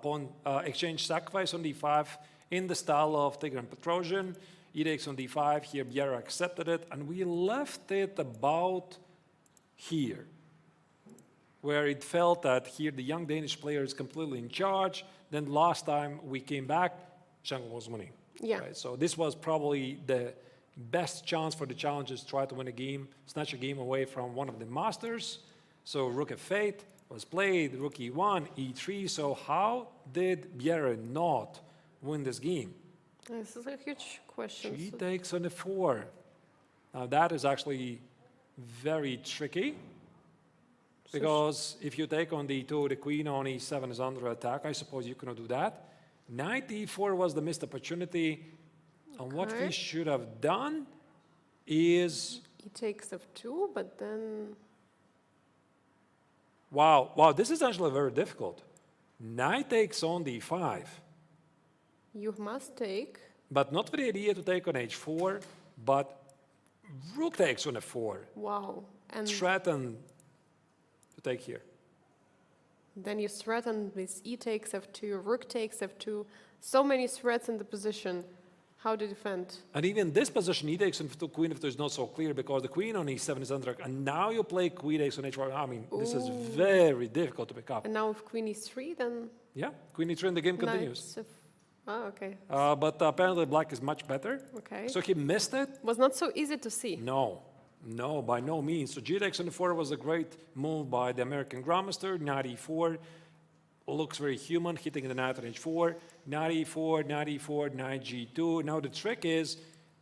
pawn exchange sacrifice on d5 in the style of Tigran Petrosian. E takes on d5. Here, Biera accepted it, and we left it about here, where it felt that here the young Danish player is completely in charge. Then last time we came back, Shankland was winning. Yeah. Right? So this was probably the best chance for the challengers to try to win a game, snatch a game away from one of the masters. So rook f8 was played, rook e1, e3. So how did Biera not win this game? This is a huge question. She takes on f4. Now that is actually very tricky, because if you take on d2, the queen on e7 is under attack. I suppose you cannot do that. Knight e4 was the missed opportunity. And what we should have done is... He takes f2, but then... Wow, this is actually very difficult. Knight takes on d5. You must take. But not with the idea to take on h4, but rook takes on f4. Wow. And Threaten to take here. then you threaten with e takes f2, rook takes f2. So many threats in the position. How to defend? And even this position, e takes on f2, queen f2 is not so clear, because the queen on e7 is under attack. And now you play queen takes on h4. I mean, this is very difficult to pick up. And now if queen e3, then... Yeah, queen e3 and the game continues. Okay. But apparently black is much better. Okay. So he missed it. Was not so easy to see. No, by no means. So g takes on e4 was a great move by the American grandmaster. Knight e4 looks very human, hitting the knight on h4. Knight e4, knight e4, knight g2. Now the trick is,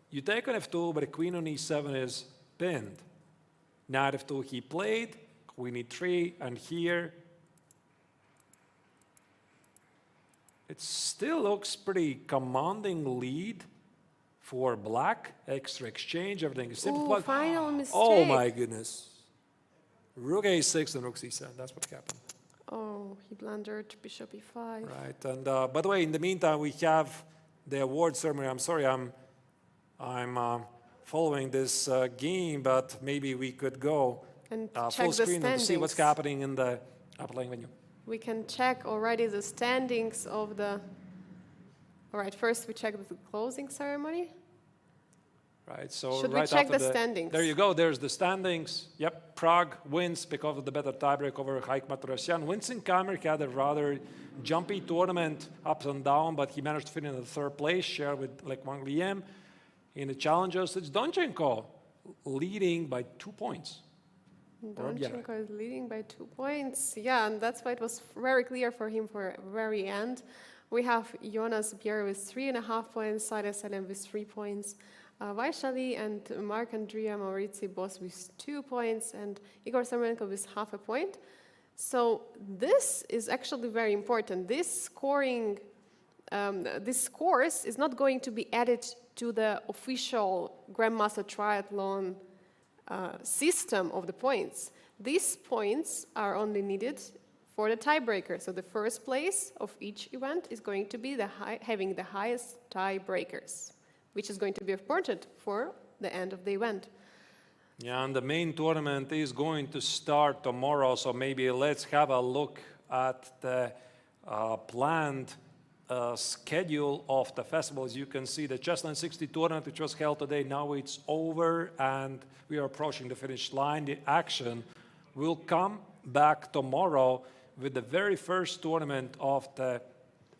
you take on f2, but the queen on e7 is pinned. Knight f2 he played, queen e3, and here it still looks pretty commanding lead for black. Extra exchange, everything is simplified. Final mistake. Oh my goodness. Rook a6 and rook c7, that's what happened. Oh, Oh, he blundered bishop e5. Right, and by the way, in the meantime, we have the award ceremony. I'm sorry, I'm following this game, but maybe we could go And full check the screen and to see what's standings. happening in the playing venue. We can check already the standings of the... All right, first we check the closing ceremony. Right, so Should we right check after the standings? There you go, there's the standings. Yep, Prague wins because of the better tiebreak over Haik Maturasyan. Vincent Keimer had a rather jumpy tournament, ups and down, but he managed to finish in the third place, share with like Wang Liem. In the challengers, it's Donchenko leading by 2 points. Donchenko is leading by 2 points. Yeah, and that's why it was very clear for him for very end. We have Jonas Biel with 3.5 points, Saida Salem with 3 points, Vaishali and Marc-Andrea Maurizi both with 2 points, and Igor Semenko with 0.5 point. So this is actually very important. This scoring, this scores is not going to be added to the official Grandmaster Triathlon system of the points. These points are only needed for the tiebreaker. So the first place of each event is going to be having the highest tiebreakers, which is going to be important for the end of the event. Yeah, and the main tournament is going to start tomorrow, so maybe let's have a look at the planned schedule of the festival. As you can see, the Chess960 tournament, which was held today, now it's over and we are approaching the finish line. The action will come back tomorrow with the very first tournament of the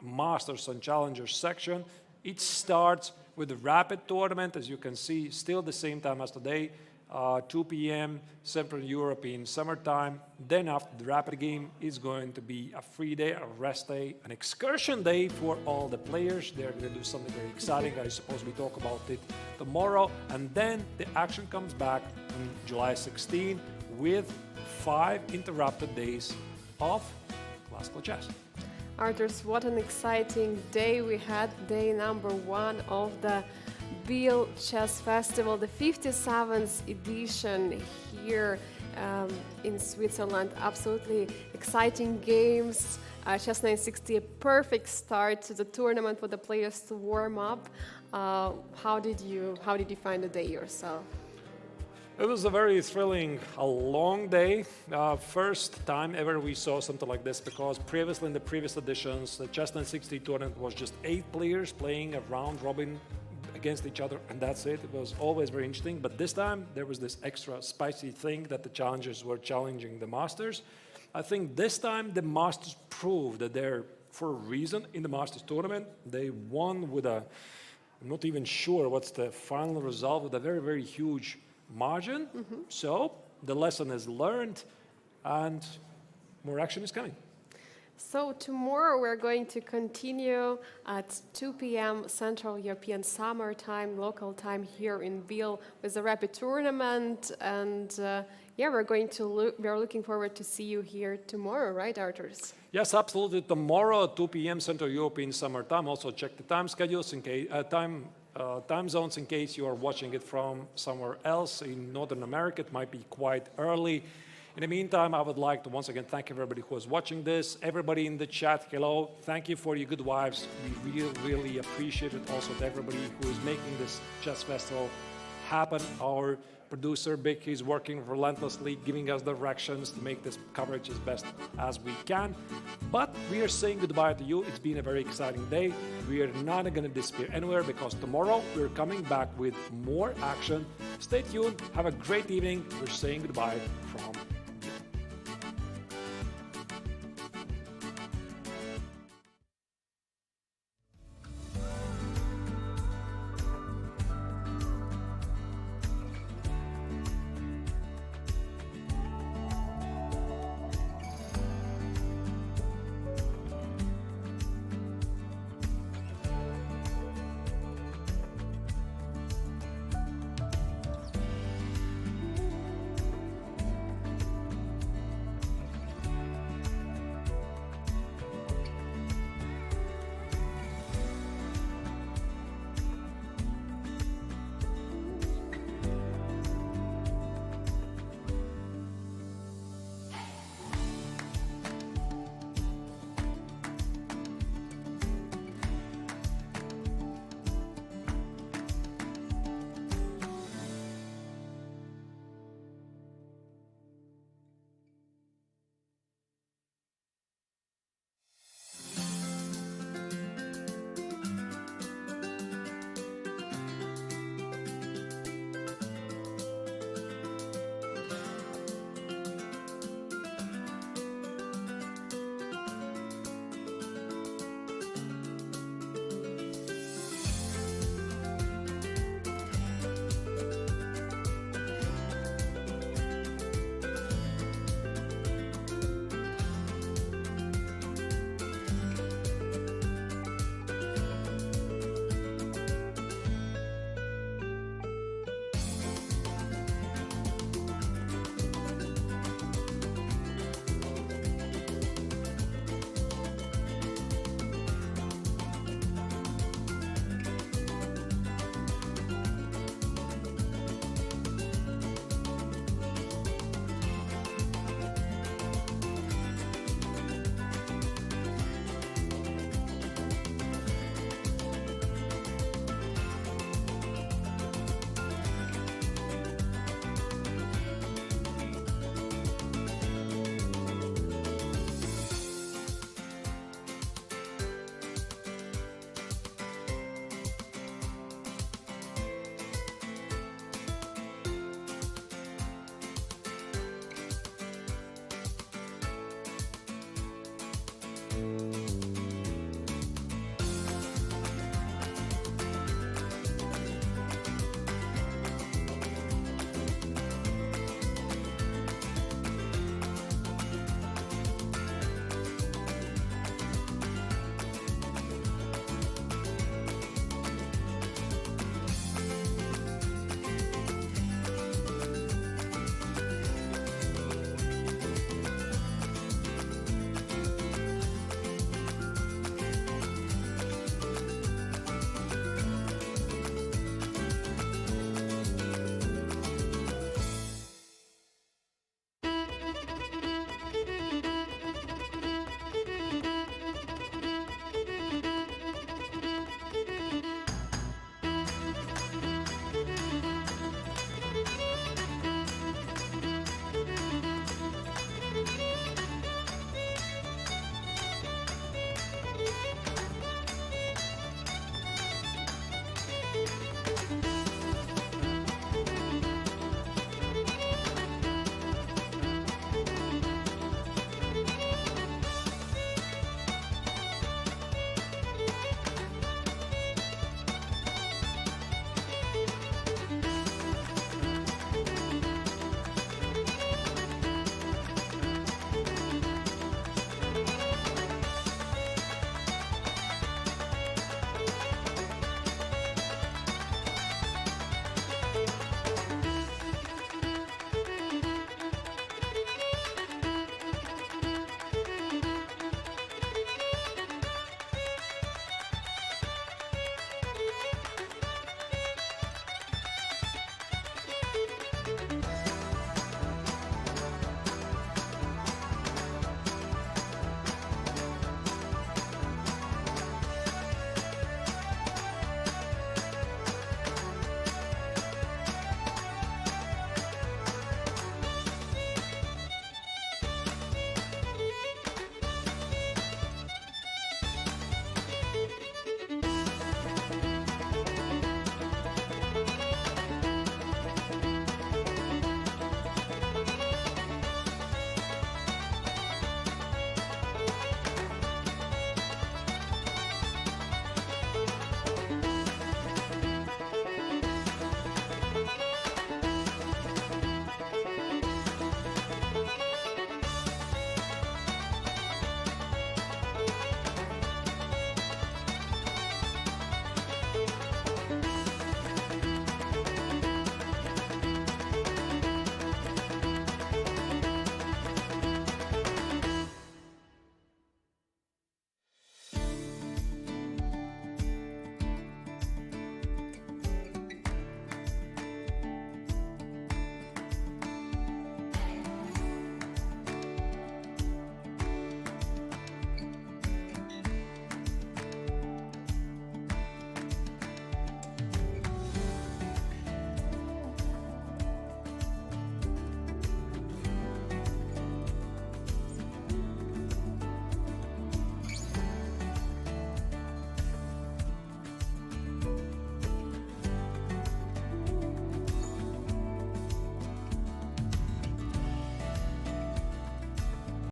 Masters and Challengers section. It starts with the Rapid tournament, as you can see, still the same time as today, 2 p.m. Central European summertime. Then after the Rapid game is going to be a free day, a rest day, an excursion day for all the players. They're going to do something very exciting. I suppose we talk about it tomorrow. And then the action comes back on July 16 with 5 interrupted days of classical chess. Arthurs, what an exciting day we had, day number 1 of the Biel Chess Festival, the 57th edition here in Switzerland. Absolutely exciting games. Chess960, a perfect start to the tournament for the players to warm up. How did you find the day yourself? It was a very thrilling, a long day. First time ever we saw something like this, because previously in the previous editions, the Chess960 tournament was just 8 players playing a round robin against each other, and that's it. It was always very interesting, but this time there was this extra spicy thing that the challengers were challenging the Masters. I think this time the Masters proved that they're for a reason in the Masters tournament. They won with a, I'm not even sure what's the final result, with a very, very huge margin. So the lesson is learned and more action is coming. So tomorrow we're going to continue at 2 p.m. Central European Summer Time, local time here in Biel with the Rapid tournament. And yeah, we're looking forward to see you here tomorrow, right, Arthurs? Yes, absolutely. Tomorrow at 2 p.m. Central European Summer Time. Also check the time schedules in case time zones in case you are watching it from somewhere else in Northern America. It might be quite early. In the meantime, I would like to once again thank everybody who is watching this, everybody in the chat, hello. Thank you for your good vibes. We really, really appreciate it. Also to everybody who is making this chess festival happen. Our producer, Vic, is working relentlessly, giving us directions to make this coverage as best as we can. But we are saying goodbye to you. It's been a very exciting day. We are not going to disappear anywhere, because tomorrow we're coming back with more action. Stay tuned. Have a great evening. We're saying goodbye from